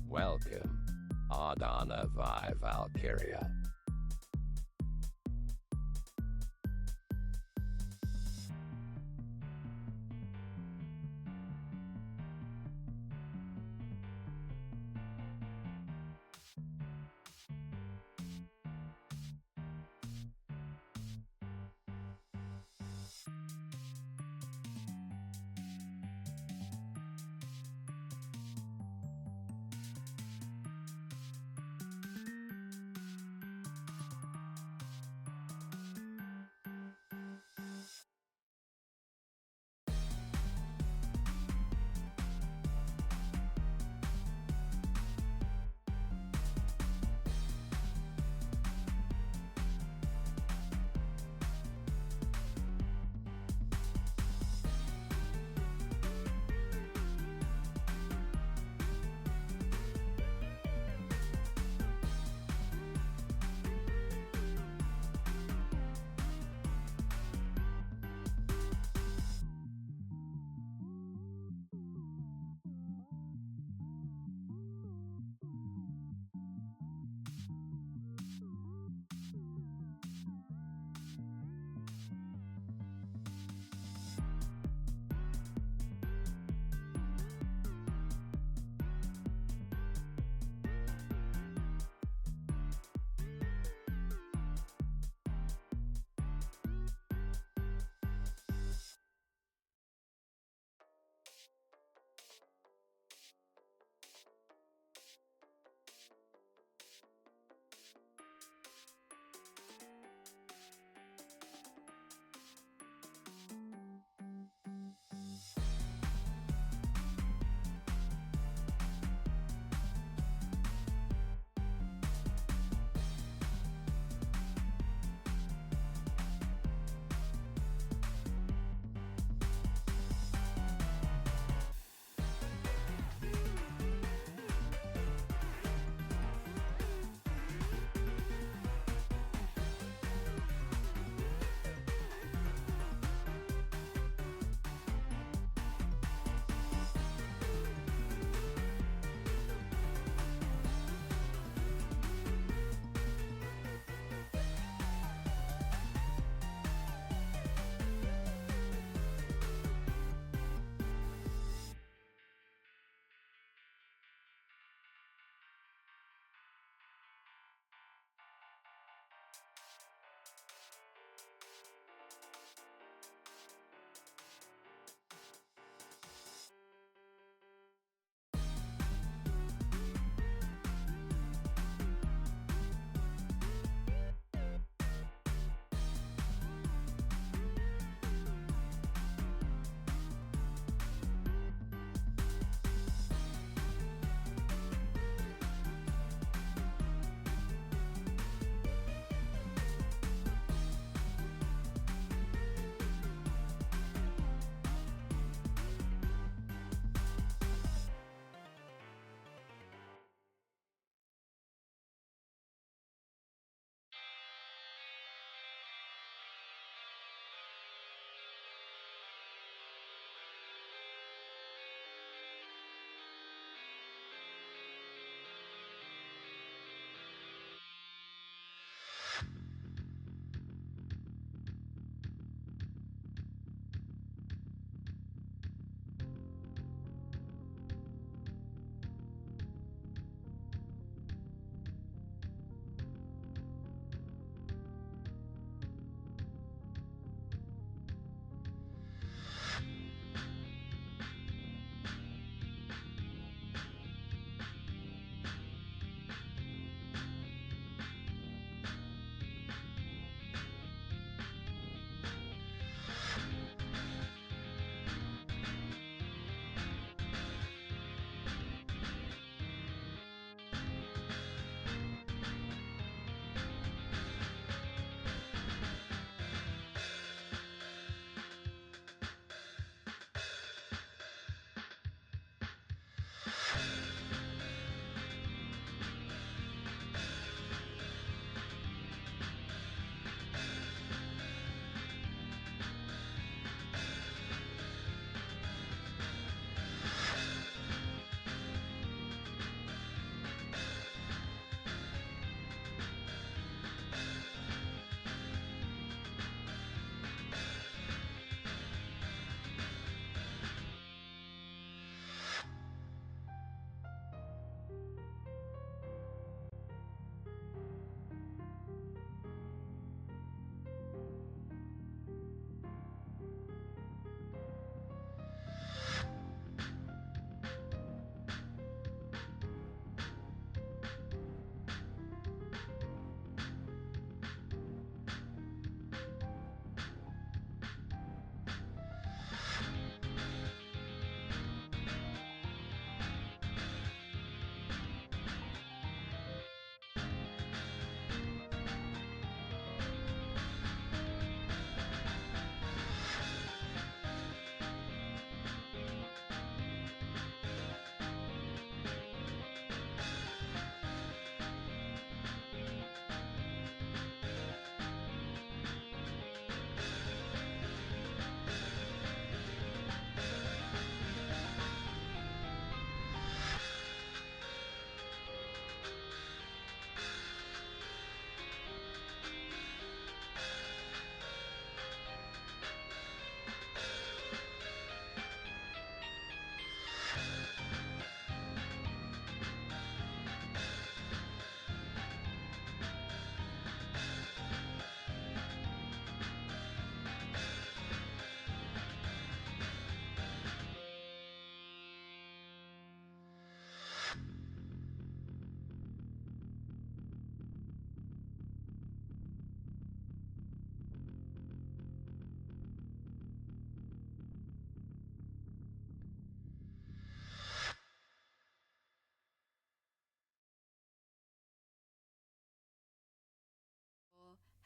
Welcome, Adana Valkyria.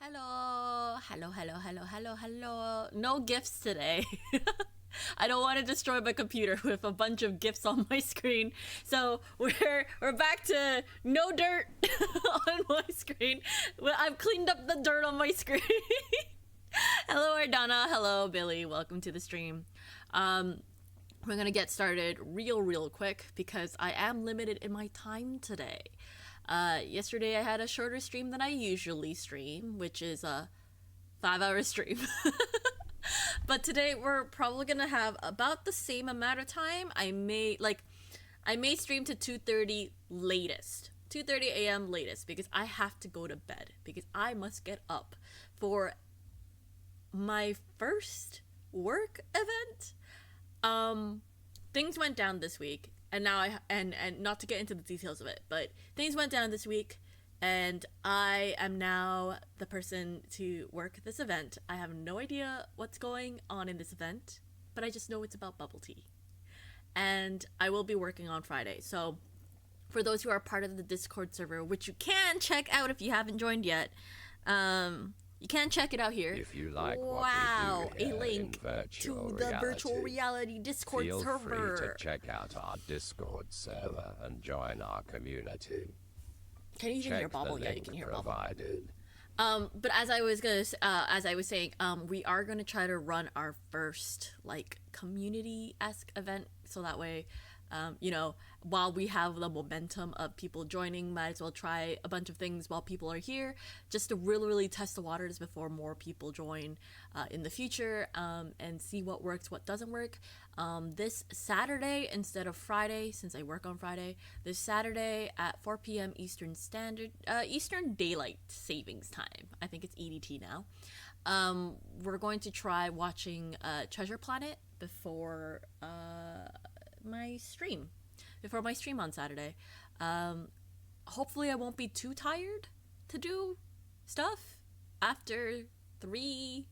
Hello. No gifts today. I don't want to destroy my computer with a bunch of gifts on my screen. So we're back to no dirt on my screen. I've cleaned up the dirt on my screen. Hello Ardana, hello Billy, welcome to the stream. We're gonna get started real quick because I am limited in my time today. Yesterday I had a shorter stream than I usually stream, which is a 5-hour stream. But today we're probably gonna have about the same amount of time. I may stream to 2:30 latest. 2:30 a.m. latest because I have to go to bed because I must get up for my first work event. Things went down this week, and now and not to get into the details of it, but things went down this week, and I am now the person to work this event. I have no idea what's going on in this event, but I just know it's about bubble tea, and I will be working on Friday. So, for those who are part of the Discord server, which you can check out if you haven't joined yet, you can check it out here. If you like what we do here a link to the virtual reality Discord server. Feel free to check out our Discord server and join our community. Can you even hear Bobble? Yeah, you can hear provided. Bobble. But as I was saying, we are gonna try to run our first like community-esque event, so that way, while we have the momentum of people joining, might as well try a bunch of things while people are here, just to really test the waters before more people join in the future, and see what works, what doesn't work. This Saturday instead of Friday, since I work on Friday, this Saturday at 4 p.m. Eastern Daylight Savings Time. I think it's EDT now. We're going to try watching Treasure Planet before my stream on Saturday. Hopefully I won't be too tired to do stuff after three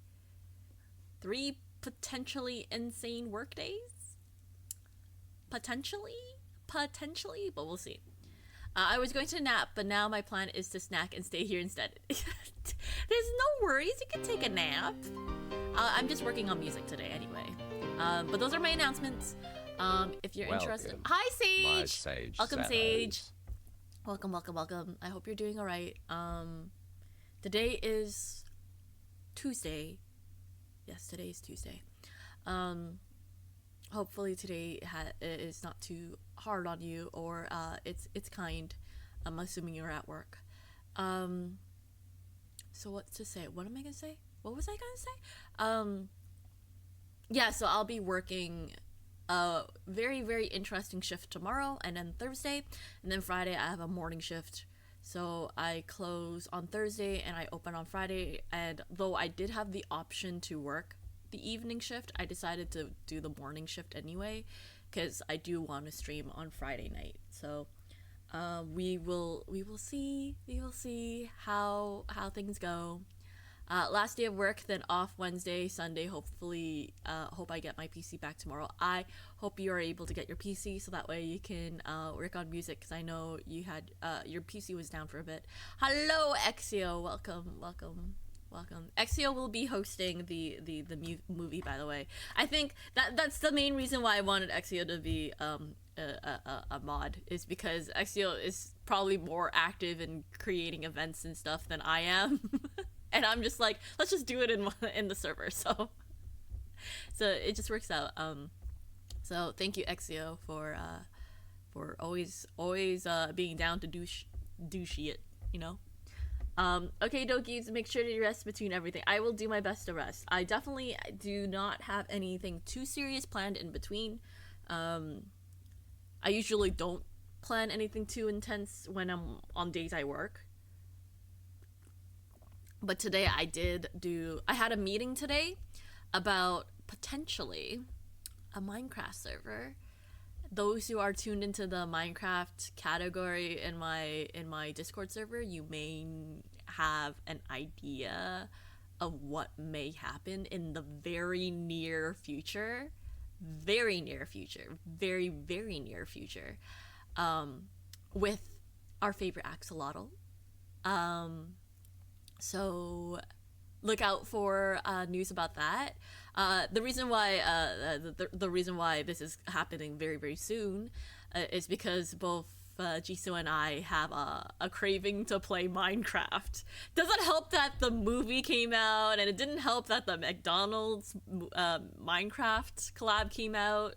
potentially insane work days. Potentially, but we'll see. I was going to nap, but now my plan is to snack and stay here instead. There's no worries, you can take a nap. I'm just working on music today anyway. But those are my announcements. If you're interested. Hi Sage! Welcome Sage. Welcome. I hope you're doing alright. Today is Tuesday. Yes, today is Tuesday. Hopefully today is not too hard on you, or it's kind. I'm assuming you're at work. So what to say? What am I gonna say? What was I gonna say? Yeah, so I'll be working a very interesting shift tomorrow, and then Thursday, and then Friday I have a morning shift. So I close on Thursday and I open on Friday, and though I did have the option to work the evening shift, I decided to do the morning shift anyway because I do want to stream on Friday night. So we will see how things go. Last day of work, then off Wednesday, Sunday. Hopefully, hope I get my PC back tomorrow. I hope you are able to get your PC so that way you can work on music, because I know you had your PC was down for a bit. Hello, Exio. Welcome. Exio will be hosting the movie, by the way. I think that's the main reason why I wanted Exio to be a mod, is because Exio is probably more active in creating events and stuff than I am. And I'm just like, let's just do it in the server. So it just works out. So thank you, Exio, for always being down to do shit, you know. Okay, Dokies, make sure to rest between everything. I will do my best to rest. I definitely do not have anything too serious planned in between. I usually don't plan anything too intense when I'm on days I work. But today I had a meeting today about potentially a Minecraft server. Those who are tuned into the Minecraft category in my Discord server, you may have an idea of what may happen in the very near future. Very near future. With our favorite axolotl. So look out for news about that. The reason why the reason why this is happening very very soon is because both Jisoo and I have a craving to play Minecraft. Doesn't help that the movie came out, and it didn't help that the McDonald's Minecraft collab came out.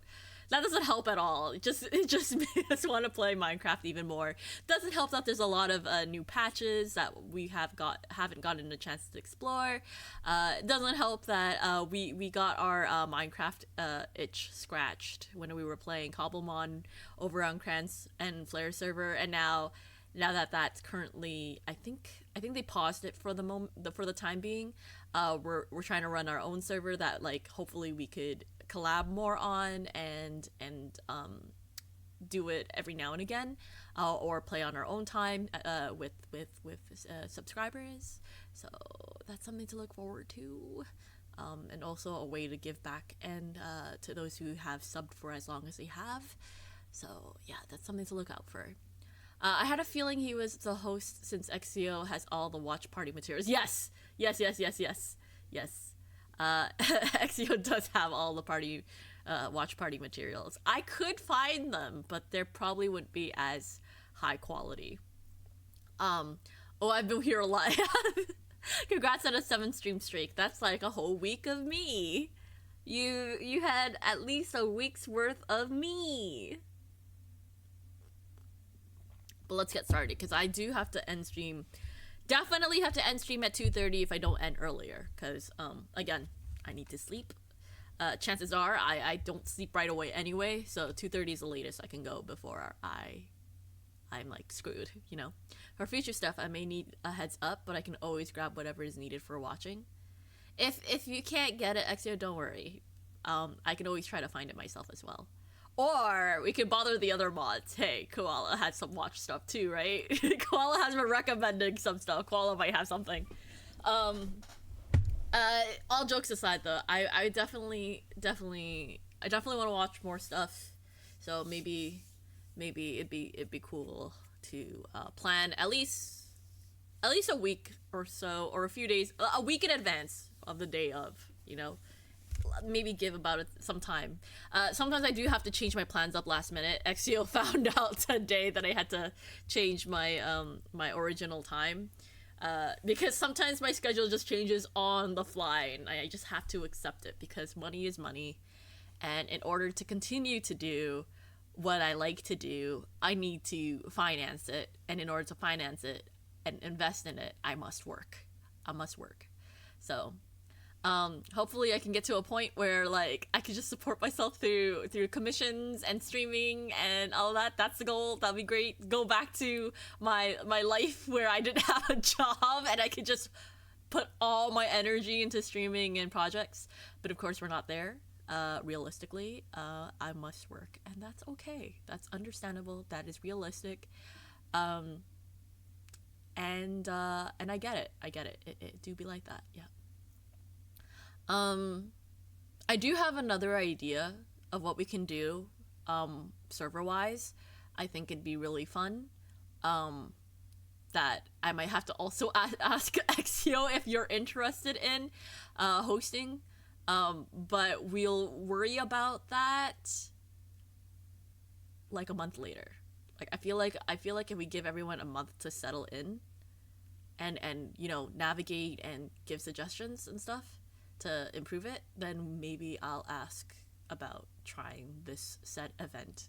That doesn't help at all. It just makes us want to play Minecraft even more. Doesn't help that there's a lot of new patches that we haven't gotten a chance to explore. It doesn't help that we got our Minecraft itch scratched when we were playing Cobblemon over on Krantz and Flare server, and now that that's currently, I think they paused it for the moment, for the time being. We're trying to run our own server that like hopefully we could collab more on and do it every now and again, or play on our own time with subscribers. So that's something to look forward to, and also a way to give back and to those who have subbed for as long as they have. So yeah, that's something to look out for. I had a feeling he was the host since XCO has all the watch party materials. Yes. XCO does have all the party, watch party materials. I could find them, but there probably wouldn't be as high quality. I've been here a lot. Congrats on a 7-stream streak. That's like a whole week of me. You had at least a week's worth of me. But let's get started, because I do have to end stream. Definitely have to end stream at 2:30 if I don't end earlier, because again, I need to sleep. Chances are I don't sleep right away anyway, so 2:30 is the latest I can go before I'm like screwed, you know. For future stuff, I may need a heads up, but I can always grab whatever is needed for watching. If you can't get it, Exio, don't worry. I can always try to find it myself as well. Or we could bother the other mods. Hey, Koala had some watch stuff too, right? Koala has been recommending some stuff. Koala might have something. All jokes aside, though, I definitely want to watch more stuff. So maybe it'd be cool to plan at least a week or so, or a few days, a week in advance of the day of, you know. Maybe give about it some time. Sometimes I do have to change my plans up last minute. Exio found out today that I had to change my my original time, because sometimes my schedule just changes on the fly, and I just have to accept it because money is money, and in order to continue to do what I like to do, I need to finance it, and in order to finance it and invest in it, I must work. So hopefully I can get to a point where like I can just support myself through commissions and streaming and all that. That's the goal. That'd be great. Go back to my life where I didn't have a job and I could just put all my energy into streaming and projects. But of course we're not there. Realistically, I must work, and that's okay. That's understandable. That is realistic. And I get it. It do be like that. Yeah. I do have another idea of what we can do, server-wise. I think it'd be really fun. That I might have to also ask Exio if you're interested in hosting. But we'll worry about that like a month later. Like I feel like if we give everyone a month to settle in and you know, navigate and give suggestions and stuff to improve it, then maybe I'll ask about trying this said event.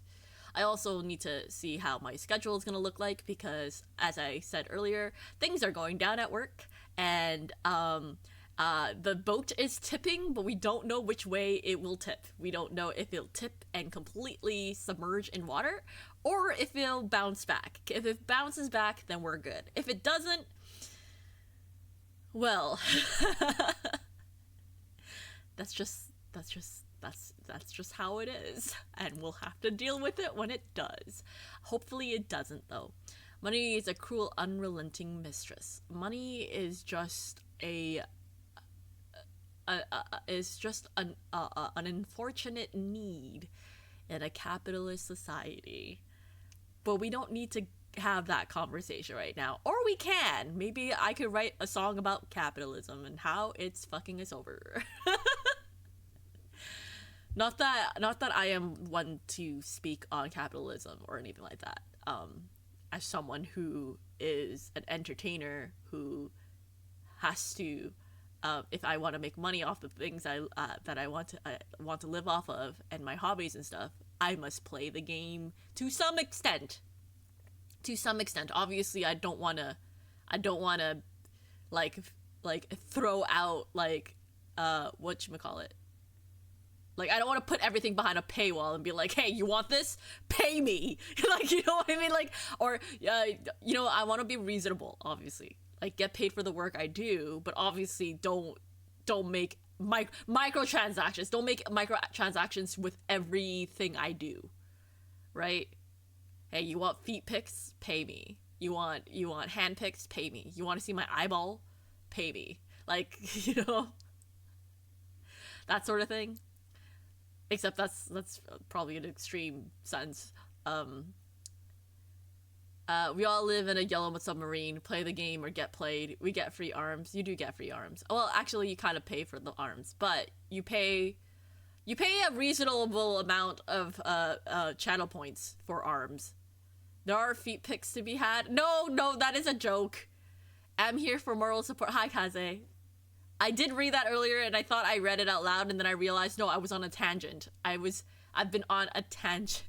I also need to see how my schedule is going to look like, because as I said earlier, things are going down at work, and the boat is tipping, but we don't know which way it will tip. We don't know if it'll tip and completely submerge in water, or if it'll bounce back. If it bounces back, then we're good. If it doesn't, well, that's just how it is, and we'll have to deal with it when it does. Hopefully it doesn't, though. Money is a cruel, unrelenting mistress. Money is just an unfortunate need in a capitalist society. But we don't need to have that conversation right now. Or we can. Maybe I could write a song about capitalism and how it's fucking us over. Not that I am one to speak on capitalism or anything like that. As someone who is an entertainer who has to, if I want to make money off the things that I want to live off of and my hobbies and stuff, I must play the game to some extent. To some extent, obviously, I don't want to, like throw out whatchamacallit. Like, I don't want to put everything behind a paywall and be like, hey, you want this? Pay me. Like, you know what I mean? Like, or, you know, I want to be reasonable, obviously. Like, get paid for the work I do, but obviously don't make microtransactions. Don't make microtransactions with everything I do, right? Hey, you want feet pics? Pay me. You want hand pics? Pay me. You want to see my eyeball? Pay me. Like, you know, that sort of thing. Except that's probably an extreme sense. We all live in a yellow submarine, play the game or get played. We get free arms. You do get free arms. Well, actually, you kind of pay for the arms, but you pay a reasonable amount of channel points for arms. There are feet pics to be had. No, that is a joke. I'm here for moral support. Hi, Kaze. I did read that earlier, and I thought I read it out loud, and then I realized, no, I was on a tangent. I've been on a tangent.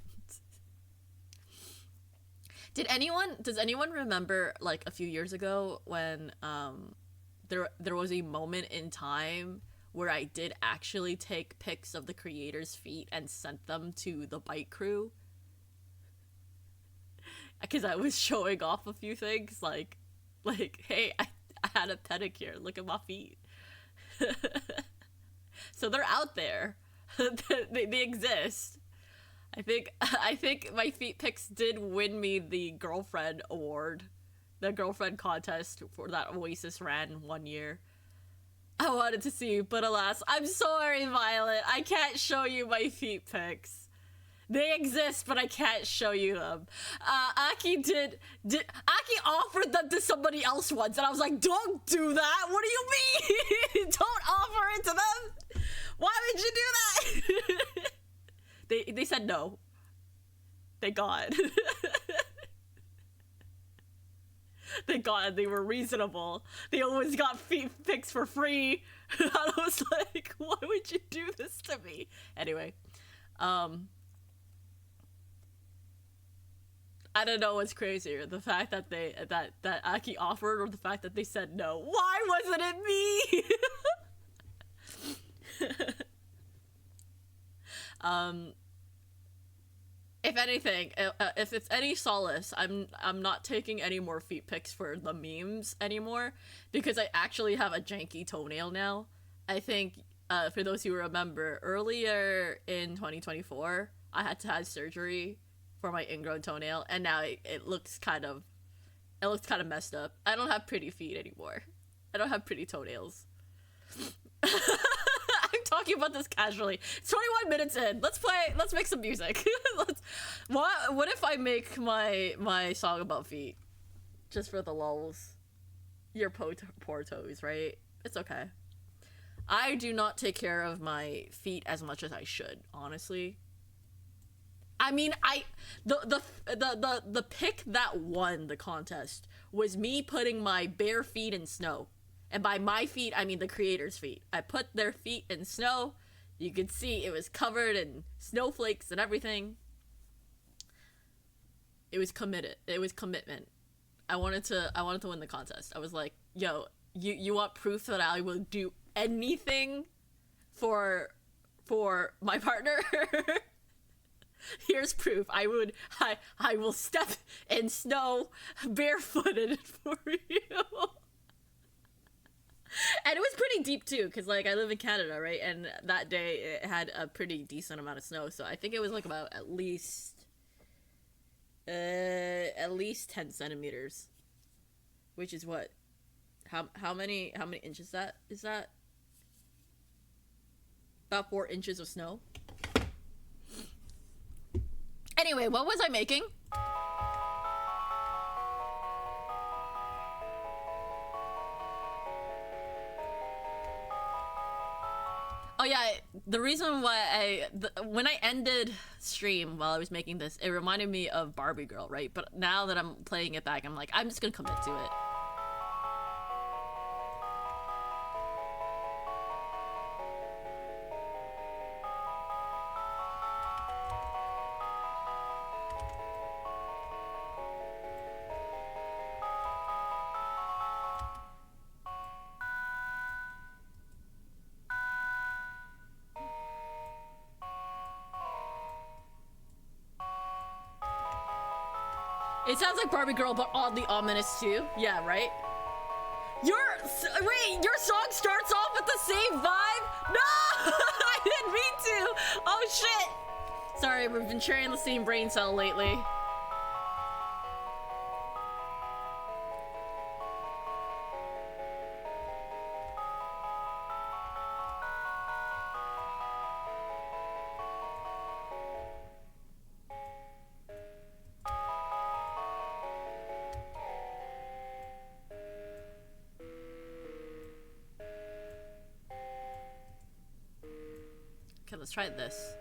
Does anyone remember, like, a few years ago when, there was a moment in time where I did actually take pics of the creator's feet and sent them to the bike crew? Because I was showing off a few things, like, hey, I had a pedicure, look at my feet. So they're out there. they exist. I think my feet pics did win me the girlfriend award, the girlfriend contest for that Oasis ran one year. I wanted to see, but alas, I'm sorry, Violet. I can't show you my feet pics. They exist, but I can't show you them. Aki Aki offered them to somebody else once, and I was like, don't do that! What do you mean? Don't offer it to them! Why would you do that? They said no. Thank God. Thank God they were reasonable. They always got feet pics for free. I was like, why would you do this to me? Anyway, I don't know what's crazier, the fact that that Aki offered or the fact that they said no. Why wasn't it me? If anything, if it's any solace, I'm not taking any more feet pics for the memes anymore because I actually have a janky toenail now. I think, for those who remember, earlier in 2024, I had to have surgery for my ingrown toenail, and now it looks kind of messed up. I don't have pretty feet anymore. I don't have pretty toenails. I'm talking about this casually. It's 21 minutes in. Let's make some music. What if I make my song about feet? Just for the lulz. Your poor toes, right? It's okay. I do not take care of my feet as much as I should, honestly. I mean, the pick that won the contest was me putting my bare feet in snow. And by my feet, I mean the creator's feet. I put their feet in snow. You could see it was covered in snowflakes and everything. It was committed. It was commitment. I wanted to win the contest. I was like, yo, you want proof that I will do anything for my partner? Here's proof. I will step in snow barefooted for you. And it was pretty deep too, because like I live in Canada, right? And that day it had a pretty decent amount of snow, so I think it was like about at least 10 centimeters, which is what? How many inches that is that? About 4 inches of snow. Anyway, what was I making? the reason why when I ended stream while I was making this, it reminded me of Barbie Girl, right? But now that I'm playing it back, I'm like, I'm just gonna commit to it. It sounds like Barbie Girl, but oddly ominous too. Yeah, right? Wait, your song starts off with the same vibe? No! I didn't mean to! Oh shit! Sorry, we've been sharing the same brain cell lately. Okay, let's try this.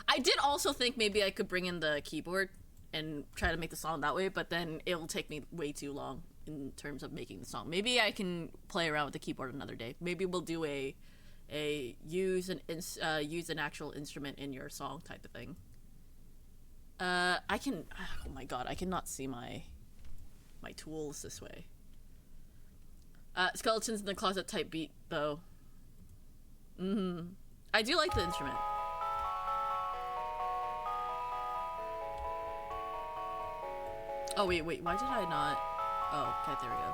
I did also think maybe I could bring in the keyboard and try to make the song that way, but then it will take me way too long in terms of making the song. Maybe I can play around with the keyboard another day. Maybe we'll do a use an actual instrument in your song type of thing. I can. Oh my god, I cannot see my tools this way. Skeletons in the Closet type beat though. I do like the instrument. Oh wait, why did I not? Oh, okay, there we go.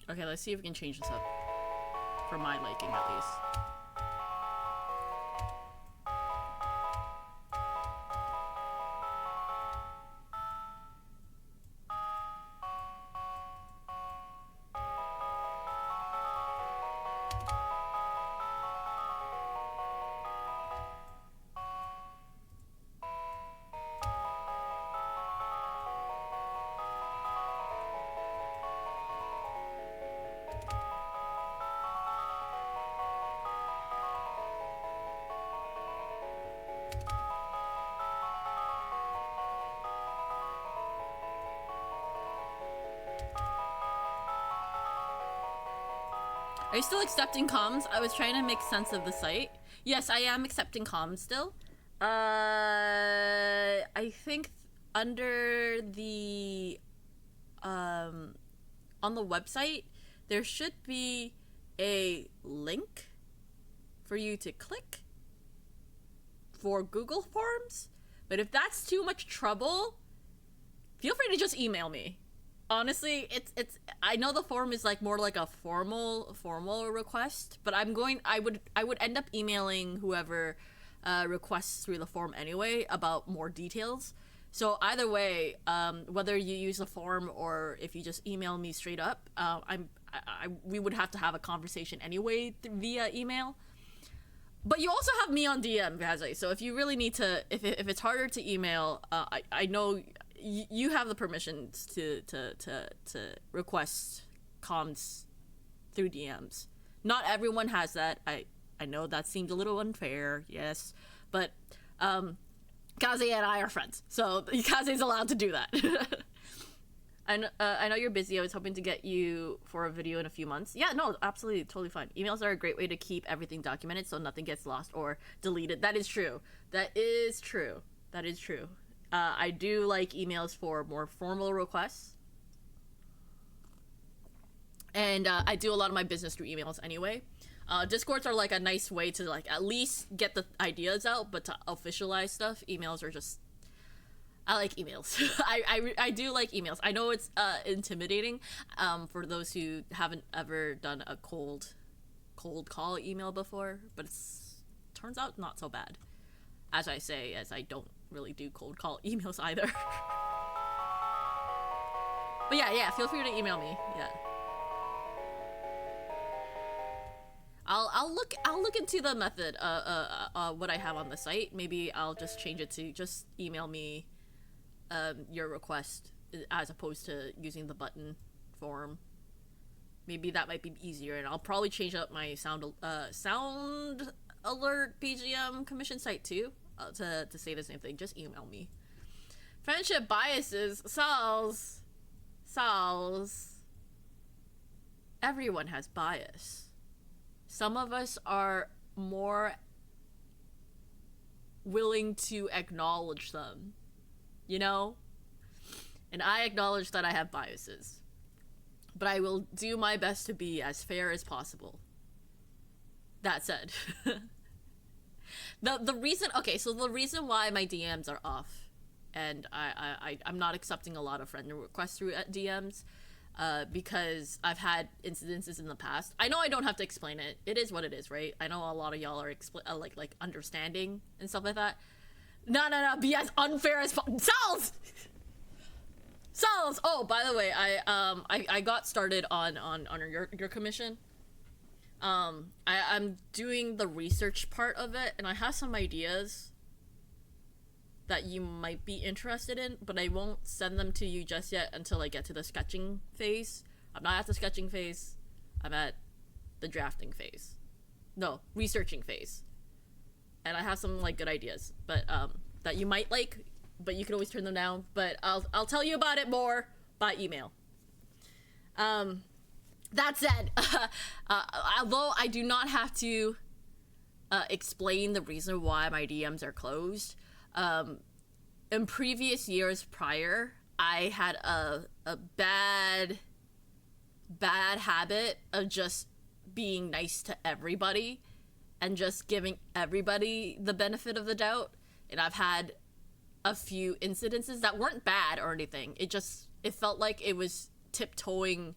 Okay, let's see if we can change this up. For my liking, at least. Are you still accepting comms? I was trying to make sense of the site. Yes, I am accepting comms still. I think under the on the website there should be a link for you to click for Google Forms. But if that's too much trouble, feel free to just email me. Honestly, it's I know the form is like more like a formal request, but I would end up emailing whoever requests through the form anyway about more details. So either way, whether you use the form or if you just email me straight up, we would have to have a conversation anyway via email. But you also have me on DM, Vazay. So if you really need to, if it's harder to email, I know you have the permissions to request comms through DMs. Not everyone has that. I know that seems a little unfair, yes, but Kaze and I are friends, so Kaze's allowed to do that. I know you're busy. I was hoping to get you for a video in a few months. Yeah, no, absolutely, totally fine. Emails are a great way to keep everything documented so nothing gets lost or deleted. That is true. That is true. That is true. I do like emails for more formal requests. And I do a lot of my business through emails anyway. Discords are like a nice way to like at least get the ideas out, but to officialize stuff, emails are just. I like emails. I do like emails. I know it's intimidating for those who haven't ever done a cold call email before, but it's turns out not so bad. As I say, as I don't really do cold call emails either. But yeah, feel free to email me. Yeah. I'll look into the method what I have on the site. Maybe I'll just change it to just email me your request as opposed to using the button form. Maybe that might be easier, and I'll probably change up my sound alert PGM commission site too to say the same thing. Just email me. Friendship biases, Sal's. Everyone has bias. Some of us are more willing to acknowledge them, you know? And I acknowledge that I have biases. But I will do my best to be as fair as possible. That said. the reason why my DMs are off and I'm not accepting a lot of friend requests through DMs because I've had incidences in the past. I know I don't have to explain it. It is what it is, right? I know a lot of y'all are like understanding and stuff like that. No, be as unfair as possible. Sal's! Oh, by the way, I got started on your commission. I'm doing the research part of it, and I have some ideas that you might be interested in, but I won't send them to you just yet until I get to the sketching phase. I'm not at the sketching phase. I'm at the drafting phase. No, researching phase. And I have some like good ideas, but that you might like, but you can always turn them down. But I'll tell you about it more by email. That said, although I do not have to explain the reason why my DMs are closed, in previous years prior, I had a bad habit of just being nice to everybody and just giving everybody the benefit of the doubt. And I've had a few incidences that weren't bad or anything. It felt like it was tiptoeing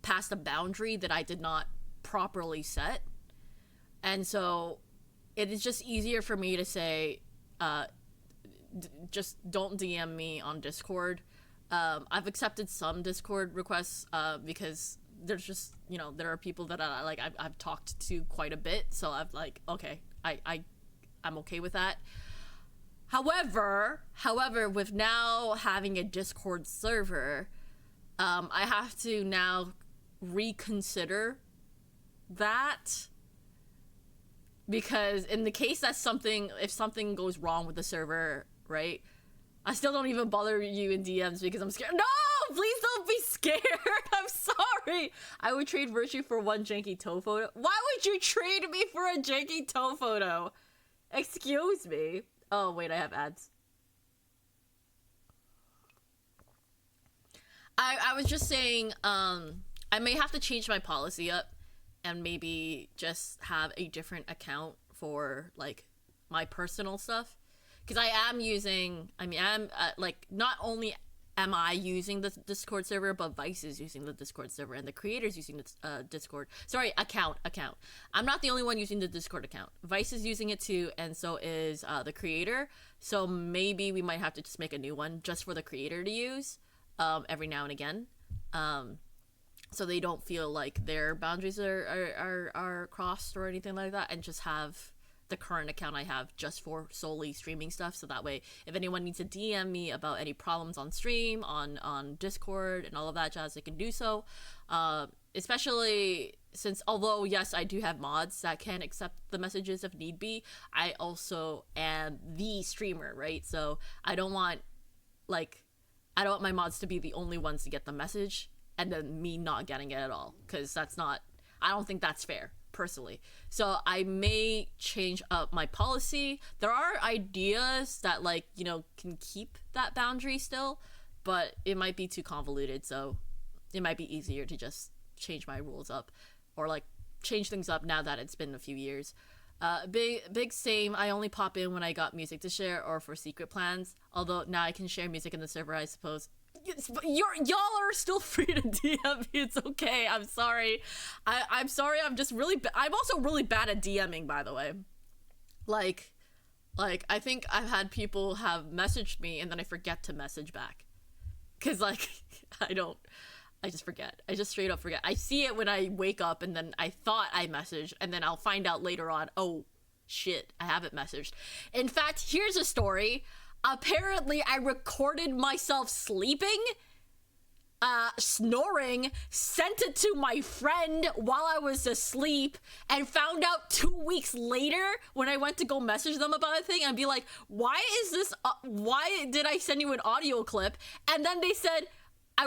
past a boundary that I did not properly set. And so it is just easier for me to say, just don't DM me on Discord. I've accepted some Discord requests because there's just, there are people that I've talked to quite a bit, so I've like, okay, I'm okay with that. However, with now having a Discord server, I have to now reconsider that, because in the case that if something goes wrong with the server, right, I still don't even bother you in DMs because I'm scared. No, please don't be scared. I'm sorry. I would trade Virtue for one janky toe photo. Why would you trade me for a janky toe photo? Excuse me. Oh wait, I have ads. I was just saying, I may have to change my policy up and maybe just have a different account for like my personal stuff, because not only am I using the Discord server, but Vice is using the Discord server and the creators using the Discord account. I'm not the only one using the Discord account. Vice is using it too, and so is the creator. So maybe we might have to just make a new one just for the creator to use every now and again. So they don't feel like their boundaries are crossed or anything like that, and just have the current account I have just for solely streaming stuff. So that way, if anyone needs to DM me about any problems on stream, on Discord, and all of that jazz, they can do so. Especially since, although yes, I do have mods that can accept the messages if need be, I also am the streamer, right? So I don't want my mods to be the only ones to get the message and then me not getting it at all, because I don't think that's fair, personally. So I may change up my policy. There are ideas that, like, you know, can keep that boundary still, but it might be too convoluted, so it might be easier to just change my rules up, or like change things up now that it's been a few years. Big same. I only pop in when I got music to share or for secret plans. Although now I can share music in the server, I suppose. Y'all are still free to DM me. It's okay. I'm sorry. I'm sorry. I'm just really. I'm also really bad at DMing, by the way. Like I think I've had people have messaged me and then I forget to message back, cause like I just forget. I just straight up forget. I see it when I wake up and then I thought I messaged, and then I'll find out later on, oh shit, I haven't messaged. In fact, here's a story. Apparently I recorded myself sleeping, snoring, sent it to my friend while I was asleep, and found out 2 weeks later when I went to go message them about a thing and be like, why is this, why did I send you an audio clip? And then they said, I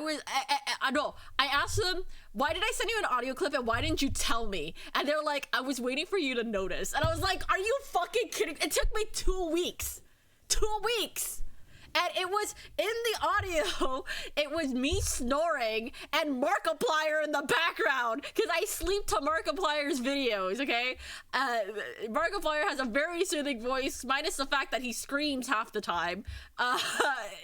asked them, why did I send you an audio clip and why didn't you tell me? And they're like, I was waiting for you to notice. And I was like, are you fucking kidding? It took me 2 weeks. 2 weeks. And it was in the audio, it was me snoring and Markiplier in the background, because I sleep to Markiplier's videos, okay? Markiplier has a very soothing voice, minus the fact that he screams half the time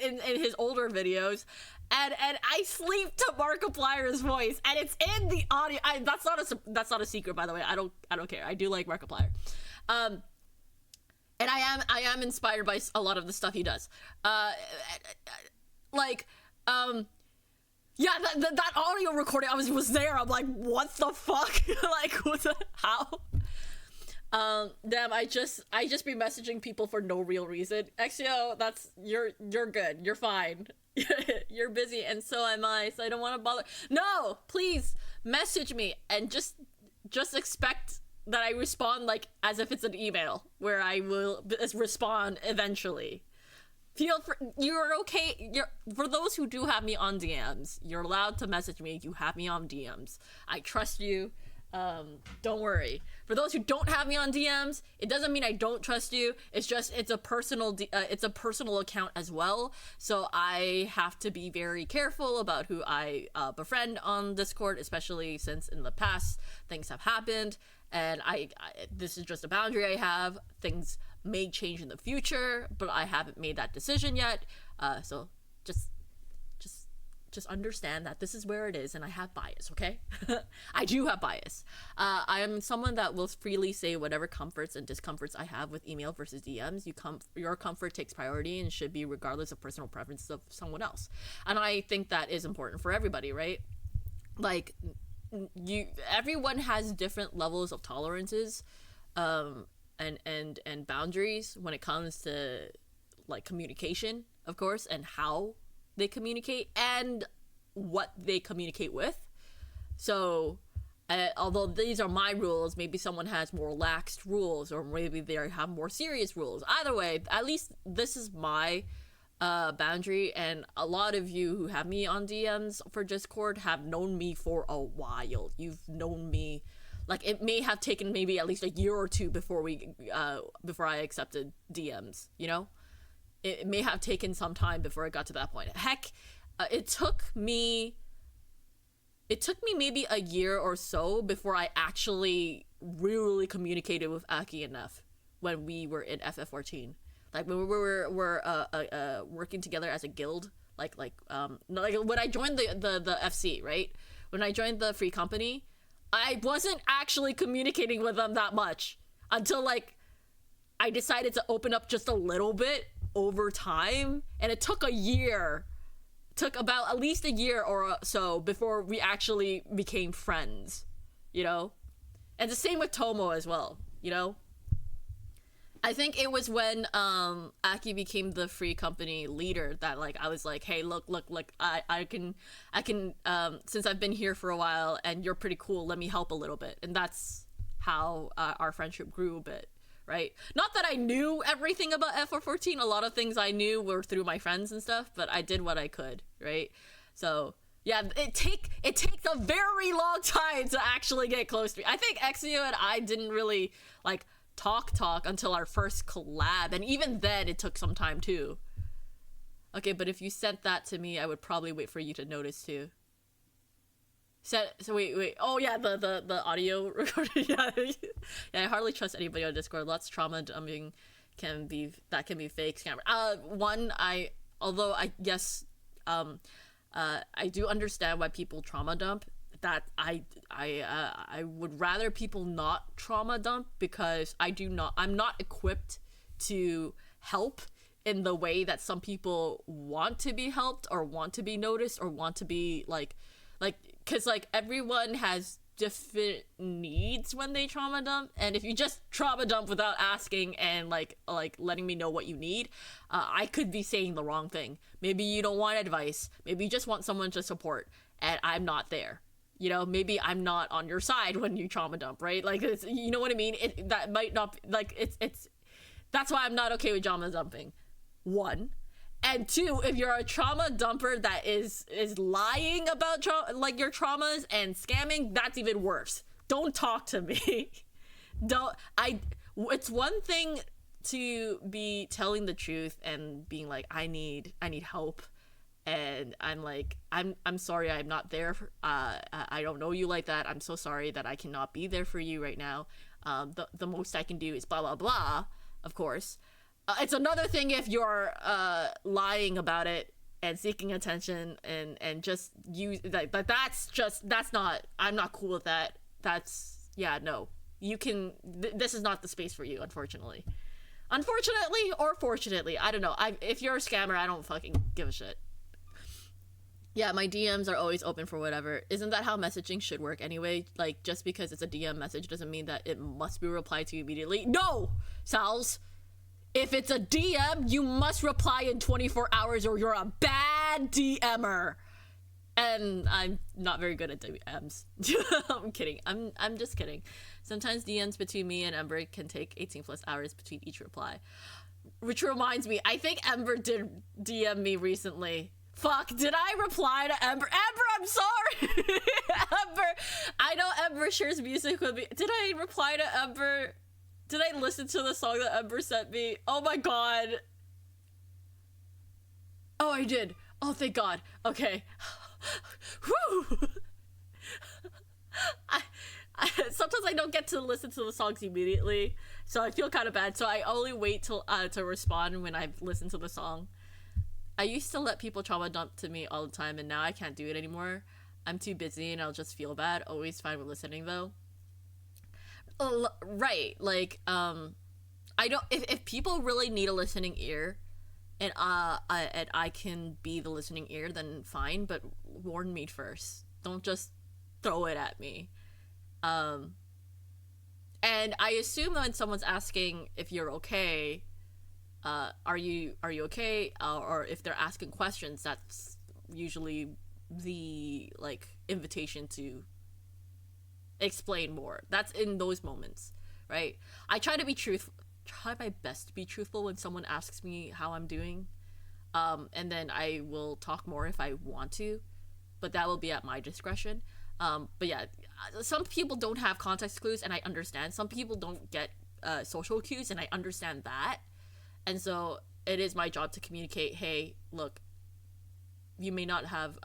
in his older videos. And I sleep to Markiplier's voice, and it's in the audio. That's not a secret, by the way. I don't care. I do like Markiplier, and I am inspired by a lot of the stuff he does. Yeah, that audio recording, I was there. I'm like, what the fuck? Like, what the, how? Damn, I just be messaging people for no real reason. Exio, you're good. You're fine. You're busy, and so am I, so I don't want to bother. No, please message me, and just expect that I respond like as if it's an email, where I will respond eventually. You're okay. For those who do have me on DMs, you're allowed to message me. You have me on DMs. I trust you. Don't worry. For those who don't have me on DMs, it doesn't mean I don't trust you. It's just it's a personal account as well. So I have to be very careful about who I befriend on Discord, especially since in the past things have happened, and I this is just a boundary I have. Things may change in the future, but I haven't made that decision yet. So just understand that this is where it is, and I have bias, okay? I do have bias. I am someone that will freely say whatever comforts and discomforts I have with email versus DMs. Your comfort takes priority and should be regardless of personal preferences of someone else. And I think that is important for everybody, right? Like, everyone has different levels of tolerances and boundaries when it comes to, like, communication, of course, and how they communicate and what they communicate with. So although these are my rules, maybe someone has more laxed rules, or maybe they have more serious rules. Either way, at least this is my boundary, and a lot of you who have me on DMs for Discord have known me for a while. You've known me, like, it may have taken maybe at least a year or two before I accepted DMs, you know? It may have taken some time before I got to that point. Heck, it took me maybe a year or so before I actually really communicated with Aki enough when we were in FF14. Like, when we were working together as a guild, like when I joined the FC, right? When I joined the free company, I wasn't actually communicating with them that much until, like, I decided to open up just a little bit over time, and it took a year. It took about at least a year or so before we actually became friends, you know? And the same with Tomo as well, you know? I think it was when Aki became the free company leader that, like, I was like, hey, look, I can since I've been here for a while and you're pretty cool, let me help a little bit. And that's how our friendship grew a bit. Right? Not that I knew everything about FF14. A lot of things I knew were through my friends and stuff, but I did what I could, right? So, Yeah, it takes a very long time to actually get close to me. I think Exio and I didn't really like talk until our first collab, and even then it took some time too. Okay, but if you sent that to me, I would probably wait for you to notice too. So wait. Oh yeah, the audio recording. Yeah, I hardly trust anybody on Discord. Lots of trauma dumping can be fake scammer. Although I guess I do understand why people trauma dump. That I would rather people not trauma dump, because I'm not equipped to help in the way that some people want to be helped or want to be noticed or want to be like because like everyone has different needs when they trauma dump, and if you just trauma dump without asking and like letting me know what you need, I could be saying the wrong thing. Maybe you don't want advice, maybe you just want someone to support, and I'm not there. You know, maybe I'm not on your side when you trauma dump, right? Like, it's, you know what I mean? That might not like it's that's why I'm not okay with trauma dumping. One. And two, if you're a trauma dumper that is lying about like your traumas and scamming, that's even worse. Don't talk to me. It's one thing to be telling the truth and being like, I need help, and I'm like, I'm sorry, I'm not there. I don't know you like that. I'm so sorry that I cannot be there for you right now. The most I can do is blah blah blah, of course. It's another thing if you're lying about it and seeking attention and just use that's not, I'm not cool with that. That's, yeah, no. You can this is not the space for you, unfortunately. Unfortunately or fortunately, I don't know. If you're a scammer, I don't fucking give a shit. Yeah, my DMs are always open for whatever. Isn't that how messaging should work anyway? Like, just because it's a DM message doesn't mean that it must be replied to immediately. No, Sal's. If it's a DM, you must reply in 24 hours or you're a bad DMer. And I'm not very good at DMs. I'm kidding. I'm just kidding. Sometimes DMs between me and Ember can take 18 plus hours between each reply. Which reminds me, I think Ember did DM me recently. Fuck, did I reply to Ember? Ember, I'm sorry! Ember, I know Ember shares music with me. Did I reply to Ember? Did I listen to the song that Ember sent me? Oh my god. Oh, I did. Oh, thank god. Okay. Whew. Sometimes I don't get to listen to the songs immediately, so I feel kind of bad. So I only wait till to respond when I've listened to the song. I used to let people trauma dump to me all the time, and now I can't do it anymore. I'm too busy and I'll just feel bad. Always fine with listening though. Right, like I don't, if people really need a listening ear and I can be the listening ear, then fine, but warn me first. Don't just throw it at me. And I assume that when someone's asking if you're okay, are you okay, or if they're asking questions, that's usually the like invitation to explain more. That's in those moments, right? I try my best to be truthful when someone asks me how I'm doing, and then I will talk more if I want to, but that will be at my discretion. But yeah, some people don't have context clues, and I understand. Some people don't get social cues, and I understand that. And so it is my job to communicate, hey, look, you may not have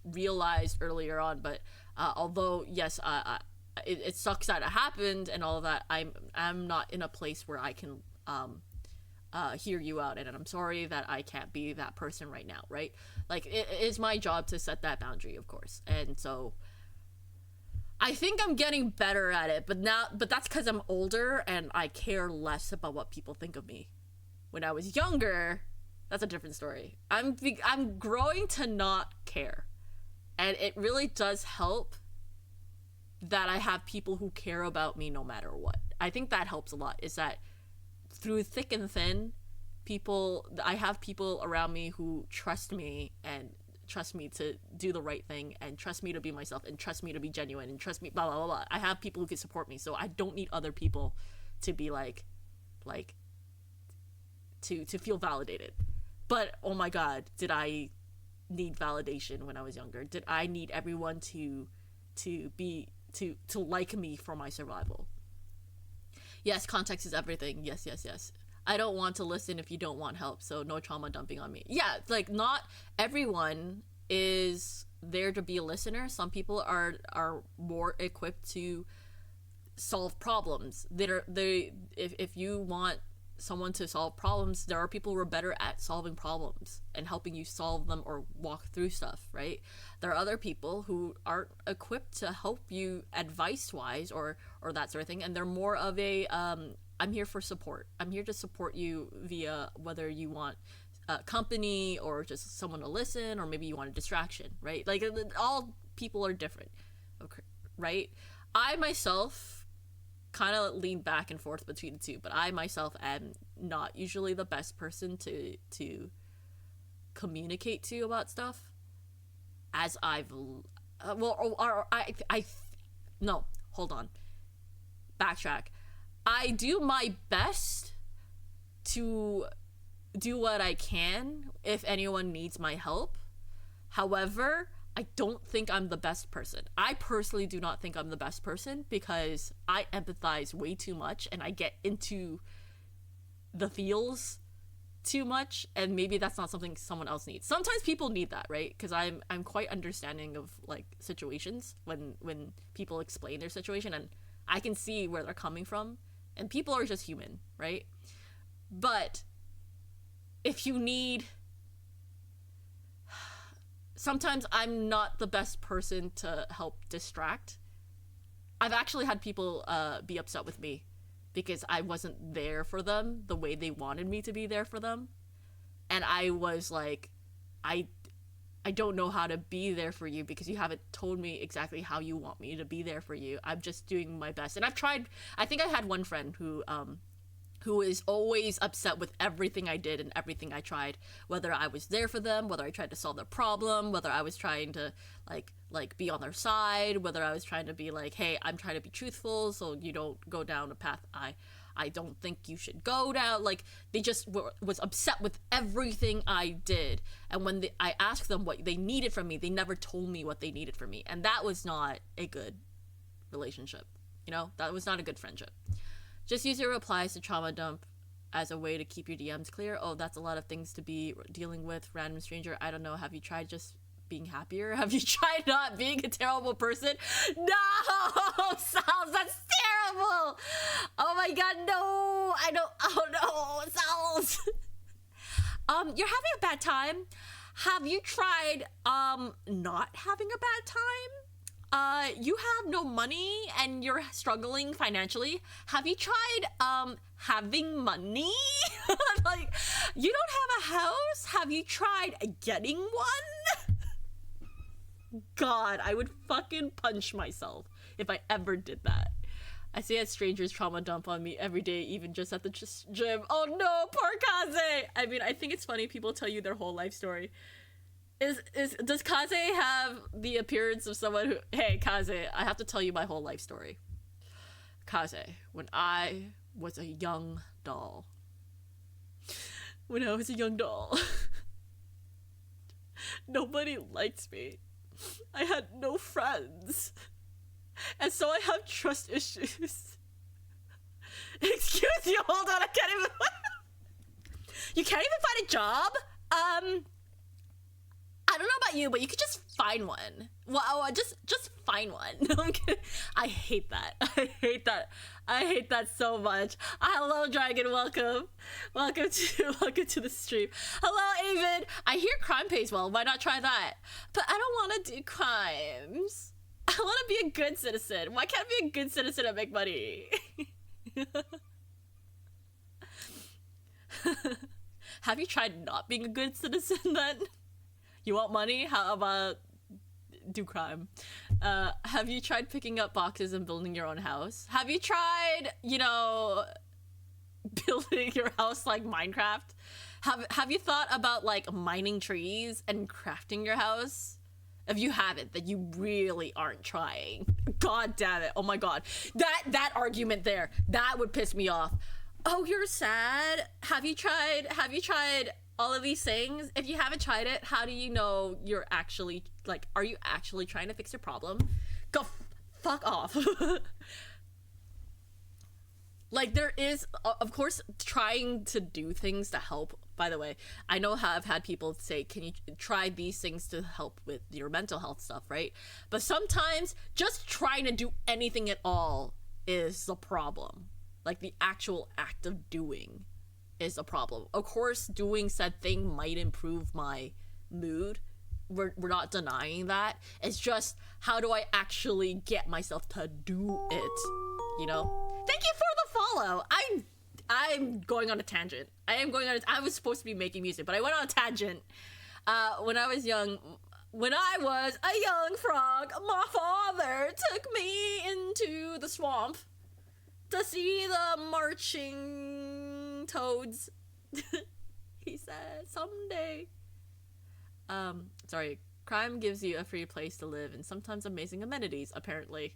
realized earlier on, but although yes, it sucks that it happened and all of that, I'm not in a place where I can hear you out, and I'm sorry that I can't be that person right now, right? Like, it is my job to set that boundary, of course. And so I think I'm getting better at it, but that's because I'm older and I care less about what people think of me. When I was younger, that's a different story. I'm growing to not care, and it really does help that I have people who care about me no matter what. I think that helps a lot, is that through thick and thin, I have people around me who trust me and trust me to do the right thing and trust me to be myself and trust me to be genuine and trust me blah blah blah blah. I have people who can support me, so I don't need other people to be like to feel validated. But oh my god, did I need validation when I was younger? Did I need everyone to like me for my survival? Yes, context is everything. Yes, yes, yes. I don't want to listen if you don't want help, so no trauma dumping on me. Yeah, like not everyone is there to be a listener. Some people are more equipped to solve problems. If you want someone to solve problems, there are people who are better at solving problems and helping you solve them or walk through stuff, right? There are other people who aren't equipped to help you advice wise or that sort of thing, and they're more of a I'm here for support. I'm here to support you via whether you want company or just someone to listen, or maybe you want a distraction, right? Like all people are different, okay, right? I myself kind of lean back and forth between the two, but I myself am not usually the best person to communicate to about stuff, as I've no, hold on, backtrack. I do my best to do what I can if anyone needs my help. However, I don't think I'm the best person. I personally do not think I'm the best person because I empathize way too much and I get into the feels too much, and maybe that's not something someone else needs. Sometimes people need that, right? Because I'm quite understanding of like situations when people explain their situation, and I can see where they're coming from, and people are just human, right? But if you need, sometimes I'm not the best person to help distract. I've actually had people be upset with me because I wasn't there for them the way they wanted me to be there for them. And I was like, I don't know how to be there for you because you haven't told me exactly how you want me to be there for you. I'm just doing my best. And I've tried, I think I had one friend who is always upset with everything I did and everything I tried, whether I was there for them, whether I tried to solve their problem, whether I was trying to like be on their side, whether I was trying to be like, hey, I'm trying to be truthful so you don't go down a path I don't think you should go down. Like, they just was upset with everything I did. And when I asked them what they needed from me, they never told me what they needed from me. And that was not a good relationship. You know, that was not a good friendship. Just use your replies to trauma dump as a way to keep your DMs clear. Oh, that's a lot of things to be dealing with. Random stranger. I don't know. Have you tried just being happier? Have you tried not being a terrible person? No, Sal's, that's terrible. Oh my god, no. I don't. Oh no, Sal's. You're having a bad time. Have you tried not having a bad time? You have no money and you're struggling financially. Have you tried having money? Like, you don't have a house? Have you tried getting one? God, I would fucking punch myself if I ever did that. I see a strangers trauma dump on me every day, even just at the gym. Oh no, poor Kaze! I mean, I think it's funny people tell you their whole life story. Does Kaze have the appearance of someone who... Hey, Kaze, I have to tell you my whole life story. Kaze, when I was a young doll. Nobody liked me. I had no friends. And so I have trust issues. Excuse you, hold on, I can't even... You can't even find a job? I don't know about you, but you could just find one. Well, just find one. No, I'm kidding. I hate that. I hate that so much. Hello, Dragon. Welcome to the stream. Hello, Avid. I hear crime pays well. Why not try that? But I don't want to do crimes. I want to be a good citizen. Why can't I be a good citizen and make money? Have you tried not being a good citizen then? You want money? How about do crime? Have you tried picking up boxes and building your own house? Have you tried, building your house like Minecraft? Have you thought about like mining trees and crafting your house? If you haven't, then you really aren't trying. God damn it. Oh my god. That argument there, that would piss me off. Oh, you're sad? Have you tried all of these things, if you haven't tried it, how do you know you're actually, like, are you actually trying to fix your problem? Go fuck off. Like, there is, of course, trying to do things to help. By the way, I know how I've had people say, can you try these things to help with your mental health stuff, right? But sometimes just trying to do anything at all is the problem. Like, the actual act of doing is a problem. Of course, doing said thing might improve my mood. We're not denying that. It's just, how do I actually get myself to do it? You know? Thank you for the follow. I'm going on a tangent. I was supposed to be making music, but I went on a tangent. When I was young, when I was a young frog, my father took me into the swamp to see the marching toads. He said, someday. Sorry. Crime gives you a free place to live and sometimes amazing amenities, apparently.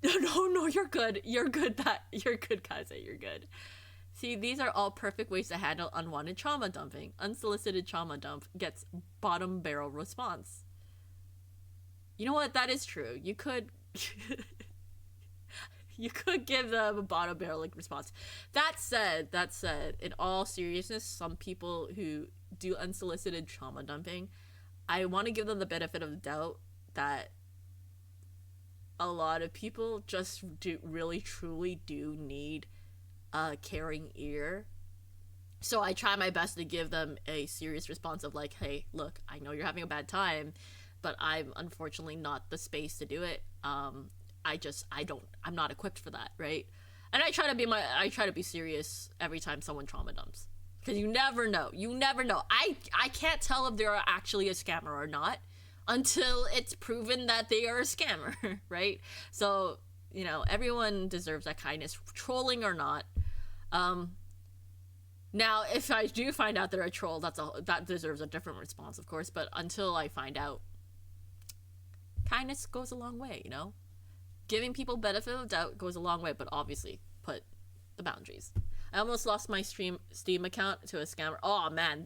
No, you're good. You're good, you're good, Kaze. You're good. See, these are all perfect ways to handle unwanted trauma dumping. Unsolicited trauma dump gets bottom barrel response. You know what? That is true. You could... you could give them a bottom barrel response. That said, in all seriousness, some people who do unsolicited trauma dumping, I want to give them the benefit of the doubt that a lot of people just really truly do need a caring ear. So I try my best to give them a serious response of like, hey, look, I know you're having a bad time, but I'm unfortunately not the space to do it. I'm not equipped for that, right? And I try to be serious every time someone trauma dumps, because you never know. I can't tell if they're actually a scammer or not until it's proven that they are a scammer, right? So, you know, everyone deserves that kindness, trolling or not. Now, if I do find out they're a troll, that deserves a different response, of course. But until I find out, kindness goes a long way, you know? Giving people benefit of doubt goes a long way, but obviously put the boundaries. I almost lost my Steam account to a scammer. Oh man,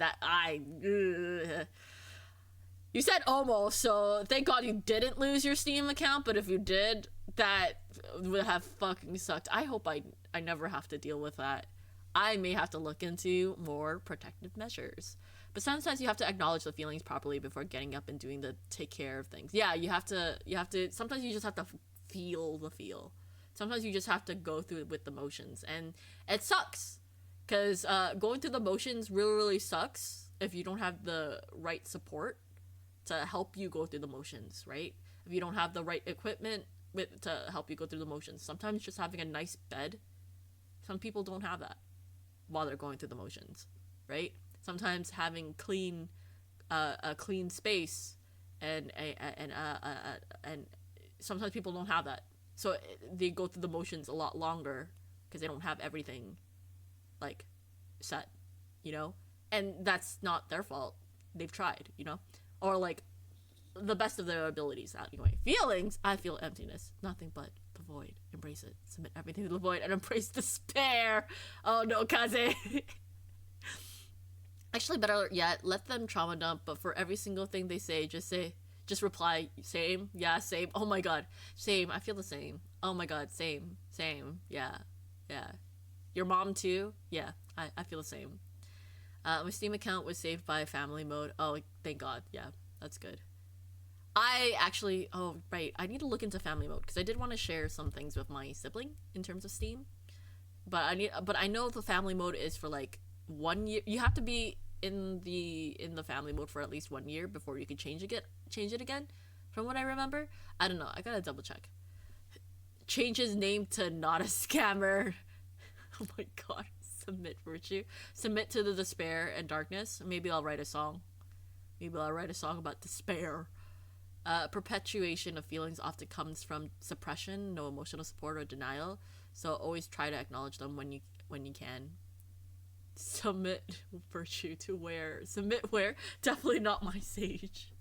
You said almost, so thank God you didn't lose your Steam account, but if you did, that would have fucking sucked. I hope I never have to deal with that. I may have to look into more protective measures. But sometimes you have to acknowledge the feelings properly before getting up and doing the take care of things. Yeah, you have to, sometimes you just have to feel the feel. Sometimes you just have to go through it with the motions, and it sucks. Because going through the motions really sucks if you don't have the right support to help you go through the motions, right? If you don't have the right equipment to help you go through the motions. Sometimes just having a nice bed, some people don't have that while they're going through the motions, right? Sometimes having a clean space and sometimes people don't have that, so they go through the motions a lot longer because they don't have everything like set, you know? And that's not their fault. They've tried, you know? Or like the best of their abilities. Anyway, feelings, I feel emptiness, nothing but the void. Embrace it, submit everything to the void, and embrace despair. Oh no, Kaze. Actually, better yet, let them trauma dump, but for every single thing they say, just reply, same, yeah, same, oh my god, same, I feel the same, oh my god, same, yeah, your mom too, yeah, I feel the same. My Steam account was saved by family mode. Oh, thank god, yeah, that's good. I actually, oh right, I need to look into family mode, because I did want to share some things with my sibling in terms of Steam, but I know the family mode is for like 1 year. You have to be in the family mode for at least 1 year before you can change it again, from what I remember. I don't know, I gotta double check. Change his name to not a scammer. Oh my god. Submit virtue, submit to the despair and darkness. Maybe I'll write a song about despair. Perpetuation of feelings often comes from suppression, no emotional support or denial, so always try to acknowledge them when you can. Submit virtue to where? Submit where? Definitely not my sage.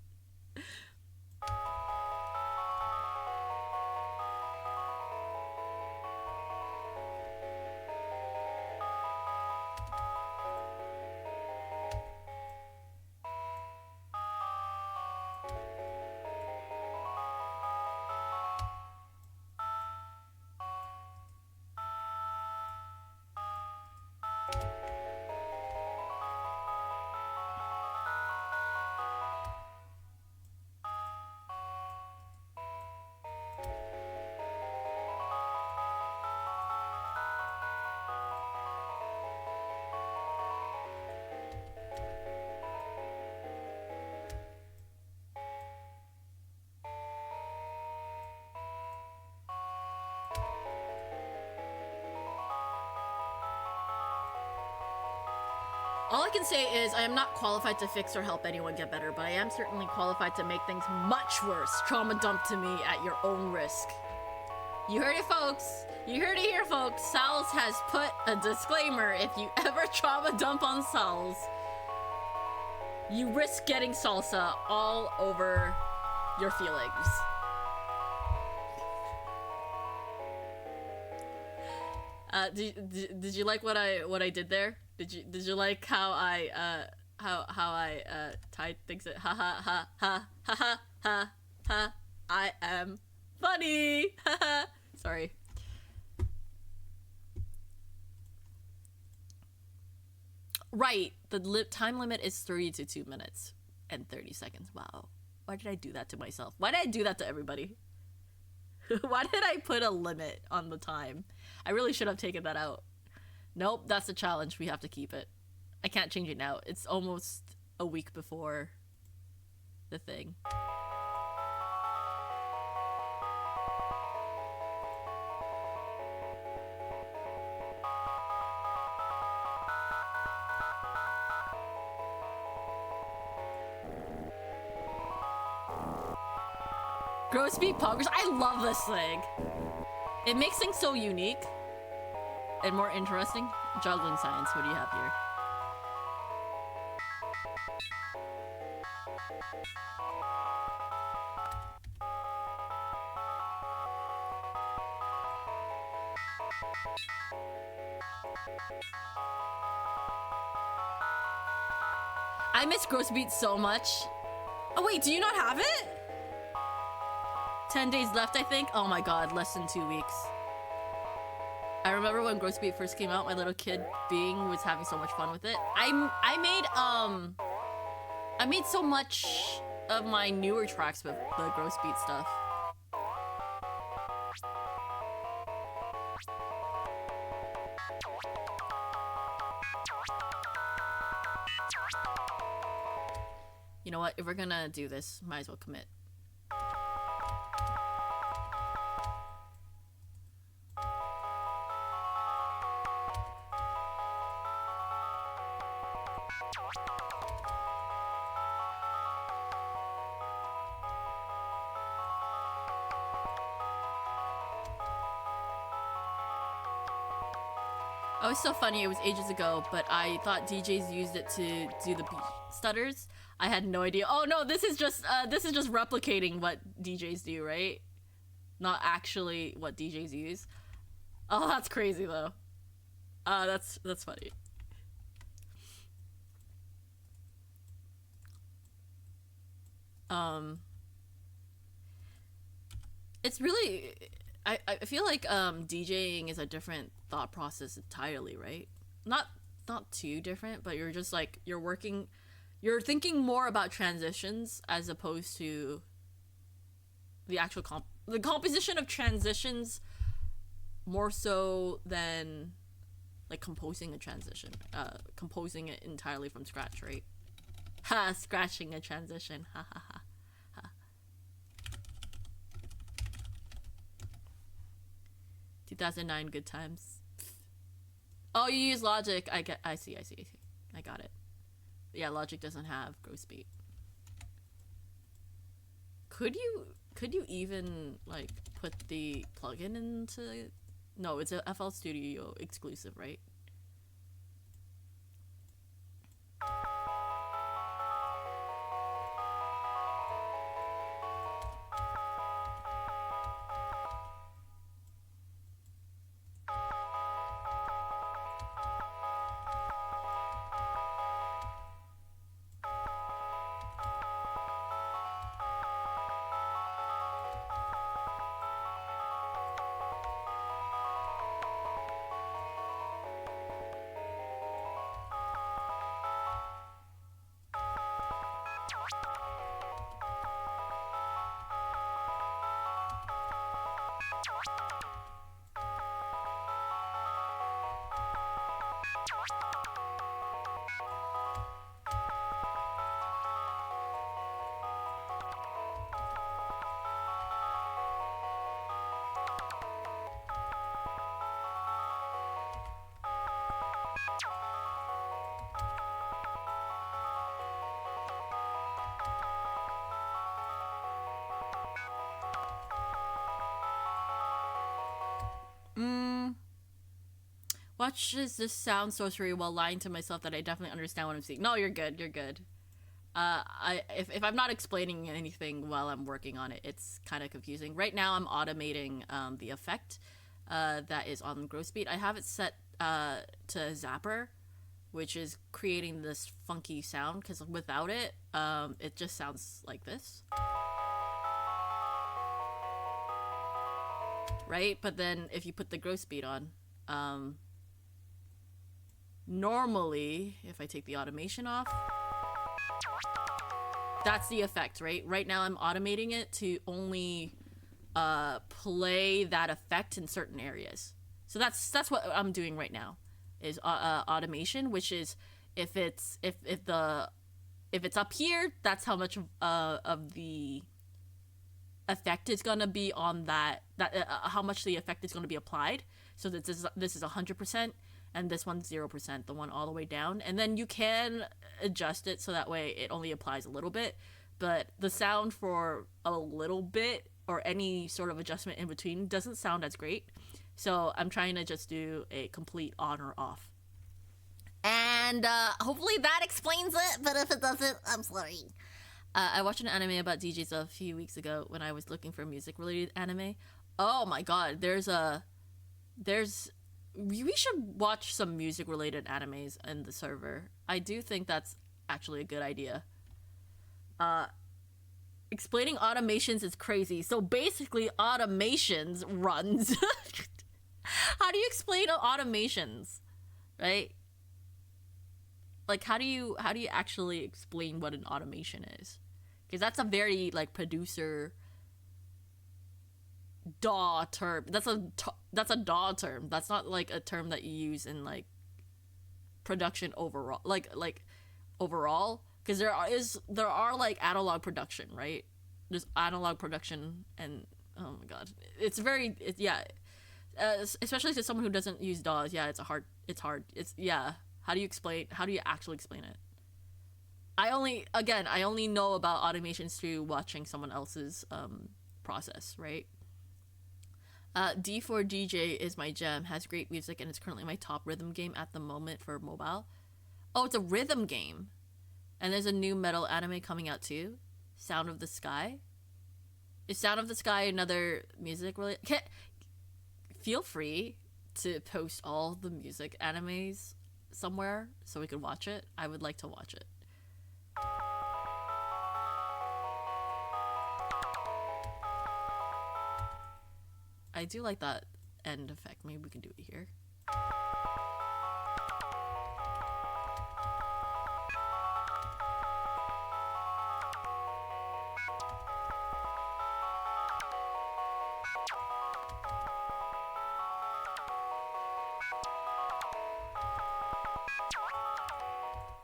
All I can say is I am not qualified to fix or help anyone get better, but I am certainly qualified to make things much worse. Trauma dump to me at your own risk. You heard it, folks. You heard it here, folks. Sal's has put a disclaimer. If you ever trauma dump on Sal's, you risk getting salsa all over your feelings. Did you like what I did there? Did you like how I tied things at ha ha ha ha ha ha ha ha? I am funny. Sorry. Right, the time limit is 32 minutes and 30 seconds. Wow. Why did I do that to myself? Why did I do that to everybody? Why did I put a limit on the time? I really should have taken that out. Nope, that's a challenge. We have to keep it. I can't change it now. It's almost a week before the thing. Gross beat poggers. I love this thing. It makes things so unique and more interesting. Juggling science. What do you have here? I miss Gross Beat so much. Oh wait, do you not have it? 10 days left, I think. Oh my god, less than 2 weeks. I remember when Gross Beat first came out, my little kid being was having so much fun with it. I made so much of my newer tracks with the Gross Beat stuff. You know what? If we're gonna do this, might as well commit. Oh, it's so funny. It was ages ago, but I thought DJs used it to do the beat stutters. I had no idea. Oh no, this is just replicating what DJs do, right? Not actually what DJs use. Oh, that's crazy though. That's funny. It's really I feel like DJing is a different thought process entirely, right? Not too different, but you're just like you're thinking more about transitions as opposed to the actual the composition of transitions more so than like composing a transition, composing it entirely from scratch, right? Ha, scratching a transition. Ha ha ha. 2009 good times. Oh, you use Logic. I see. I got it. Yeah, Logic doesn't have Gross Beat. Could you even like put the plugin into? No, it's a FL Studio exclusive, right? Watches this sound sorcery while lying to myself that I definitely understand what I'm seeing. No, you're good. You're good. If I'm not explaining anything while I'm working on it, it's kind of confusing. Right now, I'm automating the effect that is on growth speed. I have it set to Zapper, which is creating this funky sound, because without it, it just sounds like this. Right? But then if you put the growth speed on, normally, if I take the automation off, that's the effect, right? Right now I'm automating it to only play that effect in certain areas. So that's what I'm doing right now, is automation, which is if it's up here, that's how much of the effect is gonna be on that how much the effect is gonna be applied. So this is 100%, and this one's 0%, the one all the way down. And then you can adjust it so that way it only applies a little bit, but the sound for a little bit or any sort of adjustment in between doesn't sound as great. So I'm trying to just do a complete on or off. And hopefully that explains it, but if it doesn't, I'm sorry. I watched an anime about DJs a few weeks ago when I was looking for music-related anime. Oh my god, we should watch some music-related animes in the server. I do think that's actually a good idea. Explaining automations is crazy. So basically, automations runs. How do you explain automations, right? Like, how do you actually explain what an automation is? Because that's a very like producer DAW term. That's a DAW term. That's not like a term that you use in like production overall. Like overall, because there are like analog production, right? There's analog production, and oh my god, especially to someone who doesn't use DAWs. Yeah, it's hard. How do you actually explain it? I only know about automations through watching someone else's process, right? D4DJ is my gem, has great music, and it's currently my top rhythm game at the moment for mobile. Oh, it's a rhythm game. And there's a new metal anime coming out too. Sound of the Sky. Is Sound of the Sky another music related? Feel free to post all the music animes somewhere so we could watch it. I would like to watch it. I do like that end effect. Maybe we can do it here.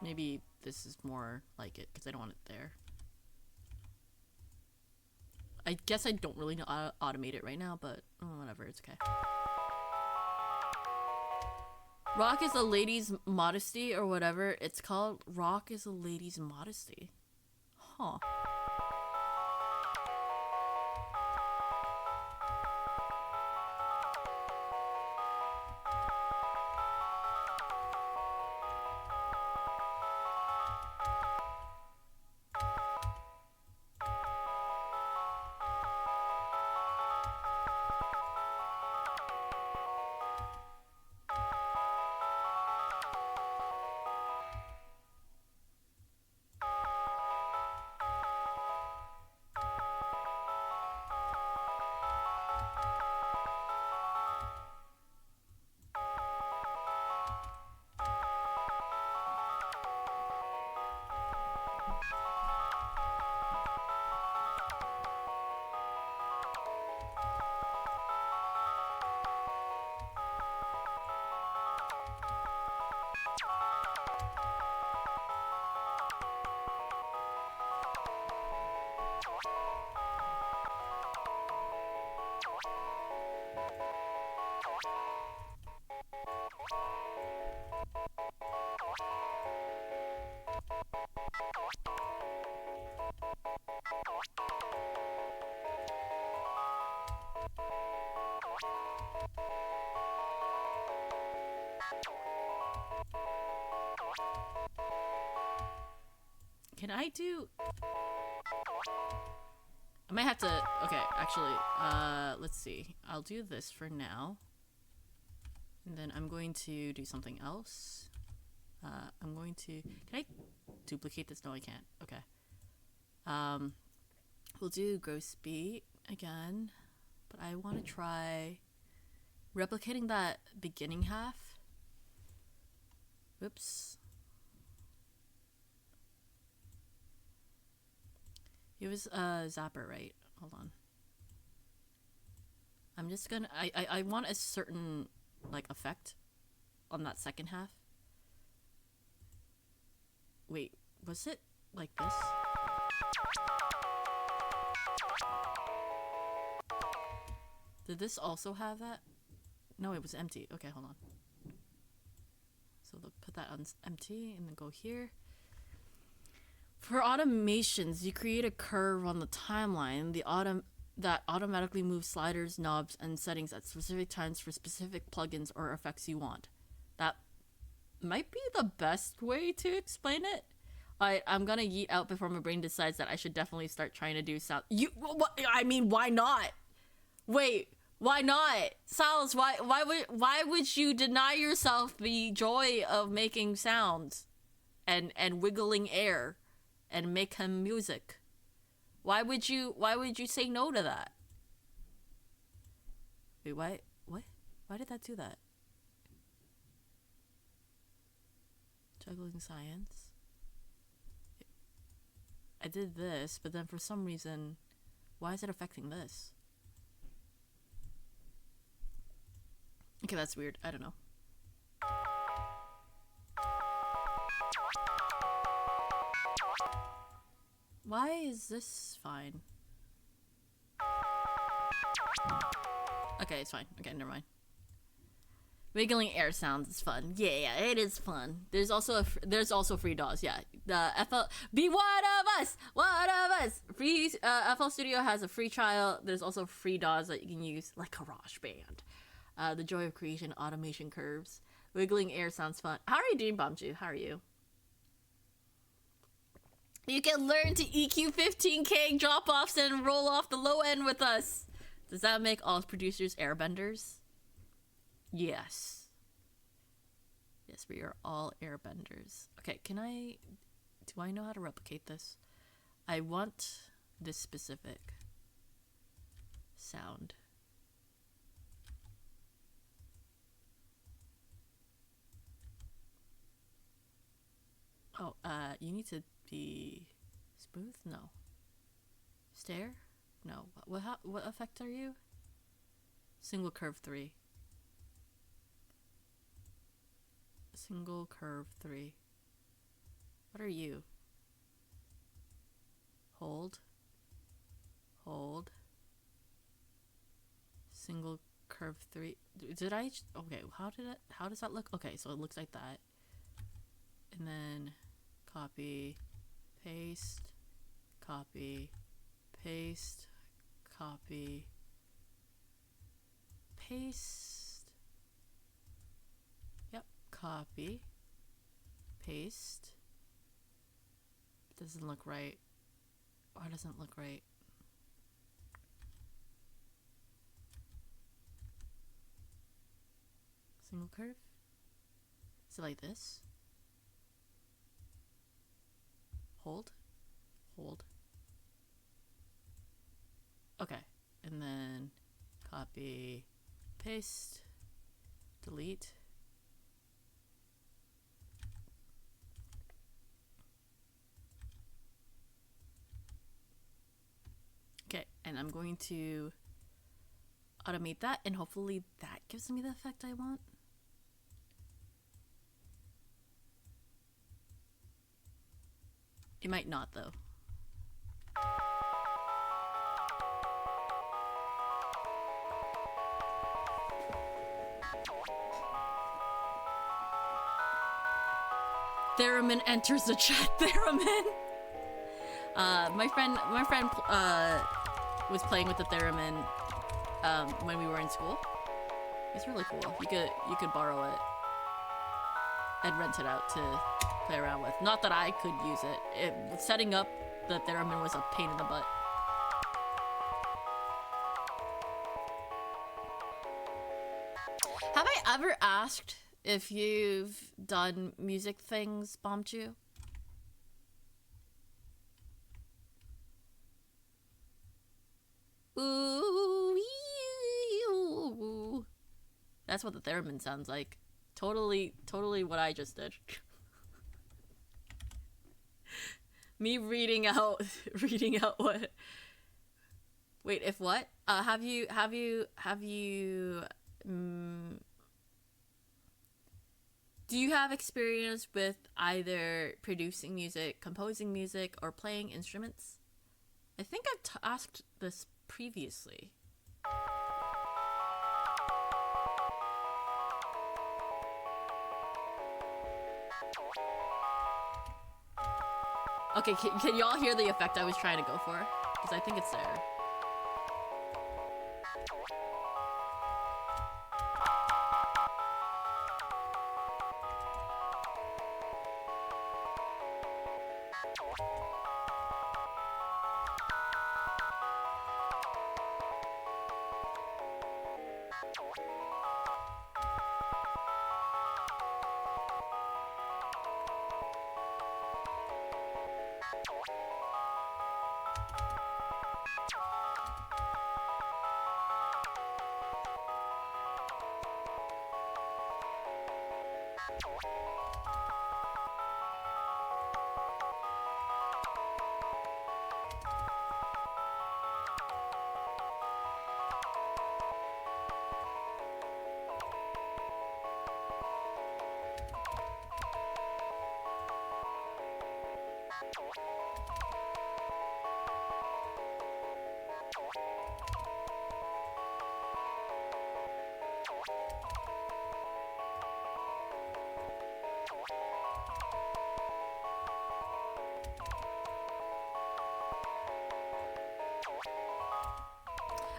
Maybe this is more like it because I don't want it there. I guess I don't really know how to automate it right now, but whatever, it's okay. Rock is a lady's modesty, or whatever it's called. Rock is a lady's modesty. Huh. Can I do... I might have to... Okay, actually, let's see. I'll do this for now. And then I'm going to do something else. I'm going to... Can I duplicate this? No, I can't. Okay. We'll do gross beat again. But I want to try replicating that beginning half. Whoops. It was Zapper, right? Hold on. I'm just gonna... I want a certain, like, effect on that second half. Wait, was it like this? Did this also have that? No, it was empty. Okay, hold on. So they'll put that on empty and then go here. For automations, you create a curve on the timeline that automatically moves sliders, knobs, and settings at specific times for specific plugins or effects you want. That might be the best way to explain it. I'm gonna yeet out before my brain decides that I should definitely start trying to do sound. What? I mean, why not? Wait, why not? Sal's, why would you deny yourself the joy of making sounds and wiggling air and make him music? Why would you say no to that? Wait, why did that do that? Juggling science. I did this, but then for some reason, why is it affecting this? Okay, that's weird. I don't know. Why is this fine? Okay, it's fine. Okay, never mind. Wiggling air sounds is fun. Yeah, it is fun. There's also free DAWs. Yeah, the FL be one of us, Free FL Studio has a free trial. There's also free DAWs that you can use, like GarageBand. The joy of creation, automation curves. Wiggling air sounds fun. How are you doing, Bomju? How are you? You can learn to EQ 15K drop-offs and roll off the low end with us. Does that make all producers airbenders? Yes. Yes, we are all airbenders. Okay, do I know how to replicate this? I want this specific sound. Oh, you need to be smooth? No. Stare? No. What effect are you? Single curve 3. Single curve 3. What are you? Hold. Hold. Single curve 3. Did I? Okay, how does that look? Okay, so it looks like that. And then copy, paste, copy, paste, copy, paste. Yep, copy, paste. Doesn't look right. Or doesn't look right. Single curve? Is it like this? Hold. Hold. Okay. And then copy, paste, delete. Okay, and I'm going to automate that, and hopefully that gives me the effect I want. It might not, though. Theremin enters the chat. Theremin. My friend was playing with the theremin when we were in school. It's really cool. You could borrow it. and rent it out to play around with. Not that I could use it. Setting up the theremin was a pain in the butt. Have I ever asked if you've done music things, Bombchu? Ooh, that's what the theremin sounds like. Totally what I just did. Me reading out what. Wait, if what? Have you do you have experience with either producing music, composing music, or playing instruments? I think I've asked this previously. Okay, can y'all hear the effect I was trying to go for? Because I think it's there.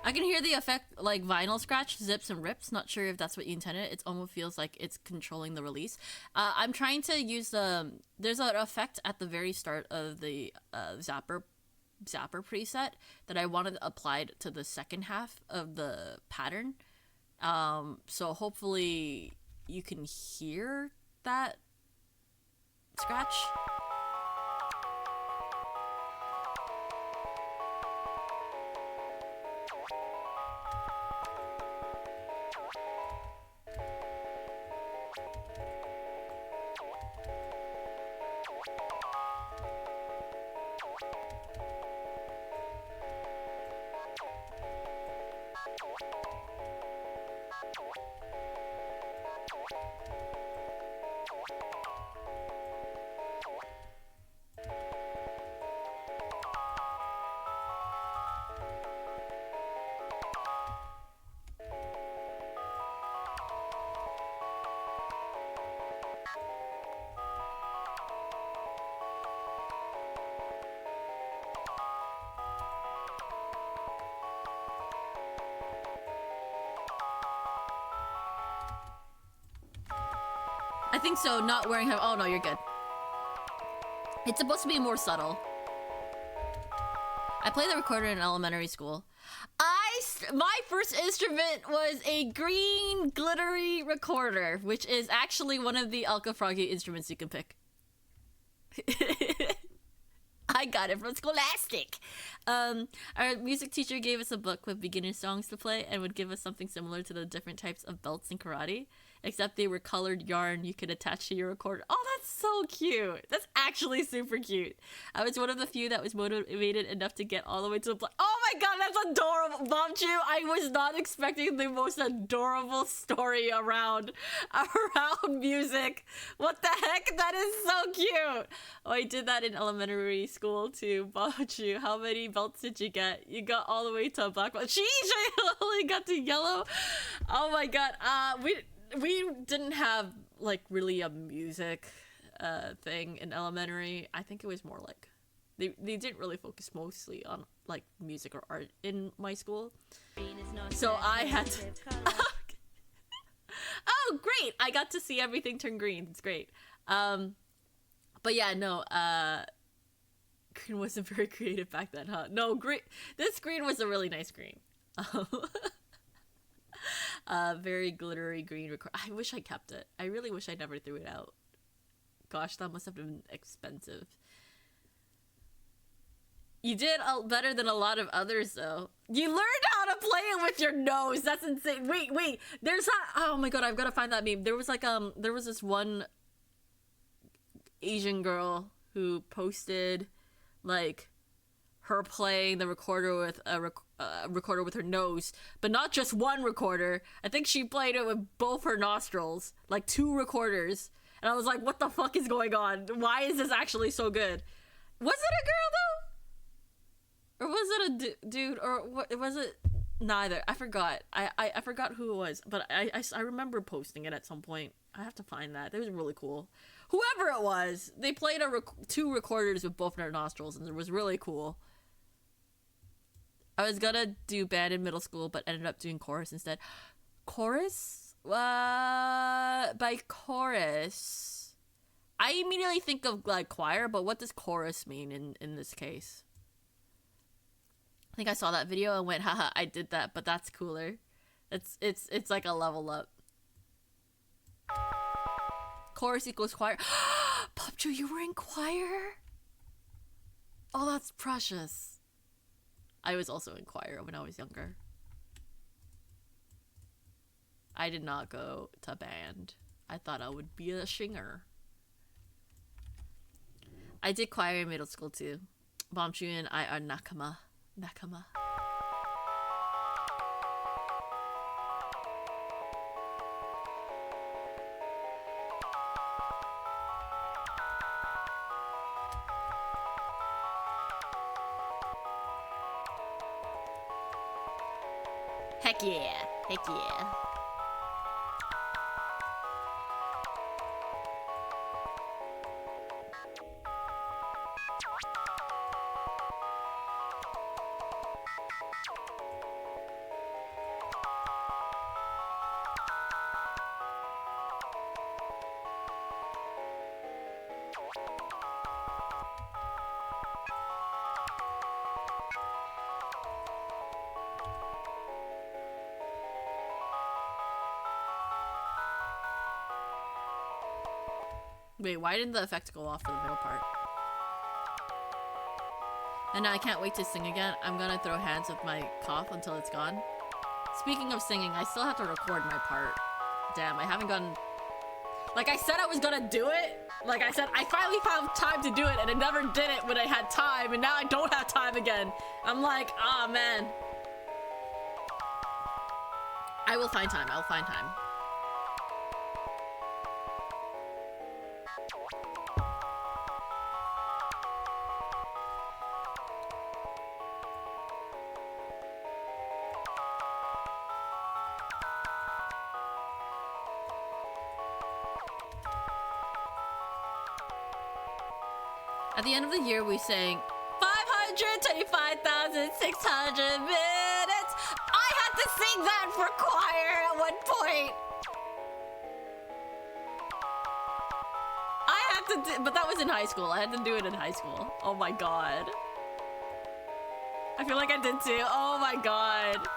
I can hear the effect like vinyl scratch, zips and rips. Not sure if that's what you intended. It almost feels like it's controlling the release. I'm trying to use there's an effect at the very start of the zapper preset that I wanted applied to the second half of the pattern. So hopefully you can hear that scratch. I think so, not wearing oh no, you're good. It's supposed to be more subtle. I played the recorder in elementary school. My first instrument was a green glittery recorder, which is actually one of the Alka Froggy instruments you can pick. I got it from Scholastic. Our music teacher gave us a book with beginner songs to play and would give us something similar to the different types of belts in karate, except they were colored yarn you could attach to your recorder. Oh, that's so cute. That's actually super cute. I was one of the few that was motivated enough to get all the way to the oh my god, that's adorable. Bombchu, I was not expecting the most adorable story around music. What the heck? That is so cute. Oh, I did that in elementary school too. Bombchu, how many belts did you get? You got all the way to black belt. Sheesh, I only got to yellow. Oh my god. We didn't have like really a music thing in elementary. I think it was more like they didn't really focus mostly on like music or art in my school. So I had to... Oh great, great. I got to see everything turn green. It's great. But yeah, no, green wasn't very creative back then, huh? No, green. This green was a really nice green. Very glittery green. I wish I kept it. I really wish I never threw it out. Gosh, that must have been expensive. You did better than a lot of others, though. You learned how to play it with your nose. That's insane. Wait. There's that. Oh my god, I've got to find that meme. There was like there was this one Asian girl who posted like her playing the recorder with a recorder with her nose, but not just one recorder. I think she played it with both her nostrils, like 2 recorders. And I was like, what the fuck is going on? Why is this actually so good? Was it a girl though? Or was it a dude? Or what was it? Neither. I forgot. I forgot who it was, but I remember posting it at some point. I have to find that. It was really cool. Whoever it was, they played 2 recorders with both their nostrils, and it was really cool. I was gonna do band in middle school, but ended up doing chorus instead. Chorus? By chorus, I immediately think of like choir, but what does chorus mean in this case? I think I saw that video and went, haha, I did that, but that's cooler. It's like a level up. Chorus equals choir. Popcho, you were in choir? Oh, that's precious. I was also in choir when I was younger. I did not go to band. I thought I would be a singer. I did choir in middle school too. Bombchu and I are nakama. Nakama. Heck yeah. Heck yeah. Wait, why didn't the effect go off for the middle part? And now I can't wait to sing again. I'm gonna throw hands with my cough until it's gone. Speaking of singing, I still have to record my part. Damn, I haven't gotten... Like I said I was gonna do it. Like I said, I finally found time to do it, and I never did it when I had time, and now I don't have time again. I'm like, ah, man. I will find time. I'll find time. At the end of the year, we sang 525,600 minutes. I had to sing that for choir at one point. I had to do, but that was in high school. I had to do it in high school. Oh my god. I feel like I did too. Oh my god.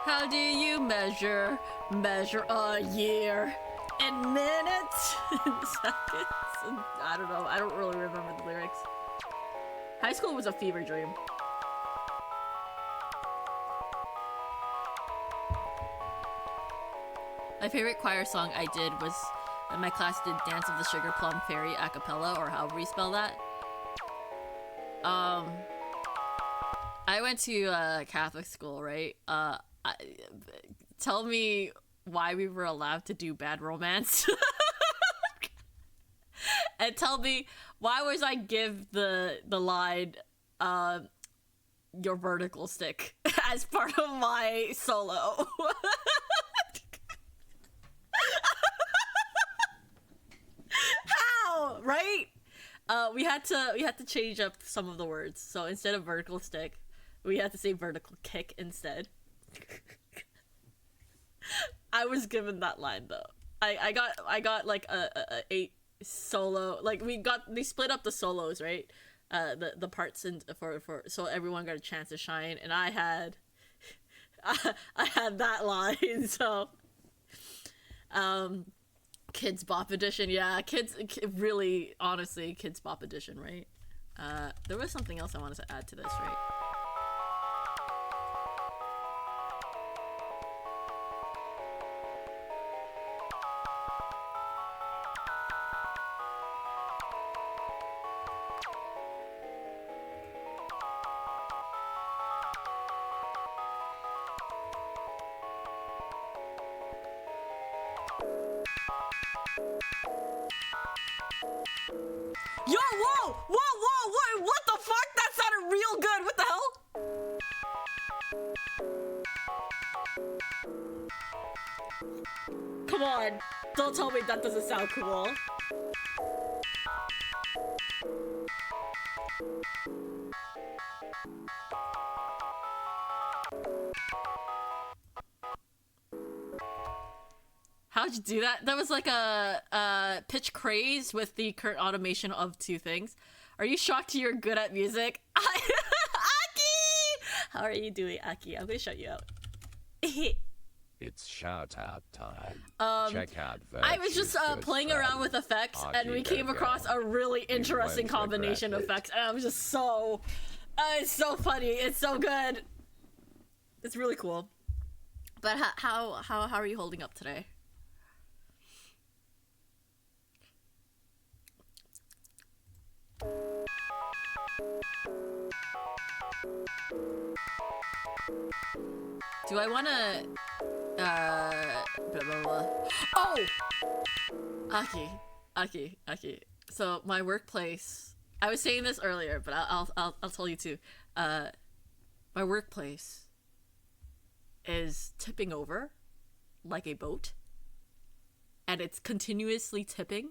How do you measure a year? In minutes? In seconds? I don't know. I don't really remember the lyrics. High school was a fever dream. My favorite choir song I did was when my class did Dance of the Sugar Plum Fairy a cappella, or however you spell that. I went to Catholic school, right? Tell me why we were allowed to do Bad Romance. and tell me why was I give the line your vertical stick as part of my solo. How? Right? We had to change up some of the words. So instead of vertical stick, we had to say vertical kick instead. I was given that line though. I got like a 8 solo, like they split up the solos, right? The parts for so everyone got a chance to shine, and I had I had that line. So Kids Bop edition, yeah, really, honestly, Kids Bop edition, right? There was something else I wanted to add to this, right? Yo, whoa, what the fuck? That sounded real good. What the hell? Come on, don't tell me that doesn't sound cool. How'd you do that? That was like a pitch craze with the current automation of 2 things. Are you shocked you're good at music? Aki! How are you doing, Aki? I'm gonna shut you out. It's shout out time. Check out I was just playing around with effects, and we came across a really interesting combination of effects, and I was just so... it's so funny. It's so good. It's really cool. But how are you holding up today? Do I wanna blah, blah, blah. Oh! Aki. So my workplace, I was saying this earlier, but I'll tell you too. My workplace is tipping over like a boat, and it's continuously tipping,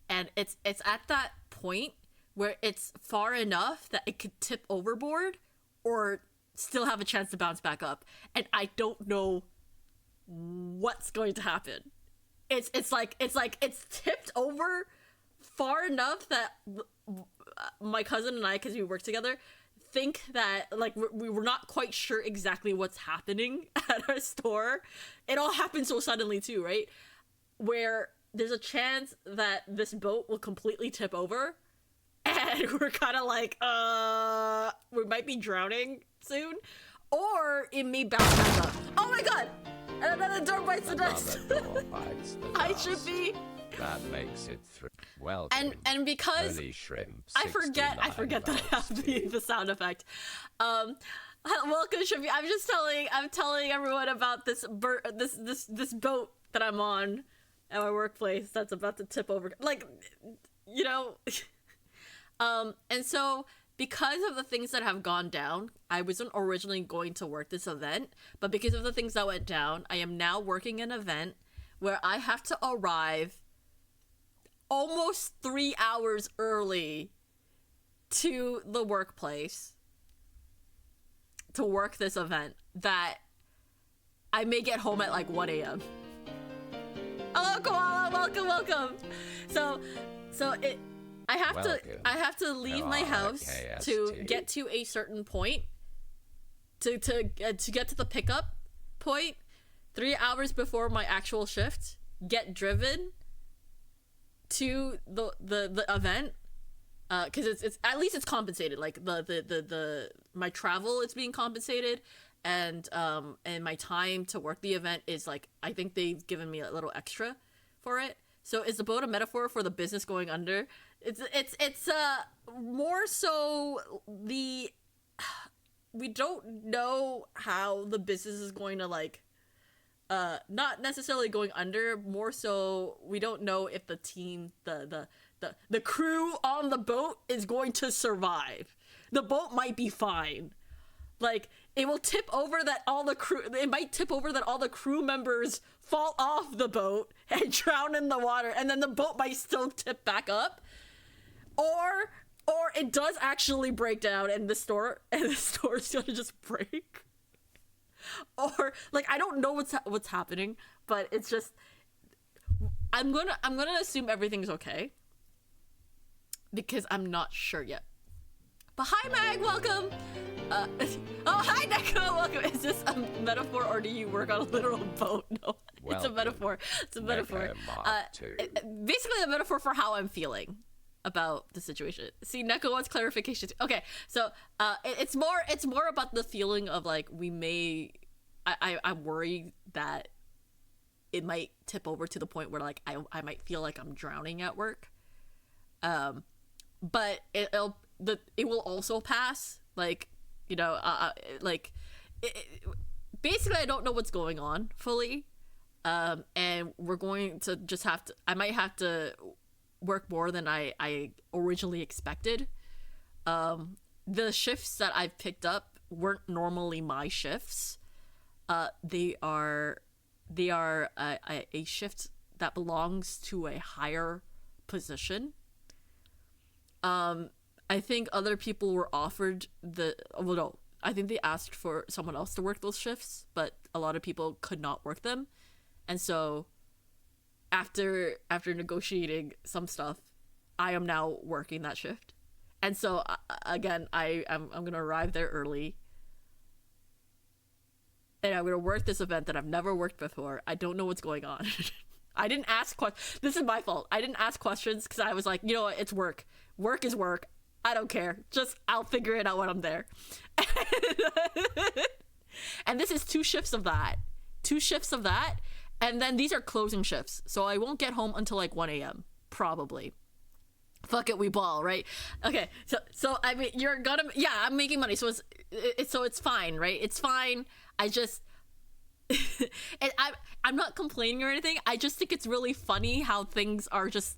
and it's at that point where it's far enough that it could tip overboard or still have a chance to bounce back up, and I don't know what's going to happen. It's tipped over far enough that my cousin and I, because we work together, think that like we were not quite sure exactly what's happening at our store. It all happened so suddenly too, right? Where there's a chance that this boat will completely tip over, and we're kind of like, we might be drowning soon, or it may bounce back up. Oh my god! And another door bites the dust. I should be. That makes it through. Welcome. And because shrimp, I forget that I have the sound effect. Welcome, Shippy. I'm telling everyone about this boat that I'm on at my workplace that's about to tip over. Like, you know. And so because of the things that have gone down, I wasn't originally going to work this event, but because of the things that went down, I am now working an event where I have to arrive almost 3 hours early to the workplace to work this event that I may get home at like 1 a.m. Hello, Koala, welcome. So I have to leave my house to get to a certain point to get to the pickup point 3 hours before my actual shift, get driven to the event, because it's at least it's compensated, like the my travel is being compensated, and my time to work the event is like, I think they've given me a little extra for it. So is the boat a metaphor for the business going under? It's more so we don't know how the business is going to like not necessarily going under, more so we don't know if the team, the the crew on the boat is going to survive. The boat might be fine. Like, it will tip over that all the crew, it might tip over that all the crew members fall off the boat and drown in the water, and then the boat might still tip back up. Or it does actually break down and the store is gonna just break. Or, like, I don't know what's happening, but it's just, I'm gonna assume everything's okay. Because I'm not sure yet. But hi, Mag, welcome! Oh, hi, Neko, welcome! Is this a metaphor, or do you work on a literal boat? No, it's a metaphor. It's a metaphor. Basically a metaphor for how I'm feeling about the situation. See, Neko wants clarification. Okay, so it's more about the feeling of, like, I'm worried that it might tip over to the point where, like, I might feel like I'm drowning at work. But it will also pass, like, you know, basically I don't know what's going on fully, and we're going to just I might have to work more than I originally expected. The shifts that I've picked up weren't normally my shifts. They are a shift that belongs to a higher position. I think other people were offered I think they asked for someone else to work those shifts, but a lot of people could not work them. And so after negotiating some stuff, I am now working that shift. And so again, I'm going to arrive there early. And I'm going to work this event that I've never worked before. I don't know what's going on. I didn't ask questions. This is my fault. I didn't ask questions because I was like, you know what, it's work. Work is work. I don't care. I'll figure it out when I'm there. And this is 2 shifts of that. 2 shifts of that. And then these are closing shifts. So I won't get home until like 1 a.m. Probably. Fuck it, we ball, right? Okay. So I mean, I'm making money. So it's fine, right? It's fine. I just, and I'm not complaining or anything. I just think it's really funny how things are just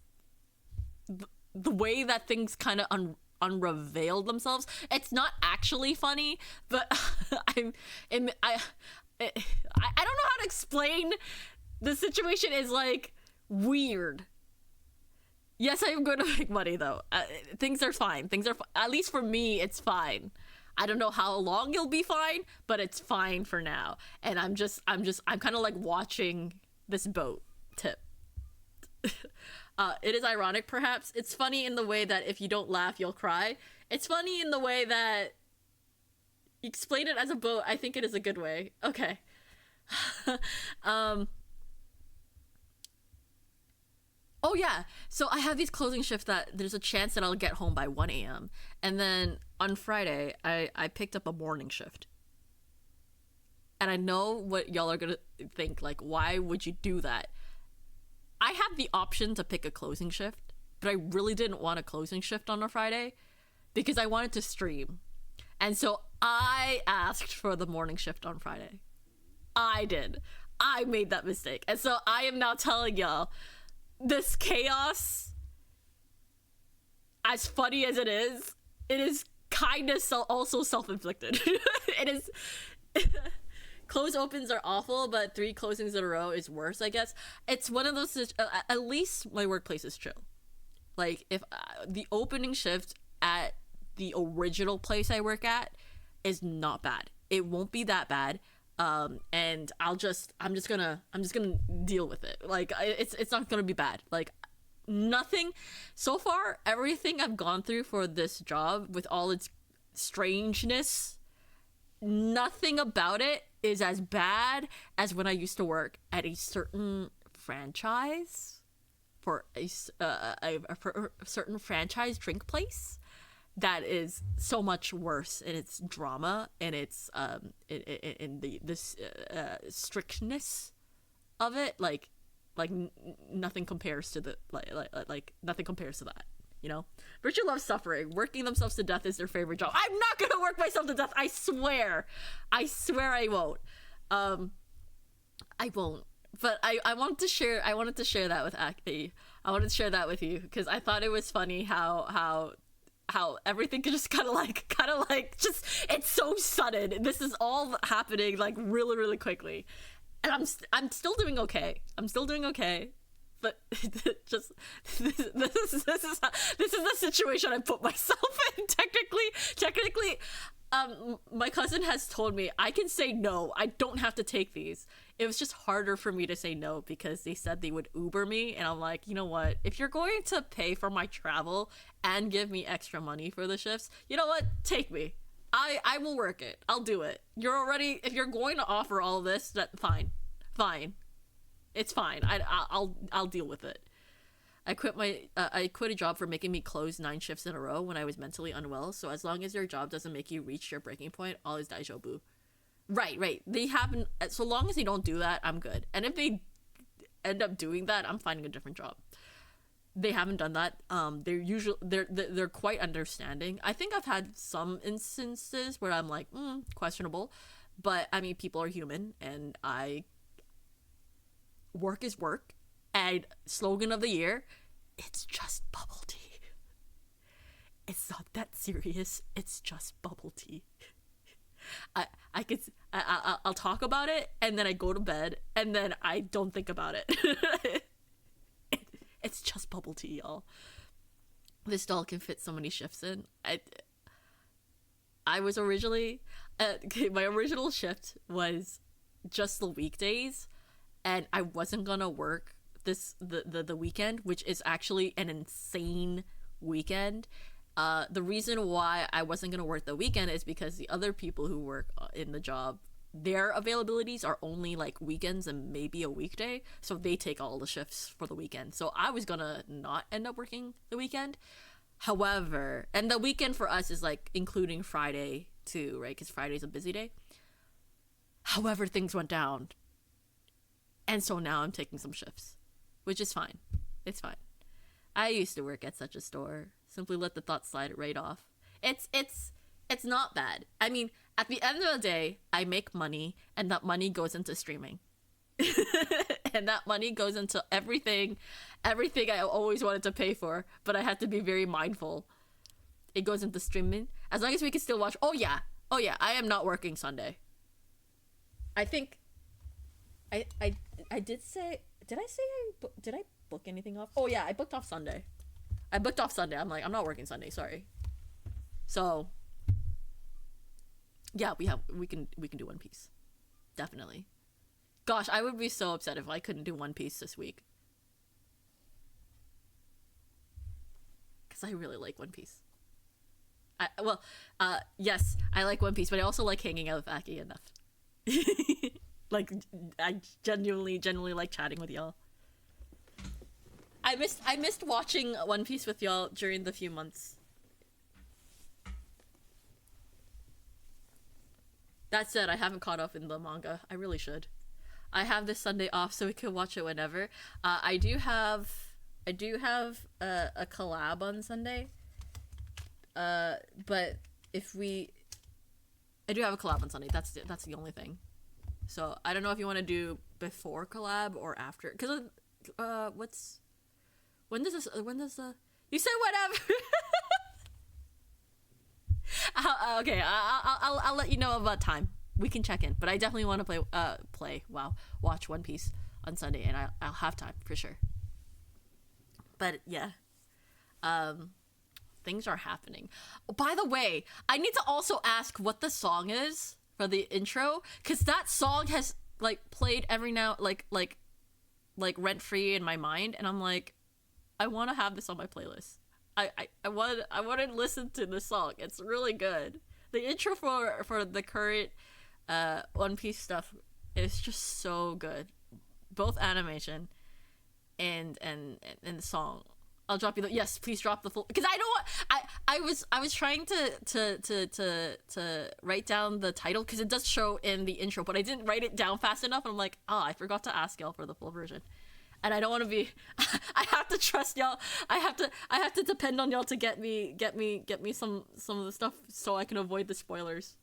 the way that things kind of unreveal themselves. It's not actually funny, but I don't know how to explain. The situation is like weird. Yes, I'm going to make money though. Things are fine. At least for me, it's fine. I don't know how long you'll be fine, but it's fine for now. And I'm kind of like watching this boat tip. It is ironic, perhaps. It's funny in the way that if you don't laugh, you'll cry. It's funny in the way that you explain it as a boat. I think it is a good way. Okay. Oh yeah, so I have these closing shifts that there's a chance that I'll get home by 1 a.m. And then on Friday, I picked up a morning shift. And I know what y'all are gonna think, like, why would you do that? I have the option to pick a closing shift, but I really didn't want a closing shift on a Friday because I wanted to stream. And so I asked for the morning shift on Friday. I did. I made that mistake. And so I am now telling y'all, this chaos, as funny as it is kind of also self-inflicted. It is. Close opens are awful, but 3 closings in a row is worse, I guess. It's one of those, at least my workplace is chill. Like, if the opening shift at the original place I work at is not bad. It won't be that bad. And I'm just gonna deal with it. Like, it's not gonna be bad. Like, nothing so far, everything I've gone through for this job with all its strangeness, nothing about it is as bad as when I used to work at a certain franchise for a certain franchise drink place that is so much worse in its drama and its in the strictness of it. Like nothing compares to the like nothing compares to that. You know, Richard loves suffering. Working themselves to death is their favorite job. I'm not gonna work myself to death. I swear I won't. I won't. but I wanted to share that with Aki. I wanted to share that with you because I thought it was funny how everything just kind of like just it's so sudden. This is all happening like really really quickly, and I'm still doing okay. I'm still doing okay, but just this is the situation I put myself in. Technically, my cousin has told me I can say no. I don't have to take these. It was just harder for me to say no because they said they would Uber me, and I'm like, you know what? If you're going to pay for my travel and give me extra money for the shifts, you know what? Take me. I will work it. I'll do it. If you're going to offer all this, that fine. It's fine. I'll deal with it. I quit a job for making me close 9 shifts in a row when I was mentally unwell. So as long as your job doesn't make you reach your breaking point, all is daijoubu. Right. They happen. So long as they don't do that, I'm good. And if they end up doing that, I'm finding a different job. They haven't done that. They're quite understanding. I think I've had some instances where I'm like, questionable, but I mean, people are human, and work is work. And slogan of the year, it's just bubble tea. It's not that serious. It's just bubble tea. I'll talk about it, and then I go to bed, and then I don't think about it. It's just bubble tea, y'all. This doll can fit so many shifts in. I was originally my original shift was just the weekdays, and I wasn't gonna work the weekend, which is actually an insane weekend. The reason why I wasn't gonna work the weekend is because the other people who work in the job, their availabilities are only like weekends and maybe a weekday, so they take all the shifts for the weekend. So I was gonna not end up working the weekend. However, and the weekend for us is like including Friday too, right? Because Friday's a busy day. However, things went down, and so now I'm taking some shifts, which is fine. It's fine. I used to work at such a store. Simply let the thought slide right off. It's not bad. I mean, at the end of the day, I make money, and that money goes into streaming. And that money goes into everything I always wanted to pay for, but I had to be very mindful. It goes into streaming. As long as we can still watch. Oh yeah, I am not working Sunday. I think I did say, did I book anything off? Oh yeah, I booked off Sunday. I'm like, I'm not working Sunday, sorry. So yeah, we can do One Piece. Definitely. Gosh, I would be so upset if I couldn't do One Piece this week. Cause I really like One Piece. Yes, I like One Piece, but I also like hanging out with Aki enough. Like, I genuinely like chatting with y'all. I missed watching One Piece with y'all during the few months. That said, I haven't caught up in the manga. I really should. I have this Sunday off, so we can watch it whenever. I do have a collab on Sunday. But I do have a collab on Sunday. That's the only thing. So I don't know if you want to do before collab or after. Cause when does you said whatever. Okay, I'll let you know about time. We can check in, but I definitely want to watch One Piece on Sunday, and I'll have time for sure. But yeah, things are happening. Oh, by the way, I need to also ask what the song is for the intro, because that song has like played every now like rent free in my mind, and I'm like, I want to have this on my playlist. I want to listen to the song. It's really good. The intro for the current One Piece stuff is just so good, both animation and the song. I'll drop you the, yes, please drop the full, because I know I was trying to write down the title because it does show in the intro, but I didn't write it down fast enough, and I'm like, I forgot to ask y'all for the full version. And I don't want to be I have to trust y'all. I have to depend on y'all to get me some of the stuff so I can avoid the spoilers.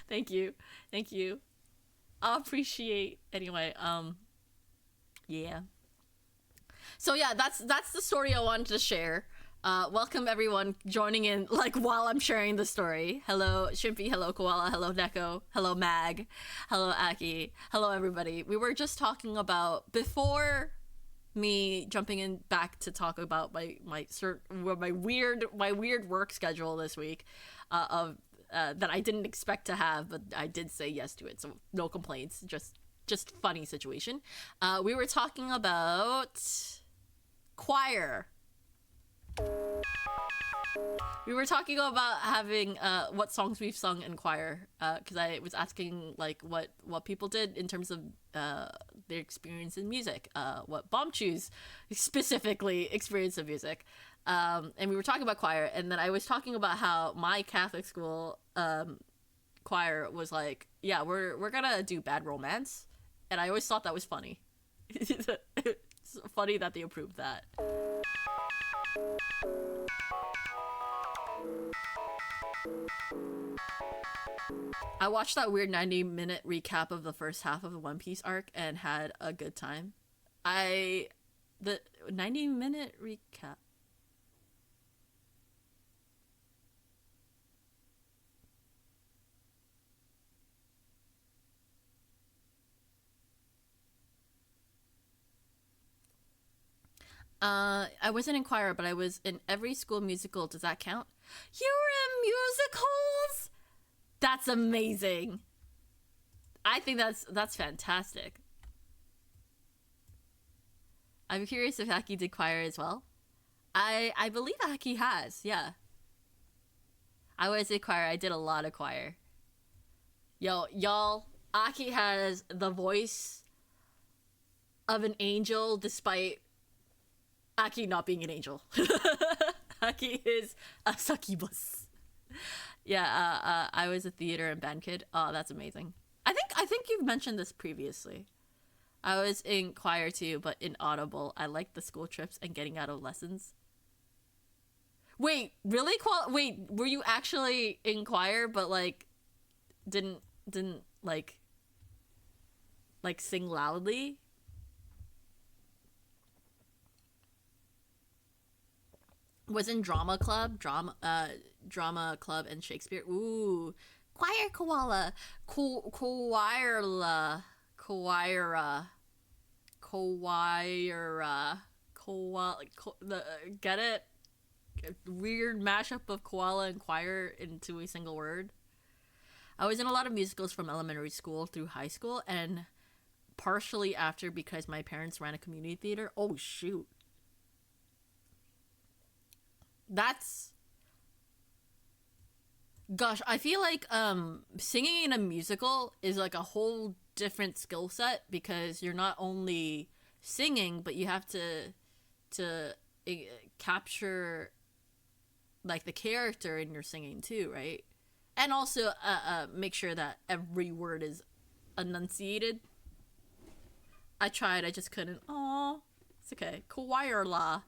Thank you. I'll appreciate anyway. Yeah. So yeah, that's the story I wanted to share. Welcome everyone joining in like while I'm sharing the story. Hello Shrimpy, hello Koala, hello Neko, hello Mag, hello Aki, hello everybody. We were just talking about, before me jumping in back to talk about my weird work schedule this week, of that I didn't expect to have, but I did say yes to it, so no complaints. Just funny situation. We were talking about choir. We were talking about having what songs we've sung in choir, because I was asking like what people did in terms of their experience in music, what Bomb Chews specifically experience of music, and we were talking about choir, and then I was talking about how my Catholic school choir was like, yeah, we're gonna do Bad Romance, and I always thought that was funny. It's funny that they approved that. I watched that weird 90-minute recap of the first half of the One Piece arc and had a good time. The 90-minute recap. I wasn't in choir, but I was in every school musical. Does that count? You were in musicals? That's amazing. I think that's fantastic. I'm curious if Aki did choir as well. I believe Aki has, yeah. I was in choir. I did a lot of choir. Yo, y'all, Aki has the voice of an angel despite Aki not being an angel. Aki is a succubus. Yeah, I was a theater and band kid. Oh, that's amazing. I think you've mentioned this previously. I was in choir too, but in audible. I liked the school trips and getting out of lessons. Wait, really? Wait, were you actually in choir, but like didn't like sing loudly? Was in drama club, drama club and Shakespeare. Ooh, choir koala, choirla, choira, koala. Get it? Weird mashup of koala and choir into a single word. I was in a lot of musicals from elementary school through high school, and partially after because my parents ran a community theater. Oh shoot. Gosh, I feel like singing in a musical is like a whole different skill set, because you're not only singing, but you have to capture like the character in your singing too, right? And also make sure that every word is enunciated. I tried, I just couldn't. Aw, it's okay. Choirla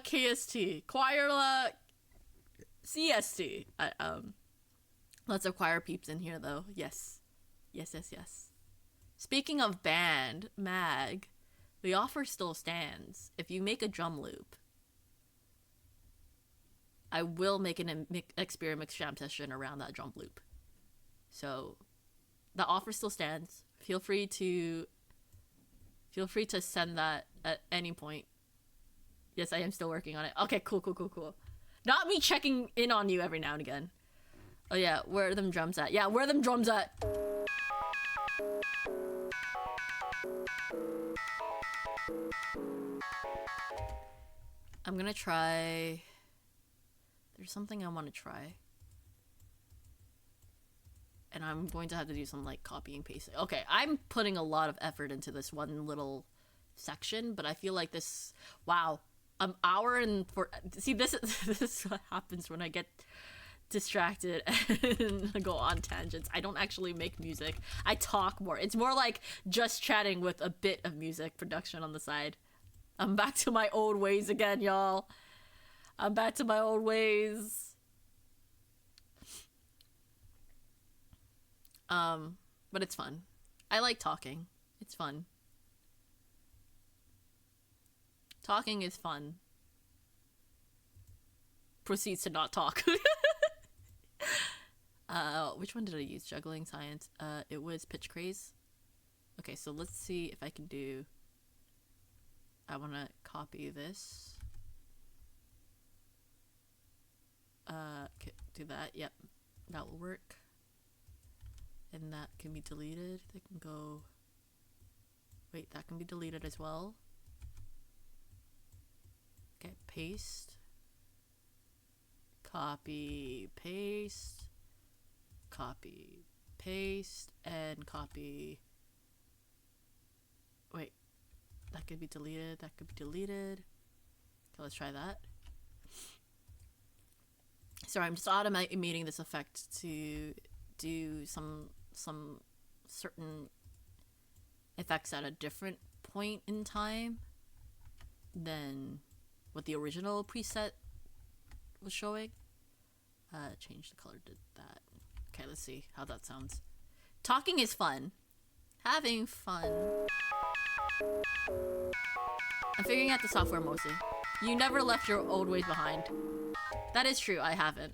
KST, Choirla CST. Lots of choir peeps in here though. Yes. Speaking of band, Mag, the offer still stands. If you make a drum loop, I will make an Experimix jam session around that drum loop. So the offer still stands. Feel free to send that at any point. Yes, I am still working on it. Okay, cool. Not me checking in on you every now and again. Oh yeah, where are them drums at? Yeah, where are them drums at? I'm gonna try... There's something I want to try. And I'm going to have to do some like copy and pasting. Okay, I'm putting a lot of effort into this one little section, but I feel like this... Wow. An hour and... See, this is what happens when I get distracted and go on tangents. I don't actually make music. I talk more. It's more like just chatting with a bit of music production on the side. I'm back to my old ways again, y'all. I'm back to my old ways. But it's fun. I like talking. It's fun. Talking is fun. Proceeds to not talk. Which one did I use? Juggling, science. It was pitch craze. Okay, so let's see if I can do. I want to copy this. Do that. Yep, that will work. And that can be deleted. They can go. Wait, that can be deleted as well. Okay, paste. Copy, paste. Copy, paste, and copy. Wait, that could be deleted. That could be deleted. Okay, let's try that. Sorry, I'm just automating this effect to do some certain effects at a different point in time than what the original preset was showing. Change the color to that. Okay, let's see how that sounds. Talking is fun. Having fun. I'm figuring out the software mostly. You never left your old ways behind. That is true, I haven't.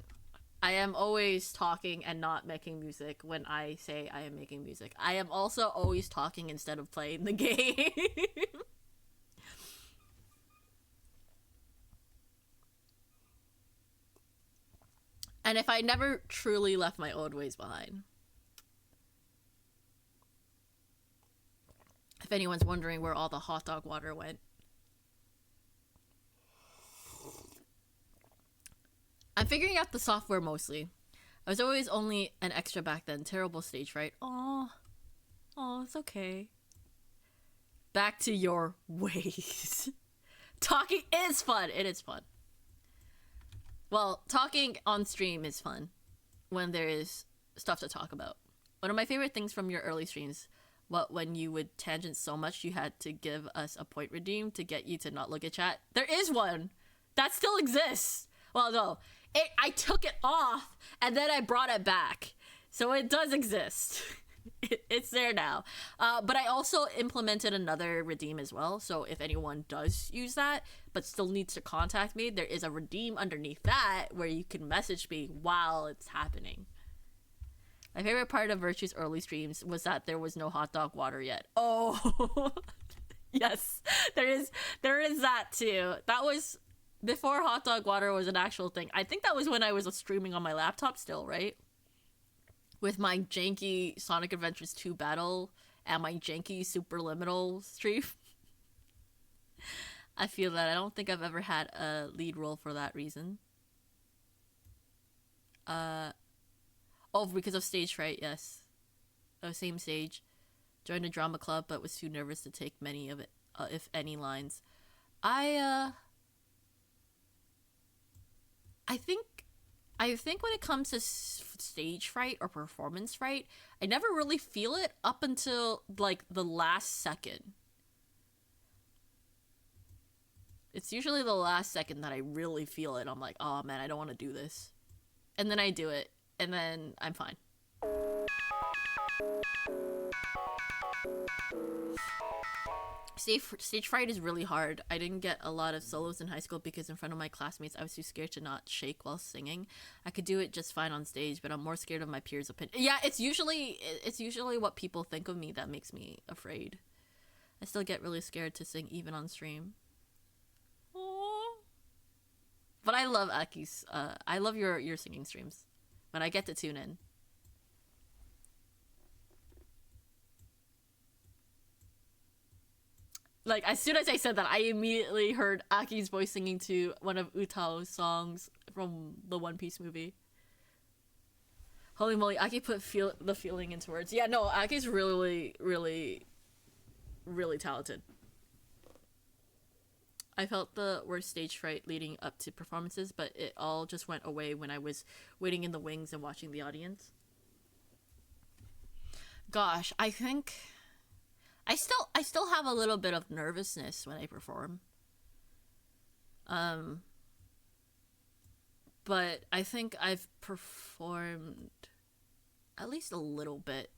I am always talking and not making music when I say I am making music. I am also always talking instead of playing the game. And if I never truly left my old ways behind. If anyone's wondering where all the hot dog water went. I'm figuring out the software mostly. I was always only an extra back then. Terrible stage fright. Aw. Aw, it's okay. Back to your ways. Talking is fun. It is fun. Well, talking on stream is fun when there is stuff to talk about. One of my favorite things from your early streams, when you would tangent so much you had to give us a point redeem to get you to not look at chat. There is one! That still exists! Well, no. I took it off, and then I brought it back. So it does exist. It's there now. But I also implemented another redeem as well. So if anyone does use that, but still needs to contact me, there is a redeem underneath that where you can message me while it's happening. My favorite part of Virtue's early streams was that there was no hot dog water yet. Oh, yes, there is that too. That was before hot dog water was an actual thing. I think that was when I was streaming on my laptop still, right? With my janky Sonic Adventures 2 battle and my janky Superliminal stream. I feel that I don't think I've ever had a lead role for that reason. Oh, because of stage fright, yes. Oh, same stage. Joined a drama club, but was too nervous to take many of it, if any, lines. I think when it comes to stage fright or performance fright, I never really feel it up until, like, the last second. It's usually the last second that I really feel it. I'm like, oh man, I don't want to do this. And then I do it, and then I'm fine. Stage fright is really hard. I didn't get a lot of solos in high school because in front of my classmates I was too scared to not shake while singing. I could do it just fine on stage, but I'm more scared of my peers' opinion. Yeah, it's usually what people think of me that makes me afraid. I still get really scared to sing even on stream. Aww. But I love Aki's. I love your singing streams when I get to tune in. Like, as soon as I said that, I immediately heard Aki's voice singing to one of Utao's songs from the One Piece movie. Holy moly, Aki put the feeling into words. Yeah, no, Aki's really, really, really talented. I felt the worst stage fright leading up to performances, but it all just went away when I was waiting in the wings and watching the audience. Gosh, I think... I still have a little bit of nervousness when I perform. But I think I've performed at least a little bit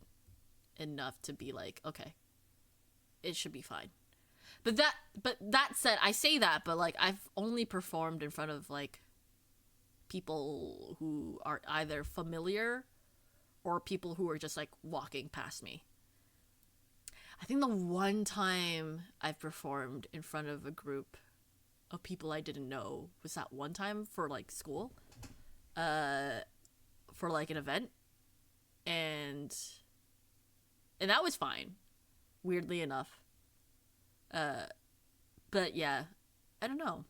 enough to be like, okay, it should be fine. But that said, I say that, but like I've only performed in front of like people who are either familiar or people who are just like walking past me. I think the one time I've performed in front of a group of people I didn't know was that one time for like school, for like an event, and that was fine, weirdly enough. But yeah, I don't know.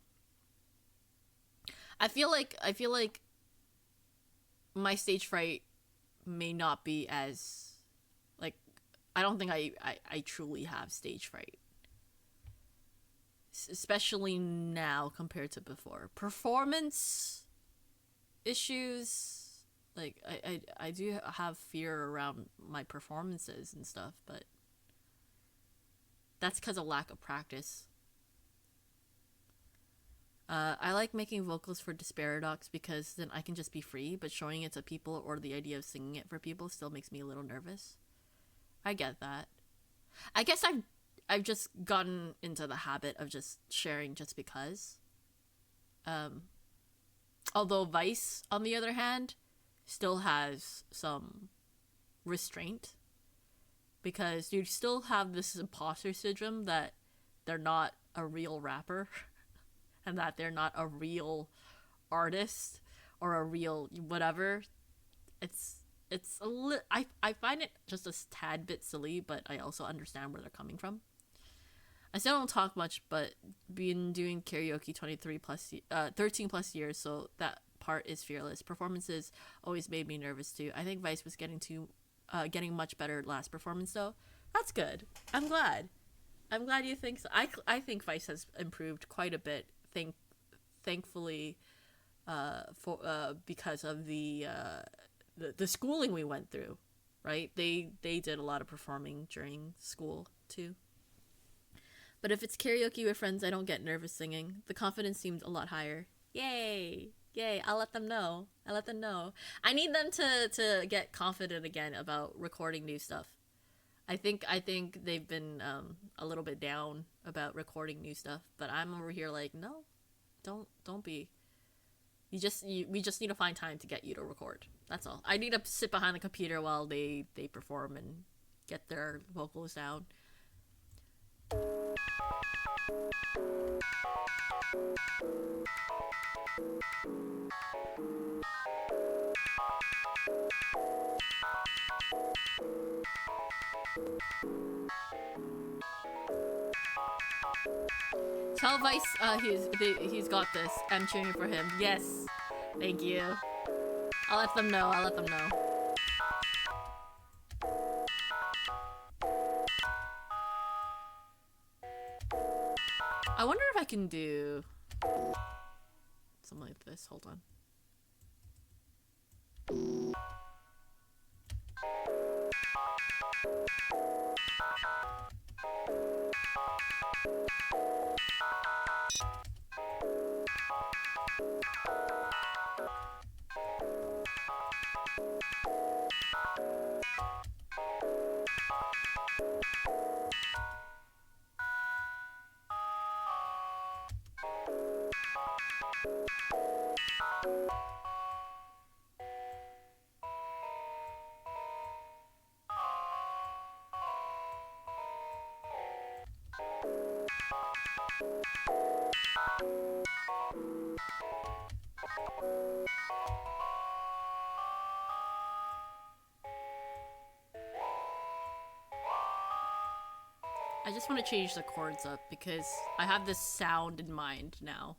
I feel like my stage fright may not be as like, I don't think I truly have stage fright, especially now compared to before. Performance issues, like I do have fear around my performances and stuff, but that's because of lack of practice. I like making vocals for Desperadox because then I can just be free, but showing it to people or the idea of singing it for people still makes me a little nervous. I get that. I guess I've just gotten into the habit of just sharing just because. Although Vice, on the other hand, still has some restraint, because you still have this imposter syndrome that they're not a real rapper and that they're not a real artist or a real whatever. It's I find it just a tad bit silly, but I also understand where they're coming from. I still don't talk much, but been doing karaoke 13 plus years, so that part is fearless. Performances always made me nervous too. I think Vice was getting much better last performance though. That's good. I'm glad you think so. I think Vice has improved quite a bit. Thankfully, because of the schooling we went through, right? They did a lot of performing during school too. But if it's karaoke with friends, I don't get nervous singing. The confidence seemed a lot higher. Yay! I'll let them know. I need them to get confident again about recording new stuff. I think they've been a little bit down about recording new stuff, but I'm over here like, no, don't be. We just need to find time to get you to record. That's all. I need to sit behind the computer while they perform and get their vocals down. Tell Vice he's got this. I'm cheering for him. Yes. Thank you. I'll let them know. I wonder if I can do something like this. Hold on. I just want to change the chords up because I have this sound in mind now.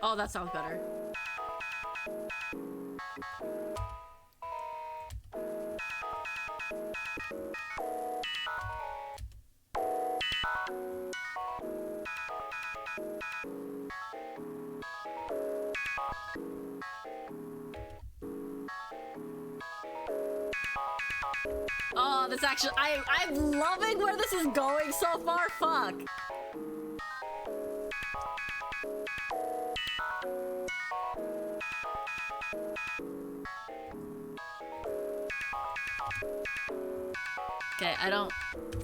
Oh, that sounds better. Oh, this actually, I'm loving where this is going so far. Fuck. Okay, I don't,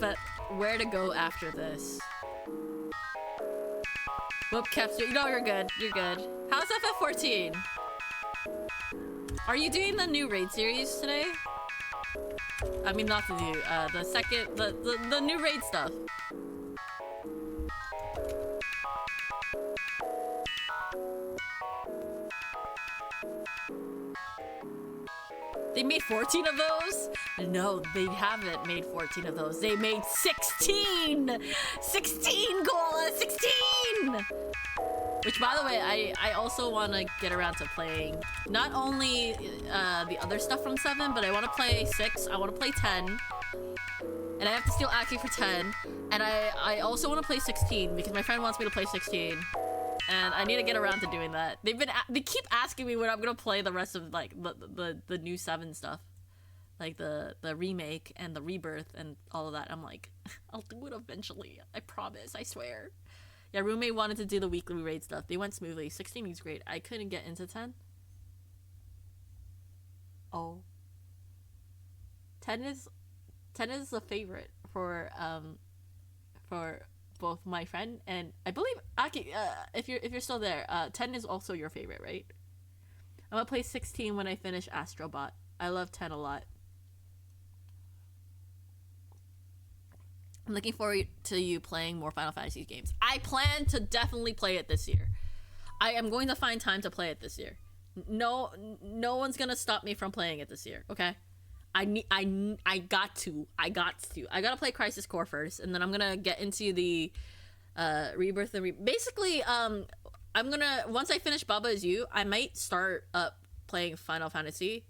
but where to go after this? Whoop, Caps, no, you're good. You're good. How's FF14? Are you doing the new raid series today? I mean, not the new, the second, the new raid stuff. They made 14 of those? No, they haven't made 14 of those. They made 16! 16, Koala! 16! Which, by the way, I also want to get around to playing not only the other stuff from 7, but I want to play 6, I want to play 10, and I have to steal Aki for 10, and I also want to play 16, because my friend wants me to play 16, and I need to get around to doing that. They keep asking me when I'm going to play the rest of, like, the new 7 stuff. Like, the remake and the rebirth and all of that. I'm like, I'll do it eventually. I promise, I swear. Yeah, roommate wanted to do the weekly raid stuff. They went smoothly. 16 is great. I couldn't get into 10. Oh. 10 is the favorite for both my friend and I believe Aki. If you're still there, 10 is also your favorite, right? I'm gonna play 16 when I finish Astrobot. I love 10 a lot. I'm looking forward to you playing more Final Fantasy games. I plan to definitely play it this year. I am going to find time to play it this year. No one's gonna stop me from playing it this year. Okay, I got to. I gotta play Crisis Core first, and then I'm gonna get into the Rebirth and basically I'm gonna, once I finish Baba Is You, I might start up playing Final Fantasy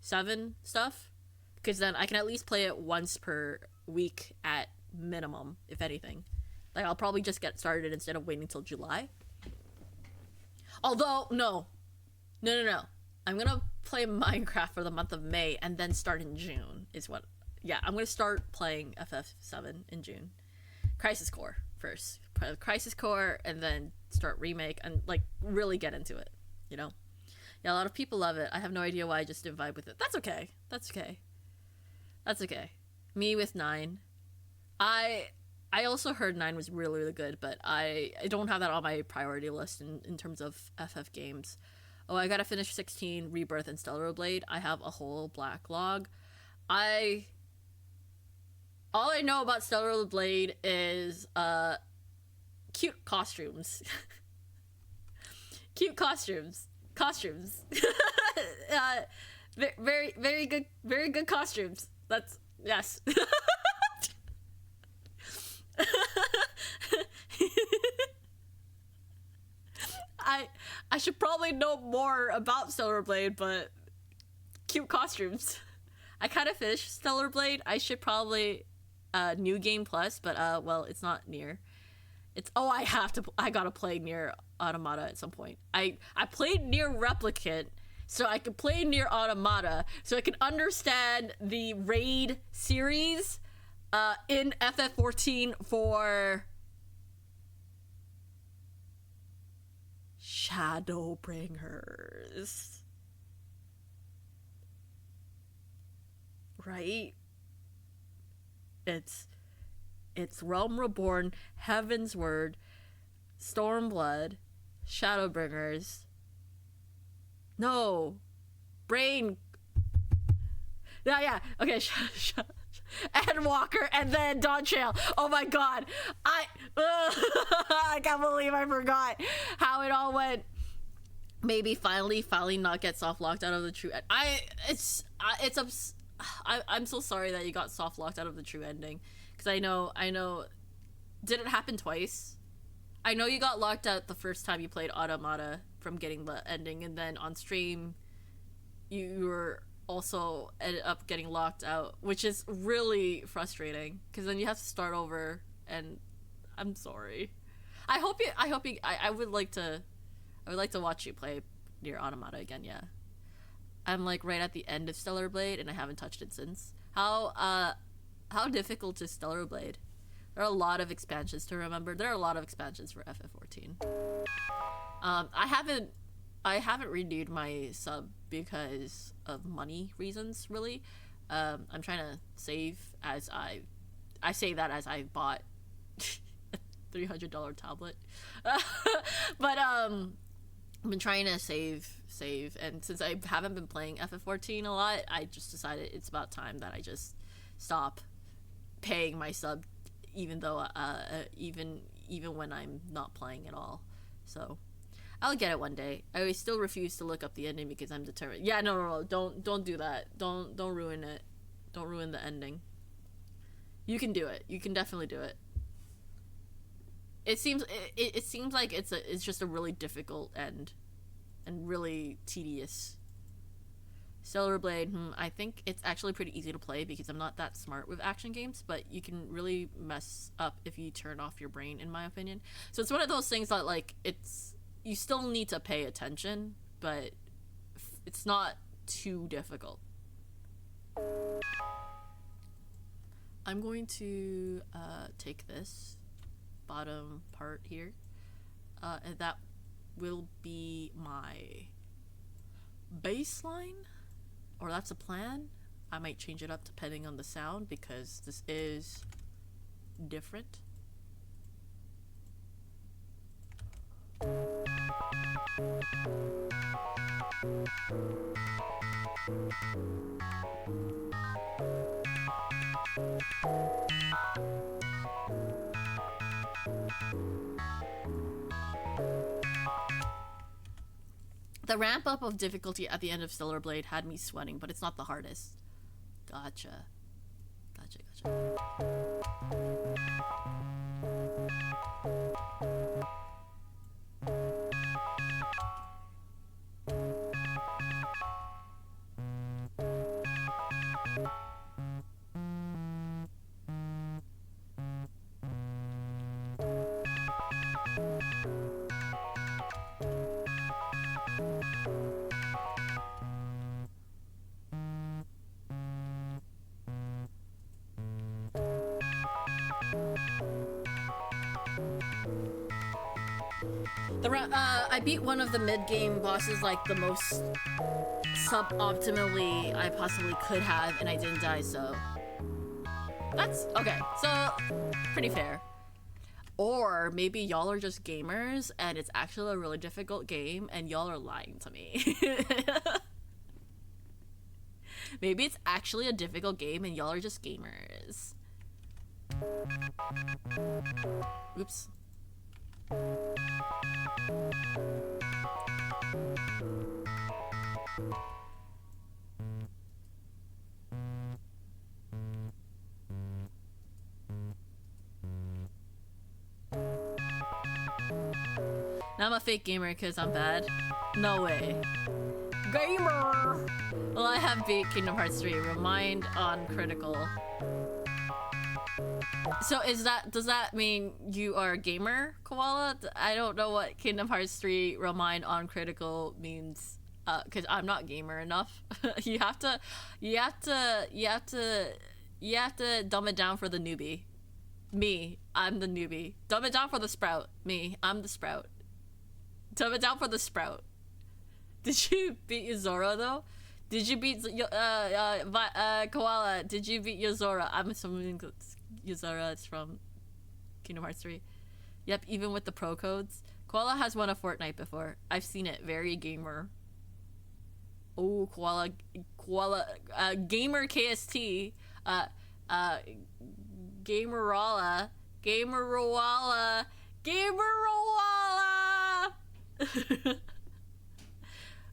7 stuff, because then I can at least play it once per week at minimum, if anything. Like, I'll probably just get started instead of waiting till July. Although, no. I'm gonna play Minecraft for the month of May and then start in June is what. Yeah, I'm gonna start playing FF7 in June. Crisis Core first. Play Crisis Core and then start Remake and, like, really get into it, you know? Yeah, a lot of people love it. I have no idea why I just didn't vibe with it. That's okay. Me with 9. I also heard 9 was really, really good, but I don't have that on my priority list in terms of FF games. Oh, I gotta finish 16, Rebirth, and Stellar Blade. I have a whole backlog. All I know about Stellar Blade is cute costumes. Cute costumes. Very good costumes. That's, yes. I should probably know more about Stellar Blade, but cute costumes. I kind of finished Stellar Blade. I should probably New Game Plus, but well, it's not near. It's, oh, I gotta play Near Automata at some point. I played Near Replicant so I could play Near Automata so I can understand the raid series in FF14 for Shadowbringers. Right? It's Realm Reborn, Heaven's Word, Stormblood, Shadowbringers. No. Brain. Yeah. Okay. Endwalker, and then Dawn Trail. Oh my god. I can't believe I forgot how it all went. Maybe finally not get soft locked out of the true end. I'm so sorry that you got soft locked out of the true ending, because I know did it happen twice? I know you got locked out the first time you played Automata from getting the ending, and then on stream you were also ended up getting locked out, which is really frustrating because then you have to start over. And I'm sorry. I would like to watch you play Near Automata again. Yeah, I'm like right at the end of Stellar Blade and I haven't touched it since. How difficult is Stellar Blade? There are a lot of expansions to remember. There are a lot of expansions for FF14. I haven't renewed my sub because of money reasons, really. I'm trying to save as I say that as I bought a $300 tablet. But I've been trying to save, and since I haven't been playing FF14 a lot, I just decided it's about time that I just stop paying my sub, even though even when I'm not playing at all. So I'll get it one day. I still refuse to look up the ending because I'm determined. Yeah, no, don't do that. Don't ruin it. Don't ruin the ending. You can do it. You can definitely do it. It seems like it's just a really difficult end and really tedious. Stellar Blade, I think it's actually pretty easy to play because I'm not that smart with action games, but you can really mess up if you turn off your brain, in my opinion. So it's one of those things that, like, you still need to pay attention, but it's not too difficult. I'm going to take this bottom part here, and that will be my baseline, or that's a plan. I might change it up depending on the sound because this is different. The ramp up of difficulty at the end of Stellar Blade had me sweating, but it's not the hardest. Gotcha. I beat one of the mid-game bosses like the most suboptimally I possibly could have, and I didn't die, so that's okay. So pretty fair. Or maybe y'all are just gamers and it's actually a really difficult game and y'all are lying to me. Maybe it's actually a difficult game and y'all are just gamers. Oops. Now I'm a fake gamer because I'm bad. No way. Gamer! Well, I have beat Kingdom Hearts 3. Remind on critical. So does that mean you are a gamer, Koala? I don't know what Kingdom Hearts 3 Remind on critical means, cause I'm not gamer enough. you have to dumb it down for the newbie. Me, I'm the newbie. Dumb it down for the Sprout. Me, I'm the Sprout. Dumb it down for the Sprout. Did you beat Yozora though? Did you beat Koala? Did you beat Yozora? I'm assuming Yozora is from Kingdom Hearts 3. Yep, even with the pro codes. Koala has won a Fortnite before. I've seen it. Very gamer. Oh, Koala, gamer KST. Gamerala. Gamerowala. Gamerowala.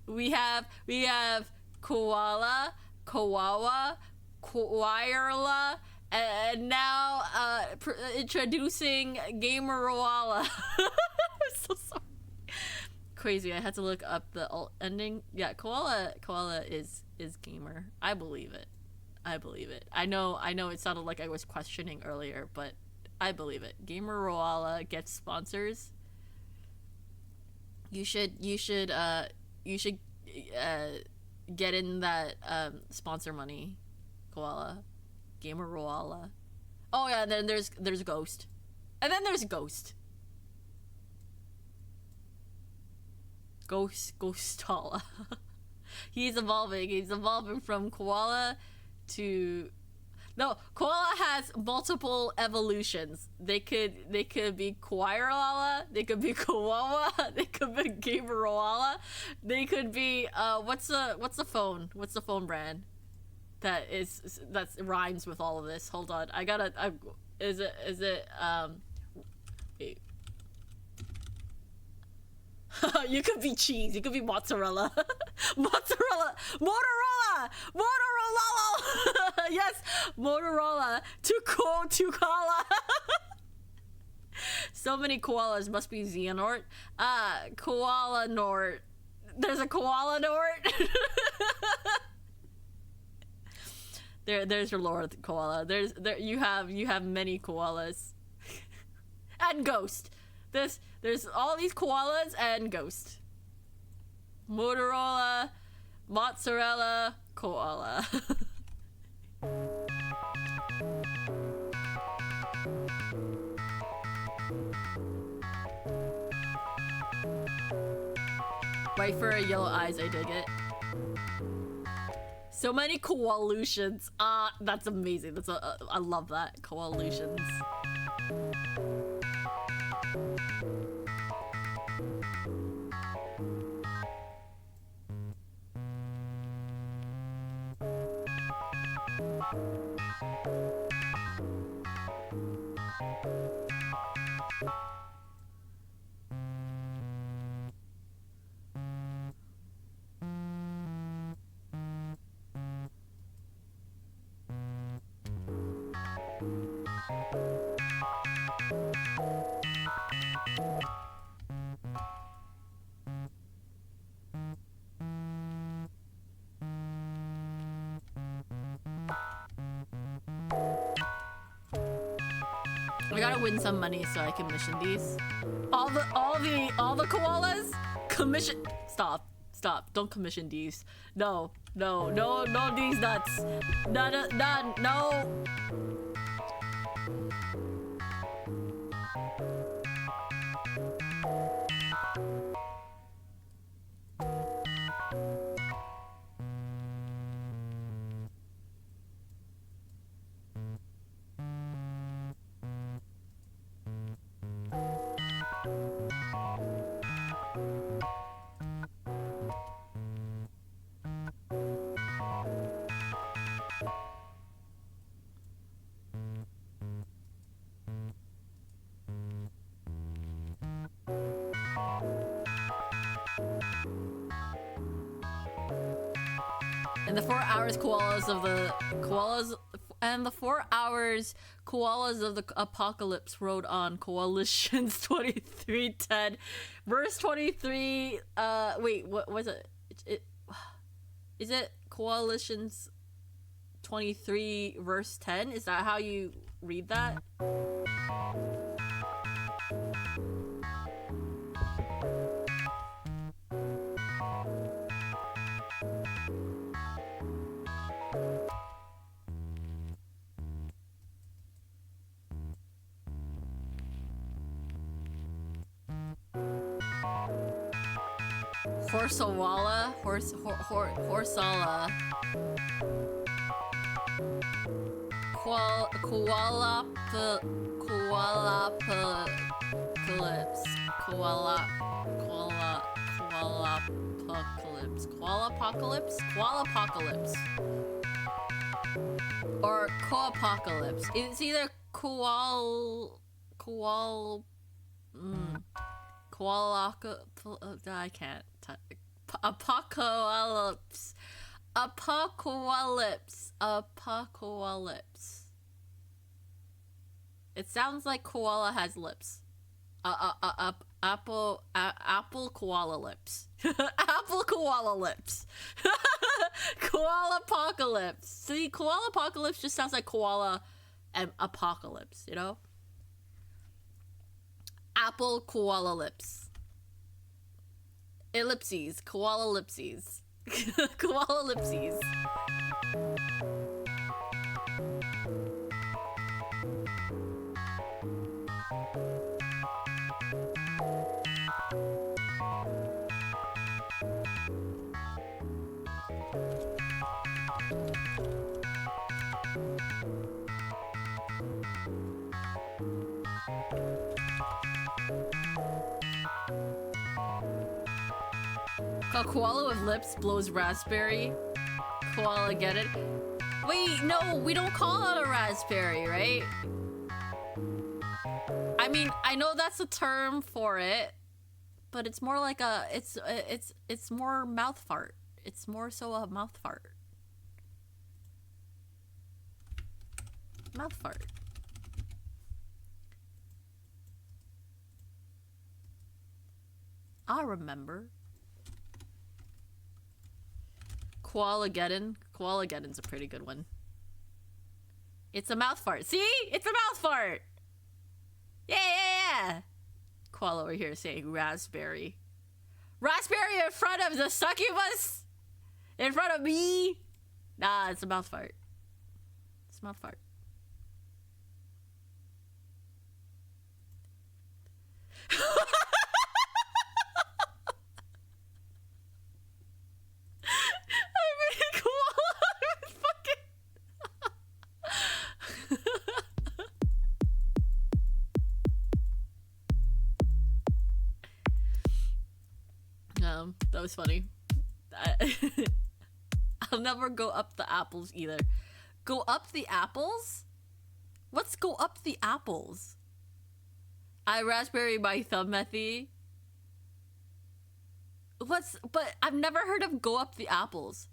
We have Koala, Kawawa, Koirla, And now, introducing Gamer Roala. I'm so sorry. Crazy. I had to look up the alt ending. Yeah, Koala is gamer. I believe it. I believe it. I know it sounded like I was questioning earlier, but I believe it. Gamer Roala gets sponsors. You should get in that sponsor money, Koala. Gamer Roala. Oh yeah, and then there's Ghost. And then there's Ghost. Ghostala. He's evolving from koala to... No, koala has multiple evolutions. They could be Quirala, they could be Koala, they could be Gameroala, they could be what's the phone brand that rhymes with all of this? Hold on, is it wait. You could be cheese. You could be mozzarella. Mozzarella. Motorola. Yes, Motorola. To koala. So many koalas. Must be Xehanort. Koala Nort. There's a koala Nort. There's your Lord Koala. You have many koalas. And Ghost. There's all these koalas and Ghost. Motorola, mozzarella, koala. Right for yellow eyes, I dig it. So many coalitions. That's amazing. I love that. Coalitions. I gotta win some money so I can mission these. All the koalas commission. Stop. Don't commission these. No these nuts. None. No. And the 4 hours koalas of the apocalypse rode on Coalitions 2310 verse 23. Wait, what was it? Is it Coalitions 23 verse 10? Is that how you read that? Horsawala, Horsala, Koalapocalypse, or Co-apocalypse. It's either I can't. Apocalypse. It sounds like koala has lips. Apple koala lips. Apple koala lips. Koala apocalypse. See, koala apocalypse just sounds like koala and apocalypse, you know? Apple koala lips. Ellipses. Koala ellipses. Koala ellipses. A koala with lips blows raspberry. Koala, get it? Wait, no, we don't call it a raspberry, right? I mean, I know that's a term for it, but it's more like a, it's more mouth fart. It's more so a mouth fart. Mouth fart. I remember. Koalageddon. Koalageddon's a pretty good one. It's a mouth fart. See? It's a mouth fart! Yeah! Koala over here saying raspberry. Raspberry in front of the succubus? In front of me? Nah, it's a mouth fart. It's a mouth fart. That was funny. I'll never go up the apples either. Go up the apples? What's go up the apples? I raspberry my thumb, Methy. But I've never heard of go up the apples.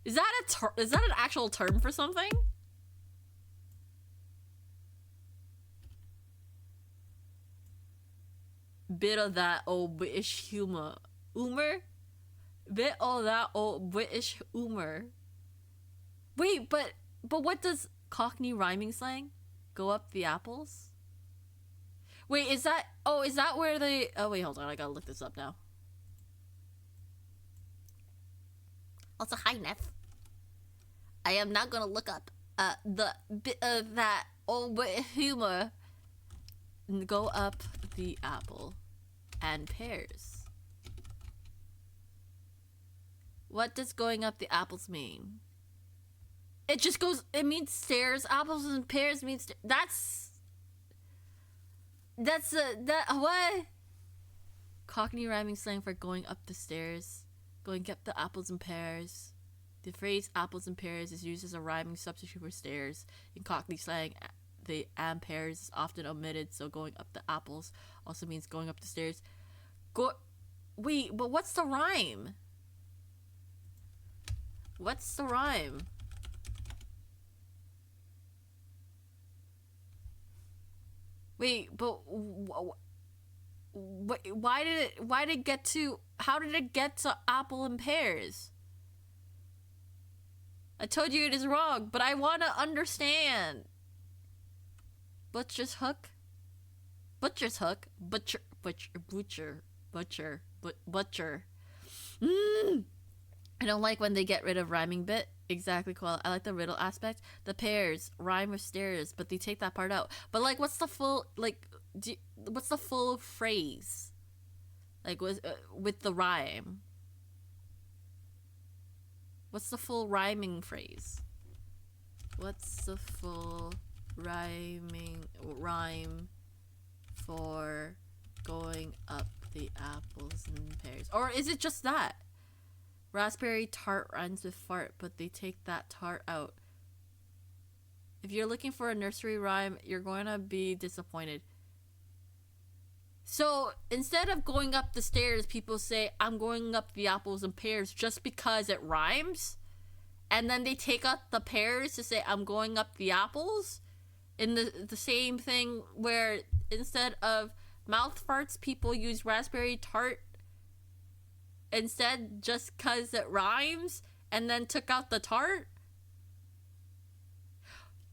Is that is that an actual term for something? Bit of that old British humor. Bit of that old British humor. Wait, but what does Cockney rhyming slang? Go up the apples? Wait, is that where they... Oh, wait, hold on. I gotta look this up now. Also, hi, Neff. I am not gonna look up the bit of that old British humor. Go up the apple and pears. What does going up the apples mean? It just goes, it means stairs. Apples and pears means what? Cockney rhyming slang for going up the stairs. Going up the apples and pears. The phrase apples and pears is used as a rhyming substitute for stairs. In Cockney slang, the and pears is often omitted, so going up the apples also means going up the stairs. Wait, but what's the rhyme? What's the rhyme? Wait, but why did it get to, how did it get to apple and pears? I told you it is wrong, but I want to understand. Butcher's hook? Butcher's hook? Butcher. I don't like when they get rid of rhyming bit. Exactly, Koala. I like the riddle aspect. The pears rhyme with stairs, but they take that part out. But like, what's the full, like, what's the full phrase? Like, with the rhyme? What's the full rhyming phrase? What's the full rhyme for going up the apples and pears? Or is it just that? Raspberry tart rhymes with fart, but they take that tart out. If you're looking for a nursery rhyme, you're going to be disappointed. So instead of going up the stairs, people say, I'm going up the apples and pears just because it rhymes. And then they take out the pears to say, I'm going up the apples. in the same thing where instead of mouth farts, people use raspberry tart instead just cause it rhymes, and then took out the tart.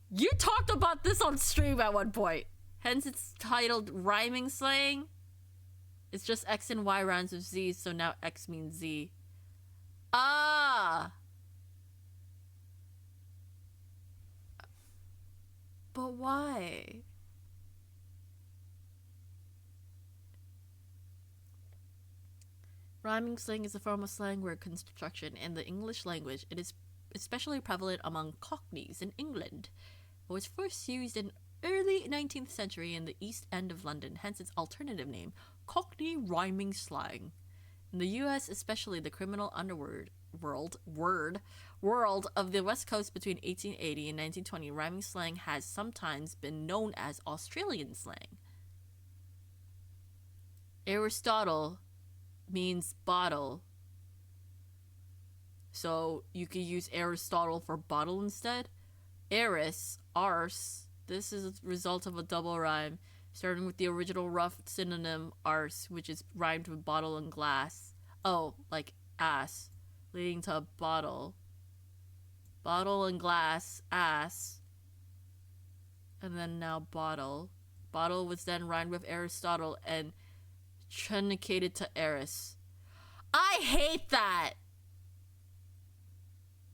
You talked about this on stream at one point. Hence it's titled Rhyming Slang. It's just X and Y rhymes with Z, so now X means Z. Ah! But why? Rhyming slang is a form of slang word construction in the English language. It is especially prevalent among Cockneys in England. It was first used in early 19th century in the East End of London, hence its alternative name, Cockney rhyming slang. In the US, especially the criminal underworld world of the West Coast between 1880 and 1920, rhyming slang has sometimes been known as Australian slang. Aristotle means bottle, so you could use Aristotle for bottle instead. Eris, arse, this is a result of a double rhyme, starting with the original rough synonym arse, which is rhymed with bottle and glass. Oh, like ass, leading to bottle. Bottle and glass, ass. And then now bottle. Bottle was then rhymed with Aristotle and truncated to Eris. I hate that!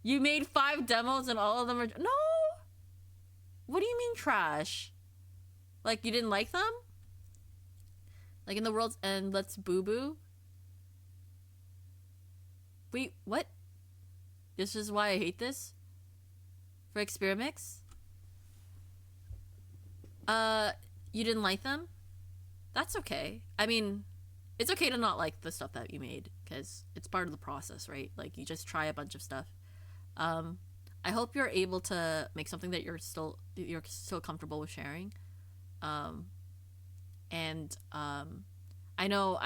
You made 5 demos and all of them are... No! What do you mean trash? Like, you didn't like them? Like, in the world's end, let's boo-boo? Wait, what? This is why I hate this? For Experimix? You didn't like them? That's okay. I mean, it's okay to not like the stuff that you made, because it's part of the process, right? Like, you just try a bunch of stuff. I hope you're able to make something that you're still comfortable with sharing. I know,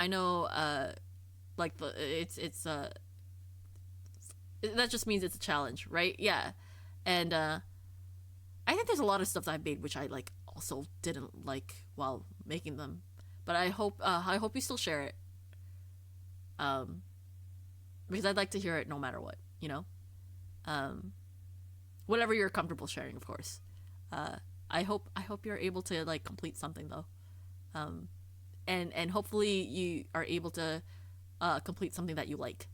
like that just means it's a challenge, right? Yeah. And I think there's a lot of stuff that I made which I like also didn't like while making them, but I hope you still share it, because I'd like to hear it no matter what, you know. Whatever you're comfortable sharing, of course. I hope you're able to like complete something though, and hopefully you are able to complete something that you like.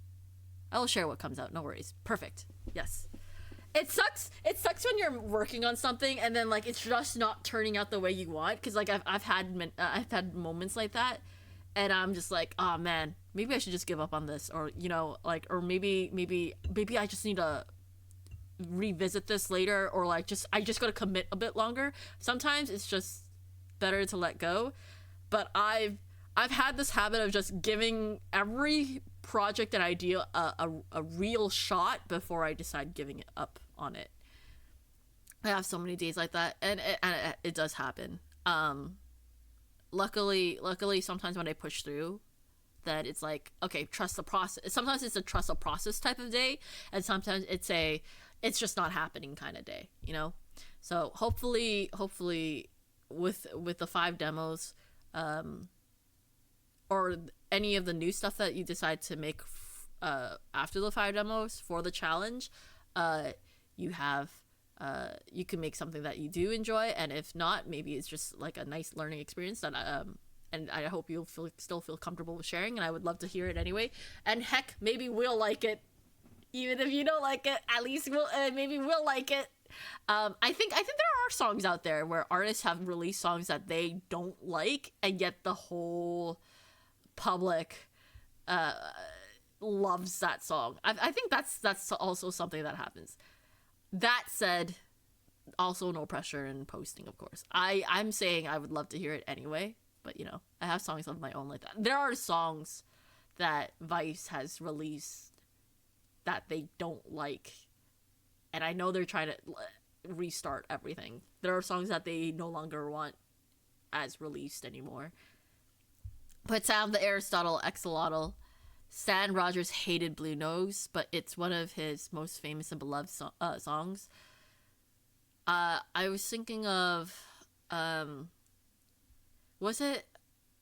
I will share what comes out. No worries. Perfect. Yes. It sucks when you're working on something and then like it's just not turning out the way you want. Because like I've had moments like that, and I'm just like, oh man, maybe I should just give up on this, or you know, like, or maybe I just need to revisit this later, or like I just gotta commit a bit longer. Sometimes it's just better to let go. But I've had this habit of just giving every project and idea a real shot before I decide giving it up on it. I have so many days like that, and it does happen. Luckily, sometimes when I push through, that it's like, okay, trust the process. Sometimes it's a trust the process type of day, and sometimes it's just not happening kind of day, you know. So hopefully with the 5 demos, or any of the new stuff that you decide to make after the 5 demos for the challenge, you can make something that you do enjoy, and if not, maybe it's just like a nice learning experience that and I hope you'll still feel comfortable with sharing, and I would love to hear it anyway. And heck, maybe we'll like it, even if you don't like it. At least maybe we'll like it. I think there are songs out there where artists have released songs that they don't like, and yet the whole public loves that song. I think that's also something that happens. That said, also no pressure in posting, of course. I'm saying I would love to hear it anyway, but you know, I have songs of my own like that. There are songs that Vice has released that they don't like, and I know they're trying to restart everything. There are songs that they no longer want as released anymore. But Sam the Aristotle Axolotl, Stan Rogers hated Blue Nose, but it's one of his most famous and beloved songs. I was thinking of, um, was it,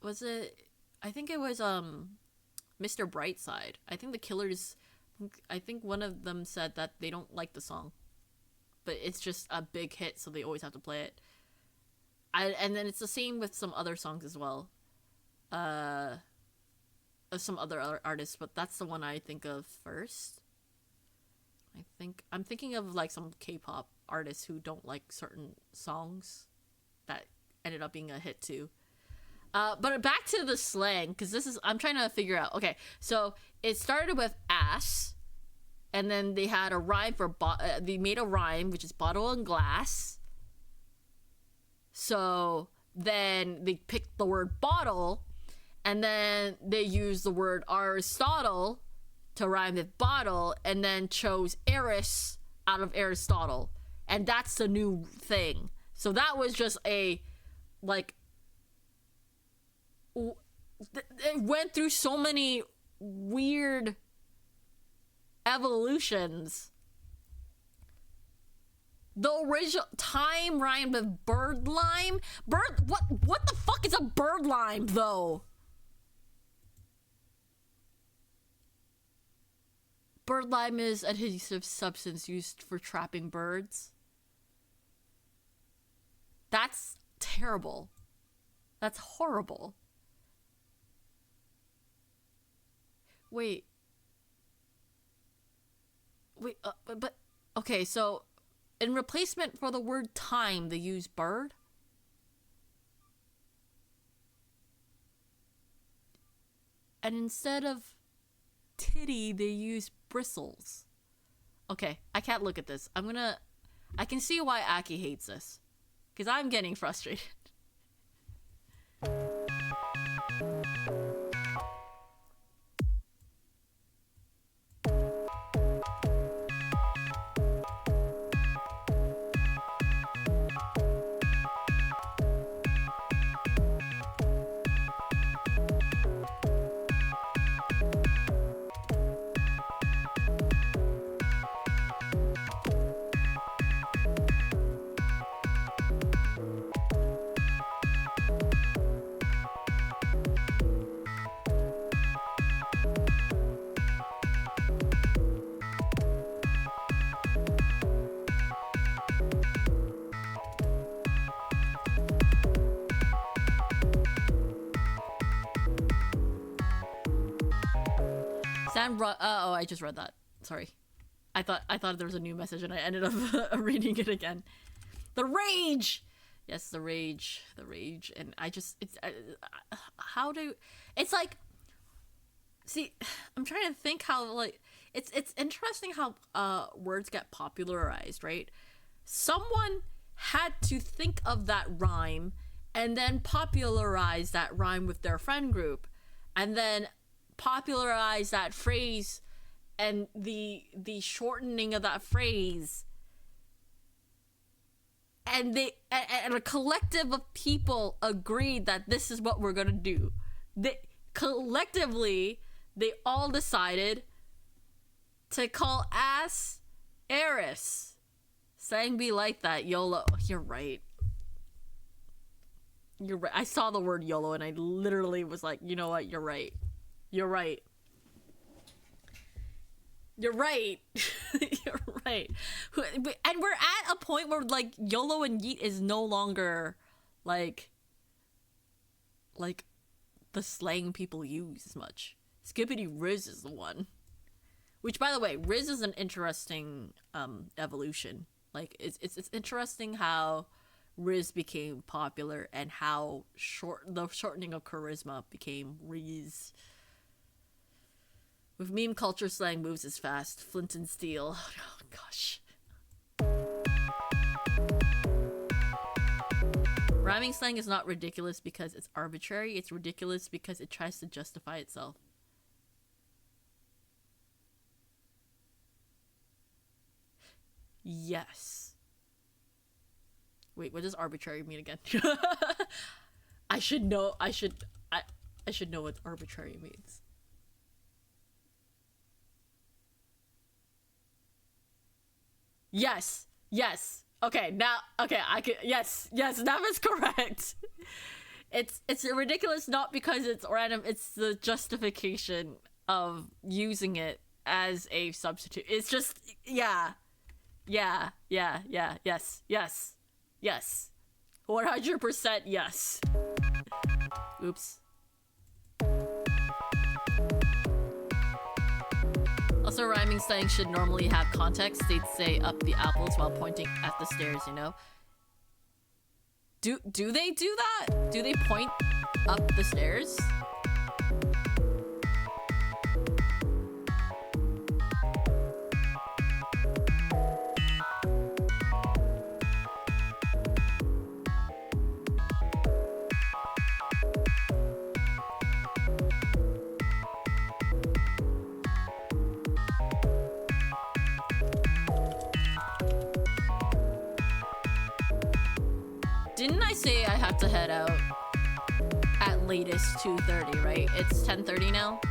was it? I think it was Mr. Brightside. I think the Killers. I think one of them said that they don't like the song, but it's just a big hit, so they always have to play it. And then it's the same with some other songs as well. Of some other artists, but that's the one I think of first. I'm thinking of like some K-pop artists who don't like certain songs that ended up being a hit too. But back to the slang, because I'm trying to figure out. Okay, so it started with ass, and then they had a rhyme for they made a rhyme, which is bottle and glass. So then they picked the word bottle, and then they used the word Aristotle to rhyme with bottle, and then chose Eris out of Aristotle, and that's the new thing. So that was just a, like, it went through so many weird evolutions. The original time rhymed with bird lime. What the fuck is a bird lime though? Bird lime is adhesive substance used for trapping birds. That's terrible. That's horrible. Wait, but okay, so in replacement for the word time, they use bird? And instead of titty, they use bristles. Okay, I can't look at this. I can see why Aki hates this. Because I'm getting frustrated. I just read that. Sorry. I thought there was a new message and I ended up reading it again. The rage! Yes, the rage. The rage. And it's like, see, I'm trying to think how, like, it's interesting how words get popularized, right? Someone had to think of that rhyme and then popularize that rhyme with their friend group, and then popularize that phrase and the shortening of that phrase, and a collective of people agreed that this is what we're gonna do. Collectively they all decided to call ass Eris. Saying be like that, YOLO. You're right. I saw the word YOLO and I literally was like, you know what, you're right. You're right. You're right. You're right. And we're at a point where, like, YOLO and yeet is no longer, like the slang people use as much. Skippity Riz is the one. Which, by the way, Riz is an interesting evolution. Like, it's interesting how Riz became popular and how the shortening of charisma became Riz. With meme culture, slang moves as fast. Flint and steel. Oh gosh. Rhyming slang is not ridiculous because it's arbitrary. It's ridiculous because it tries to justify itself. Yes. Wait, what does arbitrary mean again? I should know what arbitrary means. Yes. Okay, now, okay, I can, yes, that is correct. It's ridiculous not because it's random, it's the justification of using it as a substitute. It's just, yeah, yes. 100% yes. Oops. Also, rhyming saying should normally have context. They'd say up the apples while pointing at the stairs, you know? Do they do that? Do they point up the stairs? Didn't I say I have to head out at latest 2:30, right? It's 10:30 now.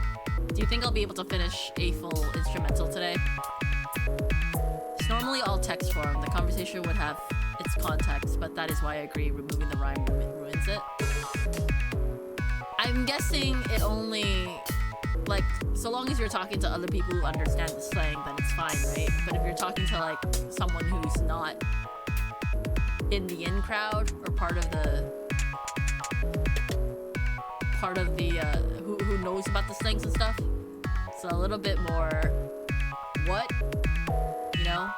Do you think I'll be able to finish a full instrumental today? It's normally all text form. The conversation would have its context, but that is why I agree removing the rhyme ruins it. I'm guessing it only, like, so long as you're talking to other people who understand the slang, then it's fine, right? But if you're talking to, like, someone who's not in the in crowd or part of the who knows about the slangs and stuff, it's a little bit more what, you know?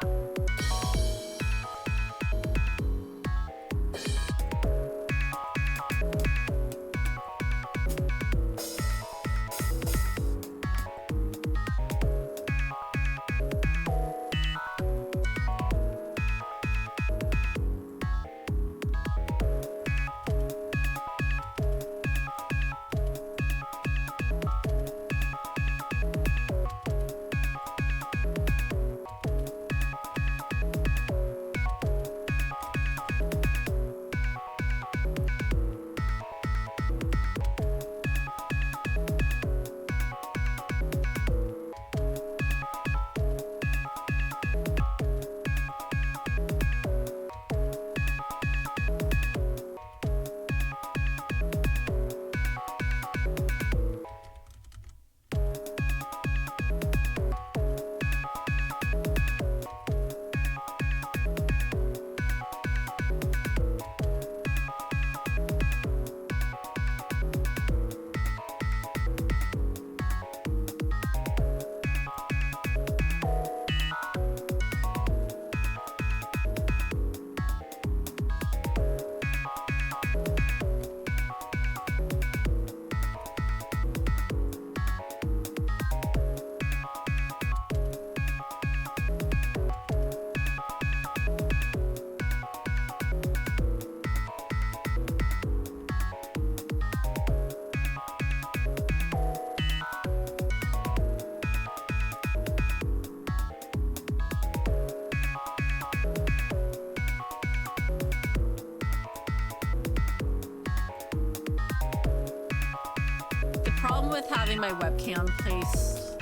With having my webcam placed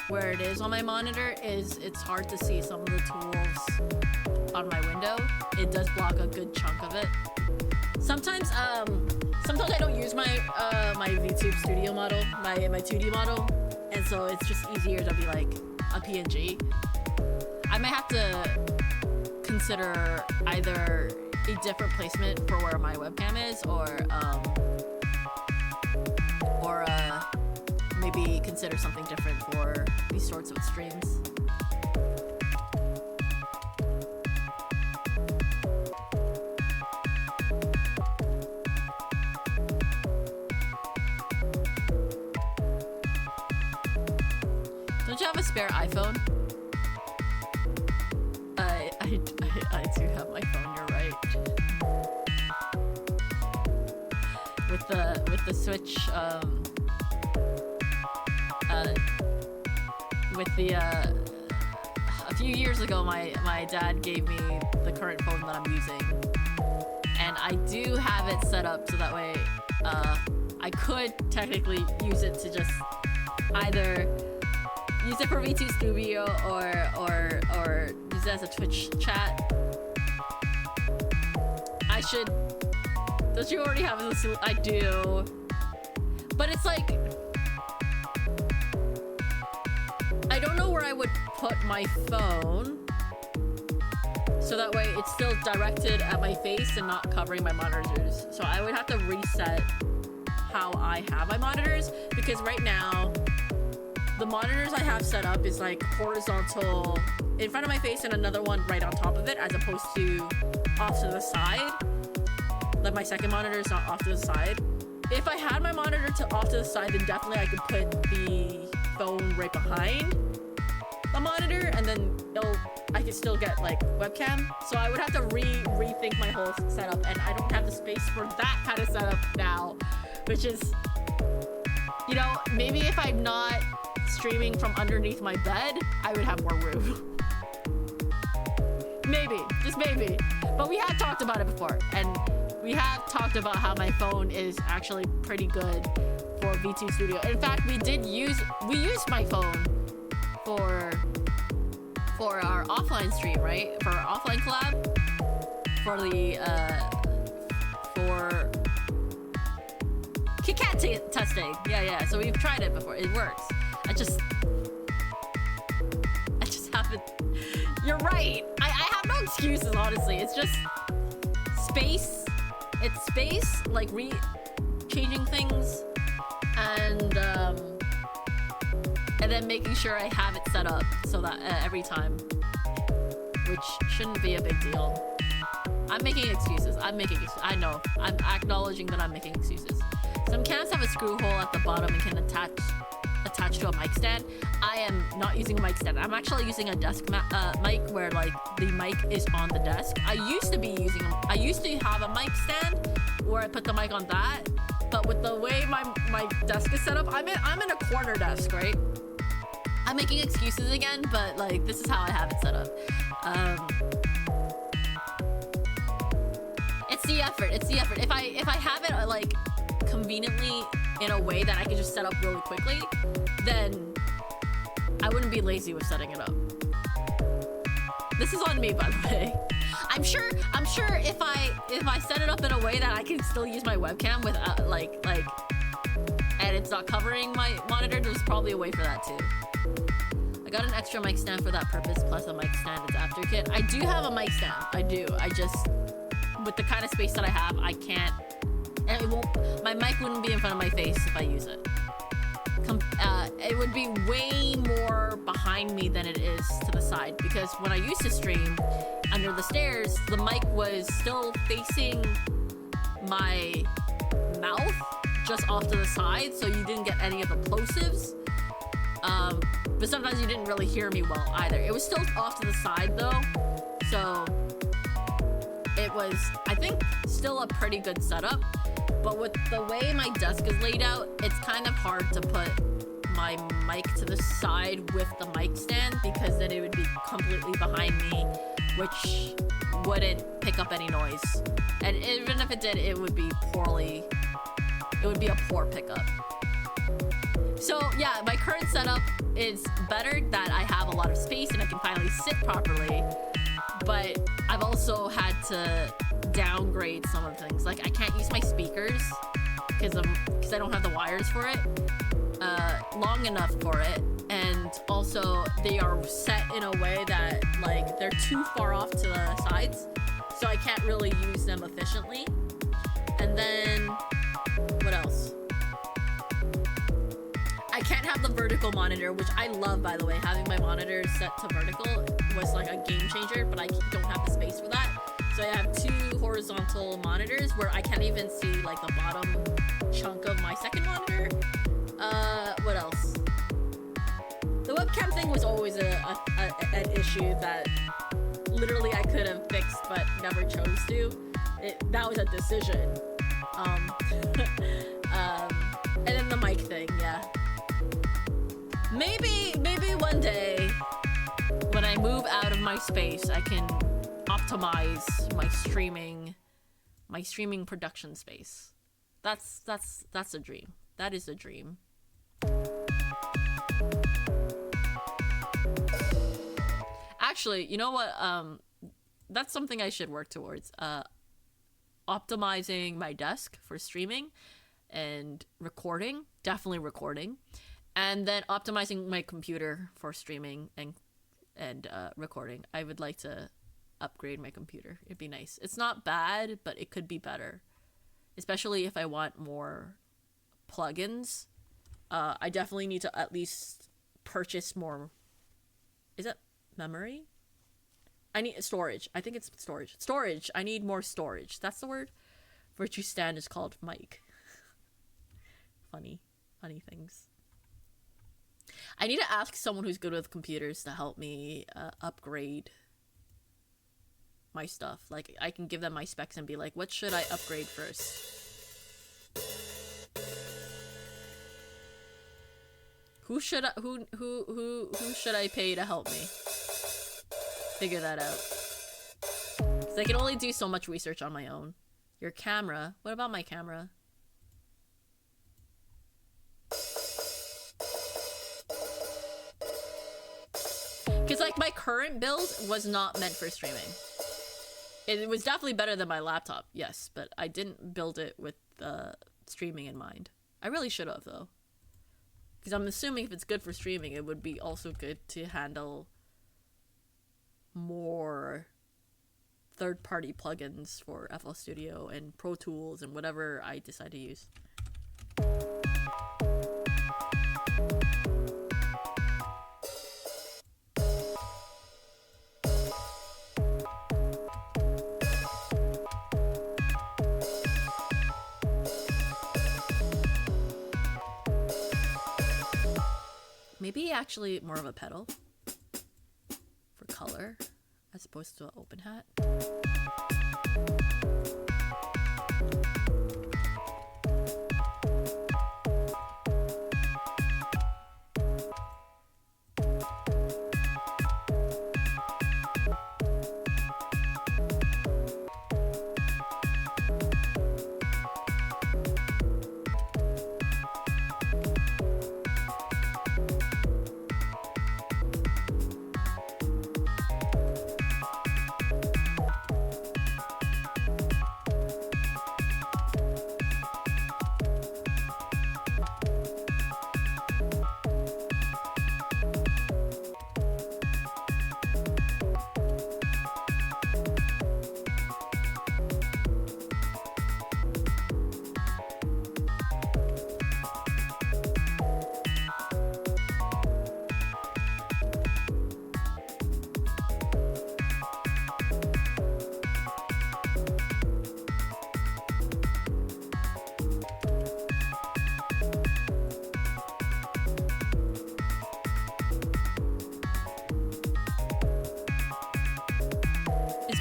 where it is on my monitor is it's hard to see some of the tools on my window. It does block a good chunk of it. Sometimes I don't use my my VTube studio model, my 2D model, and so it's just easier to be like a PNG. I might have to consider either a different placement for where my webcam is, or maybe consider something different for these sorts of streams. Don't you have a spare iPhone? I do have my phone, you're right. With the Switch, a few years ago, my dad gave me the current phone that I'm using, and I do have it set up so that way I could technically use it to just either use it for VT Studio or use it as a Twitch chat. should... Don't you already have this? I do. But it's like... I don't know where I would put my phone. So that way it's still directed at my face and not covering my monitors. So I would have to reset how I have my monitors. Because right now, the monitors I have set up is like horizontal in front of my face and another one right on top of it, as opposed to off to the side. Like my second monitor is not off to the side. If I had my monitor off to the side, then definitely I could put the phone right behind the monitor, and then I could still get like webcam. So I would have to rethink my whole setup, and I don't have the space for that kind of setup now, which is, you know, maybe if I'm not streaming from underneath my bed, I would have more room. Maybe, just maybe. But we have talked about it before, and we have talked about how my phone is actually pretty good for V2 Studio. In fact, we used my phone for our offline stream, right? For our offline collab, for the for KitKat testing. Yeah. So we've tried it before. It works. I just haven't. You're right. I have no excuses, honestly. It's just space. It's space, like changing things, and then making sure I have it set up so that every time, which shouldn't be a big deal. I'm making excuses. I know. I'm acknowledging that I'm making excuses. Some cams have a screw hole at the bottom and can attach to a mic stand. I am not using a mic stand. I'm actually using a desk mic where like the mic is on the desk. I used to have a mic stand where I put the mic on that, but with the way my desk is set up, I'm in a corner desk, right? I'm making excuses again, but like this is how I have it set up. It's the effort. If I have it like conveniently in a way that I can just set up really quickly, then I wouldn't be lazy with setting it up. This is on me, by the way. I'm sure if I set it up in a way that I can still use my webcam with like and it's not covering my monitor, there's probably a way for that too. I got an extra mic stand for that purpose, plus a mic stand adapter kit. I do have a mic stand. I do. I just, with the kind of space that I have, I can't. And my mic wouldn't be in front of my face if I use it. It would be way more behind me than it is to the side, because when I used to stream under the stairs, the mic was still facing my mouth just off to the side, so you didn't get any of the plosives. But sometimes you didn't really hear me well either. It was still off to the side though, so it was, I think, still a pretty good setup. But with the way my desk is laid out, it's kind of hard to put my mic to the side with the mic stand, because then it would be completely behind me, which wouldn't pick up any noise. And even if it did, it would be a poor pickup. So yeah, my current setup is better that I have a lot of space and I can finally sit properly, but I've also had to downgrade some of the things. Like I can't use my speakers because I don't have the wires for it long enough for it, and also they are set in a way that like they're too far off to the sides, so I can't really use them efficiently. And then what else? I can't have the vertical monitor, which I love, by the way. Having my monitor set to vertical was like a game changer, but I don't have the space for that. So I have two horizontal monitors where I can't even see like the bottom chunk of my second monitor. What else? The webcam thing was always an issue that literally I could have fixed but never chose to. That was a decision. And then the mic thing, yeah. Maybe one day when I move out of my space, I can optimize my streaming production space. That's a dream. That is a dream. Actually, you know what? That's something I should work towards. optimizing my desk for streaming and recording, definitely recording, and then optimizing my computer for streaming and recording. I would like to upgrade my computer. It'd be nice. It's not bad, but it could be better, especially if I want more plugins. I definitely need to at least purchase more. Is it memory? I need storage. I think it's storage. Storage. I need more storage. That's the word. Virtue Stand is called mic. Funny things. I need to ask someone who's good with computers to help me upgrade my stuff. Like, I can give them my specs and be like, what should I upgrade first? Who should I pay to help me figure that out? Because I can only do so much research on my own. Your camera. What about my camera? Because, like, my current build was not meant for streaming. It was definitely better than my laptop, yes, but I didn't build it with streaming in mind. I really should have, though. Because I'm assuming if it's good for streaming, it would be also good to handle more third-party plugins for FL Studio and Pro Tools and whatever I decide to use. Maybe actually more of a pedal for color as opposed to an open hat.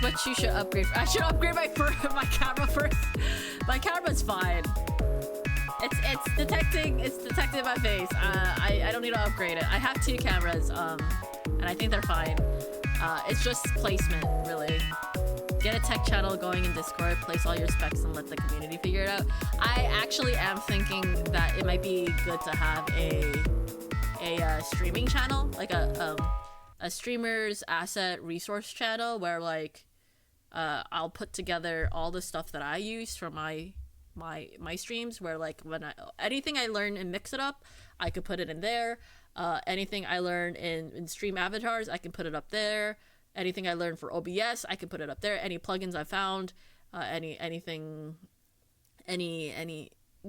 What you should upgrade. I should upgrade my camera first. My camera's fine. It's detecting my face. I don't need to upgrade it. I have 2 cameras, and I think they're fine. It's just placement, really. Get a tech channel going in Discord, place all your specs, and let the community figure it out. I actually am thinking that it might be good to have a streaming channel, like a streamer's asset resource channel, where like I'll put together all the stuff that I use for my streams, where like anything I learn and mix it up, I could put it in there. Anything I learn in stream avatars, I can put it up there. Anything I learned for OBS, I can put it up there. Any plugins I found,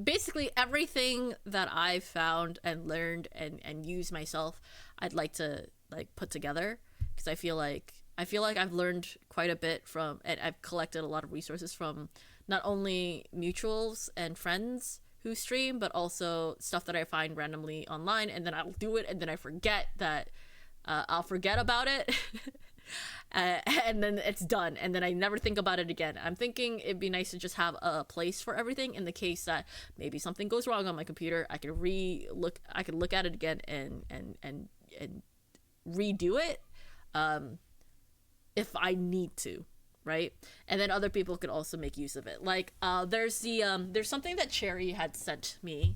basically everything that I've found and learned and used myself, I'd like to like put together, because I feel like I've learned quite a bit from, and I've collected a lot of resources from not only mutuals and friends who stream, but also stuff that I find randomly online, and then I'll do it, and then I forget that I'll forget about it. And then it's done, and then I never think about it again. I'm thinking it'd be nice to just have a place for everything in the case that maybe something goes wrong on my computer. I could look at it again and redo it if I need to, right? And then other people could also make use of it. Like there's something that Cherry had sent me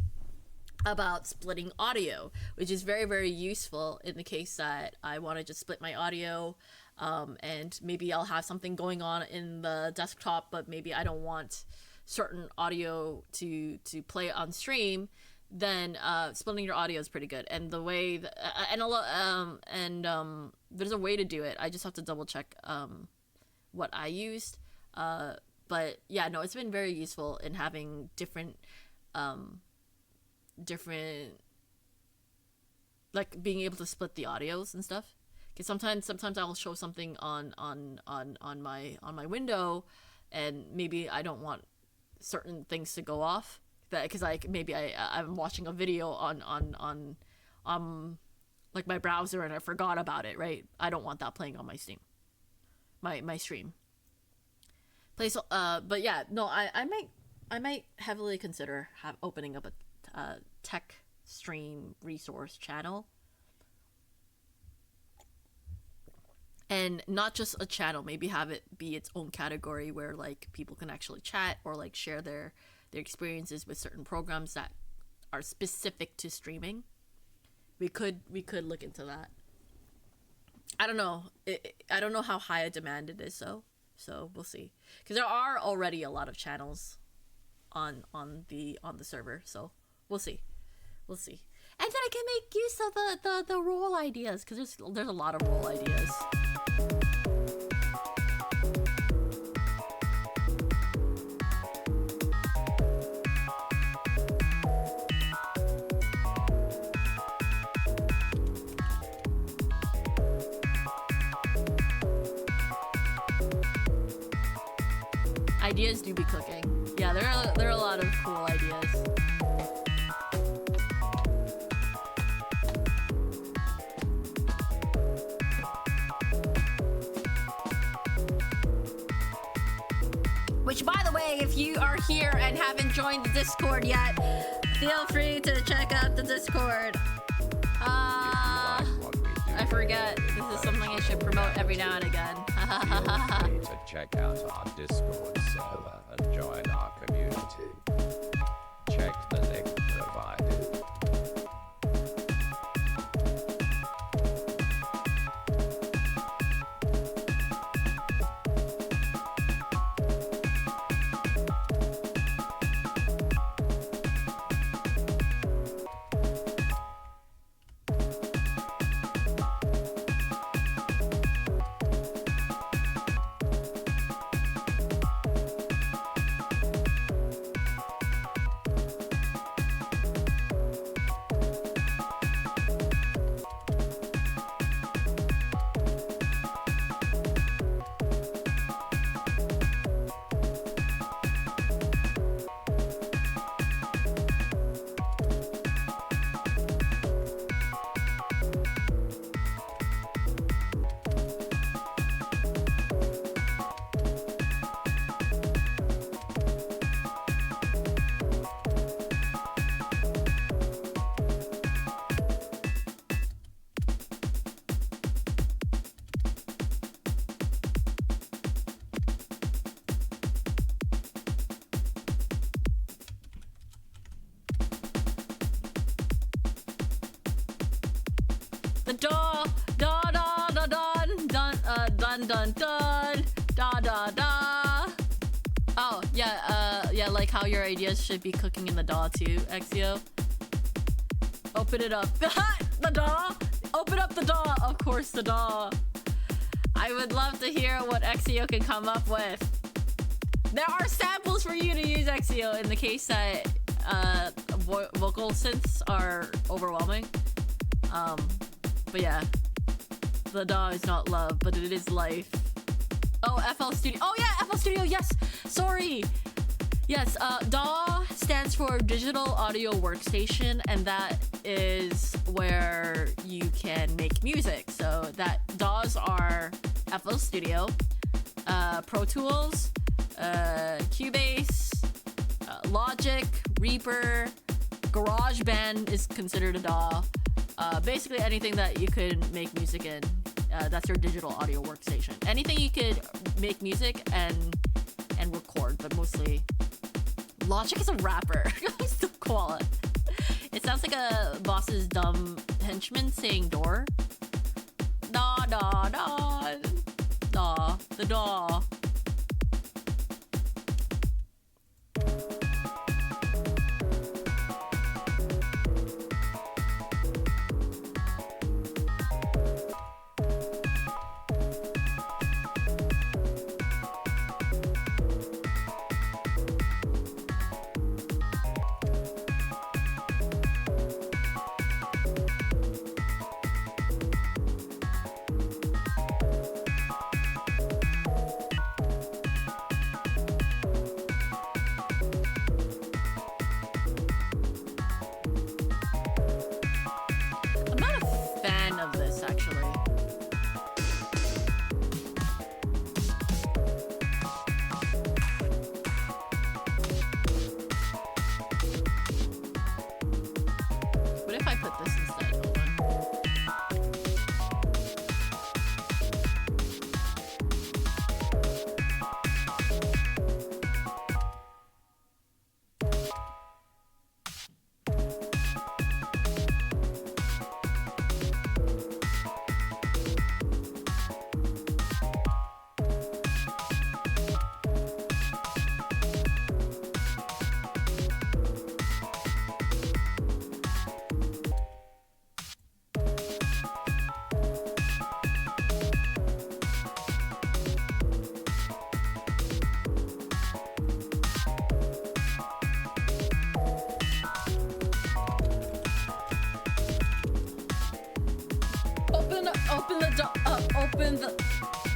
about splitting audio, which is very, very useful in the case that I want to just split my audio and maybe I'll have something going on in the desktop, but maybe I don't want certain audio to play on stream, then splitting your audio is pretty good. And the way that, there's a way to do it. I just have to double check what I used. But yeah, no, it's been very useful in having different like being able to split the audios and stuff. Because sometimes I'll show something on my window, and maybe I don't want certain things to go off, that because I'm watching a video on like my browser and I forgot about it, right? I don't want that playing on my stream. But yeah, no, I might heavily consider opening up a tech stream resource channel. And not just a channel, maybe have it be its own category where like people can actually chat or like share their experiences with certain programs that are specific to streaming. We could look into that. I don't know. I don't know how high a demand it is, so we'll see. Because there are already a lot of channels on the server, so we'll see. And then I can make use of the role ideas, because there's a lot of role ideas. Ideas do be cooking. Yeah, there are a lot of cool ideas. Which, by the way, if you are here and haven't joined the Discord yet, feel free to check out the Discord. I forget. This is something I should promote every now and again. Feel free to check out our Discord server and join our community. Check the link provided. The da da da da dun dun dun dun dun da da da. Oh yeah, like how your ideas should be cooking in the DAW too, Exio. Open it up. The DAW. Open up the DAW. Of course, the DAW. I would love to hear what Exio can come up with. There are samples for you to use, Exio, in the case that vocal synths are overwhelming. But yeah, the DAW is not love, but it is life. Oh, FL Studio. Oh yeah, FL Studio. Yes. Sorry. Yes. DAW stands for Digital Audio Workstation, and that is where you can make music. So that DAWs are FL Studio, Pro Tools, Cubase, Logic, Reaper, GarageBand is considered a DAW. Basically anything that you could make music in, that's your digital audio workstation. Anything you could make music and record, but mostly Logic is a rapper. I still call it. It sounds like a boss's dumb henchman saying door. Da da da. The DAW. I'm not a fan of this, actually. What if I put this instead? Hold on.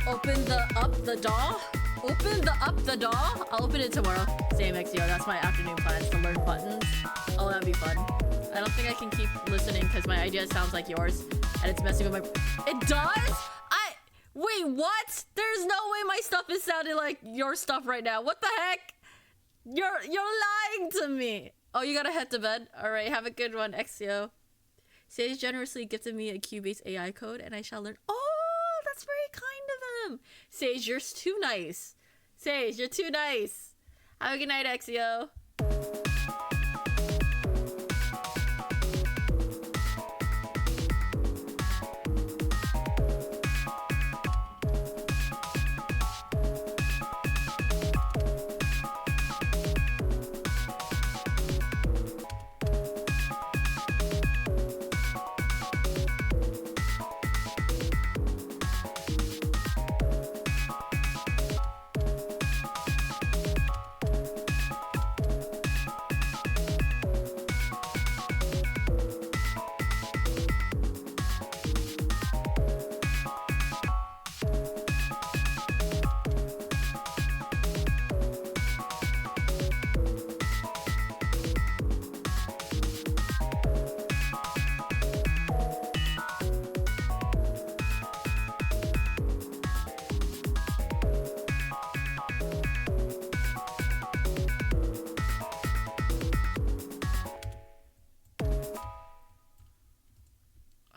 Open the up the DAW. I'll open it tomorrow. Same XO. That's my afternoon plans to learn buttons. Oh, that'd be fun. I don't think I can keep listening because my idea sounds like yours, and it's messing with my. It does? Wait, what? There's no way my stuff is sounding like your stuff right now. What the heck? You're lying to me. Oh, you gotta head to bed. All right, have a good one, XO. Sage generously gifted me a Cubase AI code, and I shall learn. Oh, that's very kind of him. Sage, you're too nice. Sage, you're too nice. Have a good night, XO.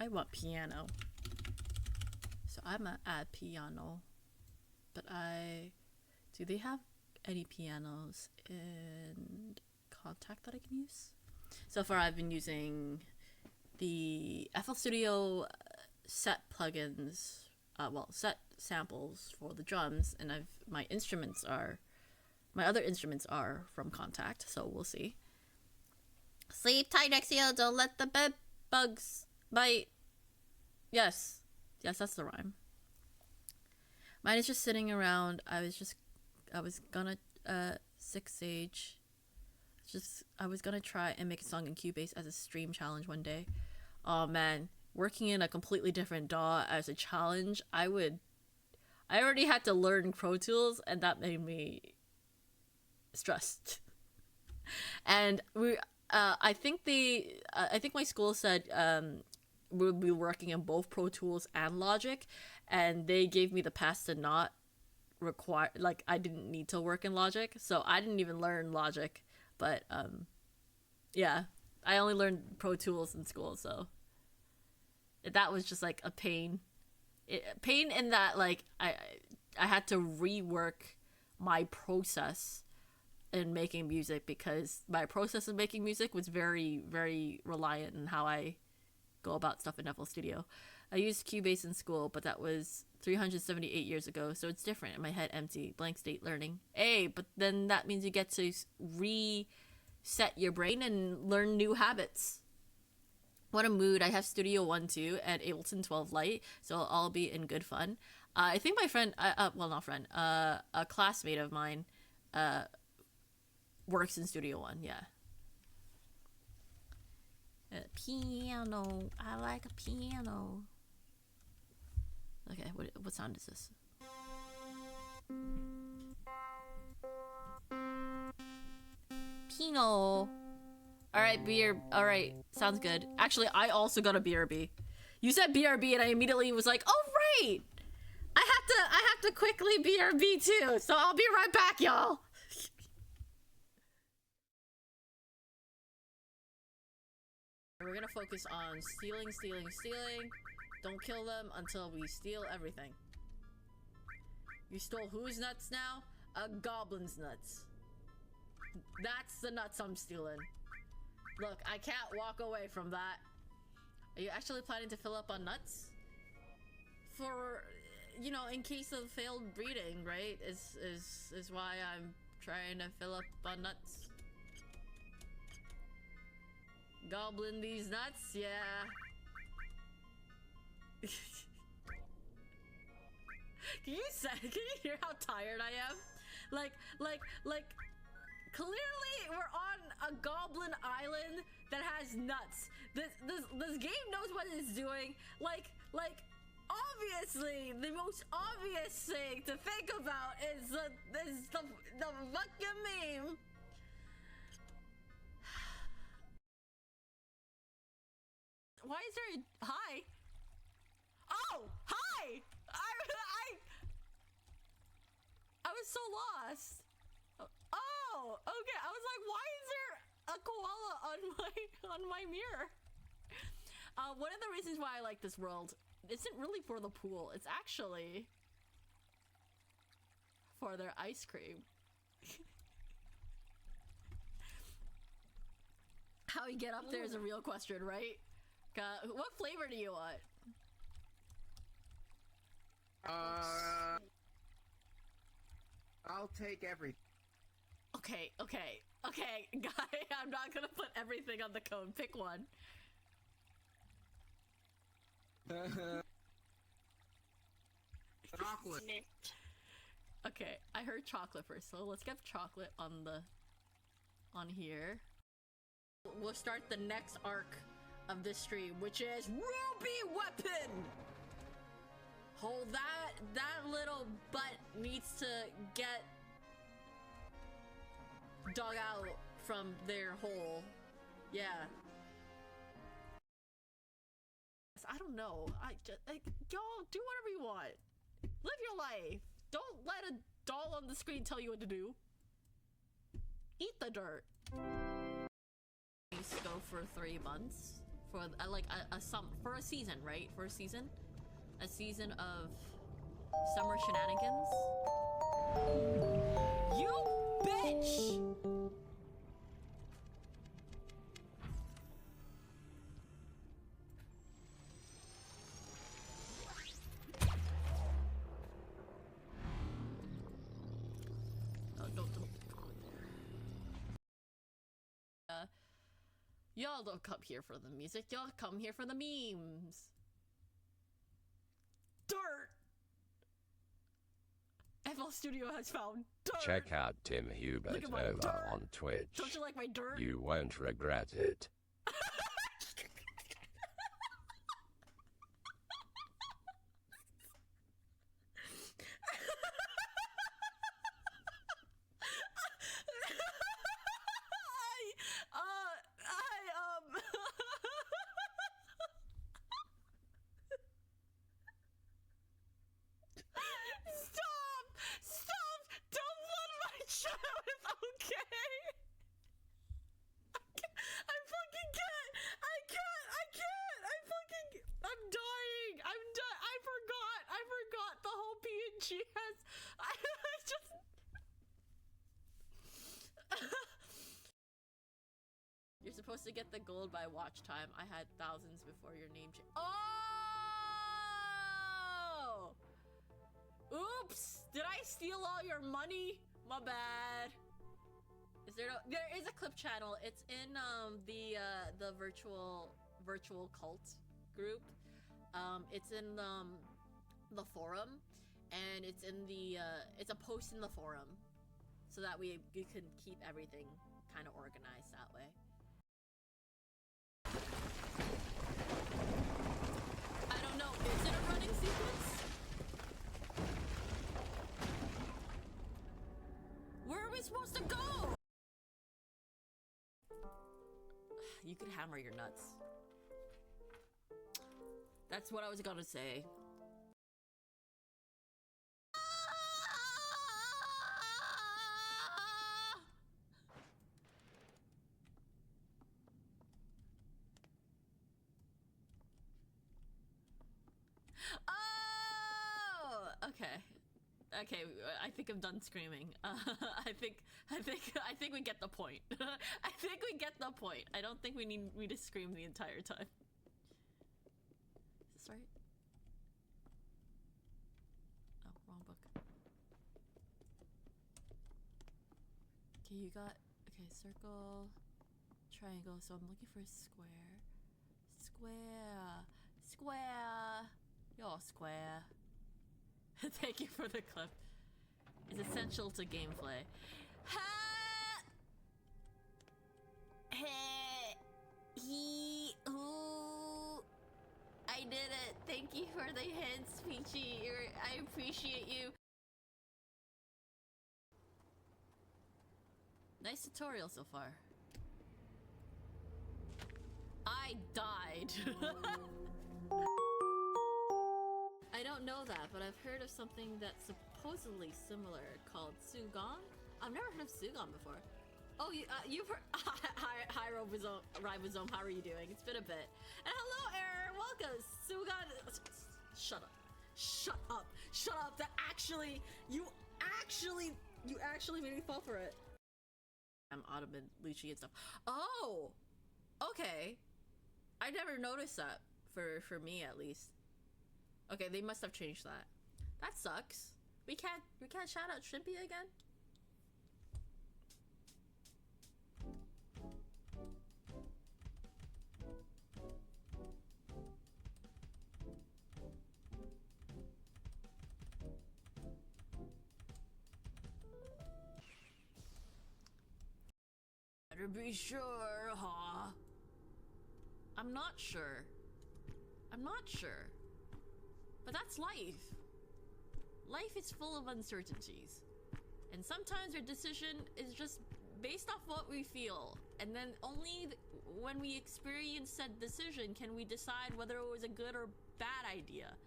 I want piano. So I'm gonna add piano. But do they have any pianos in Contact that I can use? So far I've been using the FL Studio set plugins, set samples for the drums, and my other instruments are from Contact, so we'll see. Sleep tight, Exio, don't let the bed bugs bite. Yes, that's the rhyme. Mine is just sitting around. I was gonna Sage. I was gonna try and make a song in Cubase as a stream challenge one day. Oh man, working in a completely different DAW as a challenge, I already had to learn Pro Tools, and that made me stressed. And I think my school said we'll be working in both Pro Tools and Logic, and they gave me the pass to not require, like, I didn't need to work in Logic, so I didn't even learn Logic. But yeah, I only learned Pro Tools in school, so that was just like a pain. Pain in that, like, I had to rework my process in making music, because my process of making music was very, very reliant on how I go about stuff in FL Studio. I used Cubase in school, but that was 378 years ago, so it's different. In my head, empty, blank state learning. Hey, but then that means you get to reset your brain and learn new habits. What a mood. I have Studio One too at Ableton 12 Lite, so I'll all be in good fun. I think my friend, well, not friend, a classmate of mine, works in Studio One. Yeah. Piano. I like a piano. Okay, what sound is this? Pino. Alright, beer. Alright, sounds good. Actually, I also got a BRB. You said BRB and I immediately was like, oh right! I have to quickly BRB too, so I'll be right back, y'all. We're gonna focus on stealing. Don't kill them until we steal everything. You stole whose nuts now? A goblin's nuts. That's the nuts I'm stealing. Look, I can't walk away from that. Are you actually planning to fill up on nuts? For, you know, in case of failed breeding, right? Is why I'm trying to fill up on nuts. Goblin these nuts, yeah. Can you hear how tired I am? Like, clearly we're on a goblin island that has nuts. This game knows what it's doing. Like, obviously, the most obvious thing to think about is the fucking meme. Why is there a hi? Oh, hi! I was so lost. Oh, okay. I was like, why is there a koala on my mirror? One of the reasons why I like this world isn't really for the pool. It's actually for their ice cream. How you get up there is a real question, right? What flavor do you want? I'll take everything. Okay, guy, I'm not gonna put everything on the cone. Pick one. Chocolate. Okay, I heard chocolate first, so let's get chocolate on here. We'll start the next arc of this stream, which is Ruby Weapon! Hold that little butt needs to get dug out from their hole. Yeah. I don't know. Y'all do whatever you want. Live your life. Don't let a doll on the screen tell you what to do. Eat the dirt. We used to go for 3 months for for a season, right? For a season of summer shenanigans. You bitch! Y'all don't come here for the music, y'all come here for the memes. Dirt! FL Studio has found dirt! Check out Tim Hubert over dirt. on Twitch. Don't you like my dirt? You won't regret it. You're supposed to get the gold by watch time. I had thousands before your name change. Oh! Oops! Did I steal all your money? My bad. Is there no? There is a clip channel. It's in the virtual cult group. It's in the forum, and it's in the it's a post in the forum, so that we can keep everything kind of organized that way. I don't know. Is it a running sequence? Where are we supposed to go? You could hammer your nuts. That's what I was gonna say. Oh, okay. Okay, I think I'm done screaming. I think we get the point. I think we get the point. I don't think we need me to scream the entire time. Is this right? Oh, wrong book. Okay, you got, okay, circle, triangle, so I'm looking for a square. Square. You're square. Thank you for the clip. It's essential to gameplay. Ha! He, ooh. I did it. Thank you for the hints, Peachy. I appreciate you. Nice tutorial so far. I died. I don't know that, but I've heard of something that's supposedly similar called Sugon. I've never heard of Sugon before. Oh, you've heard. Hi, Ribosome. How are you doing? It's been a bit. And hello, Aaron. Welcome. Sugon. Shut up. That actually, you actually made me fall for it. I'm Ottoman, Lucci, and stuff. Oh, okay. I never noticed that for me at least. Okay, they must have changed that. That sucks. We can't shout out Shrimpy again? Better be sure, huh? I'm not sure. But that's life. Life is full of uncertainties. And sometimes our decision is just based off what we feel. And then only when we experience said decision can we decide whether it was a good or bad idea.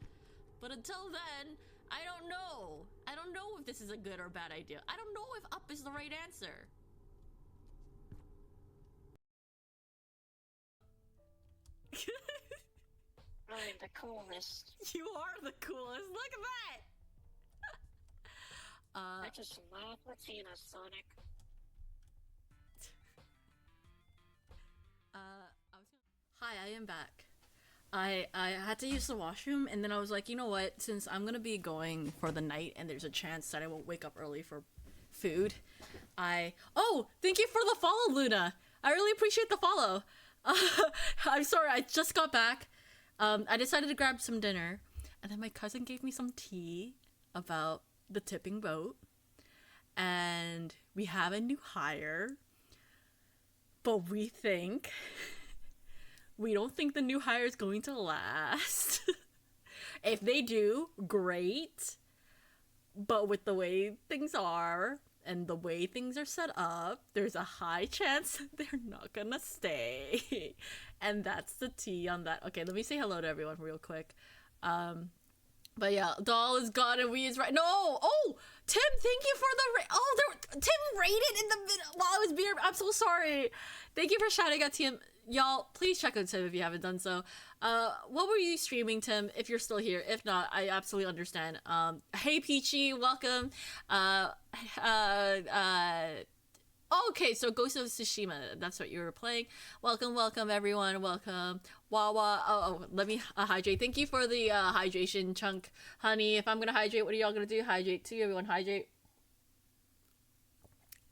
But until then, I don't know. I don't know if this is a good or bad idea. I don't know if up is the right answer. I'm the coolest. You are the coolest. Look at that. I just love Latina Sonic. Hi, I am back. I had to use the washroom, and then I was like, you know what? Since I'm gonna be going for the night, and there's a chance that I won't wake up early for food, oh, thank you for the follow, Luna. I really appreciate the follow. I'm sorry, I just got back. I decided to grab some dinner, and then my cousin gave me some tea about the tipping boat, and we have a new hire, but we don't think the new hire is going to last. If they do, great, but with the way things are and the way things are set up, there's a high chance they're not gonna stay. And that's the tea on that. Okay, let me say hello to everyone real quick. But yeah, doll is gone and we is right. No! Oh! Tim, thank you for the Tim raided in the middle while I was being. I'm so sorry. Thank you for shouting out Tim. Y'all, please check out Tim if you haven't done so. What were you streaming, Tim, if you're still here? If not, I absolutely understand. Hey, Peachy, welcome. Okay, so Ghost of Tsushima, that's what you were playing. Welcome everyone, welcome. Wawa, let me hydrate. Thank you for the hydration chunk, honey. If I'm gonna hydrate, what are y'all gonna do? Hydrate too, everyone hydrate.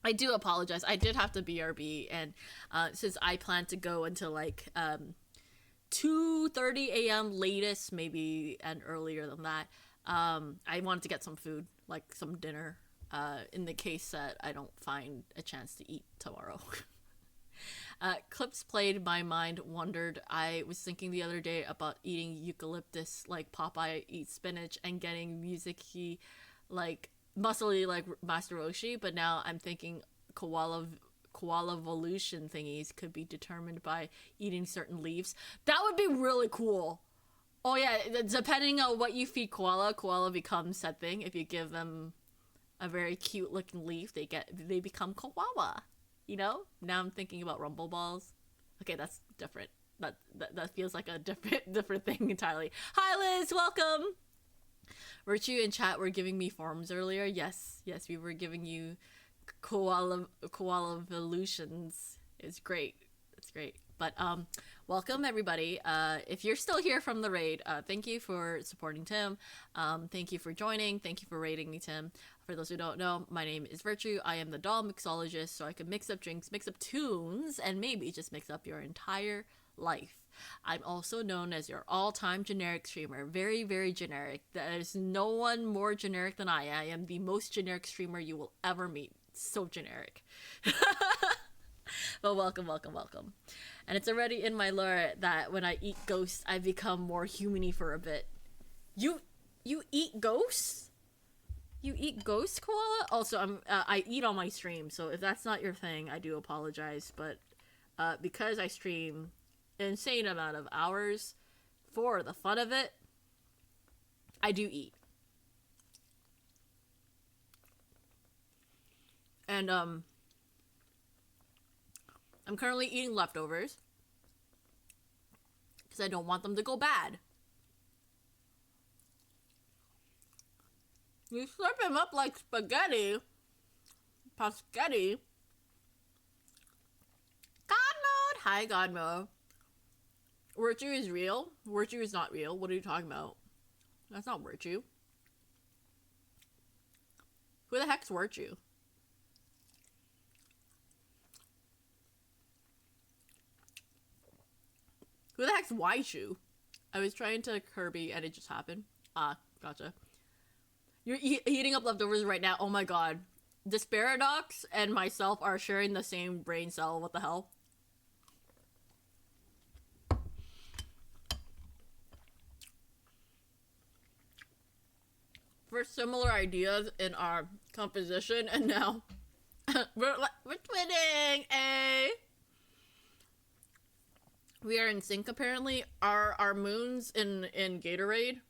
I do apologize, I did have to BRB, and since I plan to go until like 2:30 a.m. latest, maybe, and earlier than that, I wanted to get some food, like some dinner. In the case that I don't find a chance to eat tomorrow. Clips played, my mind wandered. I was thinking the other day about eating eucalyptus like Popeye eats spinach and getting music-y, like muscly like Master Roshi, but now I'm thinking koala evolution thingies could be determined by eating certain leaves. That would be really cool. Oh yeah, depending on what you feed koala becomes said thing. If you give them a very cute looking leaf, they become koala, you know. Now I'm thinking about rumble balls. Okay, that's different. That feels like a different thing entirely. Hi Liz, welcome. Virtue and chat were giving me forms earlier. Yes, we were giving you koala evolutions. It's great. But welcome everybody. If you're still here from the raid, thank you for supporting Tim. Thank you for joining. Thank you for raiding me, Tim. For those who don't know, my name is Virtue. I am the doll mixologist, so I can mix up drinks, mix up tunes, and maybe just mix up your entire life. I'm also known as your all-time generic streamer. Very, very generic. There's no one more generic than I am. I am the most generic streamer you will ever meet. So generic. But welcome. And it's already in my lore that when I eat ghosts, I become more human-y for a bit. You eat ghosts? You eat ghosts, koala? Also, I eat on my stream, so if that's not your thing, I do apologize. But because I stream an insane amount of hours for the fun of it, I do eat. And I'm currently eating leftovers because I don't want them to go bad. You slurp them up like spaghetti. Paschetti. God mode! Hi, God mode. Virtue is real? Virtue is not real. What are you talking about? That's not Virtue. Who the heck's Virtue? Who the heck's Waichu? I was trying to Kirby and it just happened. Ah, gotcha. You're eating up leftovers right now. Oh my god. This Paradox and myself are sharing the same brain cell. What the hell? For similar ideas in our composition, and now we're twinning, eh? We are in sync apparently. Our moons in Gatorade.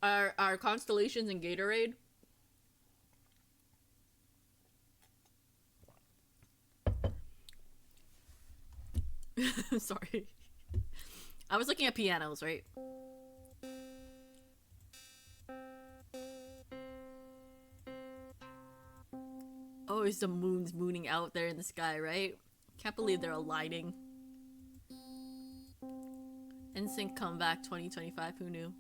Our constellations in Gatorade. Sorry. I was looking at pianos, right? Oh, it's the moons mooning out there in the sky, right? Can't believe they're aligning. NSYNC comeback 2025, who knew?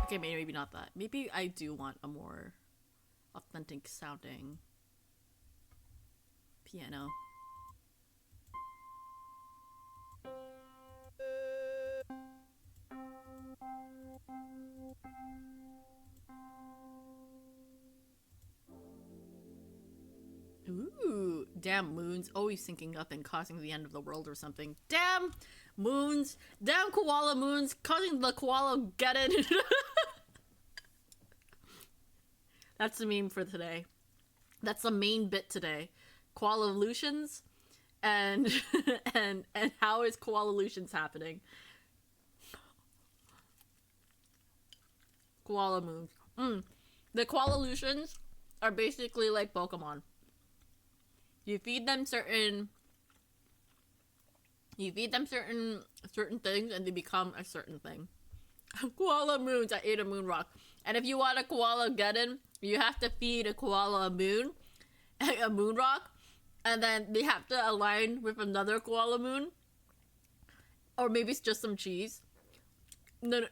Okay, maybe not that. Maybe I do want a more authentic sounding piano. Ooh, damn moons always syncing up and causing the end of the world or something. Damn moons, damn koala moons causing the koala get it. That's the meme for today. That's the main bit today. Koala evolutions and and how is Koalalutions happening? Koala moons. The Koalalutions are basically like Pokemon. You feed them certain things and they become a certain thing. Koala moons, I ate a moon rock. And if you want a koala geddon, you have to feed a koala a moon rock, and then they have to align with another koala moon. Or maybe it's just some cheese. No.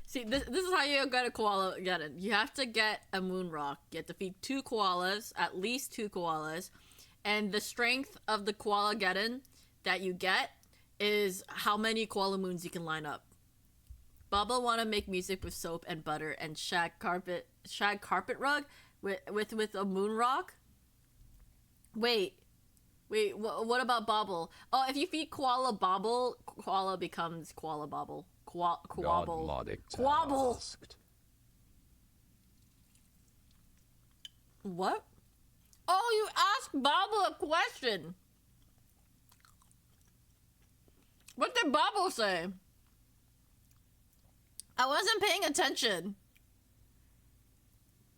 See, this is how you get a koala geddon. You have to get a moon rock. You have to feed 2 koalas, at least 2 koalas. And the strength of the koala geddon that you get is how many koala moons you can line up. Baba wanna make music with soap and butter and shag carpet rug with a moon rock. Wait, what about Bobble? Oh, if you feed koala Bobble, koala becomes koala Bobble. Quabble. Quabble. Asked. What? Oh, you asked Bobble a question. What did Bobble say? I wasn't paying attention.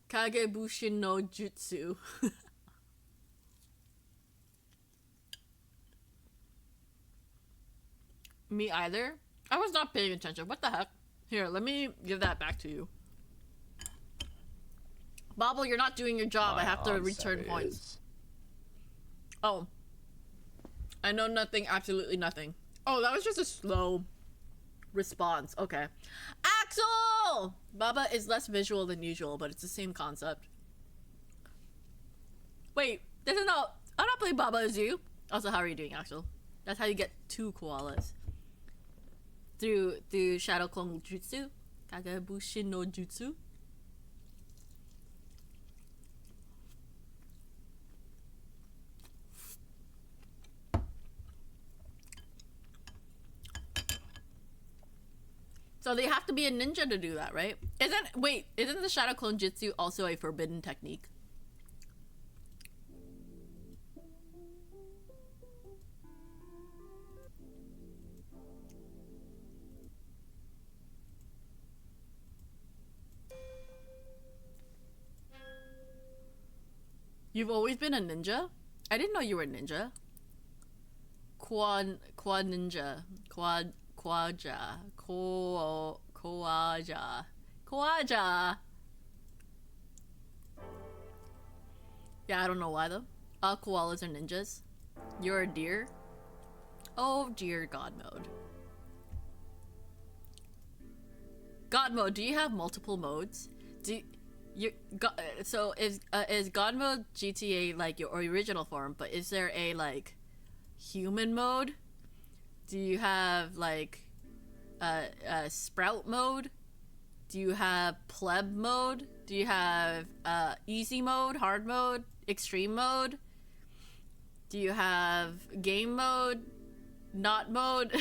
Kagebushin no jutsu. Me either. I was not paying attention. What the heck? Here, let me give that back to you. Bobble, you're not doing your job. I have to return points. Oh. I know nothing, absolutely nothing. Oh, that was just a slow response. Okay. Axel! Baba is less visual than usual, but it's the same concept. Wait, this is not... I'm not playing Baba as you. Also, how are you doing, Axel? That's how you get 2 koalas. Through Shadow Clone Jutsu. Kagebushin no Jutsu. So they have to be a ninja to do that, right? Isn't the Shadow Clone Jutsu also a forbidden technique? You've always been a ninja? I didn't know you were a ninja. Quad ninja. Quaja. Yeah, I don't know why though. All koalas are ninjas. You're a deer? Oh dear God mode. God mode, do you have multiple modes? So is God mode GTA like your original form, but is there a like human mode? Do you have like sprout mode? Do you have pleb mode? Do you have easy mode, hard mode, extreme mode? Do you have game mode, not mode?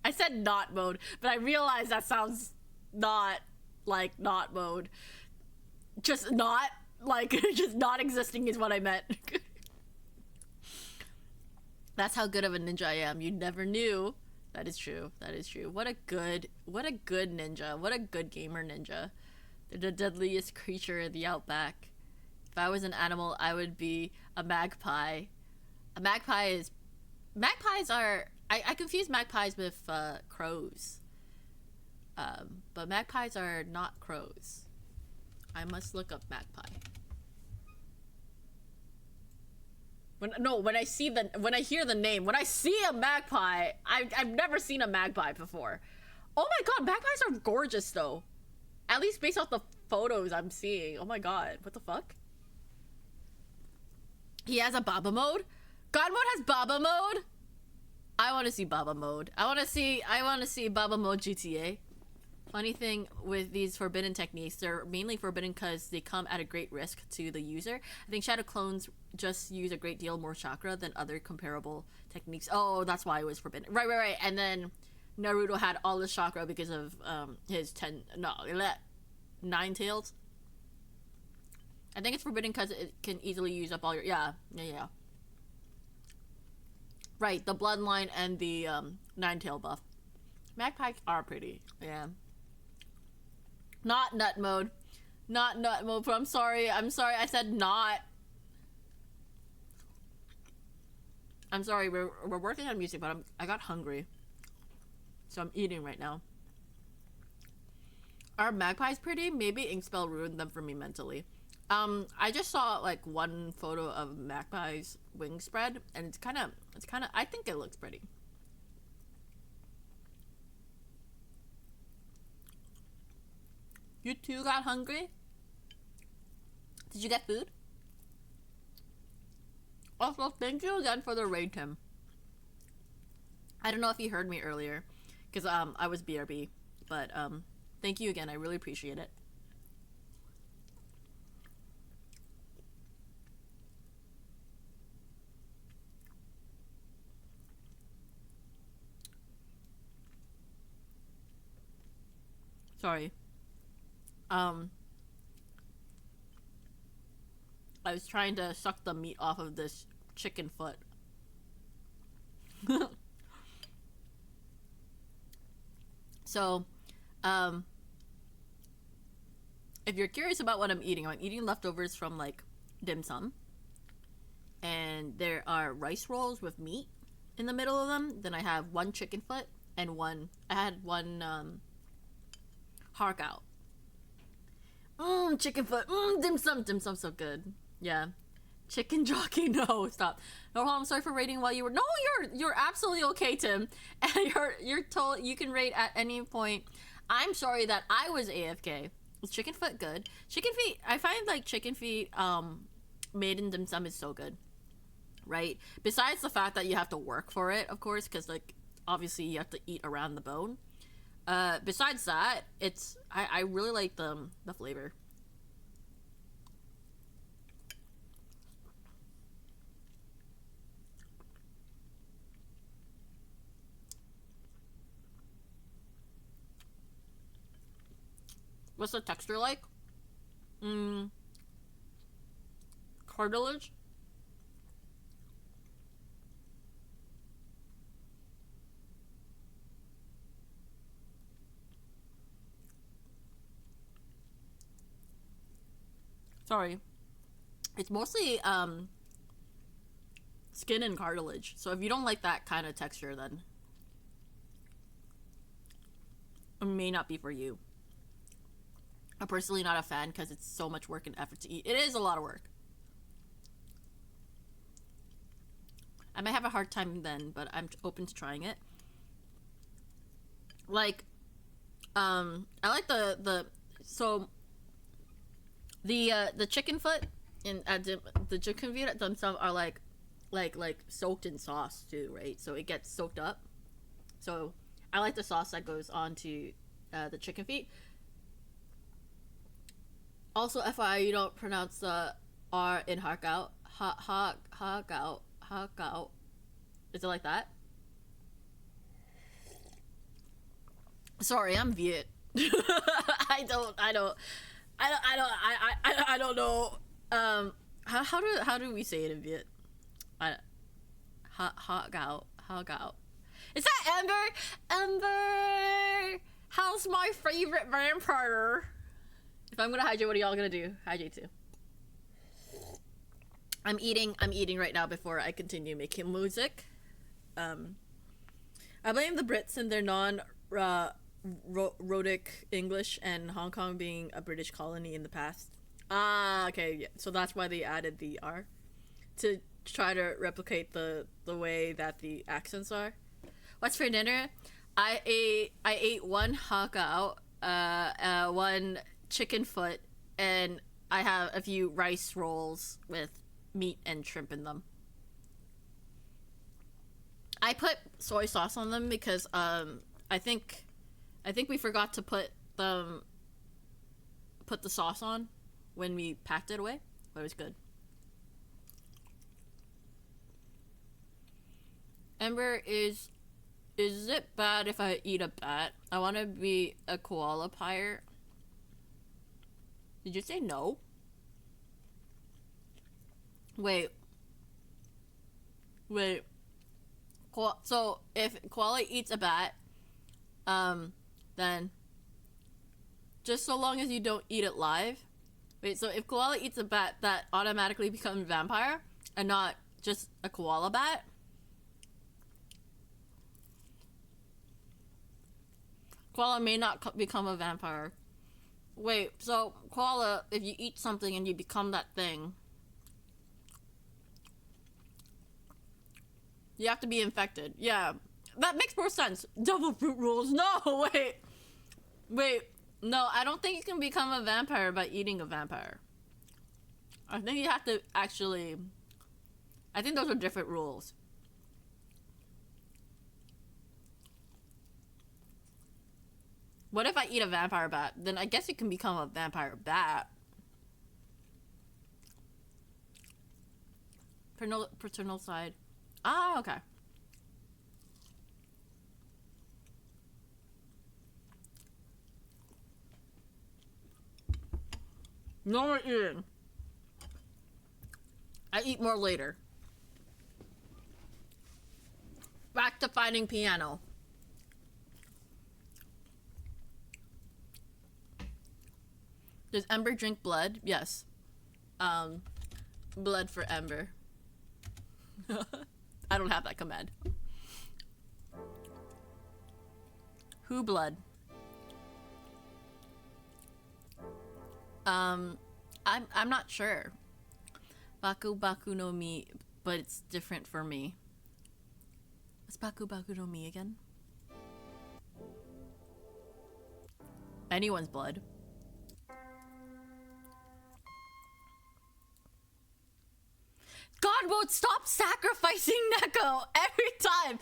I said not mode, but I realized that sounds not like not mode. Just not like just not existing is what I meant. That's how good of a ninja I am. You never knew. That is true. That is true. What a good ninja. What a good gamer ninja. They're the deadliest creature in the outback. If I was an animal, I would be a magpie. A magpie is... Magpies are... I confuse magpies with crows. But magpies are not crows. I must look up magpie. When I hear the name, when I see a magpie, I've never seen a magpie before. Oh my god, magpies are gorgeous though. At least based off the photos I'm seeing. Oh my god, what the fuck? He has a Baba mode? God mode has Baba mode? I want to see Baba mode. I want to see Baba mode GTA. Funny thing with these forbidden techniques, they're mainly forbidden because they come at a great risk to the user. I think Shadow Clones just use a great deal more chakra than other comparable techniques. Oh, that's why it was forbidden. Right. And then Naruto had all the chakra because of his 9 tails. I think it's forbidden because it can easily use up all your... Yeah. Right, the bloodline and the nine-tail buff. Magpies are pretty, yeah. Not nut mode. Not nut mode, but I'm sorry, I said not. I'm sorry, we're working on music, but I got hungry. So I'm eating right now. Are magpies pretty? Maybe Inkspell ruined them for me mentally. I just saw like one photo of magpie's wing spread, and it's kind of, I think it looks pretty. You too got hungry? Did you get food? Also, thank you again for the raid, Tim. I don't know if you heard me earlier, because I was BRB, but thank you again. I really appreciate it. Sorry. I was trying to suck the meat off of this chicken foot. So, if you're curious about what I'm eating leftovers from like dim sum. And there are rice rolls with meat in the middle of them. Then I have one chicken foot and I had one hark out. Chicken foot. Dim sum so good. Yeah. Chicken jockey, no, stop. No, I'm sorry for raiding while you were... No, you're absolutely okay, Tim. And you're told you can raid at any point. I'm sorry that I was AFK. Is chicken foot good? Chicken feet, I find like chicken feet made in dim sum is so good. Right? Besides the fact that you have to work for it, of course, because like obviously you have to eat around the bone. Besides that, I really like the flavor. What's the texture like? Cartilage? Sorry. It's mostly skin and cartilage. So if you don't like that kind of texture, then it may not be for you. I'm personally not a fan because it's so much work and effort to eat. It is a lot of work. I might have a hard time then, but I'm open to trying it. Like, I like the chicken foot and the chicken feet themselves are like soaked in sauce too, right? So it gets soaked up. So I like the sauce that goes onto the chicken feet. Also, FYI, you don't pronounce the R in hark out. Hark out. Is it like that? Sorry, I'm Viet. I don't know. How do we say it in Viet? Hark out. Is that Ember? Ember! How's my favorite vampire? If I'm gonna hydrate, what are y'all gonna do? Hydrate too. I'm eating right now before I continue making music. I blame the Brits and their rhotic English and Hong Kong being a British colony in the past. Okay, yeah. So that's why they added the R to try to replicate the way that the accents are. What's for dinner? I ate one hakao, one chicken foot, and I have a few rice rolls with meat and shrimp in them. I put soy sauce on them because I think we forgot to put the sauce on when we packed it away, but it was good. Ember, is it bad if I eat a bat? I want to be a koala pirate. Did you say no? Wait. So if koala eats a bat, then just so long as you don't eat it live. Wait, so if koala eats a bat, that automatically becomes vampire and not just a koala bat? Koala may not become a vampire. Wait, so koala, if you eat something and you become that thing, you have to be infected. Yeah, that makes more sense. Double fruit rules. No, wait. No, I don't think you can become a vampire by eating a vampire. I think you have to actually... I think those are different rules. What if I eat a vampire bat? Then I guess you can become a vampire bat. Paternal side. Ah, okay. No more eating. I eat more later. Back to finding piano. Does Ember drink blood? Yes. Blood for Ember. I don't have that command. Who blood? I'm not sure. Baku Baku no Mi, but it's different for me. What's Baku Baku no Mi again? Anyone's blood. God mode, stop sacrificing Neko every time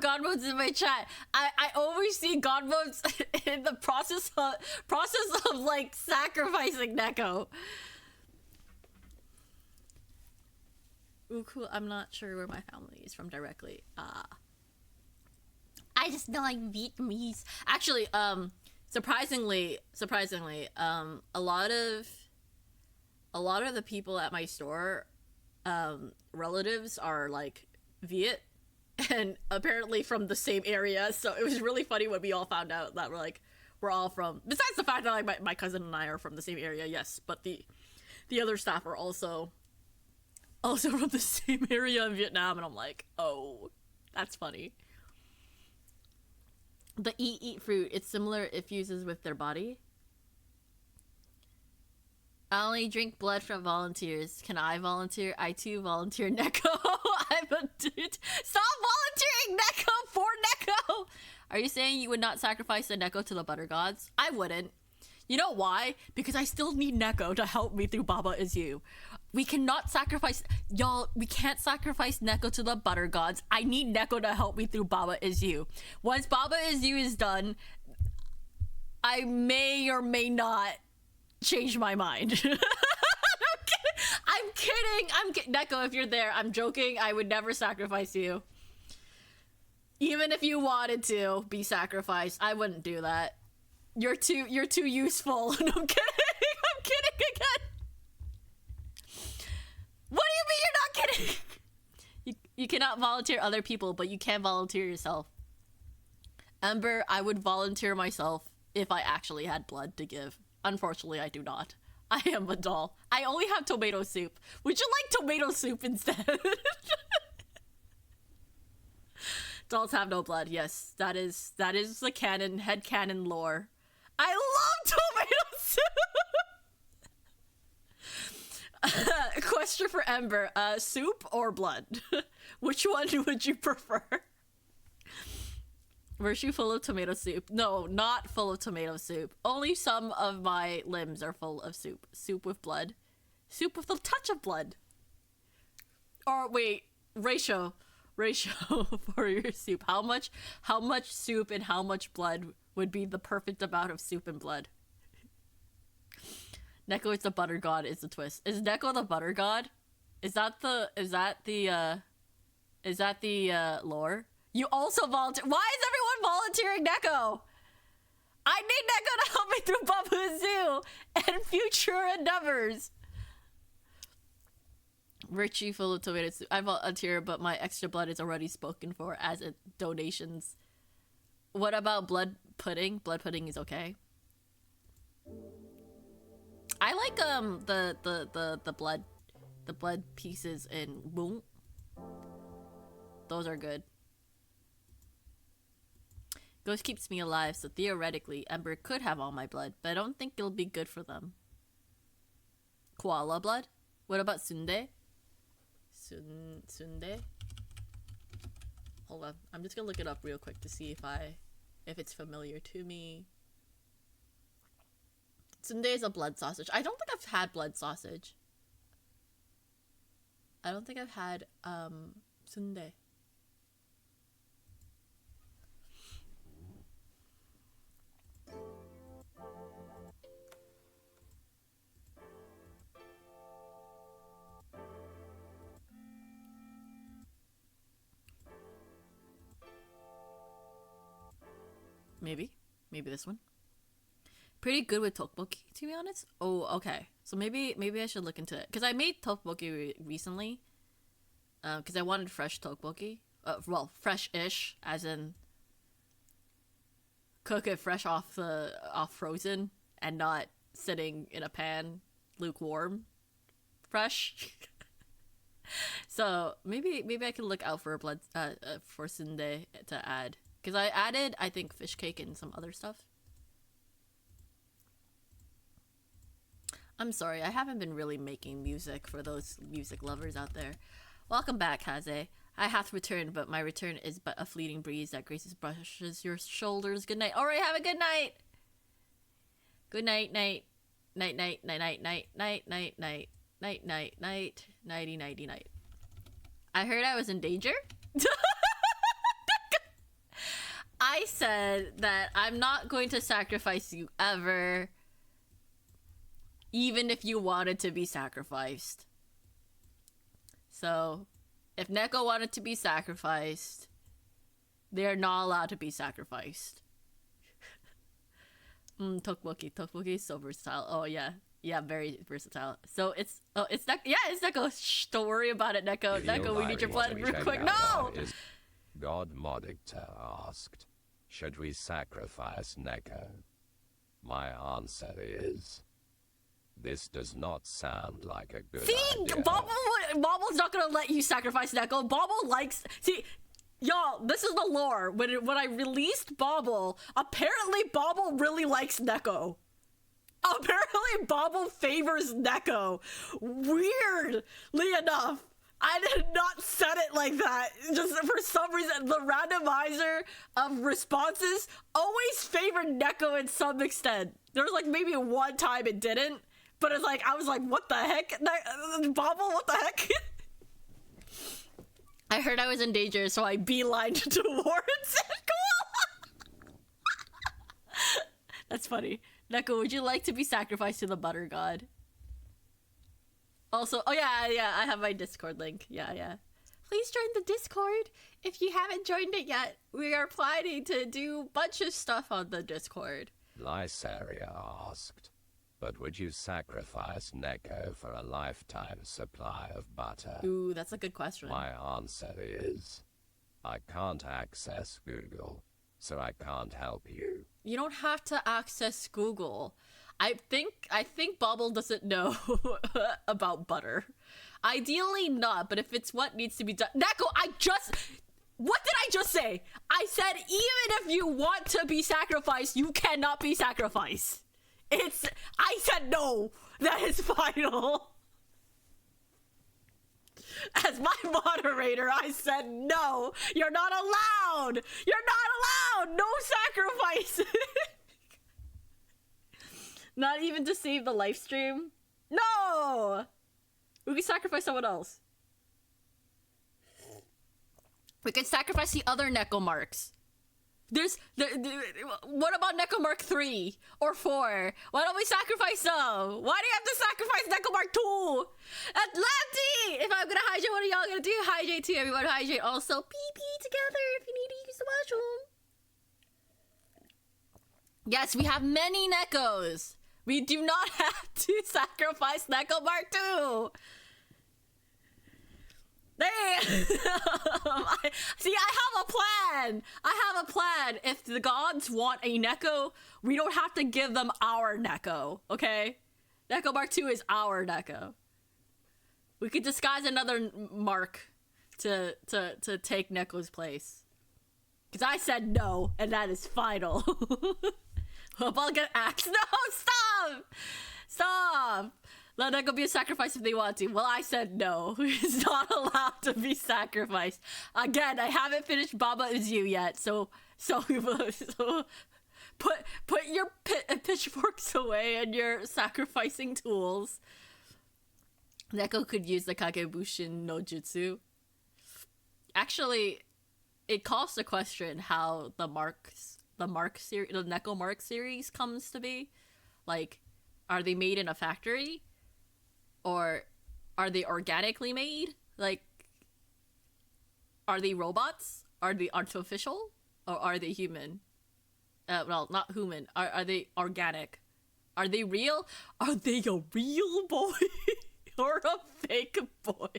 God mode's in my chat. I always see God mode's in the process of like sacrificing Neko. Ooh, cool. I'm not sure where my family is from directly. I just know I'm Vietnamese. Actually, surprisingly, a lot of the people at my store, relatives are like Viet and apparently from the same area, so it was really funny when we all found out that we're all from, besides the fact that like my cousin and I are from the same area, yes, but the other staff are also from the same area in Vietnam, and I'm like, oh, that's funny. The eat fruit, it's similar, it fuses with their body. I only drink blood from volunteers. Can I volunteer? I too volunteer Neko. I'm a dude. Stop volunteering Neko for Neko! Are you saying you would not sacrifice the Neko to the butter gods? I wouldn't. You know why? Because I still need Neko to help me through Baba Is You. We cannot sacrifice... Y'all, we can't sacrifice Neko to the butter gods. I need Neko to help me through Baba Is You. Once Baba Is You is done, I may or may not change my mind. I'm kidding. Neko, if you're there, I'm joking. I would never sacrifice you. Even if you wanted to be sacrificed, I wouldn't do that. You're too useful. No, I'm kidding again. What do you mean you're not kidding? You cannot volunteer other people, but you can volunteer yourself. Ember, I would volunteer myself if I actually had blood to give. Unfortunately, I do not. I am a doll. I only have tomato soup. Would you like tomato soup instead? Dolls have no blood. Yes, that is the headcanon lore. I love tomato soup. Question for Ember: soup or blood? Which one would you prefer? Were you full of tomato soup? No, not full of tomato soup. Only some of my limbs are full of soup. Soup with blood. Soup with a touch of blood. Or wait, ratio for your soup. How much soup and how much blood would be the perfect amount of soup and blood? Neko is the butter god is the twist. Is Neko the butter god? Is that the lore? You also volunteer. Why is everyone volunteering Neko? I need Neko to help me through Babu Zoo and future endeavors. Richie full of tomato soup. I volunteer, but my extra blood is already spoken for as a donations. What about blood pudding? Blood pudding is okay. I like the blood pieces in boom. Those are good. Ghost keeps me alive, so theoretically Ember could have all my blood, but I don't think it'll be good for them. Koala blood? What about Sunde? Sunde? Hold on. I'm just gonna look it up real quick to see if it's familiar to me. Sunde is a blood sausage. I don't think I've had blood sausage. I don't think I've had Sunde. Maybe this one. Pretty good with tteokbokki, to be honest. Oh, okay. So maybe I should look into it, because I made tteokbokki recently. Because I wanted fresh tteokbokki. Well, fresh-ish, as in cook it fresh off frozen and not sitting in a pan lukewarm, fresh. So maybe I can look out for a blood for sundae to add. Because I added, I think, fish cake and some other stuff. I'm sorry, I haven't been really making music for those music lovers out there. Welcome back, Haze. I hath returned, but my return is but a fleeting breeze that graces brushes your shoulders. Good night. Alright, have a good night. Good night, night. Night, night, night, night, night, night, night, night, night, night, night, nighty, nighty, night. I heard I was in danger? I said that I'm not going to sacrifice you ever, even if you wanted to be sacrificed. So, if Neko wanted to be sacrificed, they're not allowed to be sacrificed. Tteokbokki. Tteokbokki is so versatile. Oh, yeah. Yeah, very versatile. So, it's Neko. Yeah, it's Neko. Shh, don't worry about it, Neko. Neko, we need your blood real quick. No! God Modicta asked, should we sacrifice Neko? My answer is, this does not sound like a good idea. Bobble's not gonna let you sacrifice Neko. Bobble likes... See, y'all, this is the lore. When I released Bobble, apparently Bobble really likes Neko. Apparently Bobble favors Neko. Weirdly enough. I did not set it like that. Just for some reason, the randomizer of responses always favored Neko in some extent. There was like maybe one time it didn't, but it's like, I was like, what the heck? Bobble, what the heck? I heard I was in danger, so I beelined towards it. That's funny. Neko, would you like to be sacrificed to the butter god? Also, oh yeah, I have my Discord link. Yeah. Please join the Discord if you haven't joined it yet. We are planning to do a bunch of stuff on the Discord. Lysaria asked, but would you sacrifice Neko for a lifetime supply of butter? Ooh, that's a good question. My answer is, I can't access Google, so I can't help you. You don't have to access Google. I think Bobble doesn't know about butter. Ideally not, but if it's what needs to be done... Neko, what did I just say? I said even if you want to be sacrificed, you cannot be sacrificed. I said no. That is final. As my moderator, I said no. You're not allowed. You're not allowed. No sacrifice. Not even to save the live stream? No! We can sacrifice someone else. We can sacrifice the other Neko marks. What about Neko Mark 3 or 4? Why don't we sacrifice them? Why do you have to sacrifice Neko Mark 2? Atlanti! If I'm gonna hydrate, what are y'all gonna do? Hydrate too, everyone. Hydrate. Also, pee together if you need to use the washroom. Yes, we have many Nekos. We do not have to sacrifice Neko Mark 2. See, I have a plan. I have a plan. If the gods want a Neko, we don't have to give them our Neko, okay? Neko Mark II is our Neko. We could disguise another Mark to take Neko's place. Because I said no, and that is final. Hope I'll get axed. No, stop! Stop! Let Neko be a sacrifice if they want to. Well, I said no. He's not allowed to be sacrificed. Again, I haven't finished Baba Is You yet, so put your pitchforks away and your sacrificing tools. Neko could use the Kagebushin no Jutsu. Actually, it calls the question how the Neko Mark series comes to be. Like, are they made in a factory? Or are they organically made? Like, are they robots? Are they artificial? Or are they human? Well, not human. Are they organic? Are they real? Are they a real boy? Or a fake boy?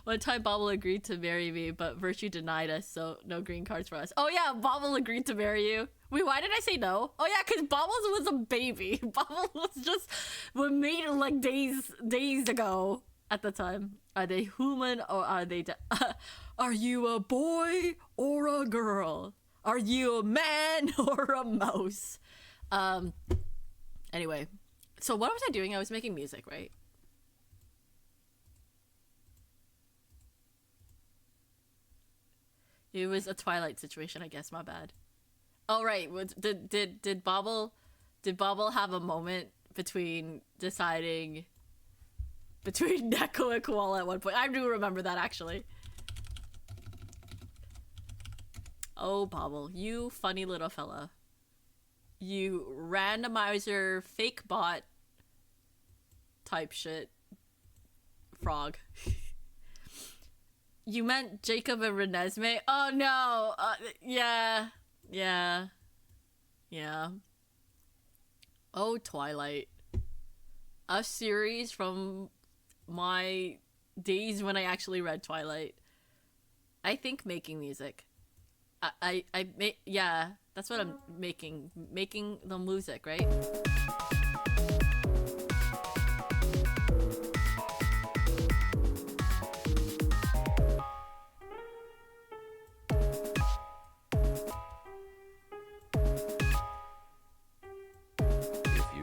One time Bobble agreed to marry me, but Virtue denied us, so no green cards for us. Oh yeah, Bobble agreed to marry you. Wait, why did I say no? Oh yeah, because Bobbles was a baby. Bobble was made like days ago at the time. Are they human or are they are you a boy or a girl? Are you a man or a mouse? Anyway, so what was I doing? I was making music, right? It was a Twilight situation, I guess. My bad. Oh right, did Bobble have a moment between deciding between Neko and Koala at one point? I do remember that actually. Oh Bobble, you funny little fella. You randomizer fake bot type shit frog. You meant Jacob and Renesmee? Oh no! Yeah. Oh, Twilight. A series from my days when I actually read Twilight. I think making music. Yeah, that's what I'm making. Making the music, right?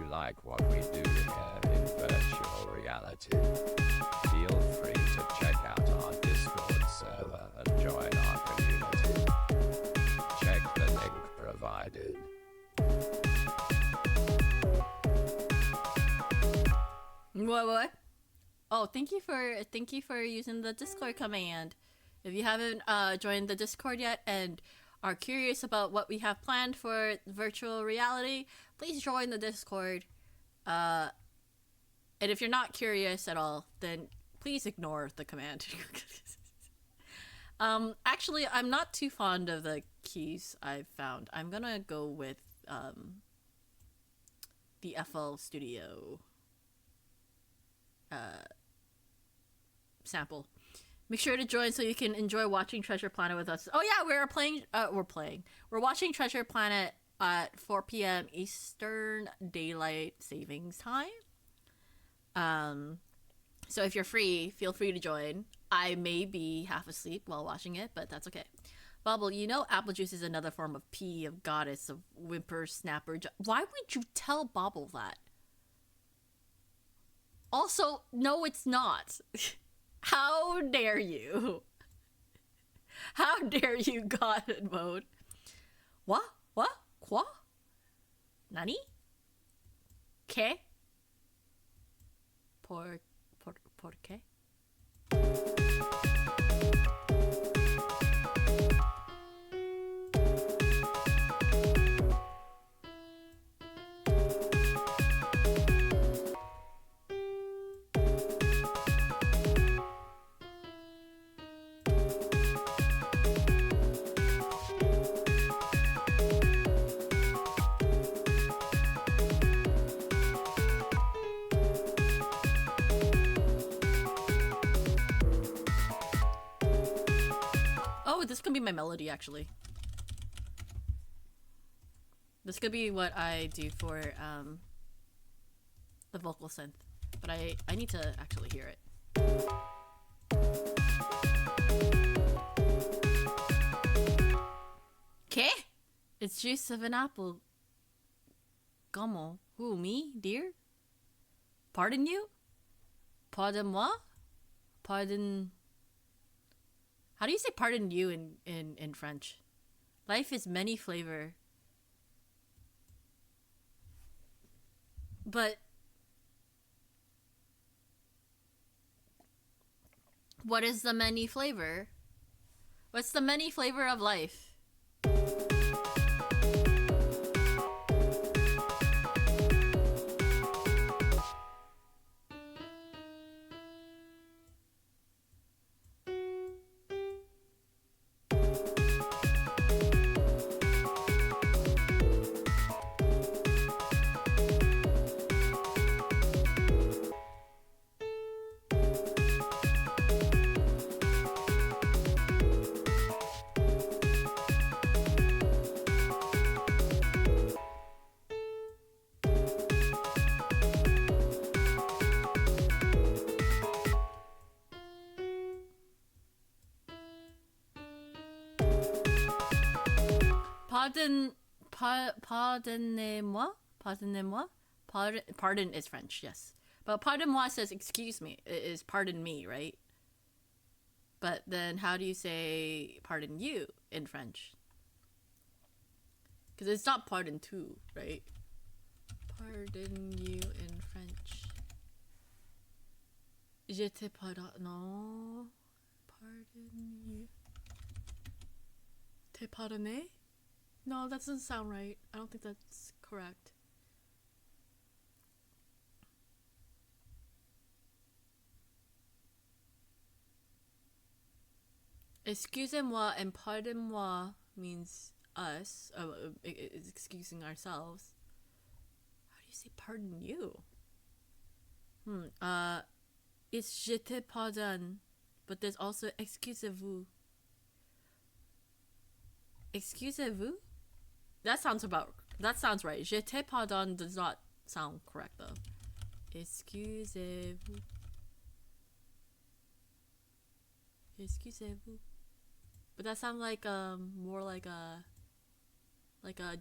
Like what we do here in virtual reality, feel free to check out our Discord server and join our community. Check the link provided. What? Oh, thank you for using the Discord command. If you haven't joined the Discord yet and are curious about what we have planned for virtual reality, please join the Discord. And if you're not curious at all, then please ignore the command. Actually, I'm not too fond of the keys I've found. I'm gonna go with the FL Studio sample. Make sure to join so you can enjoy watching Treasure Planet with us. Oh yeah, we're watching Treasure Planet at 4 p.m. Eastern Daylight Savings Time. So if you're free, feel free to join. I may be half asleep while watching it, but that's okay. Bobble, you know apple juice is another form of pea, of goddess, of whimper, snapper. Why would you tell Bobble that? Also, no, it's not. How dare you? How dare you, God in mode? What? Quoi? Nani? ¿Qué? ¿Por qué? this could be my melody actually. This could be what I do for the vocal synth, but I need to actually hear it. ¿Qué? It's juice of an apple. Comment? Who, me, dear? Pardon you? Pardon moi? Pardon... How do you say pardon you in French? Life is many flavor. But... what is the many flavor? What's the many flavor of life? Pardonnez-moi? Pardonnez-moi? Pardon is French, yes. But pardon-moi says excuse me. It is pardon me, right? But then how do you say pardon you in French? Because it's not pardon tout, right? Pardon you in French. Je te pardonne. No. Pardon you. Te pardonner? No, that doesn't sound right. I don't think that's correct. Excusez-moi and pardon-moi means us. It's excusing ourselves. How do you say pardon you? It's je te pardonne, but there's also excusez-vous. Excusez-vous? That sounds right. Je te pardonne does not sound correct though. Excusez-vous. Excusez-vous. But that sounds like more like a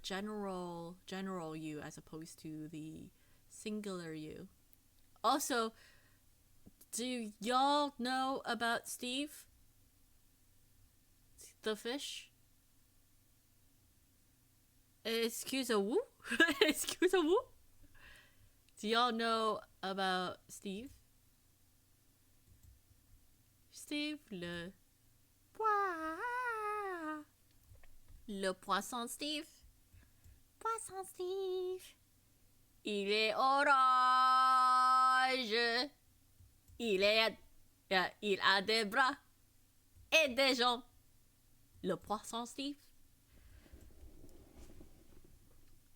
general you as opposed to the singular you. Also, do y'all know about Steve the fish? Excuse-a-woo? Excuse-a-woo? Do y'all know about Steve? Steve le poisson Steve. Poisson Steve. Il est orange. Il a des bras et des jambes. Le poisson Steve.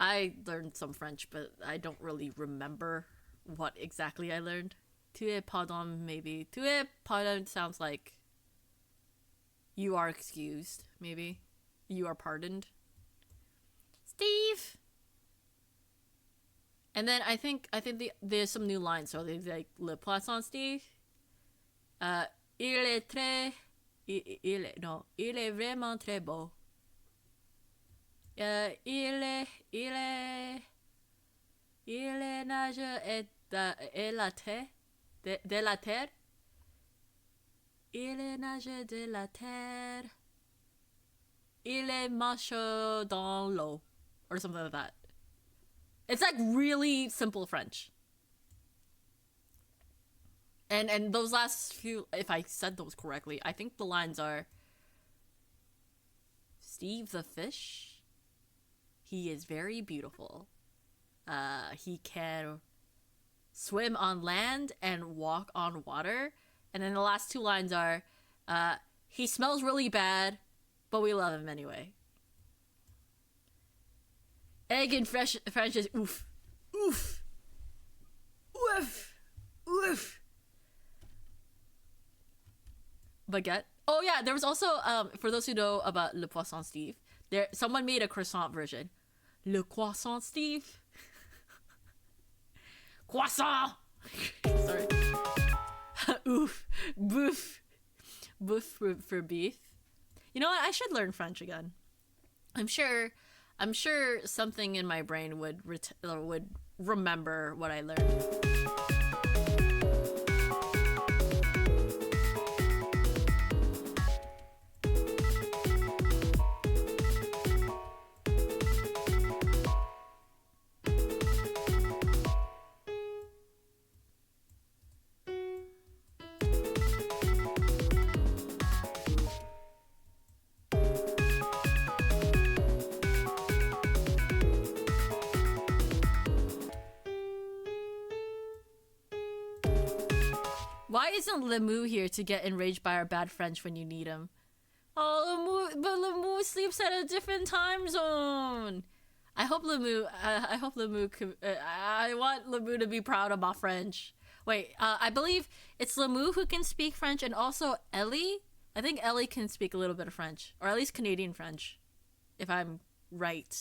I learned some French, but I don't really remember what exactly I learned. Tu es pardon, maybe. Tu es pardon sounds like you are excused, maybe. You are pardoned. Steve! And then I think there's some new lines. So there's like Le Poisson Steve. Il est très... Il est vraiment très beau. Il est nageur et la terre. De la terre. Il est nageur de la terre. Il est marche dans l'eau. Or something like that. It's like really simple French. And those last few, if I said those correctly, I think the lines are Steve the fish. He is very beautiful. He can swim on land and walk on water. And then the last two lines are, he smells really bad, but we love him anyway. Egg in French is oof. Oof. Oof. Oof. Baguette. Oh yeah, there was also for those who know about Le Poisson Steve, someone made a croissant version. Le Croissant Steve. Croissant. Sorry. Oof. Boof. Boof for beef. You know what? I should learn French again. I'm sure something in my brain would remember what I learned. Why isn't Lemu here to get enraged by our bad French when you need him? Oh, Lemu sleeps at a different time zone. I hope Lemu I want Lemu to be proud of my French. Wait, I believe it's Lemu who can speak French and also Ellie. I think Ellie can speak a little bit of French, or at least Canadian French, if I'm right.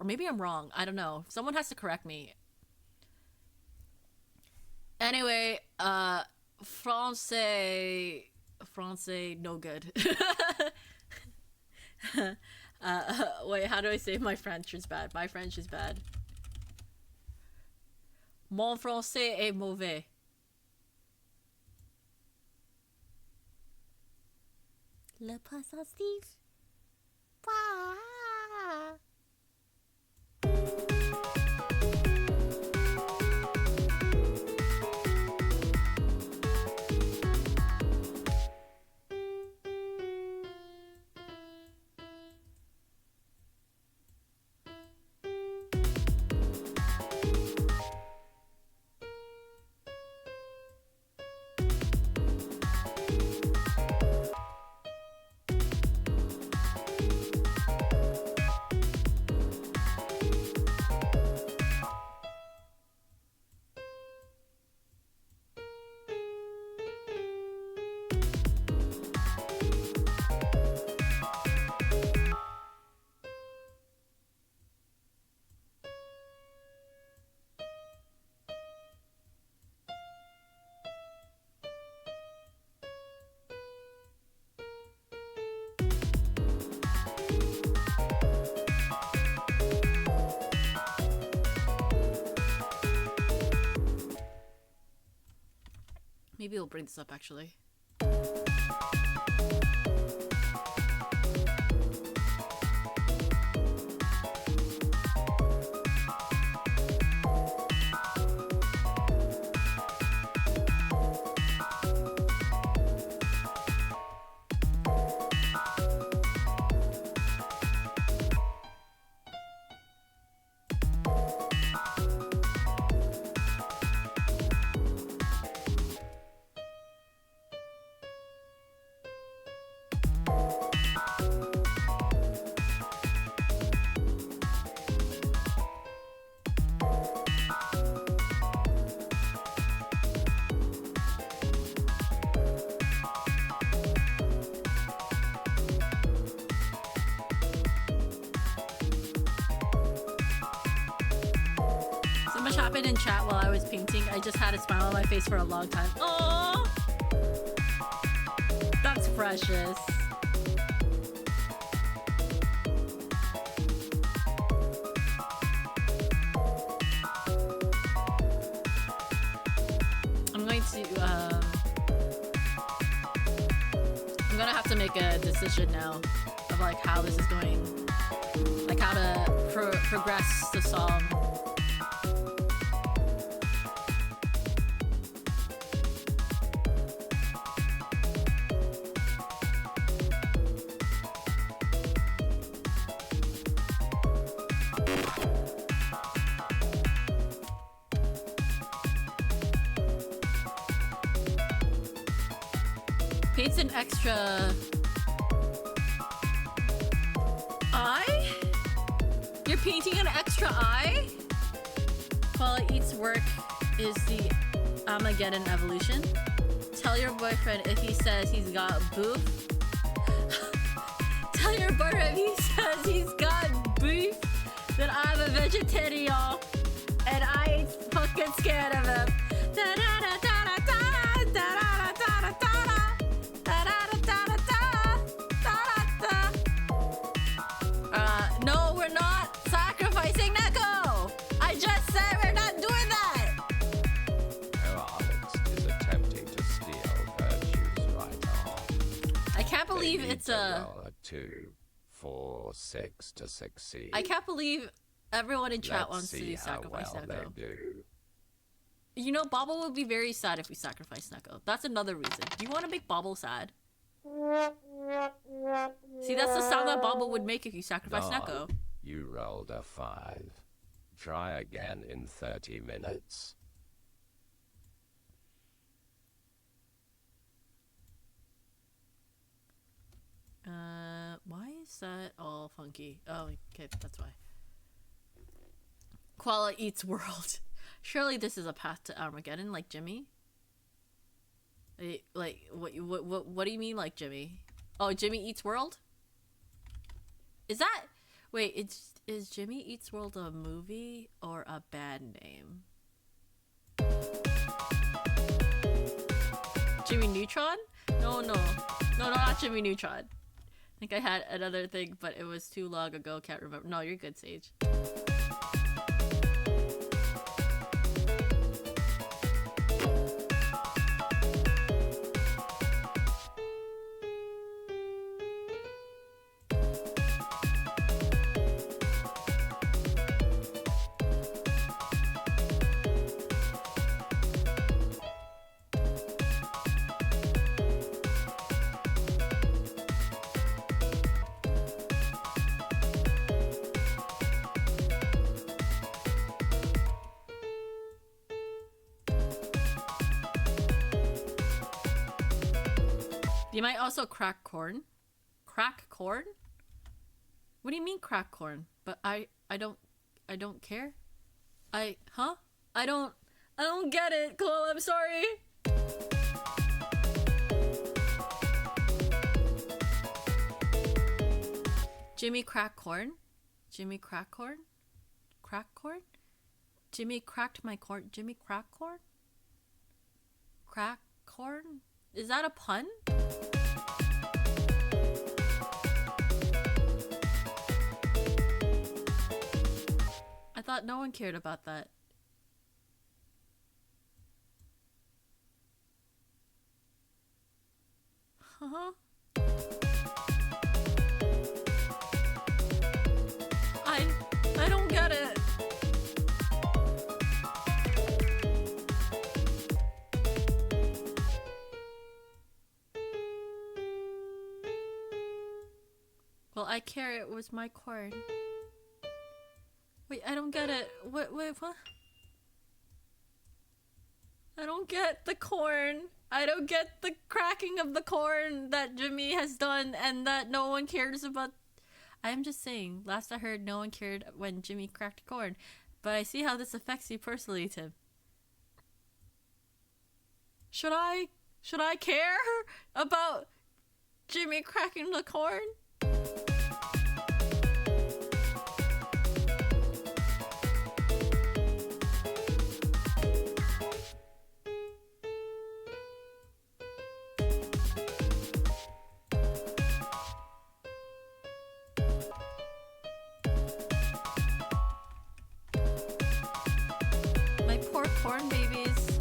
Or maybe I'm wrong. I don't know. Someone has to correct me. Anyway, Francais, no good. Wait, how do I say my French is bad? My French is bad. Mon français est mauvais. Le Poisson Steve. Wah. Maybe we'll bring this up actually. Happened in chat while I was painting. I just had a smile on my face for a long time. Aww! That's precious. I'm gonna have to make a decision now of like how this is going, like how to progress the song. Paints an extra eye? You're painting an extra eye? While it eats work is the Armageddon evolution. tell your boyfriend if he says he's got beef. Tell your boyfriend if he says he's got beef, that I'm a vegetarian and I ain't fucking scared of him. No, we're not sacrificing Neko. I just said we're not doing that. Alex is attempting to steal virtues right now. I can't They believe need it's to a. roll a 2, 4, 6 to succeed. I can't believe everyone in chat Let's wants to see do how sacrifice well Neko. they do. You know, Bobble would be very sad if we sacrifice Neko. That's another reason. Do you want to make Bobble sad? See, that's the sound that Bobble would make if you sacrifice Dawn, Neko. you rolled a 5. Try again in 30 minutes. Why is that all funky? Oh, okay, that's why. Koala eats world. Surely this is a path to Armageddon, like Jimmy. Like what do you mean, like Jimmy? Oh, Jimmy Eats World? Is that... Wait, is Jimmy Eats World a movie or a bad name? Jimmy Neutron? No, not Jimmy Neutron. I think I had another thing, but it was too long ago, can't remember. No, you're good, Sage. You might also crack corn. Crack corn? What do you mean crack corn? But I don't care. I don't get it, Cole, I'm sorry. Jimmy crack corn? Jimmy crack corn? Crack corn? Jimmy cracked my corn. Jimmy crack corn? Crack corn? Is that a pun? I thought no one cared about that. Huh? I don't get it. Well, I care, it was my corn. Wait, I don't get it. What? I don't get the corn. I don't get the cracking of the corn that Jimmy has done and that no one cares about. I'm just saying, last I heard no one cared when Jimmy cracked corn. But I see how this affects you personally, Tim. Should I care about Jimmy cracking the corn? Corn babies.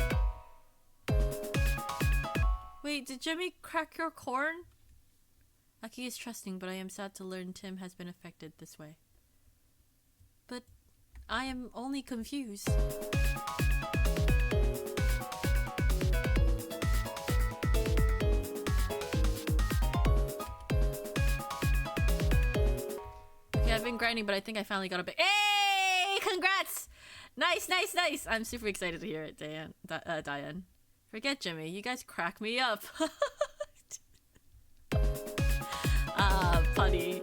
Wait, did Jimmy crack your corn? Aki is trusting, but I am sad to learn Tim has been affected this way. But I am only confused. Okay, I've been grinding, but I think I finally got a bit. Hey! Congrats! Nice. I'm super excited to hear it, Diane. Forget Jimmy. You guys crack me up. Funny.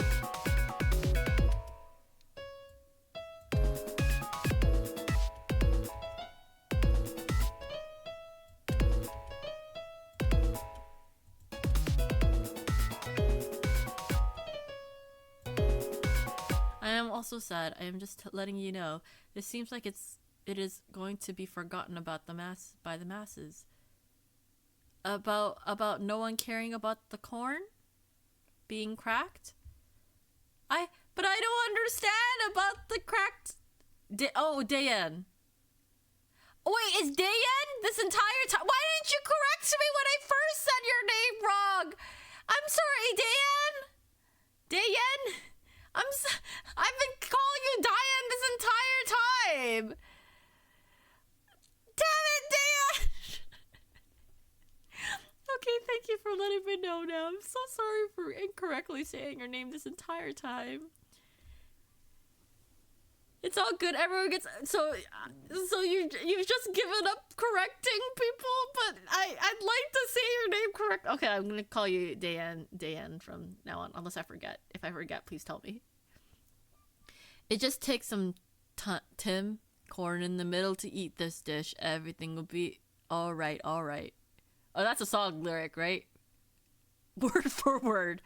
also sad. I am just letting you know. It seems like it is going to be forgotten about by the masses. About no one caring about the corn being cracked. But I don't understand about the cracked. Dayan. Wait, is Dayan this entire time? Why didn't you correct me when I first said your name wrong? I'm sorry, Dayan. Dayan. I've been calling you Dayan this entire time. Damn it, Dayan. Okay, thank you for letting me know now. I'm so sorry for incorrectly saying your name this entire time. It's all good. Everyone gets so you've just given up correcting people, but I'd like to say your name correct. Okay, I'm gonna call you Dayan from now on, unless I forget. If I forget, please tell me. It just takes some Tim corn in the middle to eat this dish. Everything will be all right. All right. Oh, that's a song lyric, right? Word for word.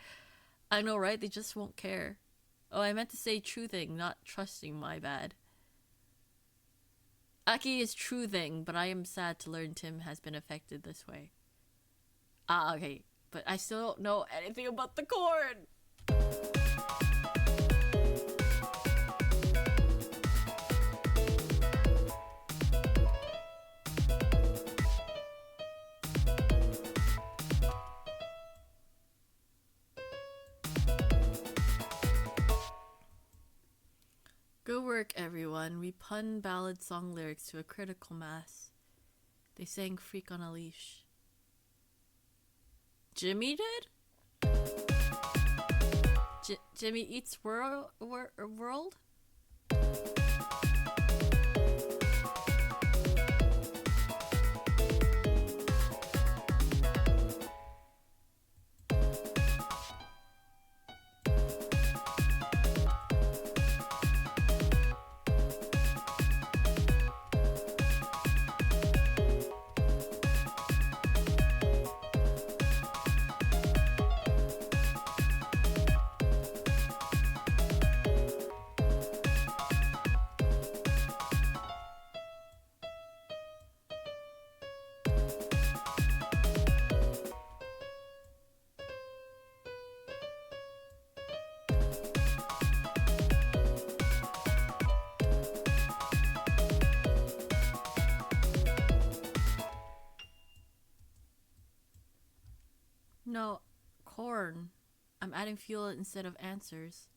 I know, right? They just won't care. Oh, I meant to say truthing, not trusting, my bad. Aki is truthing, but I am sad to learn Tim has been affected this way. Ah, okay. But I still don't know anything about the corn. Good work, everyone. We pun ballad song lyrics to a critical mass. They sang Freak on a Leash. Jimmy did? Jimmy Eats World? No, corn. I'm adding fuel instead of answers.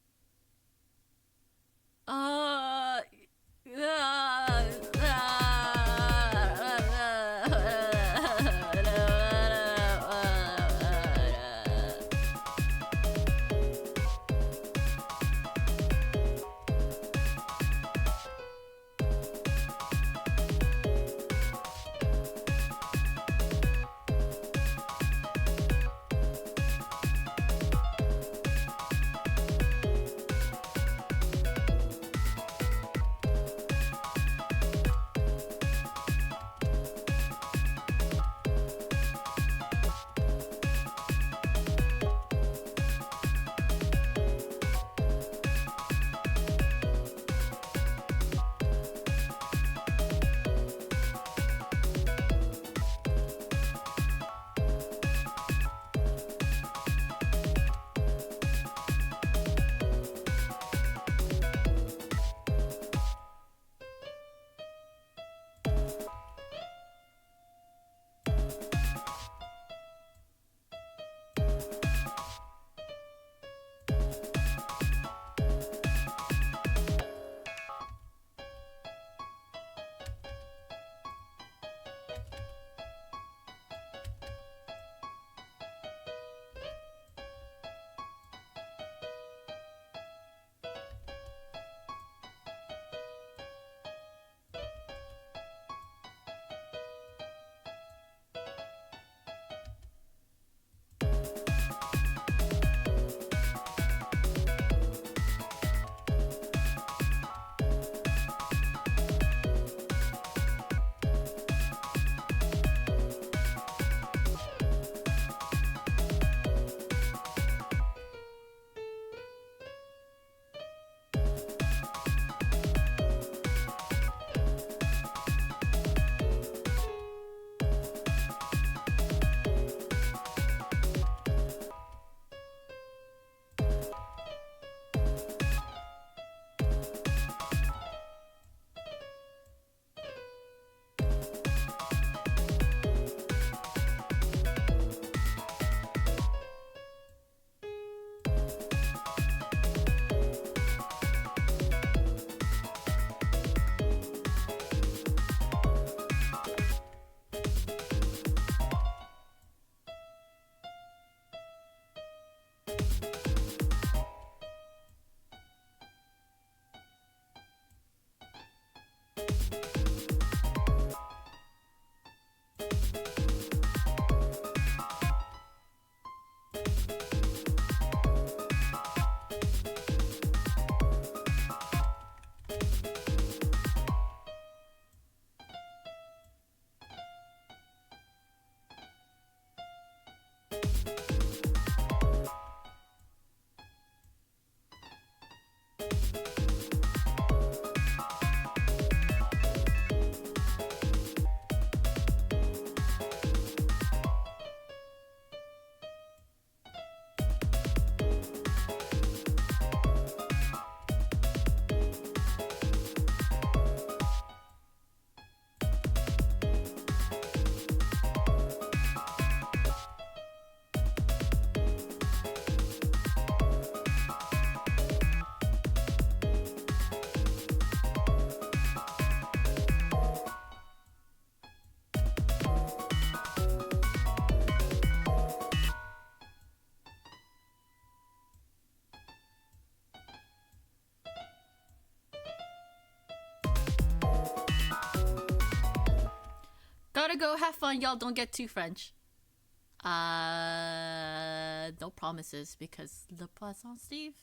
go have fun. Y'all don't get too French. No promises because le poisson Steve.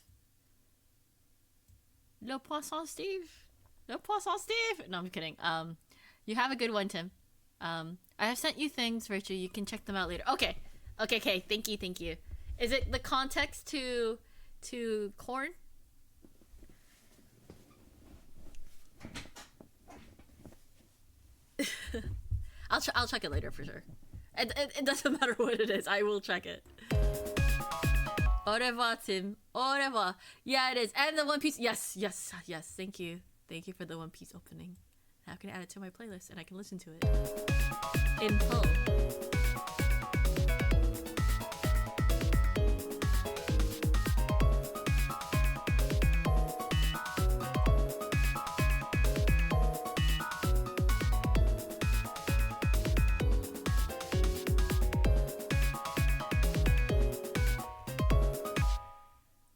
Le poisson Steve. Le poisson Steve. No, I'm kidding. You have a good one, Tim. I have sent you things, Rachel. You can check them out later. Okay. Thank you. Is it the context to corn? I'll check it later for sure. It doesn't matter what it is. I will check it. Au revoir, Tim. Au revoir. Yeah, it is. And the One Piece. Yes. Thank you for the One Piece opening. Now I can add it to my playlist and I can listen to it in full.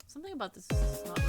Something about this is not right.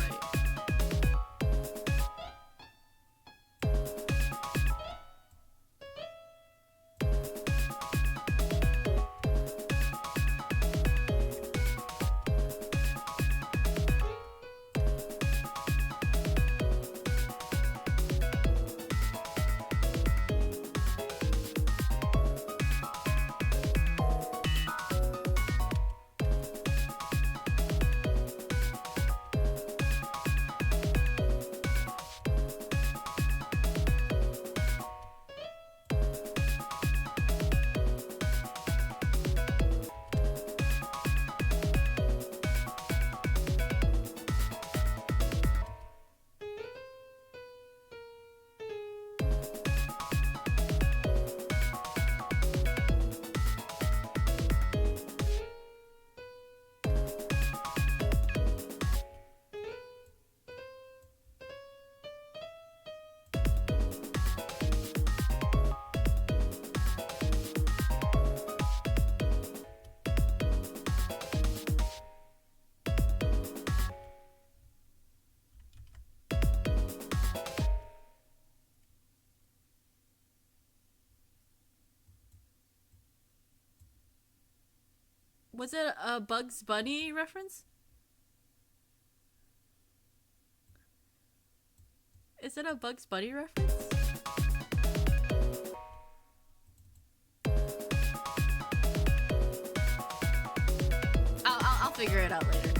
Was it a Bugs Bunny reference? Is it a Bugs Bunny reference? I'll figure it out later.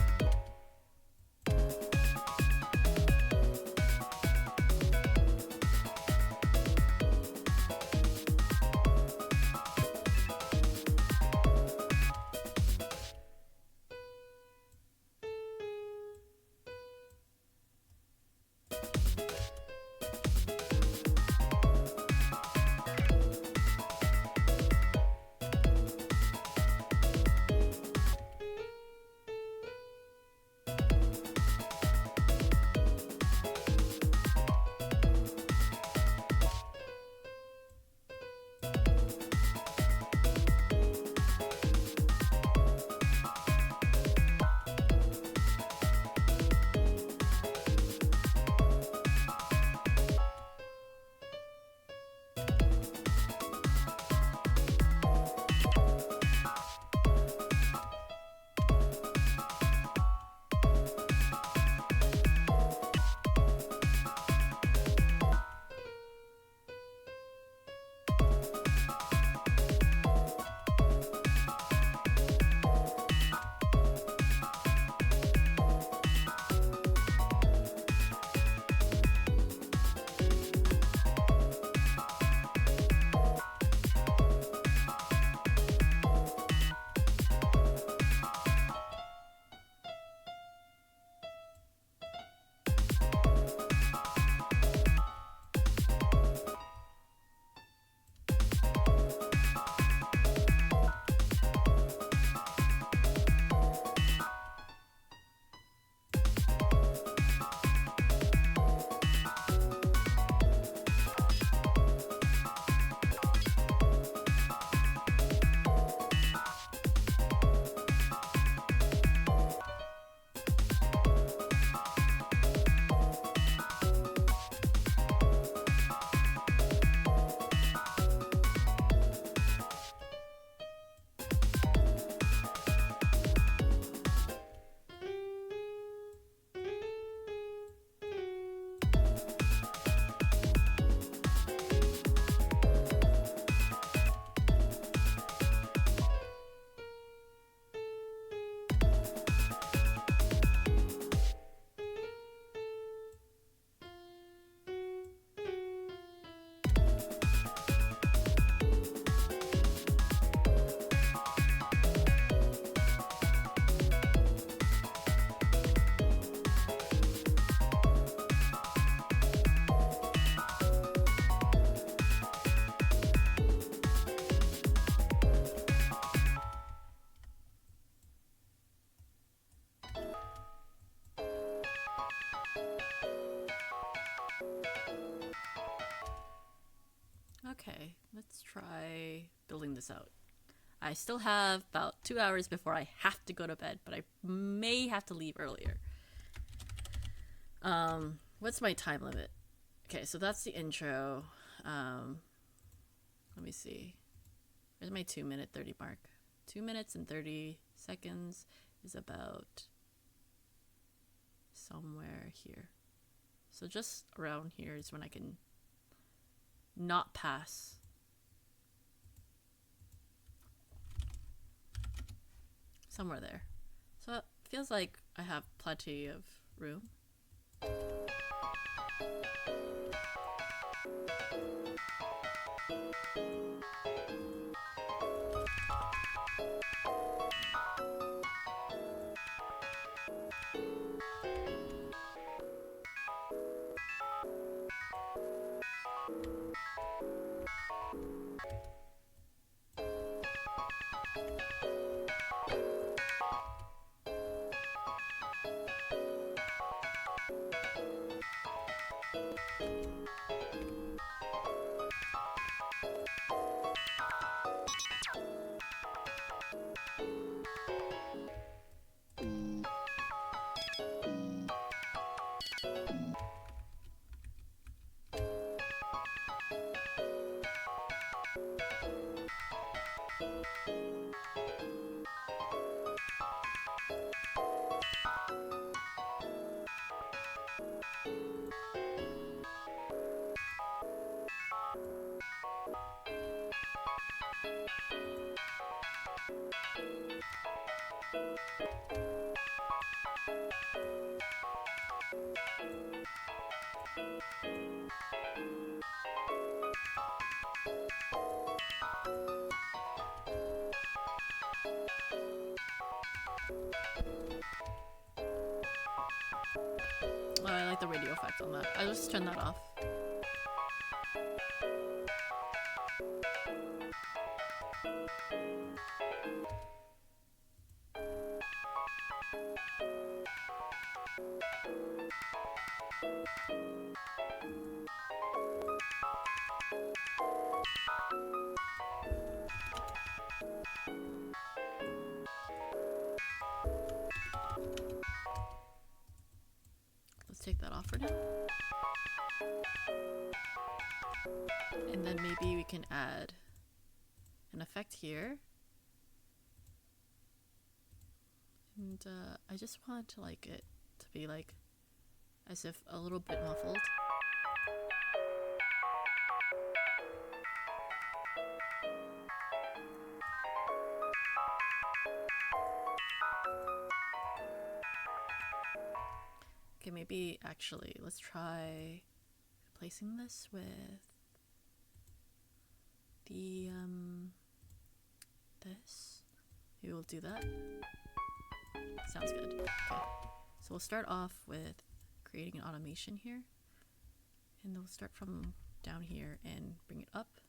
try building this out. I still have about 2 hours before I have to go to bed, but I may have to leave earlier. What's my time limit? Okay, so that's the intro. Let me see. Where's my 2-minute 30 mark? 2 minutes and 30 seconds is about somewhere here. So just around here is when I can not pass. Somewhere there. So it feels like I have plenty of room. Oh, I like the radio effect on that. I just turned that off. Let's take that off for now. And then maybe we can add an effect here. And I just want to like it to be like as if a little bit muffled. Okay, maybe actually let's try replacing this with the this. Maybe we'll do that. Sounds good. Okay. So we'll start off with creating an automation here. And we'll start from down here and bring it up.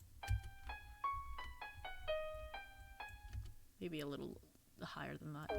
Maybe a little higher than that.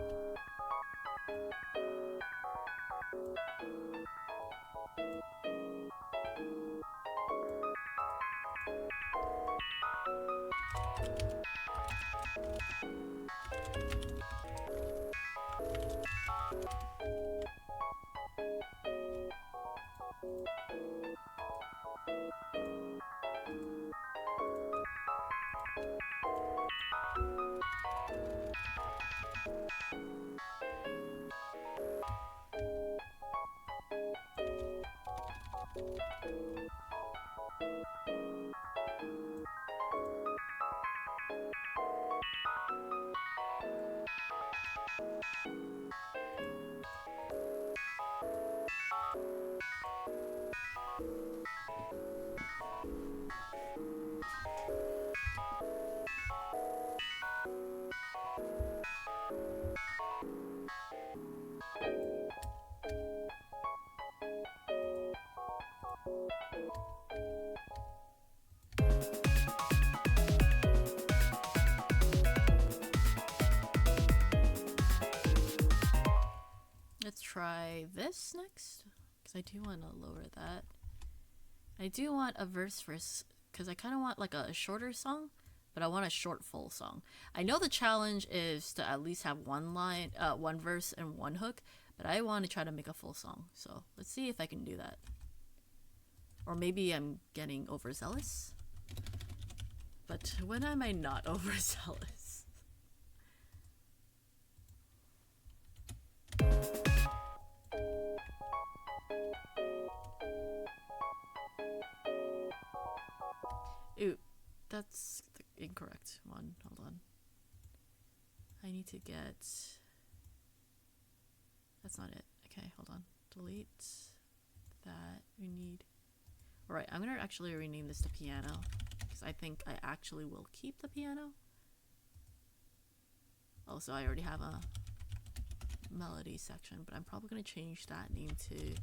Let's try this next, because I do want to lower that. I do want a verse because I kind of want like a shorter song, but I want a short full song. I know the challenge is to at least have one line, one verse and one hook, but I want to try to make a full song. So let's see if I can do that. Or maybe I'm getting overzealous. But when am I not overzealous? Ooh, that's the incorrect one. Hold on. I need to get... That's not it. Okay, hold on. Delete that. We need... Alright, I'm gonna actually rename this to piano. Because I think I actually will keep the piano. Also, I already have a melody section, but I'm probably gonna change that name to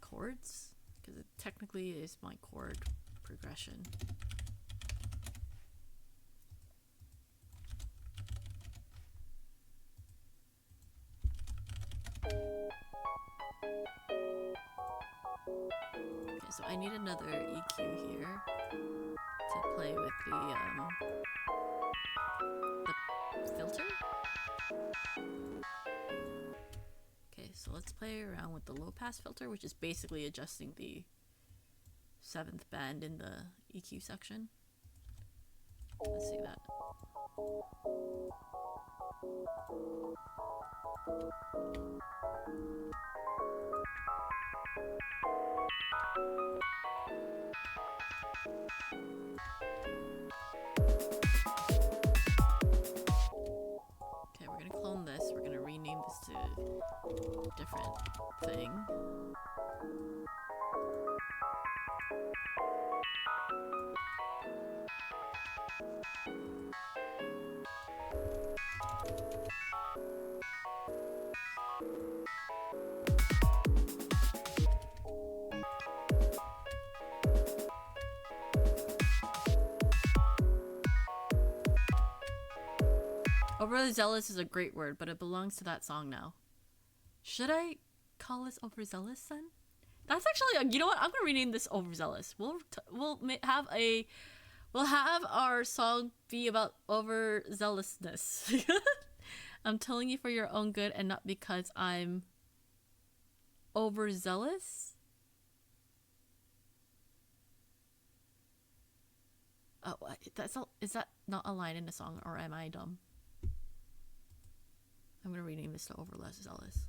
chords. Because it technically is my chord progression. Okay, so I need another EQ here to play with the filter. Okay, so let's play around with the low pass filter, which is basically adjusting the 7th band in the EQ section. Let's see that. Okay, we're gonna clone this. We're gonna rename this to a different thing. Overzealous is a great word, but it belongs to that song now. Should I call this overzealous then? That's actually, you know what? I'm gonna rename this overzealous. We'll have our song be about overzealousness. I'm telling you for your own good and not because I'm overzealous. Oh, is that not a line in the song, or am I dumb? I'm gonna rename this to overzealous.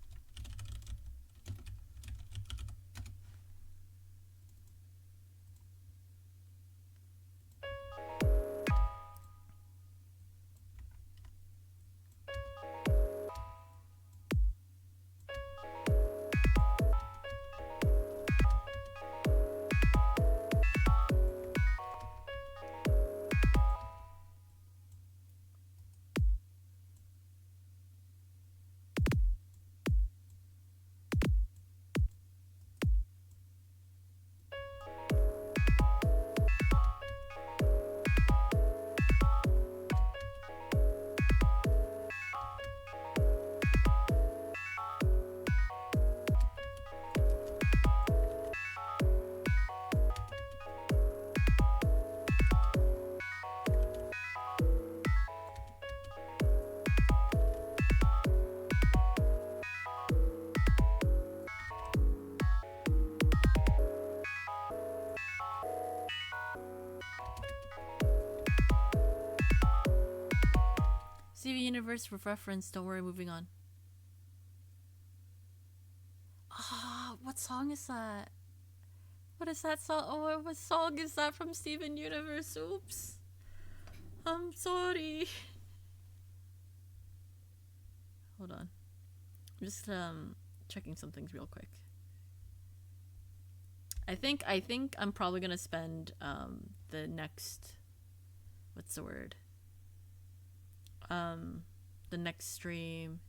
CV Universe for reference, don't worry, moving on. Ah, what song is that? What is that song? Oh, what song is that from Steven Universe? Oops. I'm sorry. Hold on. I'm just checking some things real quick. I think I'm probably gonna spend the next, what's the word? The next stream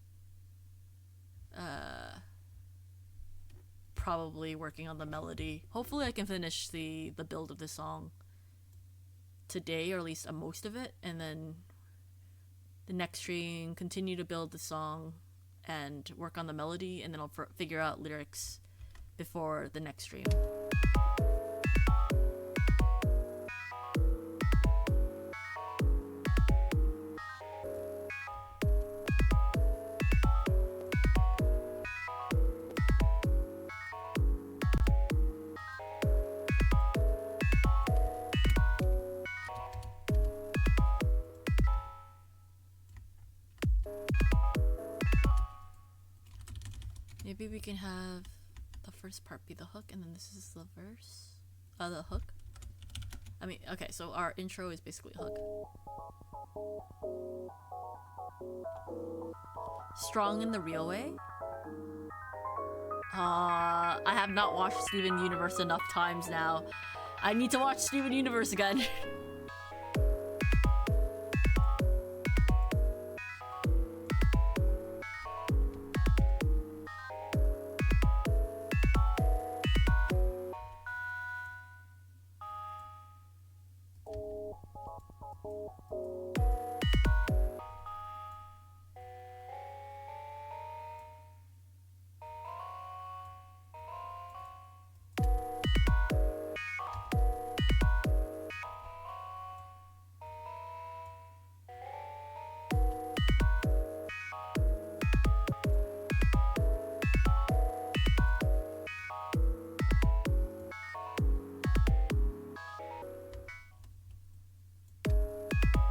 probably working on the melody. Hopefully I can finish the build of the song today, or at least most of it, and then the next stream continue to build the song and work on the melody, and then I'll figure out lyrics before the next stream. Maybe we can have the first part be the hook, and then this is the verse. The hook. I mean, okay, so our intro is basically a hook. Strong in the real way? I have not watched Steven Universe enough times now. I need to watch Steven Universe again.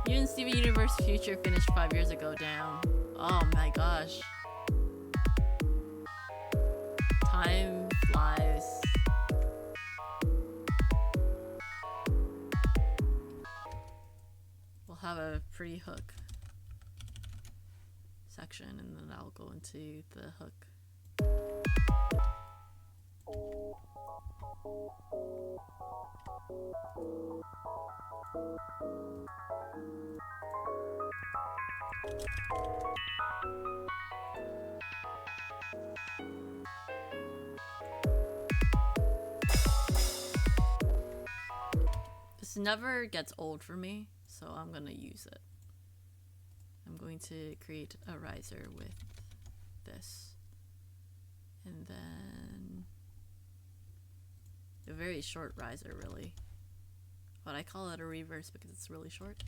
You and Steven Universe Future finished 5 years ago, damn. Oh my gosh. Time flies. We'll have a pretty hook section and then I'll go into the hook. This never gets old for me, so I'm gonna use it. I'm going to create a riser with this. And then a very short riser, really. But I call it a reverse because it's really short.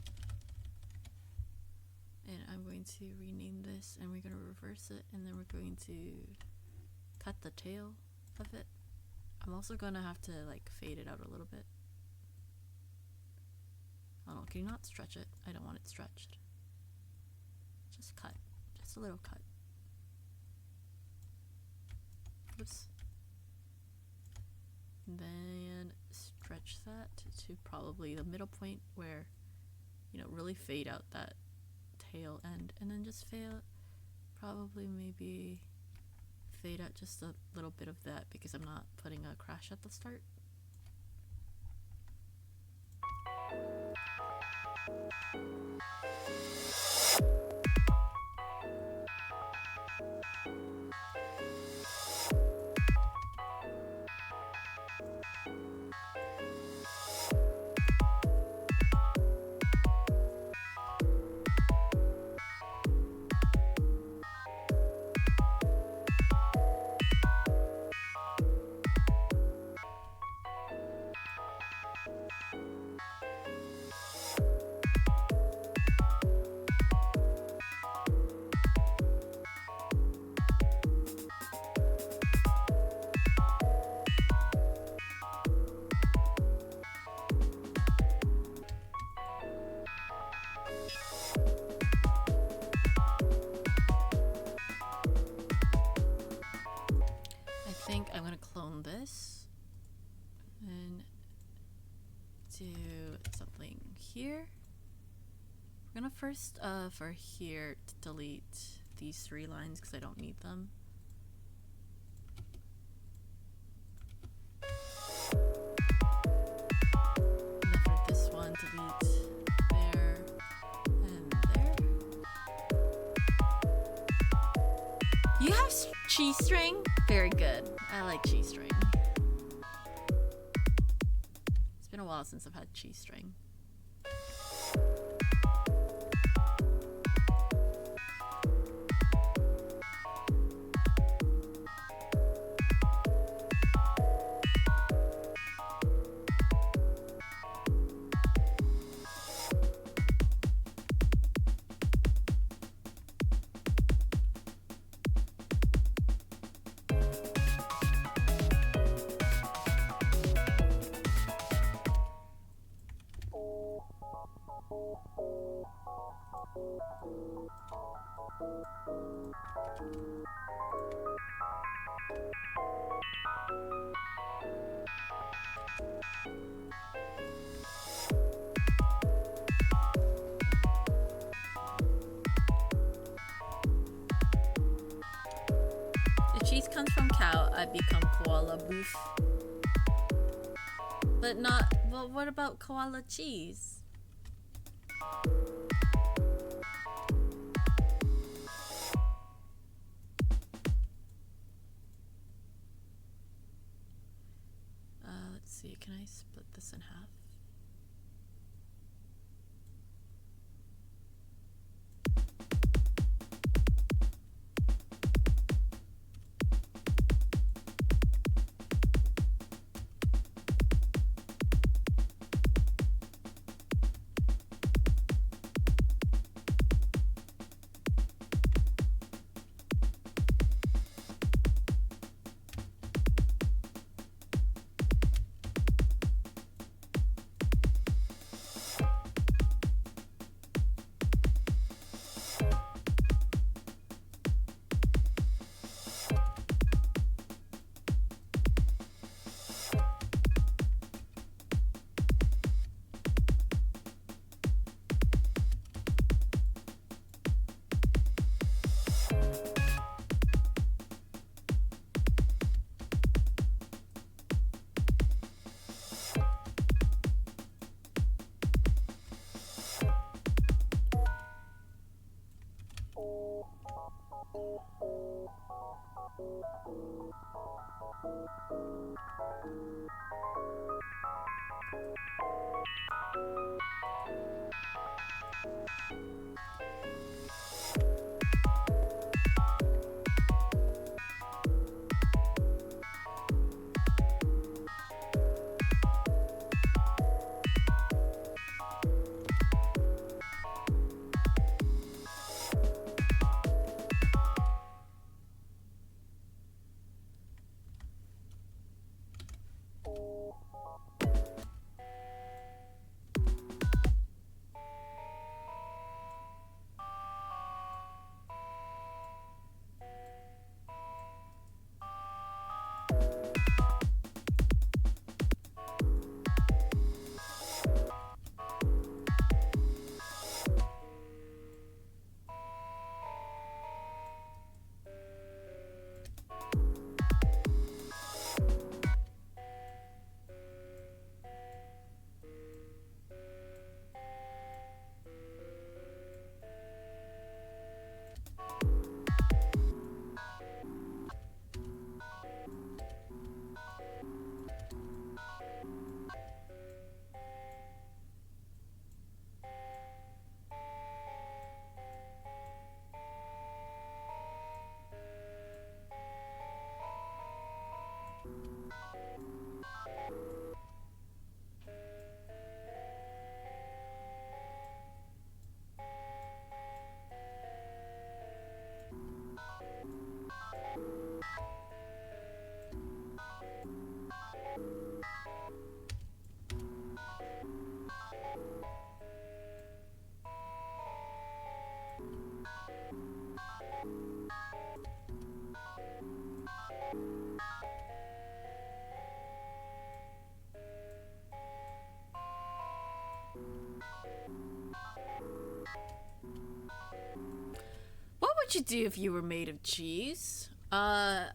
And I'm going to rename this and we're going to reverse it and then we're going to cut the tail of it. I'm also going to have to like fade it out a little bit. Oh no, can you not stretch it? I don't want it stretched. Just cut. Just a little cut. Oops. And then stretch that to probably the middle point where, you know, really fade out that tail end, and then just probably maybe fade out just a little bit of that because I'm not putting a crash at the start. I'm gonna clone this and do something here. We're gonna first for here delete these 3 lines because I don't need them. And then for this one, delete there and there. You have cheese string? Very good. I like cheese string. It's been a while since I've had cheese string. If cheese comes from cow, I become koala boof. But not. Well, what about koala cheese? Let's see. Can I split this in half? What would you do if you were made of cheese? I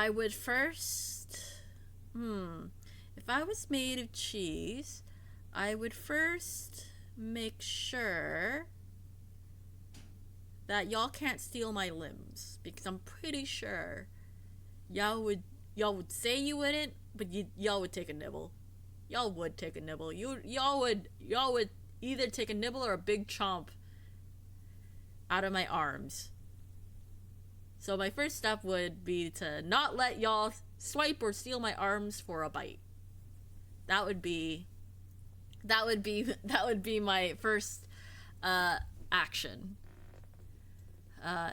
would first... If I was made of cheese, I would first make sure that y'all can't steal my limbs, because I'm pretty sure y'all would say you wouldn't, but y'all would take a nibble. Y'all would take a nibble. Y'all would either take a nibble or a big chomp out of my arms. So my first step would be to not let y'all swipe or steal my arms for a bite. That would be my first action.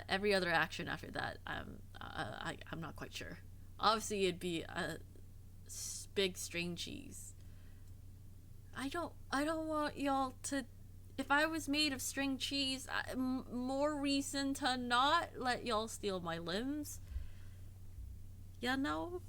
Every other action after that, I'm not quite sure. Obviously, it'd be a big string cheese. I don't want y'all to if I was made of string cheese, more reason to not let y'all steal my limbs. You know?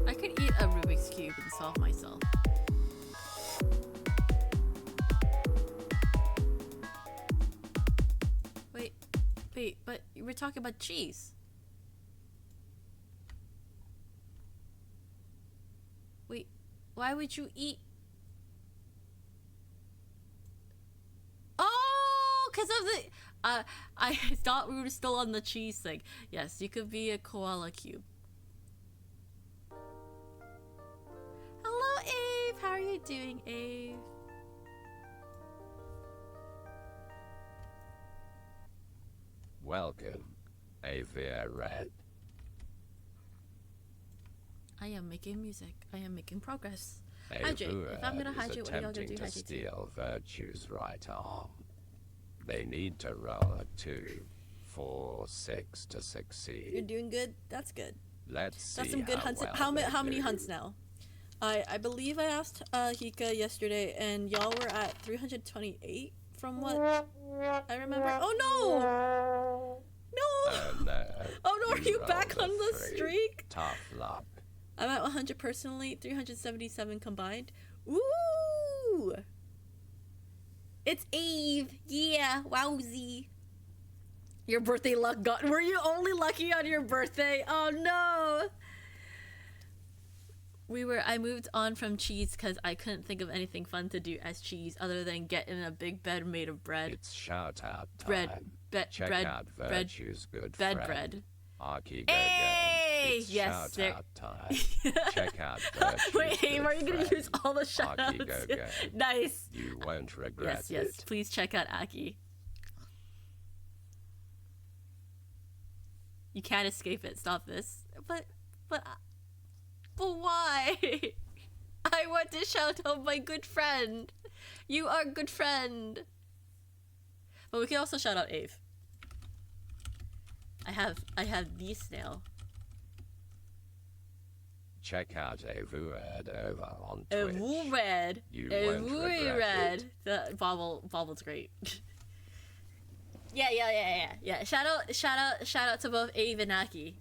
I could eat a Rubik's Cube and solve myself. Wait, but we're talking about cheese. Wait, why would you eat? Oh, because of the... I thought we were still on the cheese thing. Yes, you could be a koala cube. Hello, Ave. How are you doing, Ave? Welcome, Avia Red. I am making music. I am making progress. Hydrate. If I'm gonna hydrate, what are y'all gonna do? To Hydrate too. steal Virtue's right arm. They need to roll a 2, 4, 6 to succeed. You're doing good. That's good. Let's see. That's some good hunts. Well How many hunts now? I believe I asked Hika yesterday, and y'all were at 328 from what I remember. Oh no! No! No. Oh no! Are you rolled back a on the 3. streak? Tough luck. I'm at 100 personally, 377 combined. Ooh! It's Eve. Yeah, wowzy. Your birthday luck got. Were you only lucky on your birthday? Oh no! I moved on from cheese because I couldn't think of anything fun to do as cheese other than get in a big bed made of bread. It's shout out time. Bread. Check bread. out Bread. Virtue's good Bed friend. bread. Aki Hey! It's Yes, shout out time. Check out Virtue's Wait, good are you gonna friend. use all the shout Aki outs? Go-Go. Nice. You won't regret Yes. it. Please check out Aki. You can't escape it. Stop this. But why? I want to shout out my good friend. You are a good friend. But we can also shout out Ave. I have the snail. Check out Avued over on Twitch. Red. You won't regret Red. it. The Bobble's great. Yeah. Shout out to both Ave and Aki.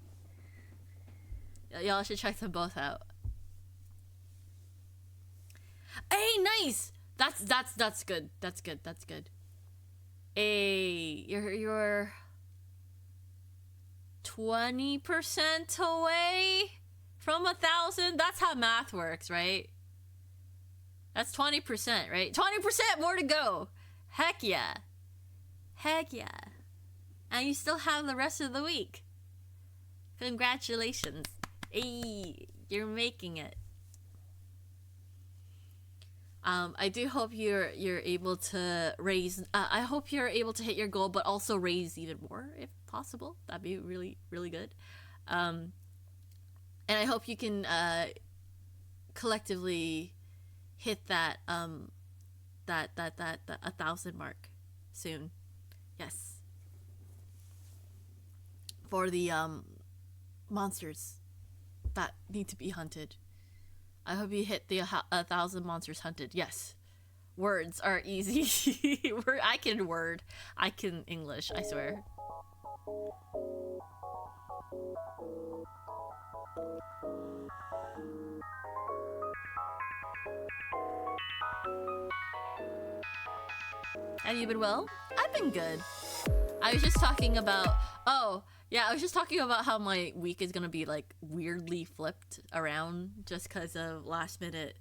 Y'all should check them both out. Hey, nice. That's good. That's good. Hey, you're 20% away from 1,000. That's how math works, right? That's 20%, right? 20% more to go. Heck yeah. And you still have the rest of the week. Congratulations. Hey, you're making it. I do hope you're able to raise. I hope you're able to hit your goal, but also raise even more if possible. That'd be really really good. And I hope you can collectively hit that 1,000 mark soon. Yes. For the monsters that need to be hunted. I hope you hit the 1,000 monsters hunted. Yes. Words are easy. I can word. I can English, I swear. Have you been well? I've been good. I was just talking about... Oh, yeah, I was just talking about how my week is gonna be, like, weirdly flipped around just because of last minute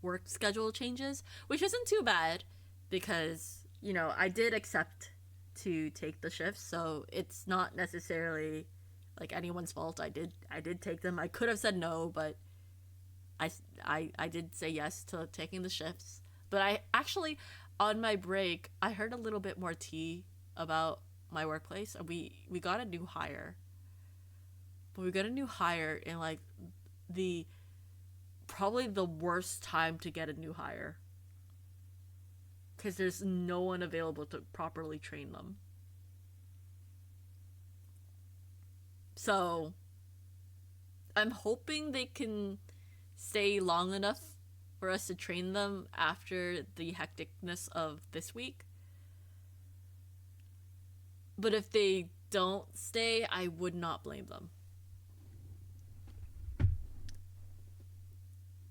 work schedule changes, which isn't too bad because, you know, I did accept to take the shifts, so it's not necessarily, like, anyone's fault. I did take them. I could have said no, but I did say yes to taking the shifts. But I actually, on my break, I heard a little bit more tea about my workplace, and we got a new hire. But we got a new hire in, like, probably the worst time to get a new hire. Because there's no one available to properly train them. So, I'm hoping they can stay long enough for us to train them after the hecticness of this week. But if they don't stay, I would not blame them.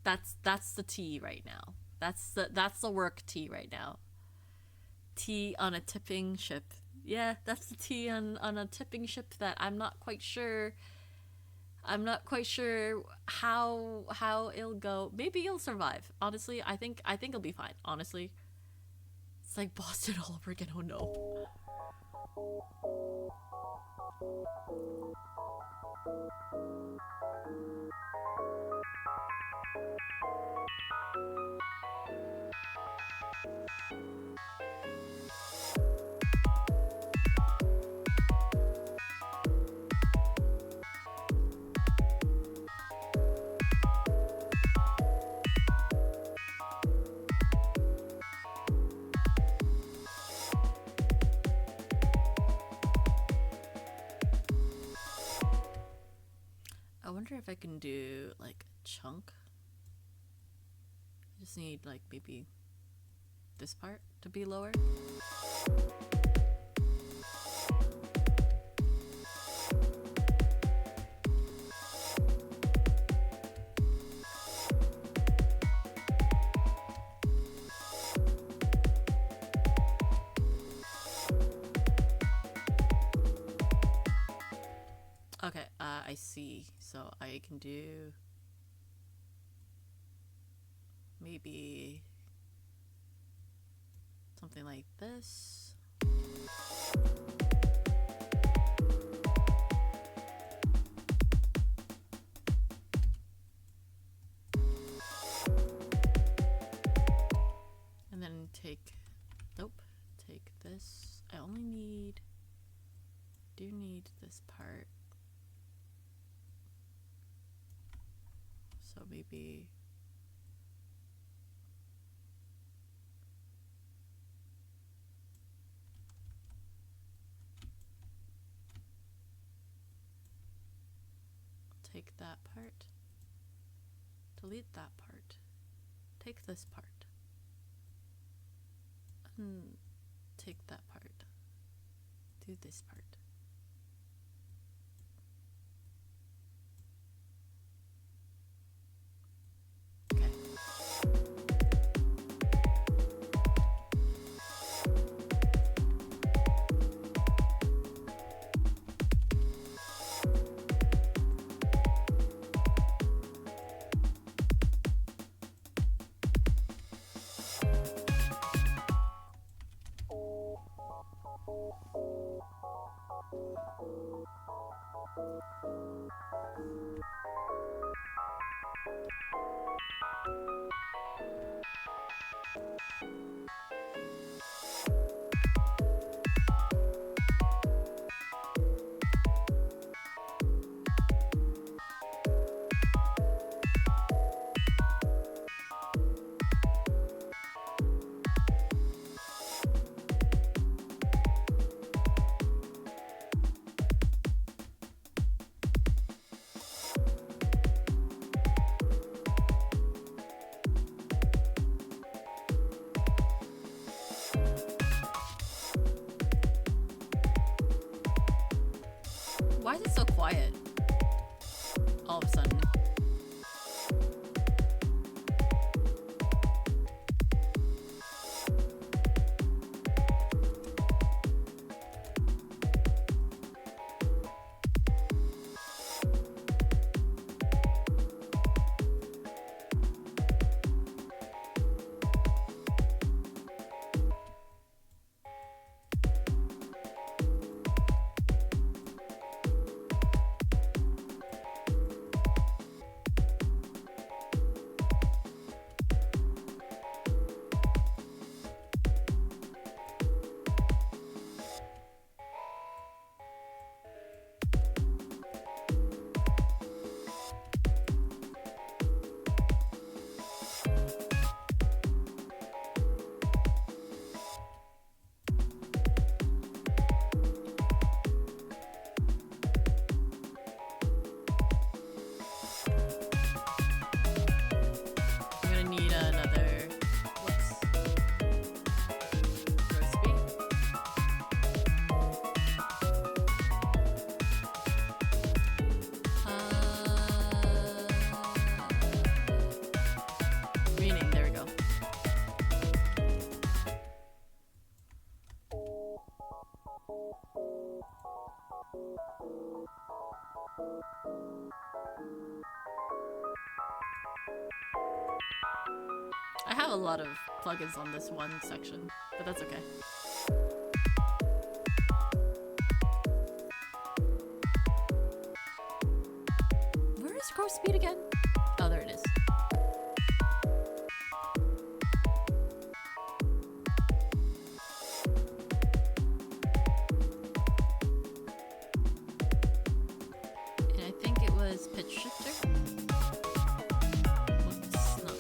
That's the tea right now. That's the work tea right now. Tea on a tipping ship. Yeah, that's the tea on a tipping ship that I'm not quite sure how it'll go. Maybe it'll survive. Honestly, I think it'll be fine. Honestly, it's like Boston all over again. Oh no. I wonder if I can do like a chunk. I just need like maybe this part to be lower. Okay, I see. So I can do maybe something like this. And then take this. I only do need this part. So maybe take that part, delete that part, take this part, and take that part, do this part. Why is it so quiet? All of a sudden. I'm gonna need another. Whoops. Roast beef. Rename, there we go. I have a lot of plugins on this one section, but that's okay. Where is grow speed again? Oh, there it is. And I think it was pitch shifter. Whoops, no.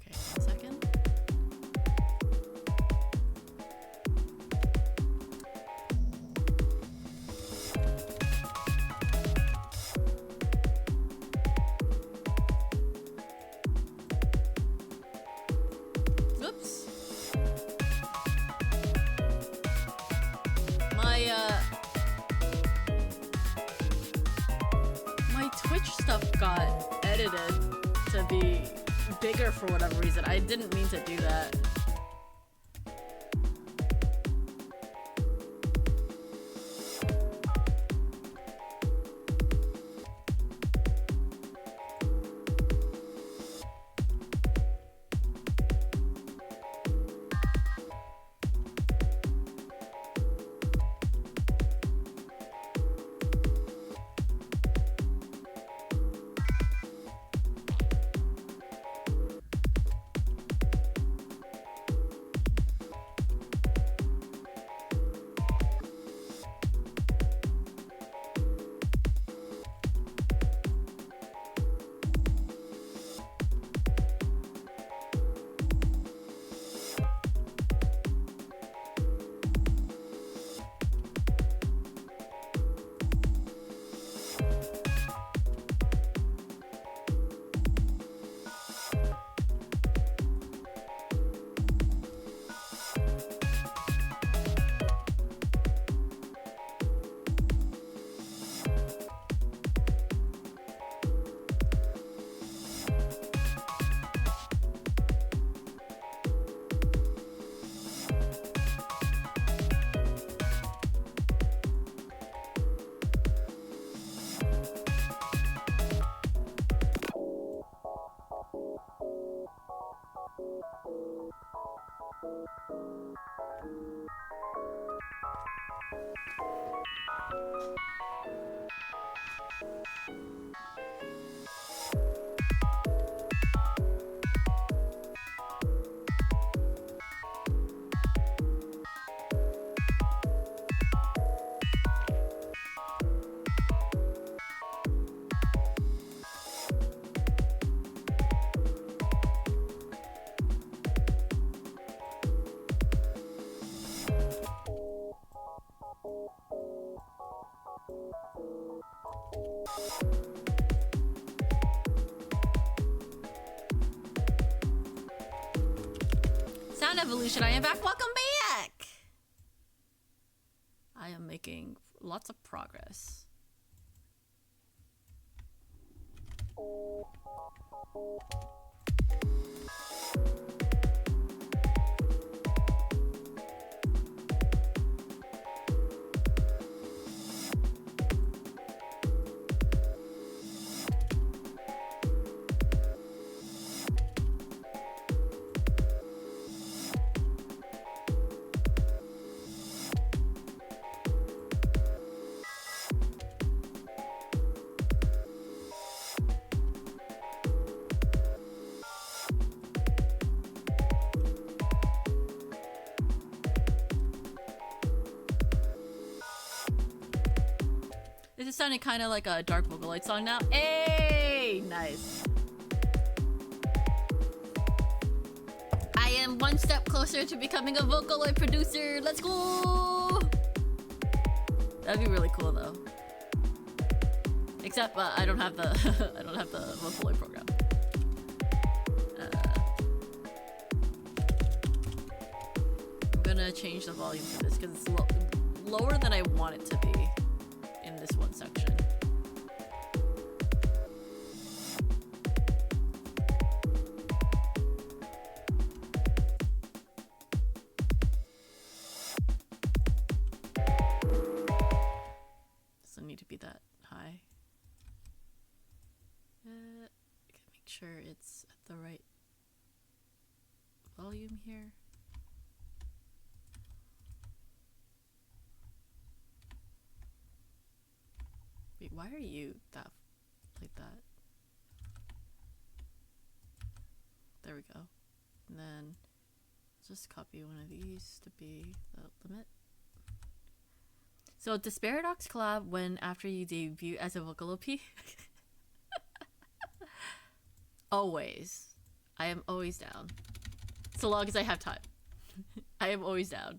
Okay, 1 second. Oops. My Twitch stuff got edited. to be bigger for whatever reason. I didn't mean to do that. Sound Evolution, I am back. Welcome back! I am making lots of progress. This is sounding kind of like a Dark Vocaloid song now. Hey, nice. I am one step closer to becoming a Vocaloid producer. Let's go. That'd be really cool though. Except I don't have the I don't have the Vocaloid program. I'm gonna change the volume for this because it's lower than I want it to be. In this one section. Doesn't need to be that high. Make sure it's at the right volume here. Wait, why are you that like that? There we go. And then just copy one of these to be the limit. So does Paradox collab when after you debut as a vocal OP? Always. I am always down. So long as I have time. I am always down.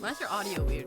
Why is your audio weird?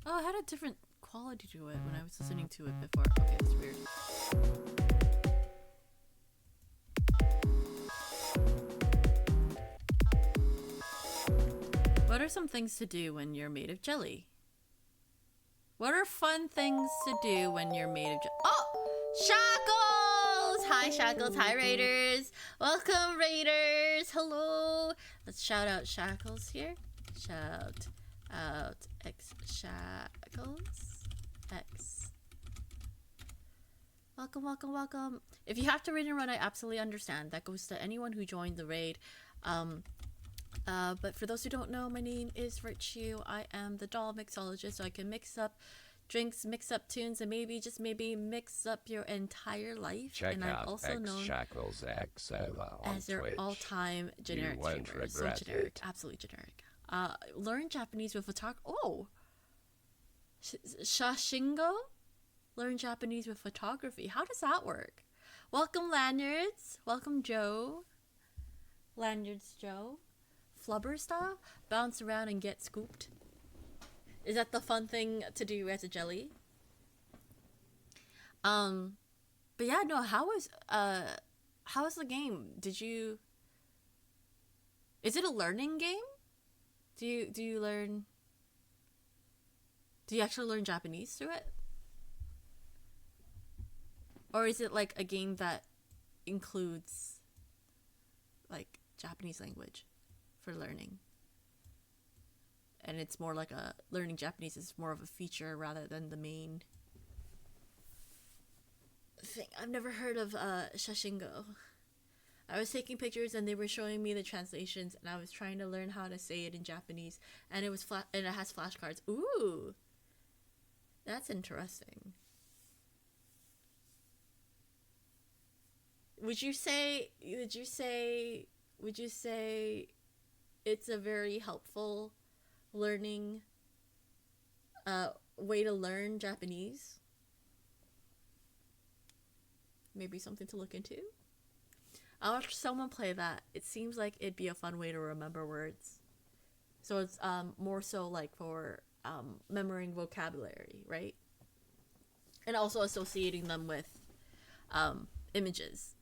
Oh, it had a different quality to it when I was listening to it before. Okay, that's weird. What are some things to do when you're made of jelly? What are fun things to do when you're made of jelly? Oh! Shackles! Hi, Shackles. Hi, Raiders. Welcome, Raiders. Hello. Let's shout out Shackles here. Shout out X Shackles. X. Welcome, welcome, welcome. If you have to raid and run, I absolutely understand. That goes to anyone who joined the raid. But for those who don't know, my name is Virtue. I am the doll mixologist, so I can mix up drinks, mix up tunes, and maybe, just maybe, mix up your entire life. Check and out I'm also X known Shackles X over on as their Twitch. all-time generic You won't streamer. So regret generic, it. absolutely generic. Learn Japanese with photography. Oh, Shashingo. Learn Japanese with photography. How does that work? Welcome, Lanyards. Welcome, Joe. Lanyards, Joe. Flubber style. Bounce around and get scooped. Is that the fun thing to do as a jelly? But yeah, no. How was the game? Is it a learning game? Do you learn? Do you actually learn Japanese through it? Or is it like a game that includes like Japanese language for learning? And it's more like a learning Japanese is more of a feature rather than the main thing. I've never heard of Shashingo. I was taking pictures and they were showing me the translations and I was trying to learn how to say it in Japanese and it was and it has flashcards. Ooh. That's interesting. Would you say it's a very helpful learning way to learn Japanese? maybe something to look into. I'll watch someone play that. It seems like it'd be a fun way to remember words. So it's more so like for remembering vocabulary, right? And also associating them with images.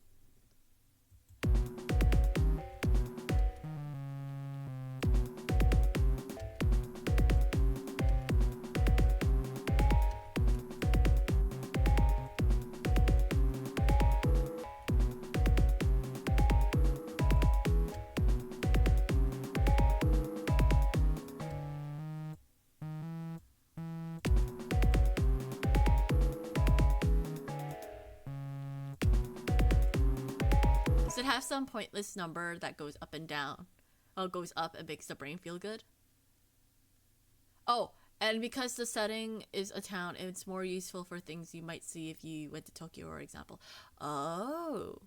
Does it have some pointless number that goes up and down? Oh, it goes up and makes the brain feel good? Oh, and because the setting is a town, it's more useful for things you might see if you went to Tokyo, for example. Oh,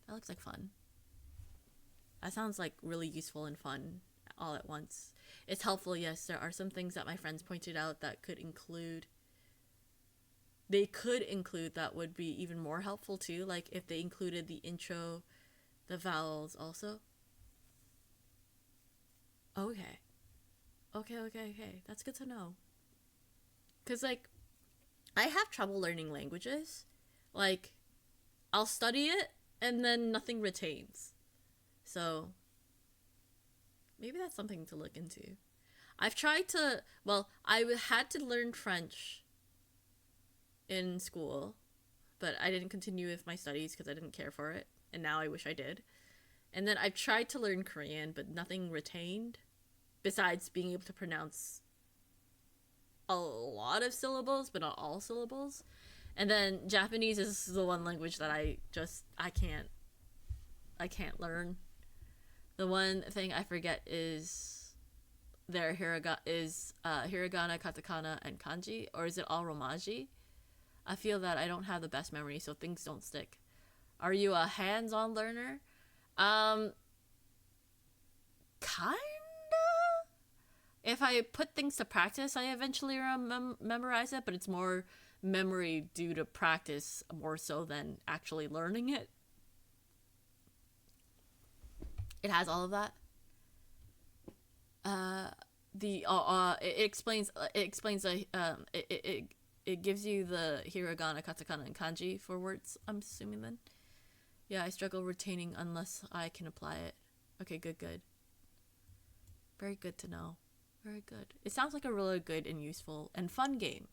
that looks like fun. That sounds like really useful and fun all at once. It's helpful, yes. There are some things that my friends pointed out that could include... They could include that would be even more helpful too. Like if they included the intro... The vowels also. Okay. Okay. That's good to know. Because, like, I have trouble learning languages. Like, I'll study it, and then nothing retains. So, maybe that's something to look into. I've tried to... Well, I had to learn French in school, but I didn't continue with my studies because I didn't care for it. And now I wish I did. And then I've tried to learn Korean, but nothing retained. Besides being able to pronounce a lot of syllables, but not all syllables. And then Japanese is the one language that I can't learn. The one thing I forget is their hiragana, katakana, and kanji. Or is it all romaji? I feel that I don't have the best memory, so things don't stick. Are you a hands-on learner? Kinda? If I put things to practice, I eventually memorize it, but it's more memory due to practice more so than actually learning it. It has all of that. It gives you the hiragana, katakana, and kanji for words, I'm assuming then. Yeah, I struggle retaining unless I can apply it. Okay, good. Very good to know. Very good. It sounds like a really good and useful and fun game.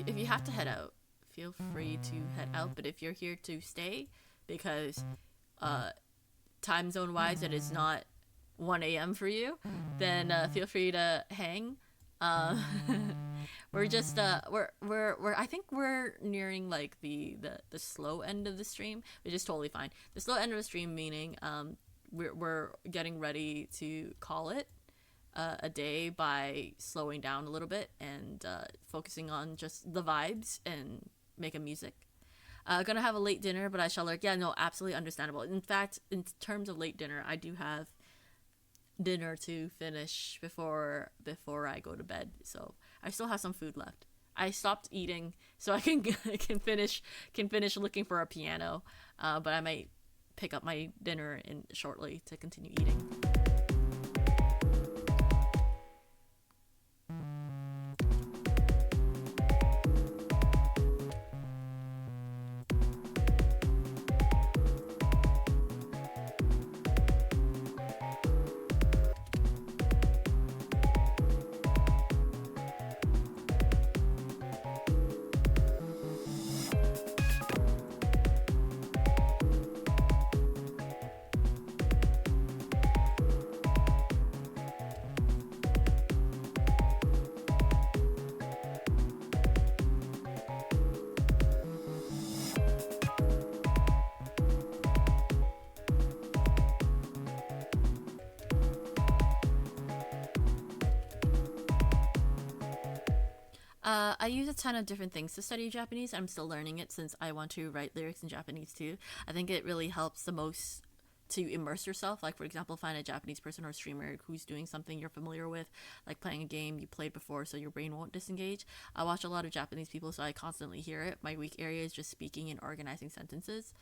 If you have to head out, feel free to head out. But if you're here to stay, because time zone wise it is not 1 a.m. for you, then feel free to hang. We're just I think we're nearing like the slow end of the stream, which is totally fine. The slow end of the stream meaning we're getting ready to call it a day by slowing down a little bit and focusing on just the vibes and making music. Gonna have a late dinner, but I shall lurk. Yeah, no, absolutely understandable. In fact, in terms of late dinner, I do have dinner to finish before I go to bed, so I still have some food left. I stopped eating so I can finish looking for a piano, but I might pick up my dinner shortly to continue eating. I use a ton of different things to study Japanese. I'm still learning it since I want to write lyrics in Japanese too. I think it really helps the most to immerse yourself. Like, for example, find a Japanese person or streamer who's doing something you're familiar with, like playing a game you played before, so your brain won't disengage. I watch a lot of Japanese people, so I constantly hear it. My weak area is just speaking and organizing sentences.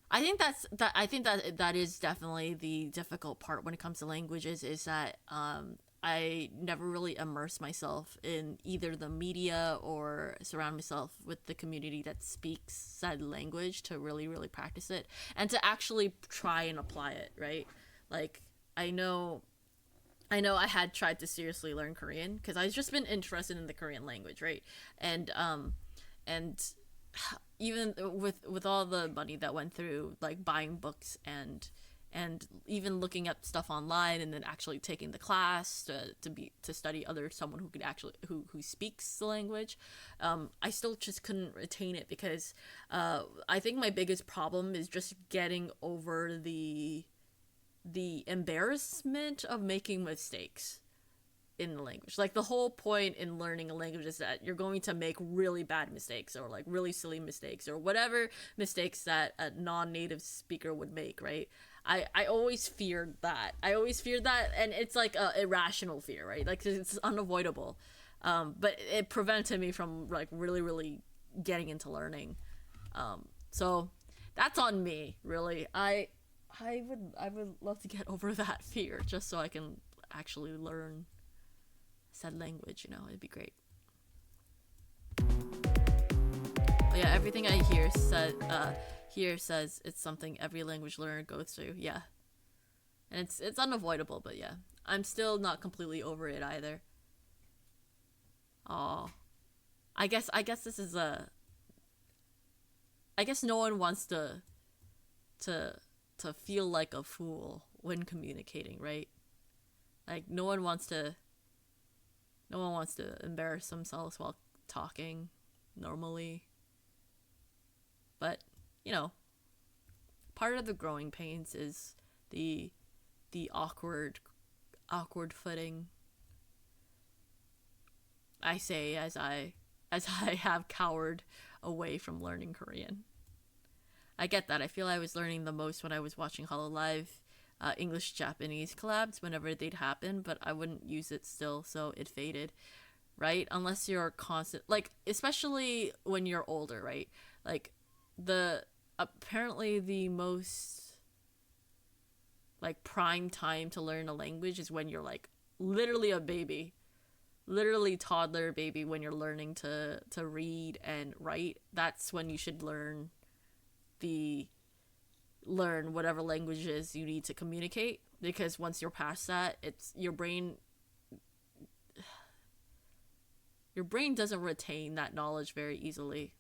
I think that is definitely the difficult part when it comes to languages, is that I never really immerse myself in either the media or surround myself with the community that speaks said language to really, really practice it and to actually try and apply it, right? Like, I know I had tried to seriously learn Korean because I've just been interested in the Korean language, right? And even with all the money that went through, like buying books and even looking up stuff online and then actually taking the class to study under someone who could actually who speaks the language, I still just couldn't retain it because I think my biggest problem is just getting over the embarrassment of making mistakes in the language. Like, the whole point in learning a language is that you're going to make really bad mistakes or like really silly mistakes or whatever mistakes that a non-native speaker would make, right? I always feared that. And it's like a irrational fear, right? Like, it's unavoidable. But it prevented me from like really, really getting into learning. So that's on me, really. I would love to get over that fear just so I can actually learn said language, you know. It'd be great. Oh yeah, everything I hear says it's something every language learner goes through. Yeah, and it's unavoidable, but yeah, I'm still not completely over it either. Oh, I guess this is I guess no one wants to feel like a fool when communicating, right? Like, no one wants to embarrass themselves while talking normally. But, you know, part of the growing pains is the awkward footing. I say as I have cowered away from learning Korean. I get that. I feel I was learning the most when I was watching Hololive English-Japanese collabs whenever they'd happen, but I wouldn't use it still, so it faded, right? Unless you're constant, like, especially when you're older, right? Like, apparently the most, like, prime time to learn a language is when you're, like, literally a baby. Literally toddler baby, when you're learning to read and write. That's when you should learn whatever languages you need to communicate, because once you're past that, it's your brain doesn't retain that knowledge very easily.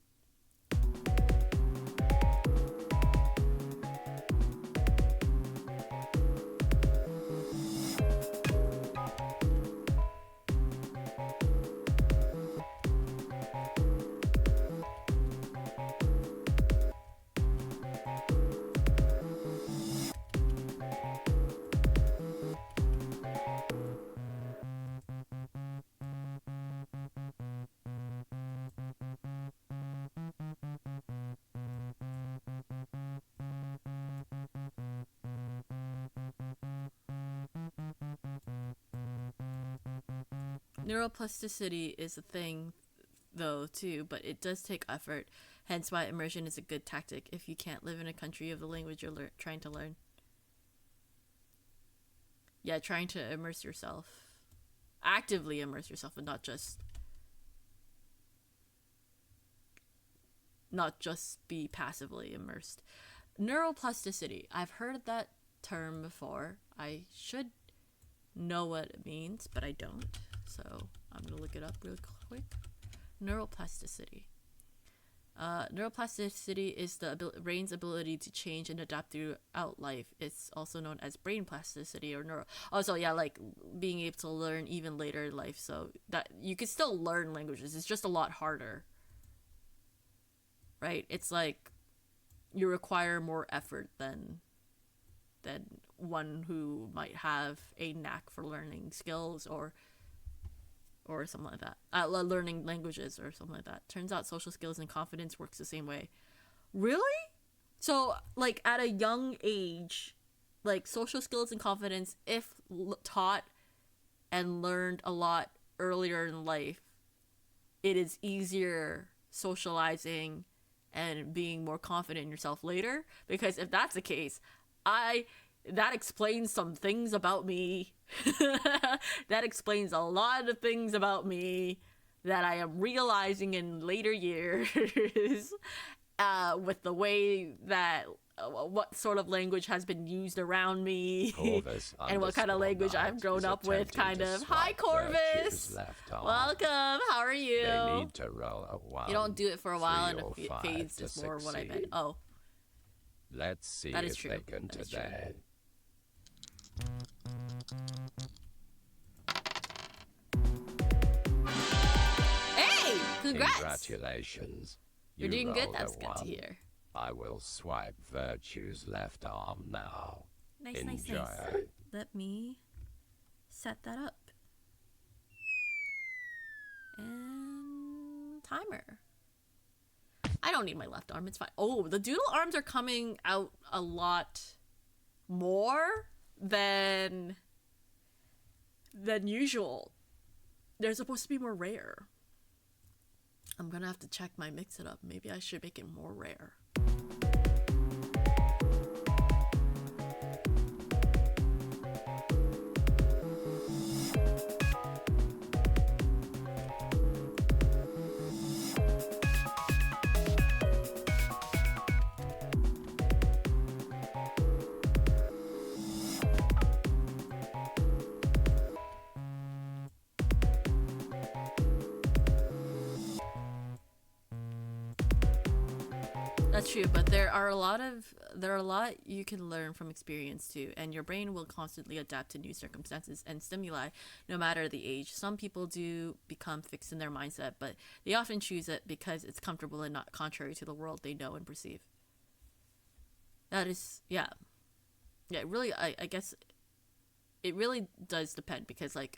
Neuroplasticity is a thing, though, too, but it does take effort, hence why immersion is a good tactic if you can't live in a country of the language you're trying to learn. Yeah, trying to immerse yourself. Actively immerse yourself, and not just be passively immersed. Neuroplasticity. I've heard that term before. I should know what it means, but I don't. So I'm gonna look it up real quick. Neuroplasticity. Neuroplasticity is the brain's ability to change and adapt throughout life. It's also known as brain plasticity or neuro. Also, yeah, like being able to learn even later in life. So that you can still learn languages. It's just a lot harder, right? It's like you require more effort than one who might have a knack for learning skills or or something like that. Learning languages or something like that. Turns out social skills and confidence works the same way. Really? So, like, at a young age, like, social skills and confidence, if taught and learned a lot earlier in life, it is easier socializing and being more confident in yourself later. Because if that's the case, that explains some things about me. That explains a lot of things about me that I am realizing in later years. With the way that what sort of language has been used around me and what kind of language I've grown up with, kind of. Hi, Corvus! Welcome! How are you? They need to roll a 1, You don't do it for a while and it 5 fades to is more what I meant. succeed. Oh, Let's see that is if true. they can That is true. today. hey! Congrats! Congratulations. You're You doing good. rolled a That's good to 1. hear. I will swipe Virtue's left arm now. Nice, nice, Enjoy. nice. Let me set that up. And timer. I don't need my left arm. It's fine. Oh, the doodle arms are coming out a lot more than usual. They're supposed to be more rare. I'm gonna have to check my mix it up. Maybe I should make it more rare. That's true, but there are a lot you can learn from experience too, and your brain will constantly adapt to new circumstances and stimuli, no matter the age. Some people do become fixed in their mindset, but they often choose it because it's comfortable and not contrary to the world they know and perceive. That is, yeah, really, I guess it really does depend, because, like,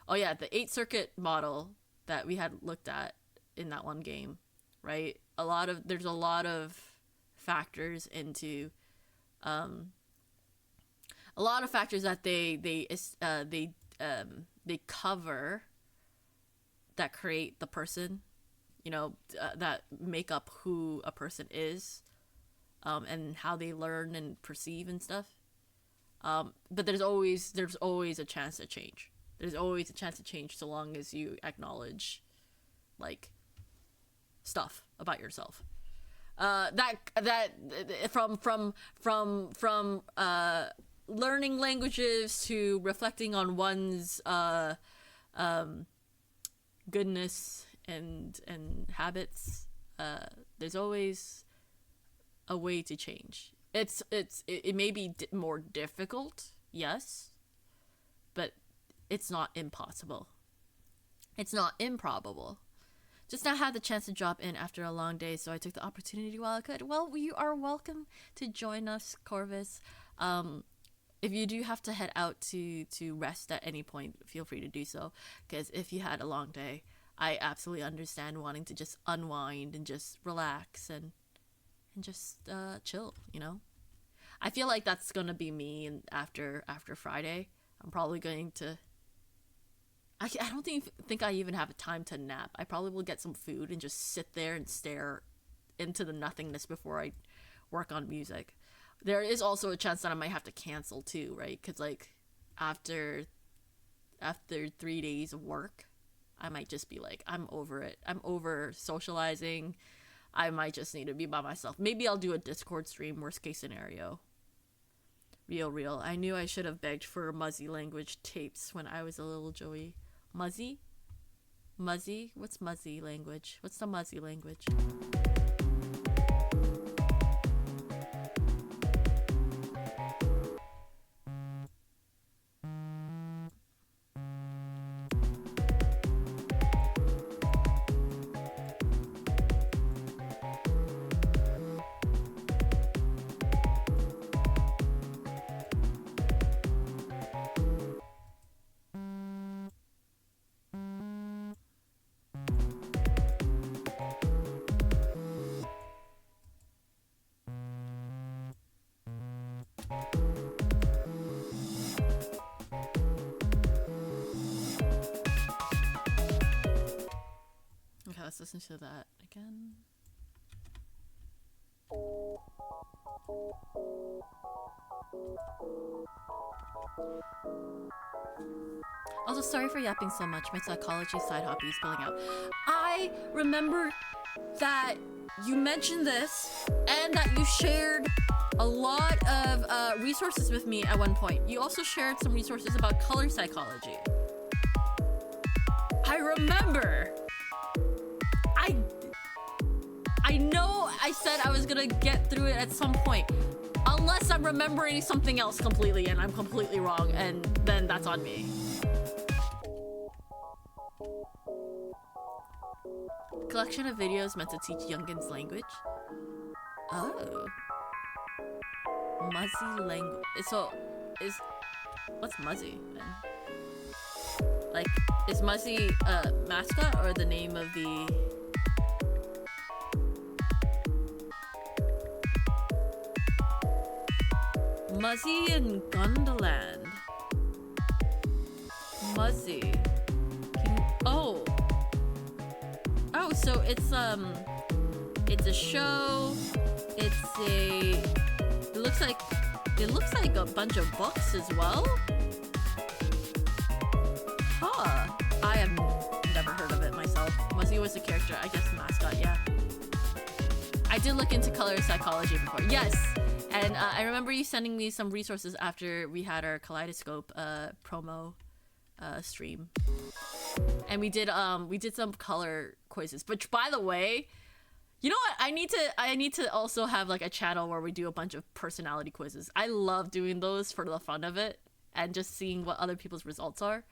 oh yeah, the 8-circuit model that we had looked at in that one game, right? There's a lot of factors into, a lot of factors that they cover that create the person, that make up who a person is, and how they learn and perceive and stuff. But there's always a chance to change. There's always a chance to change, so long as you acknowledge, like, stuff about yourself. From learning languages to reflecting on one's goodness and habits. There's always a way to change. It may be more difficult, yes, but it's not impossible. It's not improbable. Just now had the chance to drop in after a long day, so I took the opportunity while I could. Well, you are welcome to join us, Corvus. If you do have to head out to rest at any point, feel free to do so, because if you had a long day, I absolutely understand wanting to just unwind and just relax and just chill, I feel like that's gonna be me, and after Friday, I'm probably going to... I don't think I even have time to nap. I probably will get some food and just sit there and stare into the nothingness before I work on music. There is also a chance that I might have to cancel too, right? Because, like, after 3 days of work, I might just be like, I'm over it. I'm over socializing. I might just need to be by myself. Maybe I'll do a Discord stream, worst case scenario. Real. I knew I should have begged for Muzzy language tapes when I was a little Joey. Muzzy? What's Muzzy language? What's the Muzzy language? let's listen to that again. Also, sorry for yapping so much. My psychology side hobby is spilling out. I remember that you mentioned this and that you shared a lot of resources with me at one point. You also shared some resources about color psychology. I remember. I know I said I was gonna get through it at some point. Unless I'm remembering something else completely and I'm completely wrong, and then that's on me. Collection of videos meant to teach youngins language. Oh. Muzzy language. So, what's Muzzy then? Like, is Muzzy a mascot or the name of the... Muzzy in Gondaland. Muzzy. Oh, so it's a show. It looks like a bunch of books as well. Huh. I have never heard of it myself. Muzzy was a character, I guess mascot, yeah. I did look into color psychology before. Yes. And I remember you sending me some resources after we had our Kaleidoscope promo stream, and we did some color quizzes. But by the way, you know what? I need to also have like a channel where we do a bunch of personality quizzes. I love doing those for the fun of it and just seeing what other people's results are.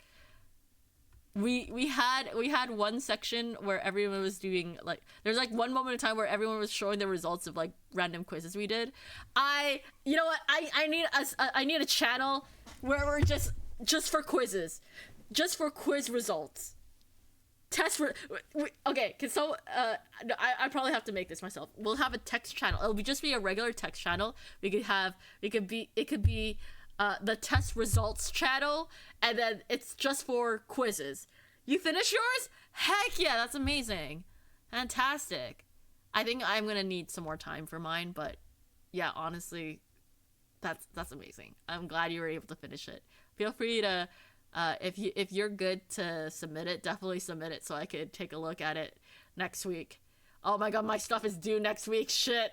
We had one section where everyone was doing like, there's like one moment in time where everyone was showing the results of like random quizzes we did. You know what, I need a channel where we're just for quizzes, just for quiz results, okay, cause so I probably have to make this myself. We'll have a text channel. It'll just be a regular text channel. It could be the test results channel, and then it's just for quizzes. You finish yours? Heck yeah, that's amazing. Fantastic. I think I'm gonna need some more time for mine, but yeah, honestly, that's amazing. I'm glad you were able to finish it. Feel free to if you're good to submit it, definitely submit it so I could take a look at it next week. Oh my god, my stuff is due next week. Shit.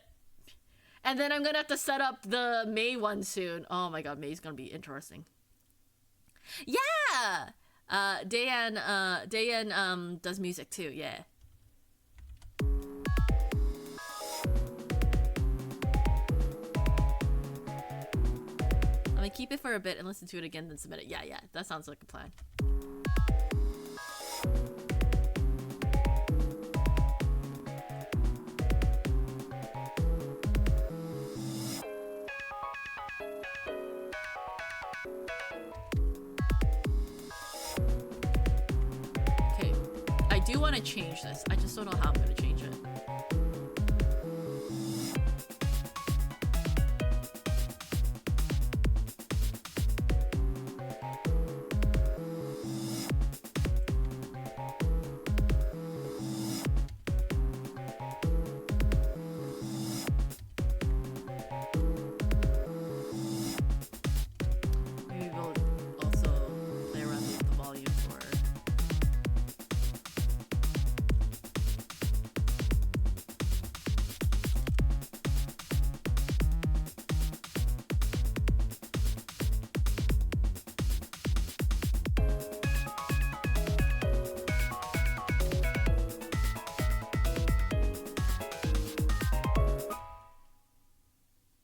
And then I'm gonna have to set up the May one soon. Oh my god, May's gonna be interesting. Yeah! Dayan does music too, yeah. I'm gonna keep it for a bit and listen to it again, then submit it. Yeah, that sounds like a plan. I do want to change this. I just don't know how I'm going to change it. Maybe we'll also play around with the volume for...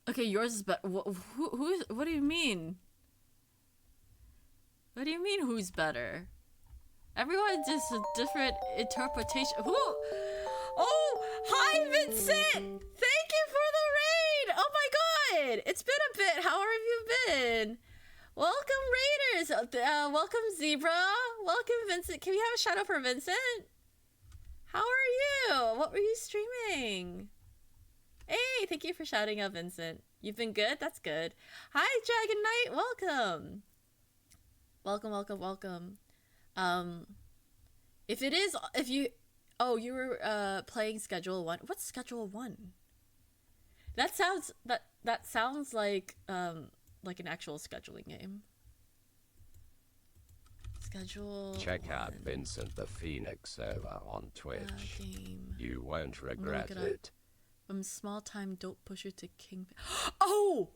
Okay, yours is better. What do you mean? What do you mean, who's better? Everyone just a different interpretation. Who? Oh, hi, Vincent! Thank you for the raid! Oh my god! It's been a bit. How have you been? Welcome, raiders! Welcome, Zebra! Welcome, Vincent. Can we have a shout out for Vincent? How are you? What were you streaming? Hey, thank you for shouting out, Vincent. You've been good? That's good. Hi, Dragon Knight. Welcome. Welcome. Oh, you were playing Schedule 1. What's Schedule 1? That sounds like an actual scheduling game. Schedule Check 1. out Vincent the Phoenix over on Twitch. Game. You won't regret it up. it. From small time dope pusher to king. Oh!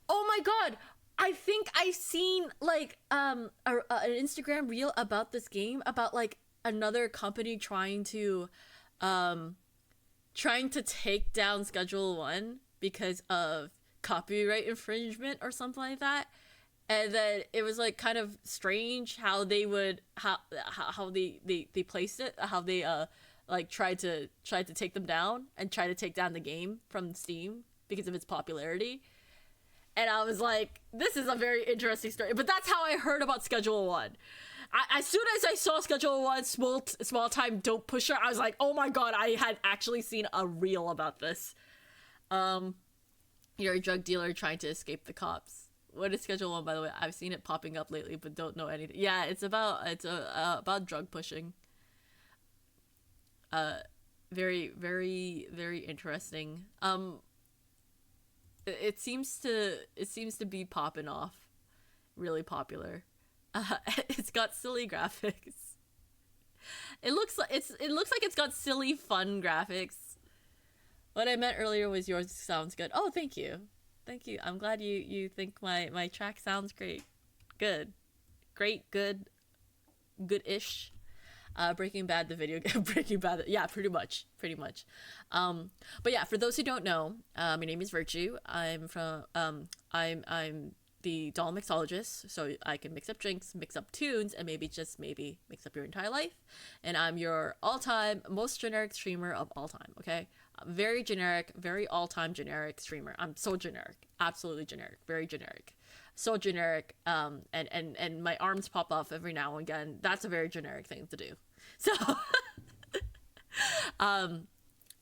Oh my god! I think I've seen like an Instagram reel about this game, about like another company trying to take down Schedule 1 because of copyright infringement or something like that. And then it was like kind of strange how they would how they placed it, how they like tried to take them down and try to take down the game from Steam because of its popularity. And I was like, this is a very interesting story. But that's how I heard about Schedule 1. As soon as I saw Schedule 1 small time dope pusher, I was like, oh my god, I had actually seen a reel about this. You're a drug dealer trying to escape the cops. What is Schedule 1, by the way? I've seen it popping up lately, but don't know anything. Yeah, it's about drug pushing. Very, very, very interesting. It seems to be popping off, really popular. It's got silly graphics. It looks like it's got silly, fun graphics. What I meant earlier was yours sounds good. Oh, thank you. I'm glad you think my track sounds great. Good. Great, good-ish. Breaking Bad the video game. Breaking Bad, yeah, pretty much. But yeah, for those who don't know, my name is Virtue. I'm from I'm the doll mixologist, so I can mix up drinks, mix up tunes, and maybe mix up your entire life. And I'm your all-time most generic streamer of all time. Okay, very generic, very all-time generic streamer. I'm so generic, absolutely generic, very generic. So generic, and my arms pop off every now and again. That's a very generic thing to do. So,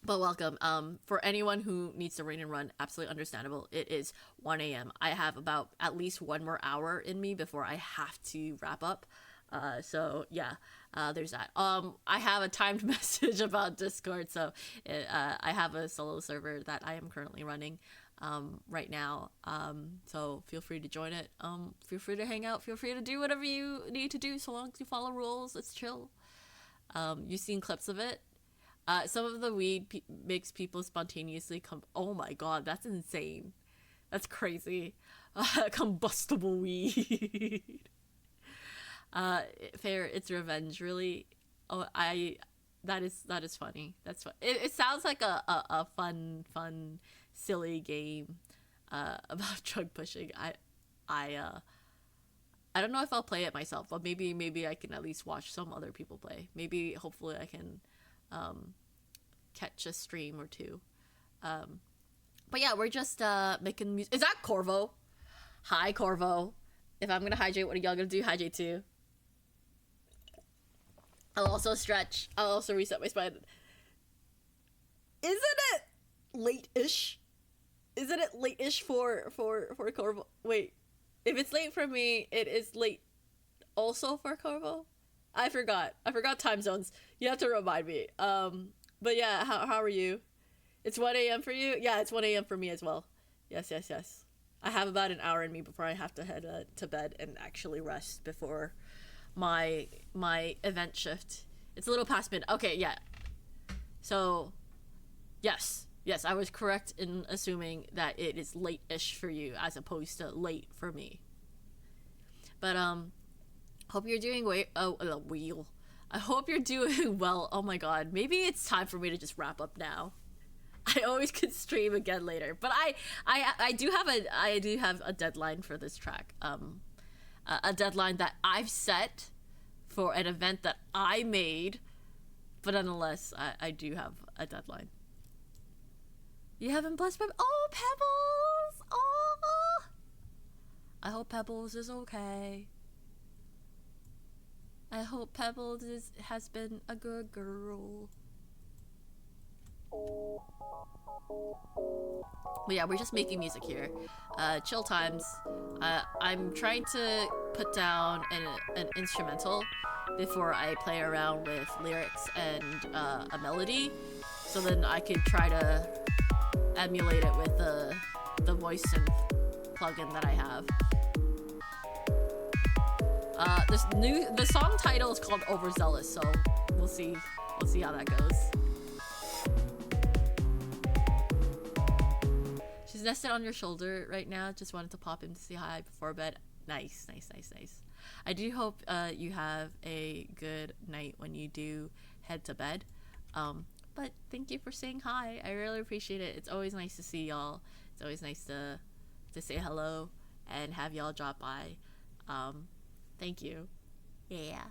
but welcome. For anyone who needs to rain and run, absolutely understandable. It is 1 a.m. I have about at least 1 more hour in me before I have to wrap up. So yeah, there's that. I have a timed message about Discord. So I have a solo server that I am currently running right now. So feel free to join it. Feel free to hang out. Feel free to do whatever you need to do so long as you follow rules. It's chill. You've seen clips of it. Some of the weed makes people spontaneously oh my god, that's insane. That's crazy. Combustible weed. Fair, it's revenge, really. Oh, that is funny. That's fun. It sounds like a fun, silly game about drug pushing. I don't know if I'll play it myself, but maybe I can at least watch some other people play. Maybe, hopefully, I can catch a stream or two. But yeah, we're just making music. Is that Corvo? Hi, Corvo. If I'm gonna hydrate, what are y'all gonna do? Hydrate too. I'll also stretch. I'll also reset my spine. Isn't it late-ish? Isn't it late-ish for Corvo? Wait. If it's late for me, it is late also for Corvo? I forgot time zones. You have to remind me. But yeah, how are you? It's 1 a.m. for you? Yeah, it's 1 a.m. for me as well. Yes. I have about an hour in me before I have to head to bed and actually rest before my event shift. It's a little past midnight. Okay, yeah. So, yes, I was correct in assuming that it is late-ish for you as opposed to late for me. But hope you're doing I hope you're doing well. Oh my god, maybe it's time for me to just wrap up now. I always could stream again later, but I do have a deadline for this track. A deadline that I've set for an event that I made, but nonetheless, I do have a deadline. You haven't blessed my... Oh, Pebbles! Oh! I hope Pebbles is okay. I hope Pebbles has been a good girl. But yeah, we're just making music here. Chill times. I'm trying to put down an instrumental before I play around with lyrics and a melody, so then I could try to emulate it with the voice synth plugin that I have. The song title is called Overzealous, so we'll see how that goes. She's nested on your shoulder right now. Just wanted to pop in to say hi before bed. Nice. I do hope you have a good night when you do head to bed. But thank you for saying hi. I really appreciate it. It's always nice to see y'all. It's always nice to say hello and have y'all drop by. Thank you. Yeah.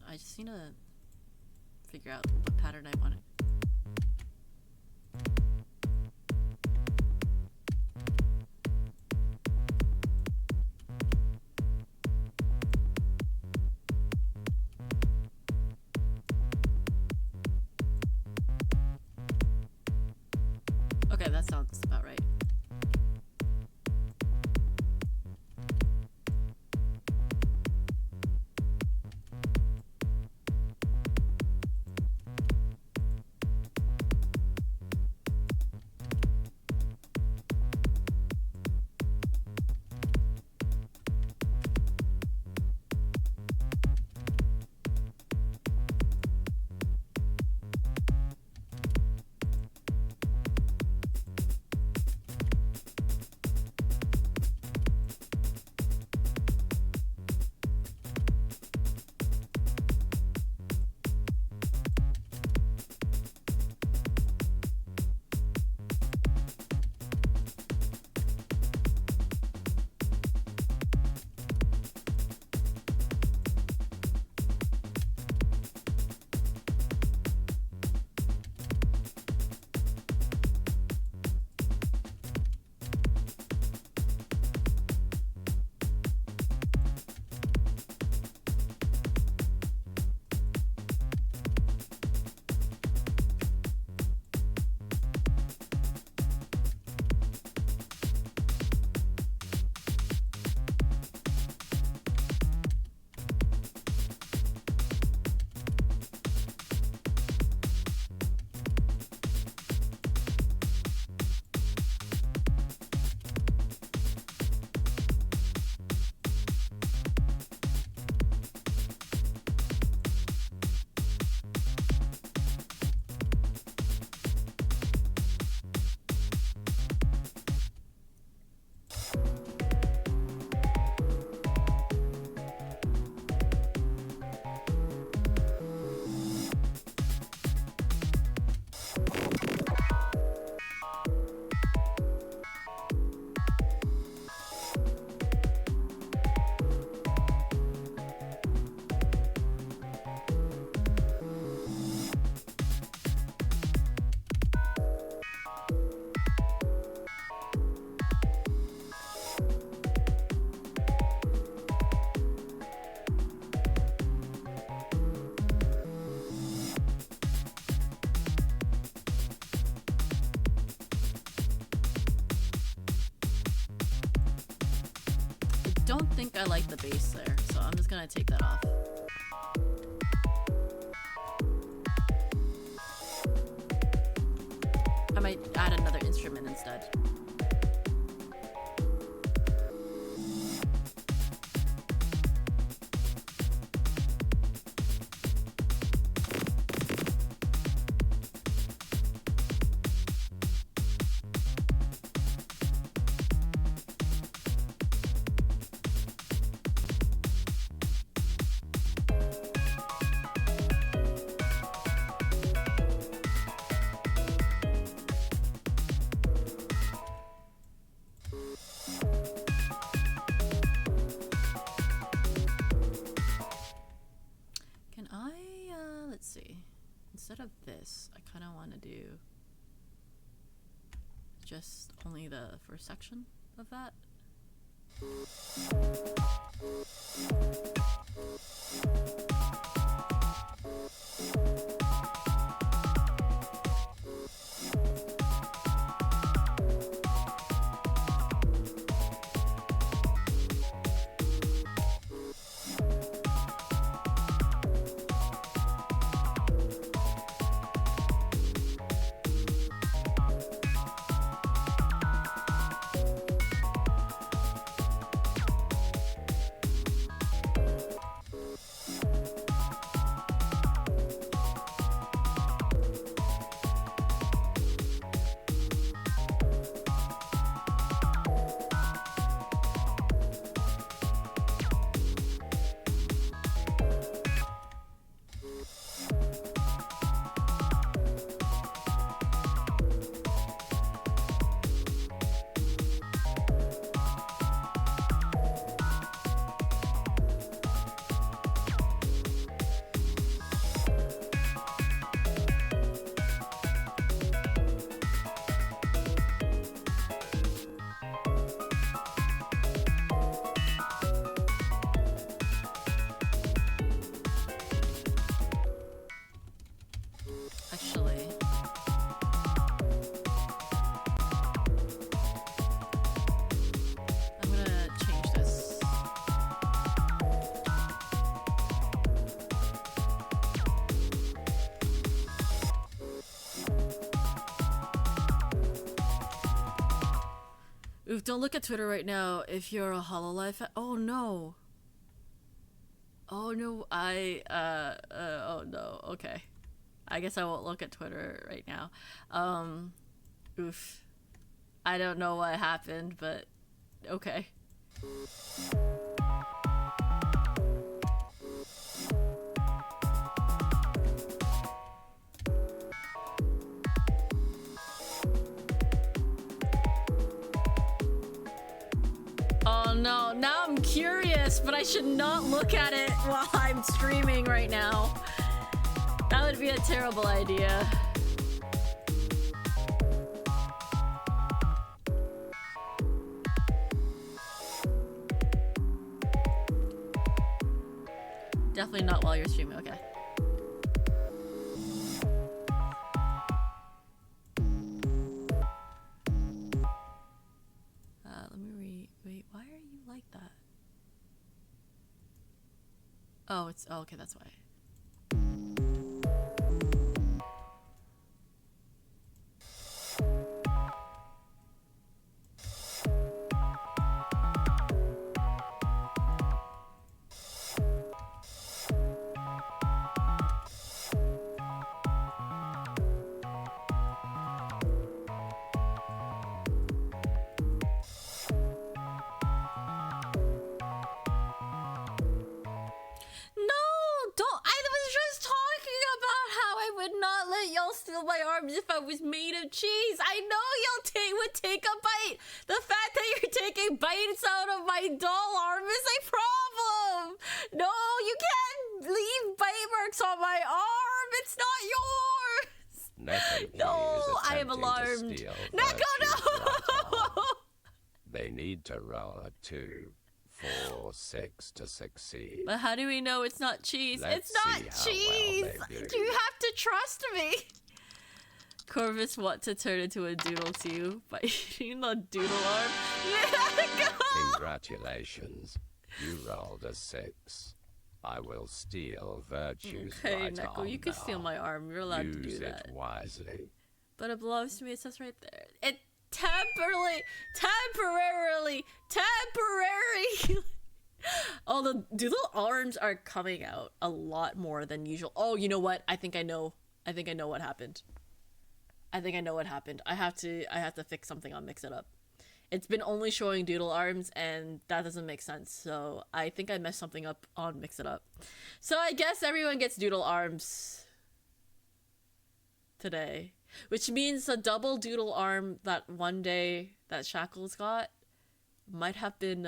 I just need to figure out what pattern I want it. Okay, that sounds about right. Don't think I like the bass there, so I'm just gonna take that off. add another instrument instead. Can I, let's see. Instead of this, I kind of want to do just only the first section of that. Actually, I'm gonna change this. Oof, don't look at Twitter right now if you're a HoloLive fan. Oh no. Oh no, oh no, okay. I guess I won't look at Twitter right now. Oof. I don't know what happened, but okay. Oh no, now I'm curious, but I should not look at it while I'm streaming right now. That would be a terrible idea. Definitely not while you're streaming, okay. Let me wait, why are you like that? Oh, okay, that's why. My arms if I was made of cheese. I know y'all would take a bite. The fact that you're taking bites out of my doll arm is a problem. No, you can't leave bite marks on my arm. It's not yours. No, I am alarmed. Neko, no. They need to roll a 2, 4, 6 to succeed. But how do we know it's not cheese? Let's it's not cheese. Well you have to trust me. Corvus want to turn into a doodle too by eating the doodle arm. Congratulations. You rolled a 6. I will steal virtues okay, right Neko, on you can now. steal my arm. You're allowed Use to do that. Use it wisely. But it belongs to me. It says right there. It temporarily. Oh, the doodle arms are coming out a lot more than usual. Oh, you know what? I think I know what happened. I have to fix something on Mix It Up. It's been only showing doodle arms, and that doesn't make sense. So I think I messed something up on Mix It Up. So I guess everyone gets doodle arms today, which means the double doodle arm that one day that Shackles got might have been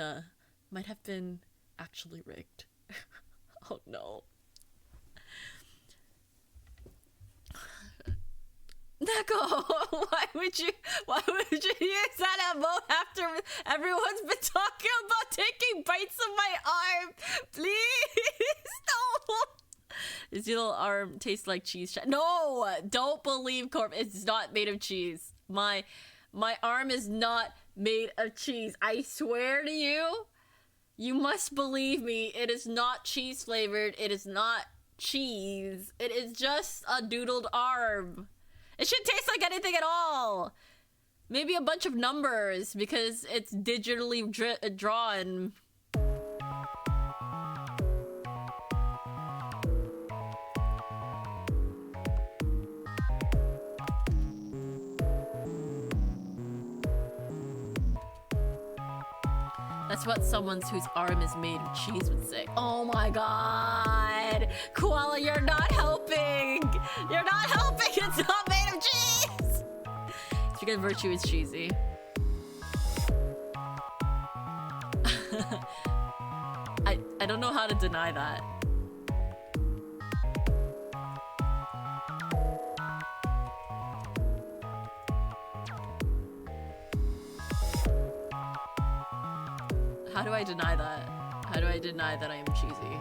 actually rigged. Oh no. Neko, why would you use that emote after everyone's been talking about taking bites of my arm? Please, no. His little arm tastes like cheese. No, don't believe Corp. It's not made of cheese. My arm is not made of cheese. I swear to you, you must believe me. It is not cheese flavored. It is not cheese. It is just a doodled arm. It should taste like anything at all. Maybe a bunch of numbers because it's digitally drawn. That's what someone whose arm is made of cheese would say. Oh my god! Koala, you're not helping! You're not helping! It's not made of cheese! It's because Virtue is cheesy. I don't know how to deny that. How do I deny that? How do I deny that I am cheesy?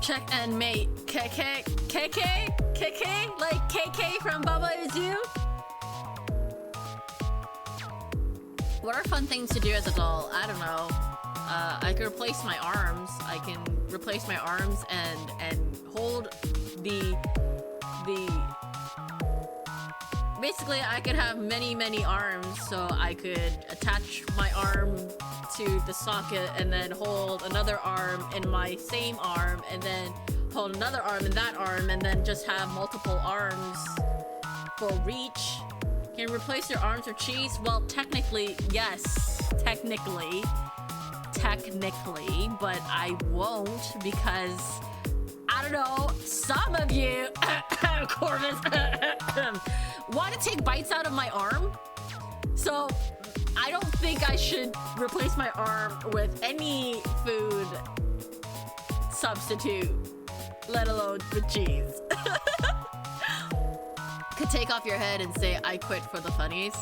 Check and mate. KK? Like KK from Bubba Is You? What are fun things to do as a doll? I don't know. I could replace my arms. I can replace my arms and hold the basically I could have many arms, so I could attach my arm to the socket and then hold another arm in my same arm and then hold another arm in that arm and then just have multiple arms for reach. Can you replace your arms with cheese? Well, technically, yes. Technically, but I won't because I don't know, some of you Corvus want to take bites out of my arm. So I don't think I should replace my arm with any food substitute, let alone with cheese. Could take off your head and say, I quit for the funnies.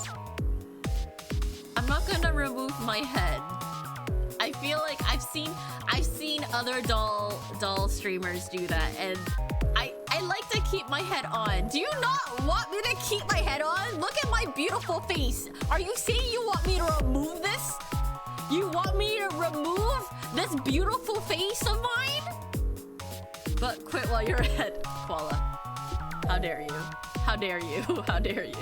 I'm not gonna remove my head. I feel like I've seen other doll streamers do that, and I like to keep my head on. Do you not want me to keep my head on? Look at my beautiful face. Are you saying you want me to remove this? You want me to remove This beautiful face of mine? But quit while you're ahead, Koala. How dare you? How dare you? How dare you?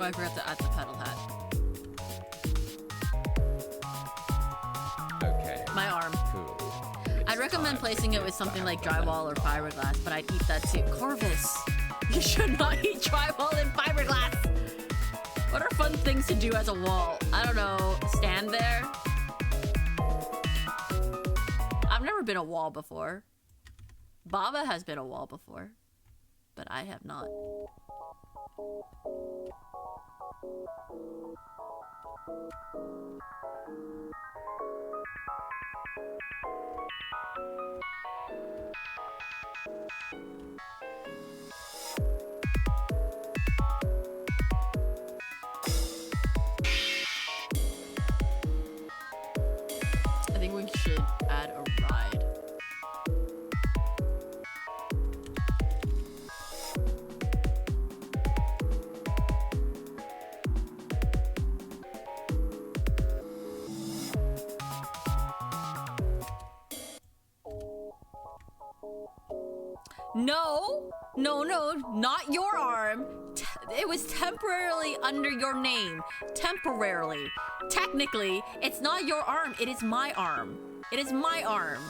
Oh, I forgot to add the pedal hat. Okay. My arm. Cool. I'd recommend placing it with something like drywall or fiberglass, but I'd eat that too. Corvus! You should not eat drywall and fiberglass! What are fun things to do as a wall? I don't know. Stand there? I've never been a wall before. Baba has been a wall before, but I have not. I think we should add a ride. No, not your arm. It was temporarily under your name. Temporarily. Technically, it's not your arm. It is my arm. It is my arm.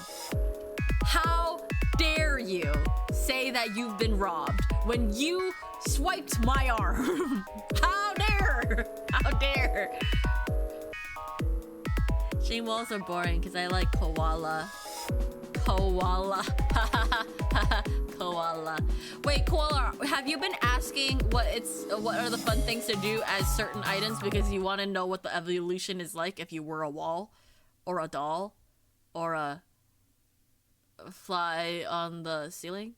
How dare you say that you've been robbed when you swiped my arm? How dare? How dare? Chain walls are boring because I like koala. Koala. Koala. Wait, Koala, have you been asking what are the fun things to do as certain items because you want to know what the evolution is like if you were a wall or a doll or a fly on the ceiling?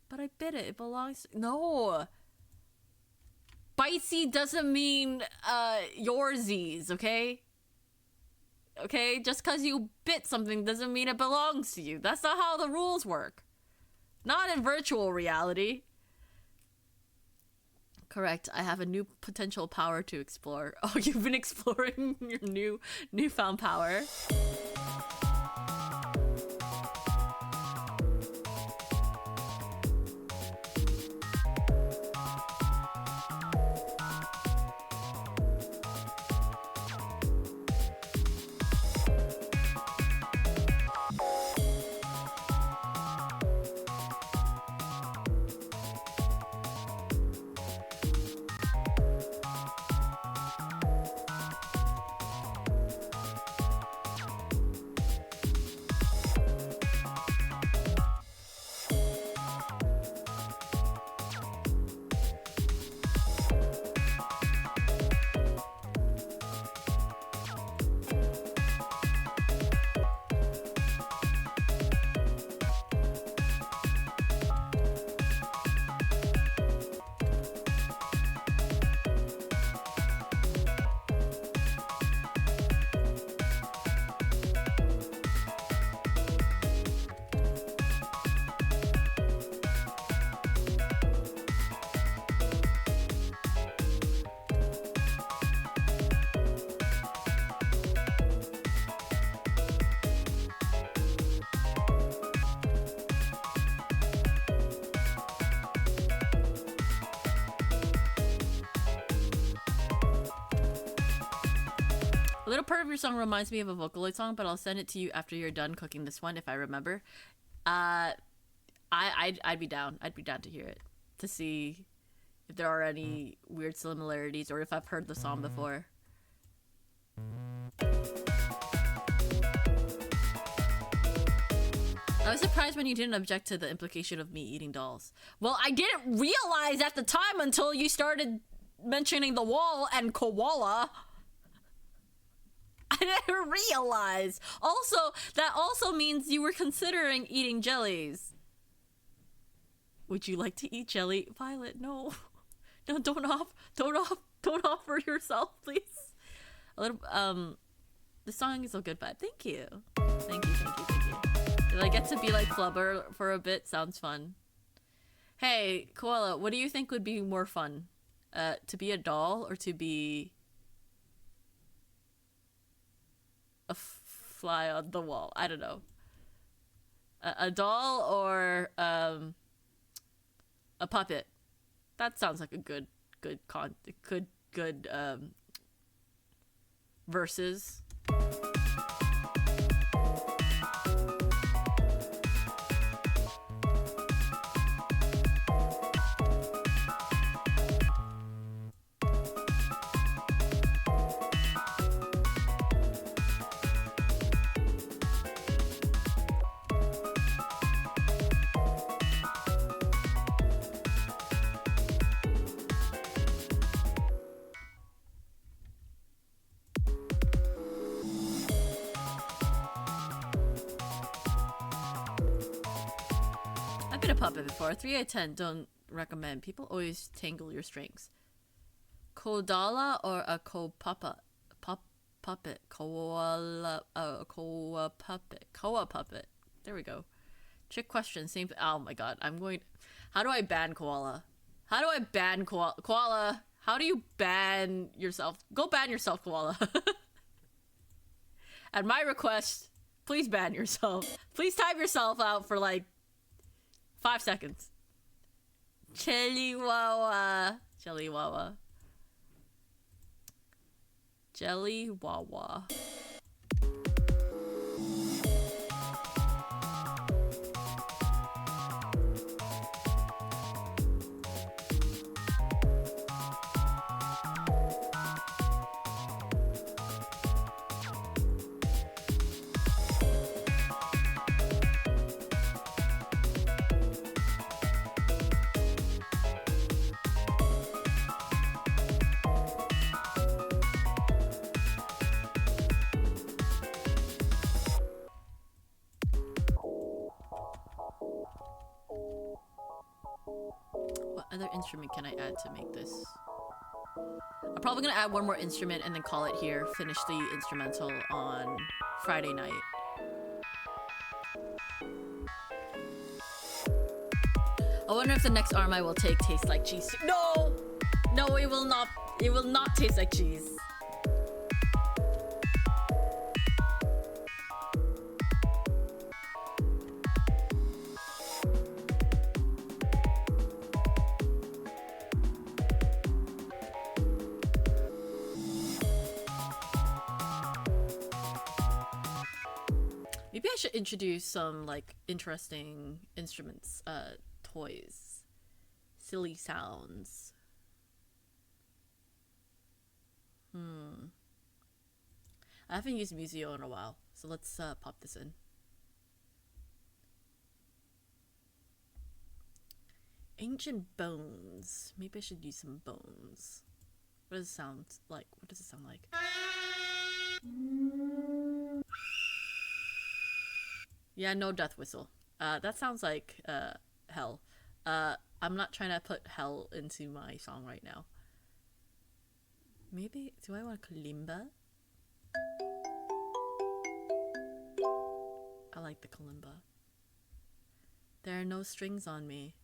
But I bit it. It belongs. No. Bitesy doesn't mean yoursies, okay? Okay, just because you bit something doesn't mean it belongs to you. That's not how the rules work. Not in virtual reality. Correct, I have a new potential power to explore. Oh, you've been exploring your newfound power. A little part of your song reminds me of a Vocaloid song, but I'll send it to you after you're done cooking this one if I remember. I'd be down. I'd be down to hear it, to see if there are any weird similarities or if I've heard the song before. I was surprised when you didn't object to the implication of me eating dolls. Well, I didn't realize at the time until you started mentioning the wall and koala. I didn't realize. Also, that also means you were considering eating jellies. Would you like to eat jelly? Violet, no. No, don't offer yourself, please. A little, the song is a good vibe. Thank you. Thank you. Did I get to be like Flubber for a bit? Sounds fun. Hey, Koala, what do you think would be more fun? To be a doll or to be a fly on the wall? I don't know. A doll or a puppet? That sounds like a good versus. I've been a puppet before. 3 out of 10 don't recommend. People always tangle your strings. Kodala or a puppet? Puppet. Koala. Koa puppet. Koa puppet. There we go. Trick question. Same. Oh my god. I'm going. How do I ban koala? How do I ban koala? Koala. How do you ban yourself? Go ban yourself, koala. At my request, please ban yourself. Please time yourself out for like 5 seconds. Jellywawa. Jellywawa. Jellywawa. What other instrument can I add to make this? I'm probably gonna add one more instrument and then call it here. Finish the instrumental on Friday night. I wonder if the next arm I will take tastes like cheese. No! No, it will not. It will not taste like cheese. Maybe I should introduce some like interesting instruments, toys, silly sounds. I haven't used Museo in a while, so let's pop this in. Ancient bones. Maybe I should use some bones. What does it sound like? What does it sound like? Yeah, no death whistle. That sounds like hell. I'm not trying to put hell into my song right now. Maybe, do I want kalimba? I like the kalimba. There are no strings on me.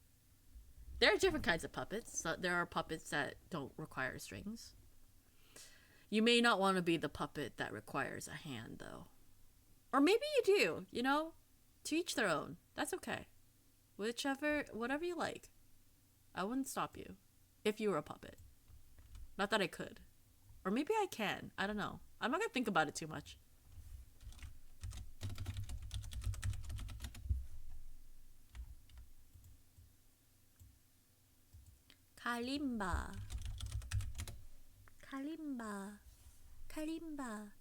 There are different kinds of puppets. So there are puppets that don't require strings. You may not want to be the puppet that requires a hand, though. Or maybe you do, you know? To each their own. That's okay. Whatever you like. I wouldn't stop you. If you were a puppet. Not that I could. Or maybe I can. I don't know. I'm not gonna think about it too much. Kalimba. Kalimba. Kalimba.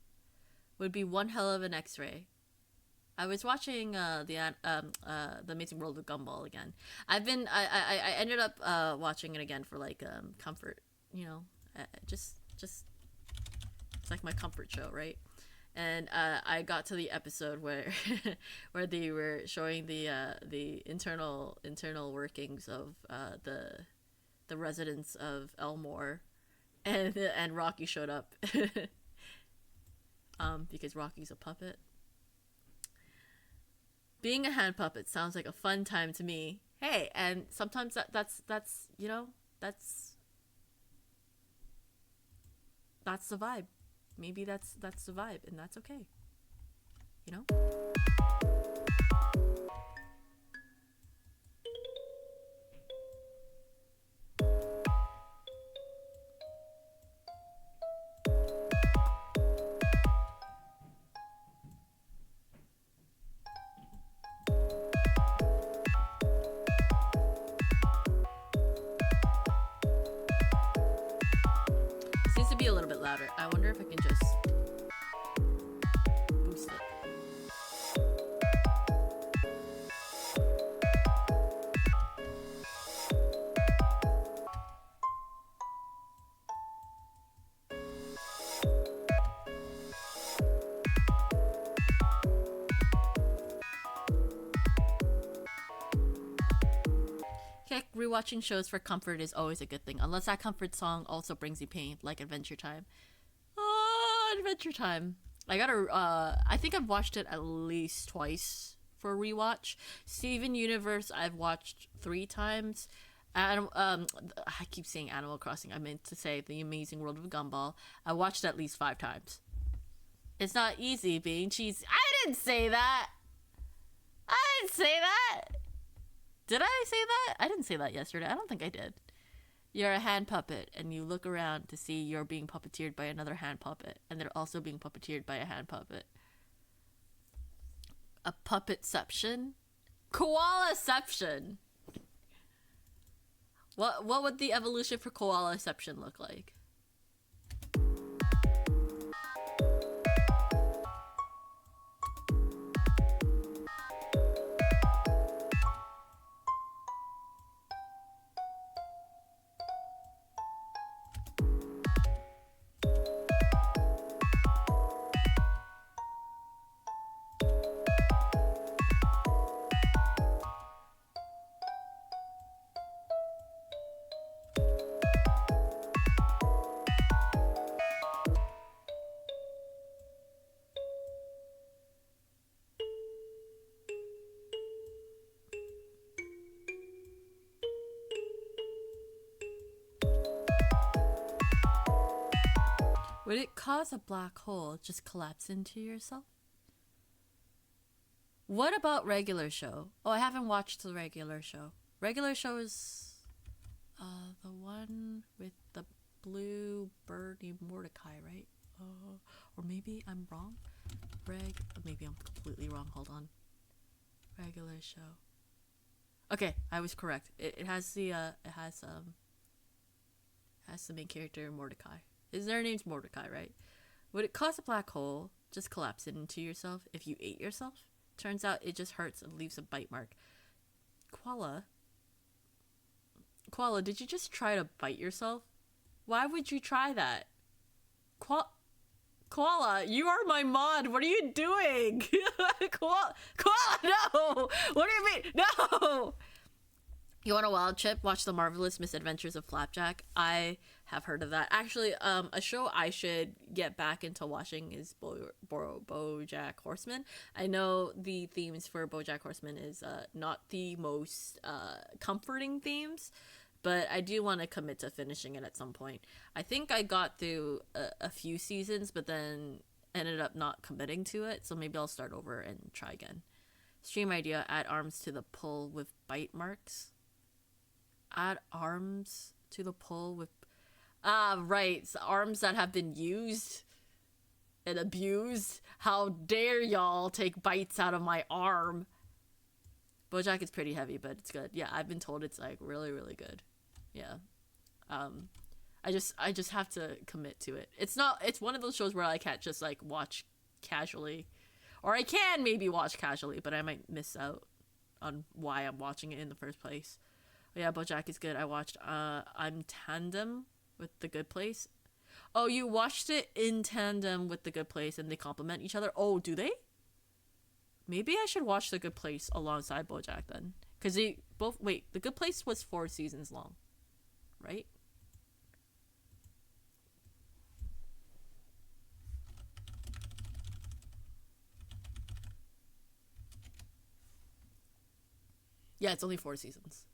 Would be one hell of an X-ray. I was watching the Amazing World of Gumball again. I ended up watching it again for like comfort, you know, just it's like my comfort show, right? And I got to the episode where where they were showing the internal workings of the residents of Elmore, and Rocky showed up because Rocky's a puppet. Being a hand puppet sounds like a fun time to me. Hey, and sometimes that's you know, that's the vibe. Maybe that's the vibe, and that's okay. You know? This needs to be a little bit louder. I wonder if I can just boost it. Okay, rewatching shows for comfort is always a good thing, unless that comfort song also brings you pain, like Adventure Time. Oh, Adventure Time. I think I've watched it at least twice for a rewatch. Steven Universe, I've watched 3 times. I keep saying Animal Crossing. I meant to say The Amazing World of Gumball. I watched at least 5 times. It's not easy being cheesy. I didn't say that. Did I say that? I didn't say that yesterday. I don't think I did. You're a hand puppet, and you look around to see you're being puppeteered by another hand puppet, and they're also being puppeteered by a hand puppet. A puppetception? Koalaception! What would the evolution for koalaception look like? Would it cause a black hole just collapse into yourself? What about regular show? Oh, I haven't watched the regular show. Regular show is the one with the blue bird named Mordecai, right? Or maybe I'm wrong. Maybe I'm completely wrong. Hold on. Regular show. Okay, I was correct. It has the main character Mordecai. Their name's Mordecai, right? Would it cause a black hole just collapse into yourself if you ate yourself? Turns out it just hurts and leaves a bite mark. Koala, did you just try to bite yourself? Why would you try that? Koala, you are my mod. What are you doing? Koala, no! What do you mean? No! You want a wild trip? Watch The Marvelous Misadventures of Flapjack. I have heard of that. Actually, a show I should get back into watching is BoJack Horseman. I know the themes for BoJack Horseman is not the most comforting themes, but I do want to commit to finishing it at some point. I think I got through a few seasons, but then ended up not committing to it, so maybe I'll start over and try again. Stream idea, add arms to the pull with bite marks. Add arms to the pull with... right. So arms that have been used and abused. How dare y'all take bites out of my arm. BoJack is pretty heavy, but it's good. Yeah, I've been told it's like really, really good. Yeah. I just have to commit to it. It's one of those shows where I can't just like watch casually, or I can maybe watch casually, but I might miss out on why I'm watching it in the first place. But yeah, BoJack is good. I watched I'm tandem with The Good Place. Oh, you watched it in tandem with The Good Place and they complement each other? Oh, do they? Maybe I should watch The Good Place alongside BoJack then. Because they both... Wait, The Good Place was 4 seasons long, right? Yeah, it's only 4 seasons.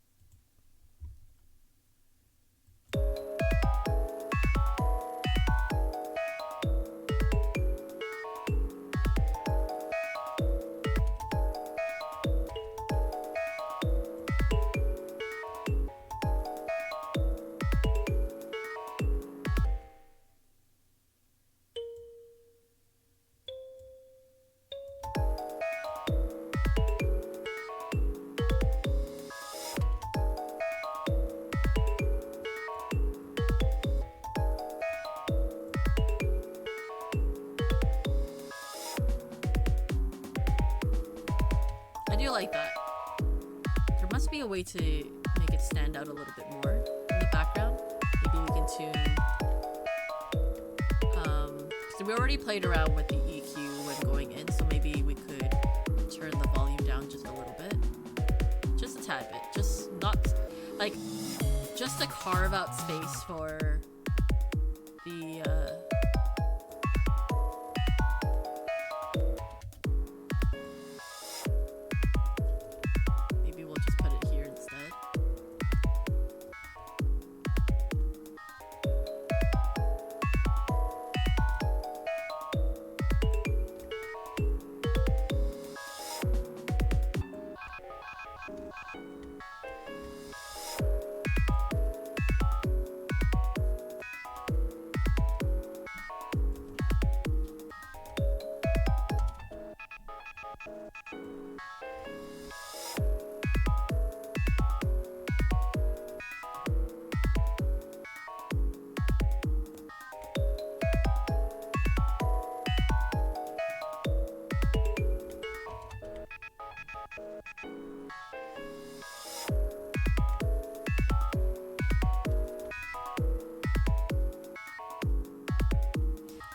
I do like that. There must be a way to make it stand out a little bit more in the background. Maybe we can tune... so we already played around with the EQ when going in, so maybe we could turn the volume down just a little bit. Just a tad bit. Just not... like, just to carve out space for the, maybe we'll just put it here instead.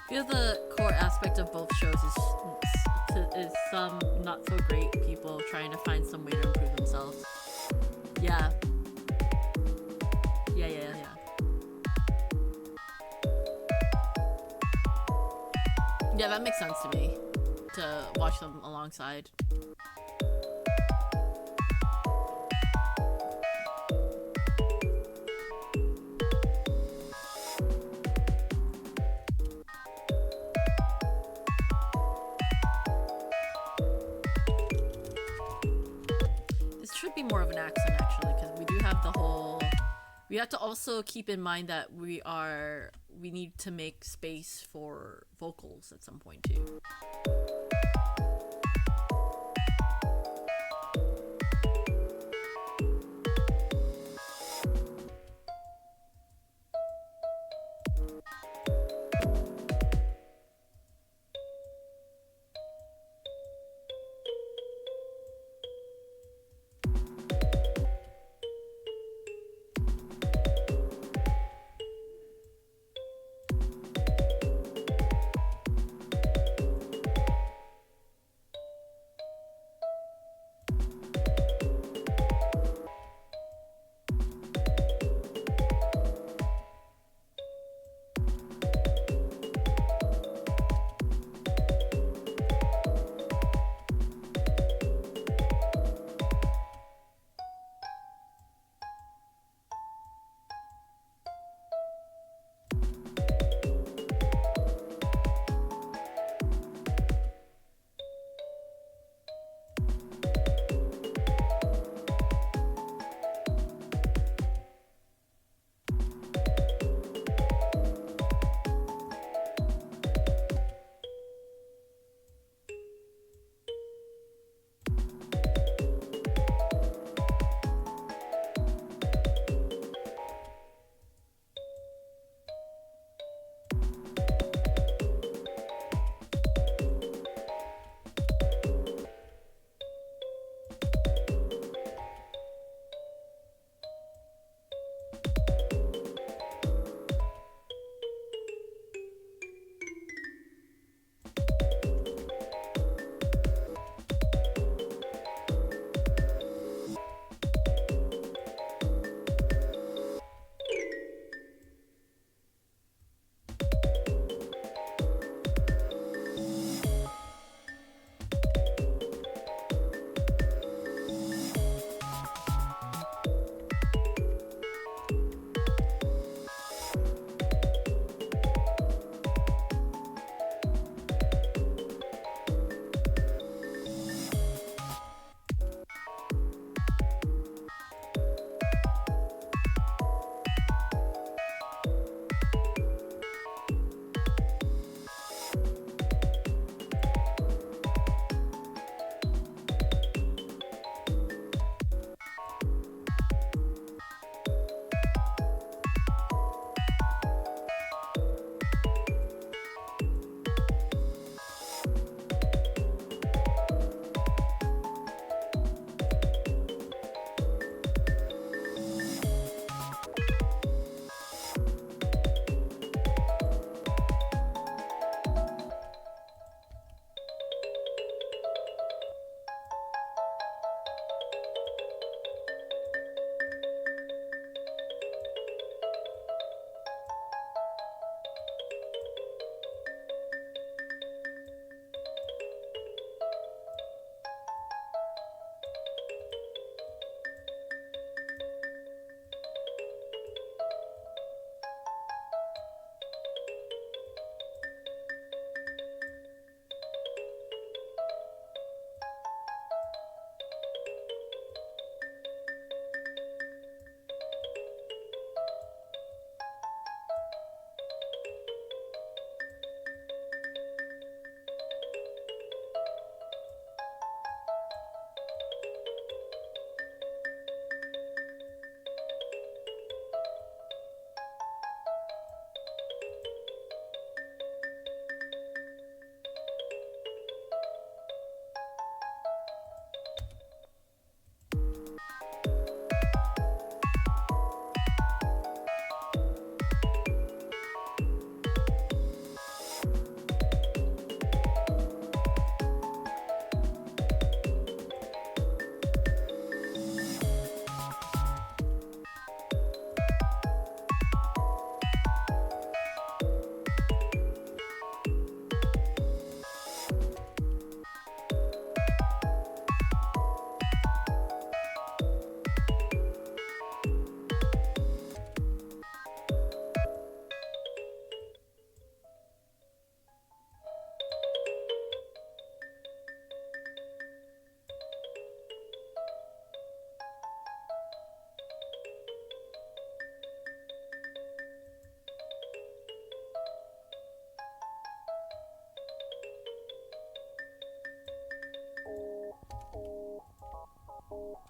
I feel the core aspect of both shows is some not so great people trying to find some way to improve themselves. Yeah. Yeah. Yeah, that makes sense to me, to watch them alongside. Be more of an accent actually, because we do have the whole... We have to also keep in mind that we need to make space for vocals at some point too.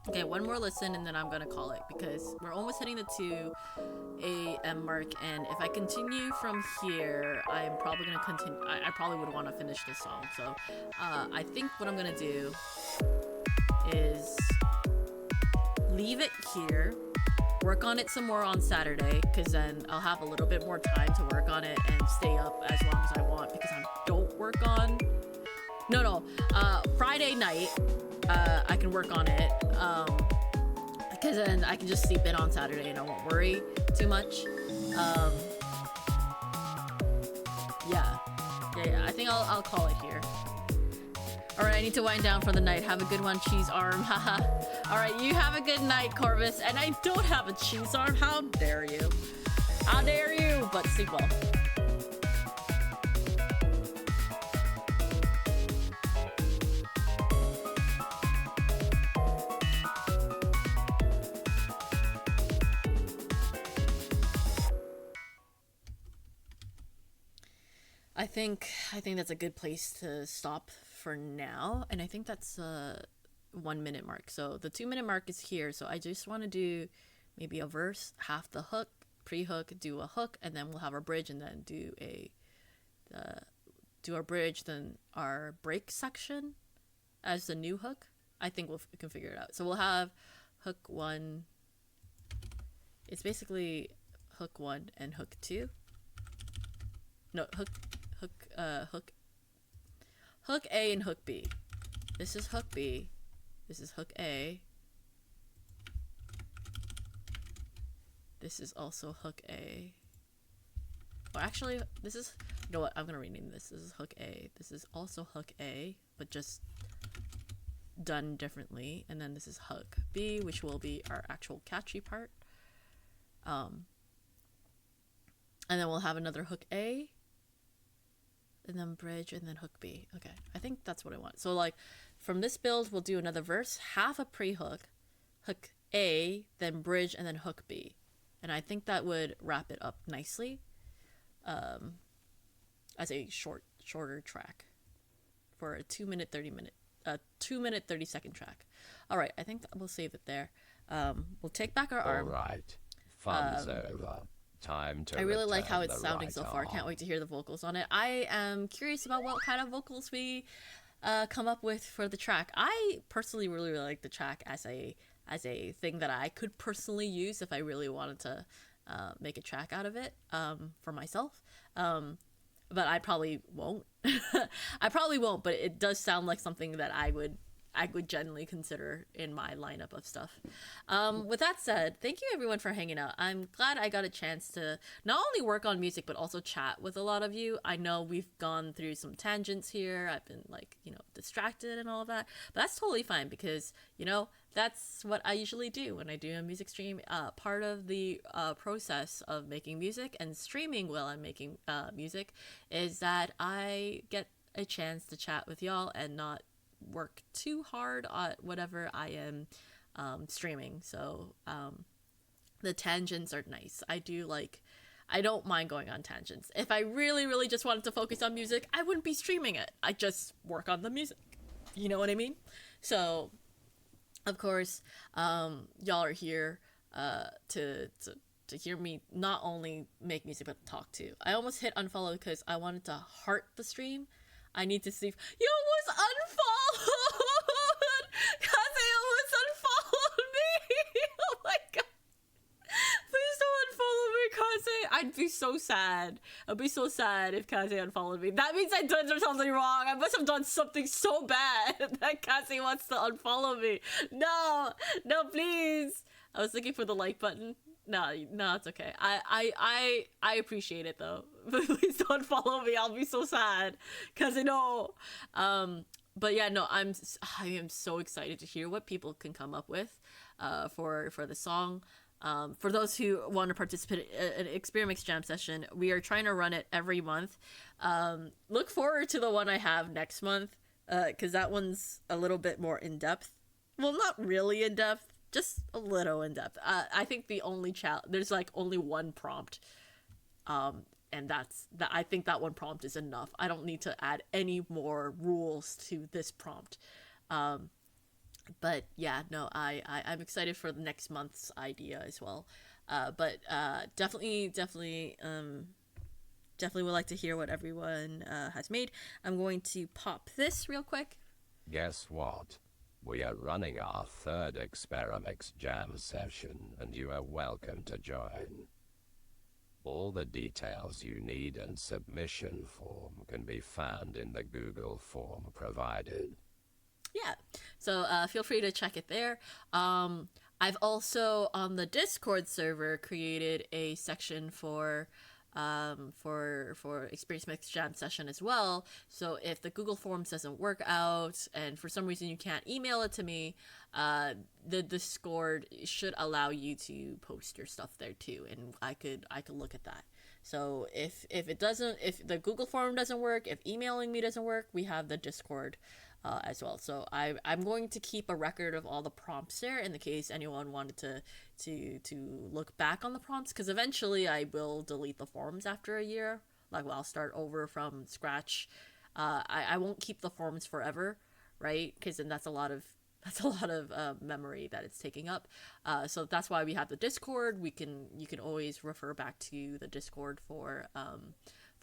Okay, one more listen and then I'm gonna call it because we're almost hitting the 2 a.m. mark, and if I continue from here, I'm probably gonna continue. I probably would want to finish this song. So I think what I'm gonna do is leave it here, work on it some more on Saturday, because then I'll have a little bit more time to work on it and stay up as long as I want, because I don't work on Friday night. I can work on it because then I can just sleep in on Saturday and I won't worry too much. Yeah, I think I'll call it here. Alright, I need to wind down for the night. Have a good one, cheese arm. Haha. Alright, you have a good night, Corvus. And I don't have a cheese arm. How dare you? How dare you? But sleep well. I think that's a good place to stop for now, and I think that's 1 minute mark. So the 2 minute mark is here. So I just want to do maybe a verse, half the hook, pre-hook, do a hook, and then we'll have our bridge, and then do our bridge, then our break section as the new hook. I think we can figure it out. So we'll have hook 1. It's basically hook 1 and hook 2. No, hook A and hook B. This is hook B. This is hook A. This is also hook A. Or actually, this is, you know what, I'm gonna rename this. This is hook A. This is also hook A, but just done differently. And then this is hook B, which will be our actual catchy part. And then we'll have another hook A, and then bridge, and then hook B. Okay, I think that's what I want. So like, from this build, we'll do another verse, half a pre-hook, hook A, then bridge, and then hook B. And I think that would wrap it up nicely as a shorter track for a 2 minute 30 second track. All right, I think that we'll save it there. We'll take back our arm. All right, fun's over. Time to I really like how return it's the sounding right so far. arm. Can't wait to hear the vocals on it. I am curious about what kind of vocals we come up with for the track. I personally really like the track as a thing that I could personally use if I really wanted to make a track out of it for myself. But I probably won't. I probably won't, but it does sound like something that I would generally consider in my lineup of stuff. With that said, thank you everyone for hanging out. I'm glad I got a chance to not only work on music, but also chat with a lot of you. I know we've gone through some tangents here. I've been like, distracted and all of that, but that's totally fine because, that's what I usually do when I do a music stream. Part of the process of making music and streaming while I'm making music is that I get a chance to chat with y'all and not work too hard on whatever I am streaming. So the tangents are nice. I don't mind going on tangents. If I really, really just wanted to focus on music, I wouldn't be streaming it. I just work on the music. You know what I mean? So, of course, y'all are here to hear me not only make music, but talk too. I almost hit unfollow because I wanted to heart the stream. I need to see. You almost unfollowed! Kaze almost unfollowed me! Oh my god. Please don't unfollow me, Kaze. I'd be so sad. I'd be so sad if Kaze unfollowed me. That means I did something wrong. I must have done something so bad that Kaze wants to unfollow me. No, please. I was looking for the like button. No, it's okay. I appreciate it though. Please don't follow me. I'll be so sad because I know. But yeah, no, I am so excited to hear what people can come up with, for the song. For those who want to participate in Experimix Jam session, we are trying to run it every month. Look forward to the one I have next month, because that one's a little bit more in depth. Well, not really in depth. Just a little in depth. I think the only there's like only one prompt, and I think that one prompt is enough. I don't need to add any more rules to this prompt. But yeah, no, I'm excited for the next month's idea as well. But definitely would like to hear what everyone has made. I'm going to pop this real quick. Guess what? We are running our third Experimix jam session, and you are welcome to join. All the details you need and submission form can be found in the Google form provided. Yeah, so feel free to check it there. I've also on the Discord server created a section for Experimix Jam session as well. So if the Google Forms doesn't work out and for some reason you can't email it to me, the Discord should allow you to post your stuff there too, and I could look at that. So if the Google form doesn't work, if emailing me doesn't work, we have the Discord as well. So I'm going to keep a record of all the prompts there in the case anyone wanted to look back on the prompts, because eventually I will delete the forms after a year. Like, well, I'll start over from scratch. I won't keep the forms forever, right? Because then that's a lot of memory that it's taking up. So that's why we have the Discord. You can always refer back to the Discord for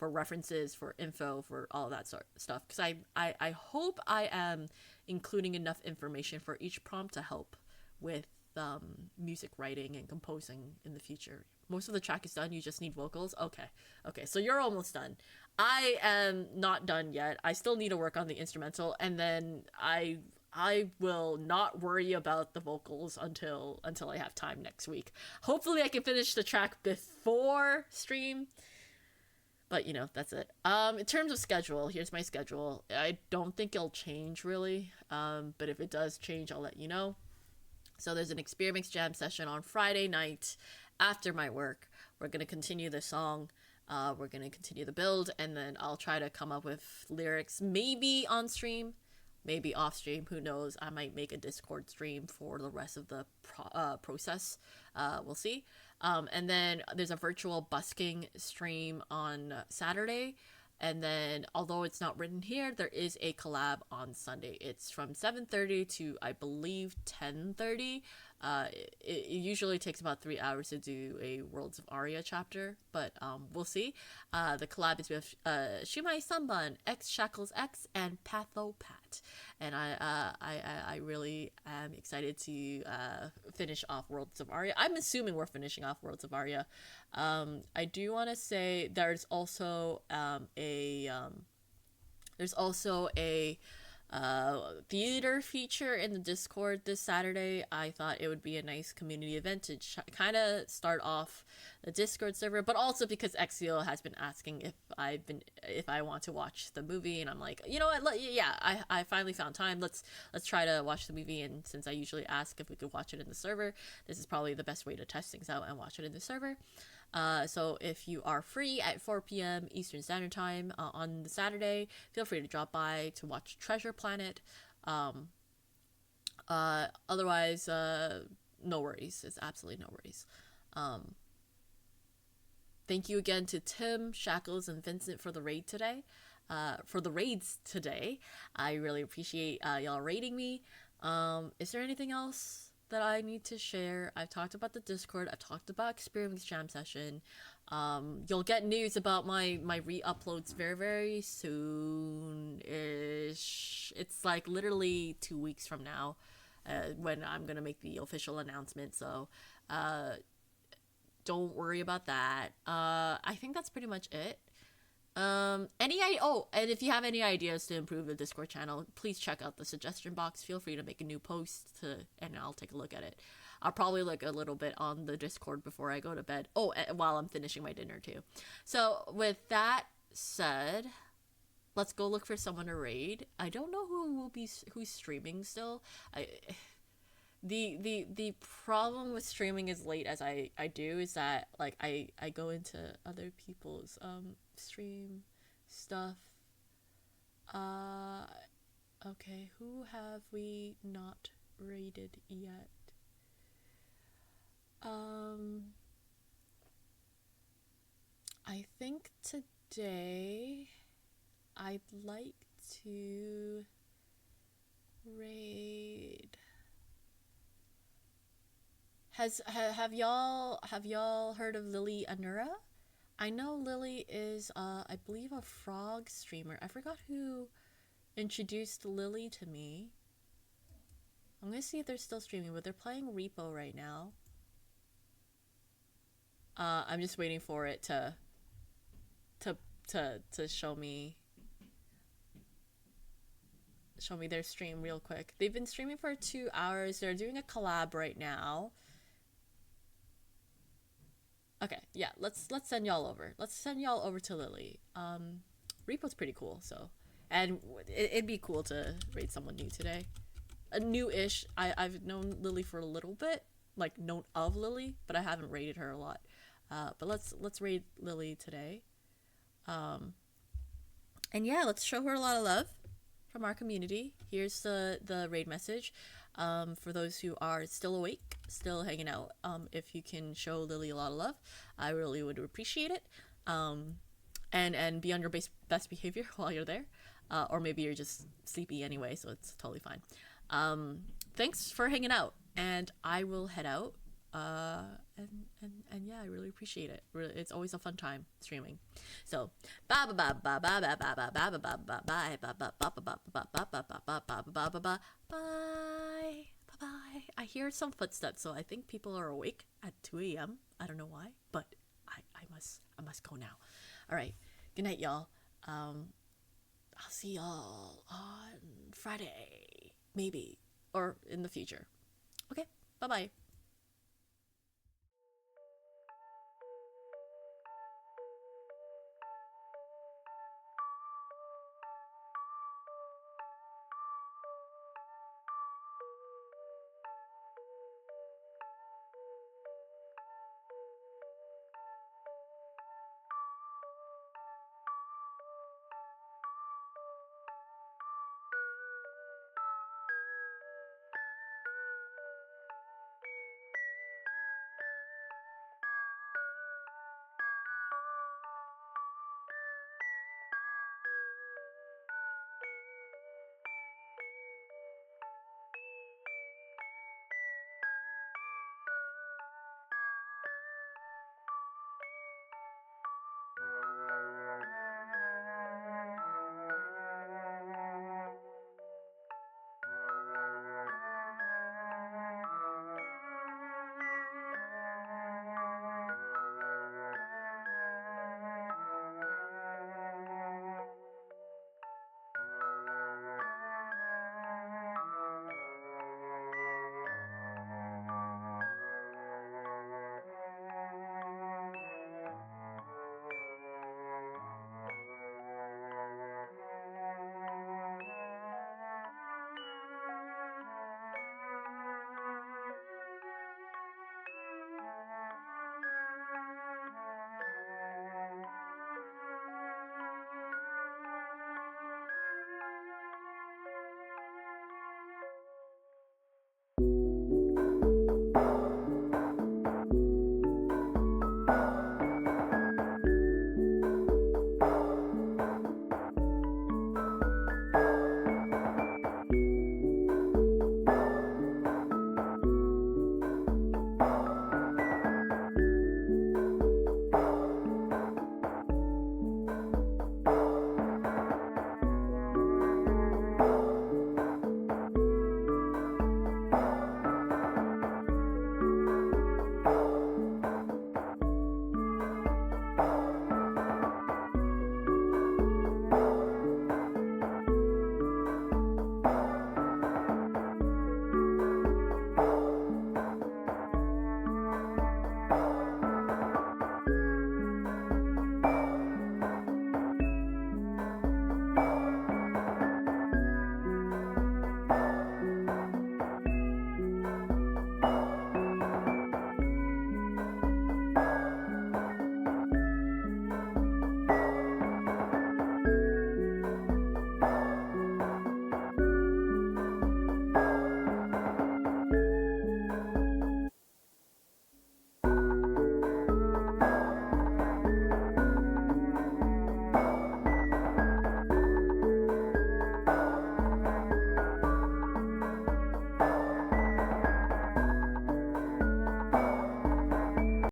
references, for info, for all that sort of stuff. Because I hope I am including enough information for each prompt to help with music writing and composing in the future. Most of the track is done. You just need vocals. Okay. So you're almost done. I am not done yet. I still need to work on the instrumental, and then I will not worry about the vocals until I have time next week. Hopefully I can finish the track before stream. But, that's it. In terms of schedule, here's my schedule. I don't think it'll change, really. But if it does change, I'll let you know. So there's an Experimix Jam session on Friday night after my work. We're going to continue the song. We're going to continue the build. And then I'll try to come up with lyrics, maybe on stream, maybe off stream. Who knows? I might make a Discord stream for the rest of the process. We'll see. And then there's a virtual busking stream on Saturday. And then, although it's not written here, there is a collab on Sunday. It's from 7:30 to, I believe, 10:30. It usually takes about 3 hours to do a Worlds of Aria chapter, but we'll see. The collab is with Shumai Sunbun, X Shackles X, and Pathopat. And I really am excited to finish off Worlds of Aria. I'm assuming we're finishing off Worlds of Aria. I do want to say there's also a theater feature in the Discord this Saturday. I thought it would be a nice community event to kind of start off the Discord server, but also because Exio has been asking if I want to watch the movie, and I'm like, you know what? Yeah, I finally found time. Let's try to watch the movie. And since I usually ask if we could watch it in the server, this is probably the best way to test things out and watch it in the server. So if you are free at 4 p.m. Eastern Standard Time on the Saturday, feel free to drop by to watch Treasure Planet. Otherwise, no worries. It's absolutely no worries. Thank you again to Tim, Shackles, and Vincent for the raids today. I really appreciate y'all raiding me. Is there anything else that I need to share? I've talked about the Discord. I've talked about Experimix Jam session. You'll get news about my re-uploads very, very soon-ish. It's like literally 2 weeks from now when I'm gonna make the official announcement. So don't worry about that. I think that's pretty much it. And if you have any ideas to improve the Discord channel, please check out the suggestion box. Feel free to make a new post and I'll take a look at it. I'll probably look a little bit on the Discord before I go to bed. While I'm finishing my dinner too. So with that said, let's go look for someone to raid. I don't know who's streaming still. The problem with streaming as late as I do is that like I go into other people's stream stuff. Okay, who have we not rated yet? I think today I'd like to raid have y'all heard of Lily Anura? I know Lily is I believe a frog streamer. I forgot who introduced Lily to me. I'm gonna see if they're still streaming, but they're playing Repo right now. I'm just waiting for it to show me their stream real quick. They've been streaming for 2 hours. They're doing a collab right now. Okay, yeah, let's send y'all over. Let's send y'all over to Lily. Repo's pretty cool, so, and it'd be cool to raid someone new today. A new-ish. I've known Lily for a little bit, like known of Lily, but I haven't raided her a lot. But let's raid Lily today. And yeah, let's show her a lot of love from our community. Here's the raid message. For those who are still awake, still hanging out, if you can show Lily a lot of love, I really would appreciate it. And be on your best behavior while you're there. Or maybe you're just sleepy anyway, so it's totally fine. Thanks for hanging out, and I will head out. And yeah, I really appreciate it. It's always a fun time streaming. So bye bye bye bye bye bye bye bye bye bye bye bye bye bye bye bye bye. I hear some footsteps, so I think people are awake at 2 a.m. I don't know why, but I must go now. All right, good night, y'all. I'll see y'all on Friday, maybe, or in the future. Okay, bye bye.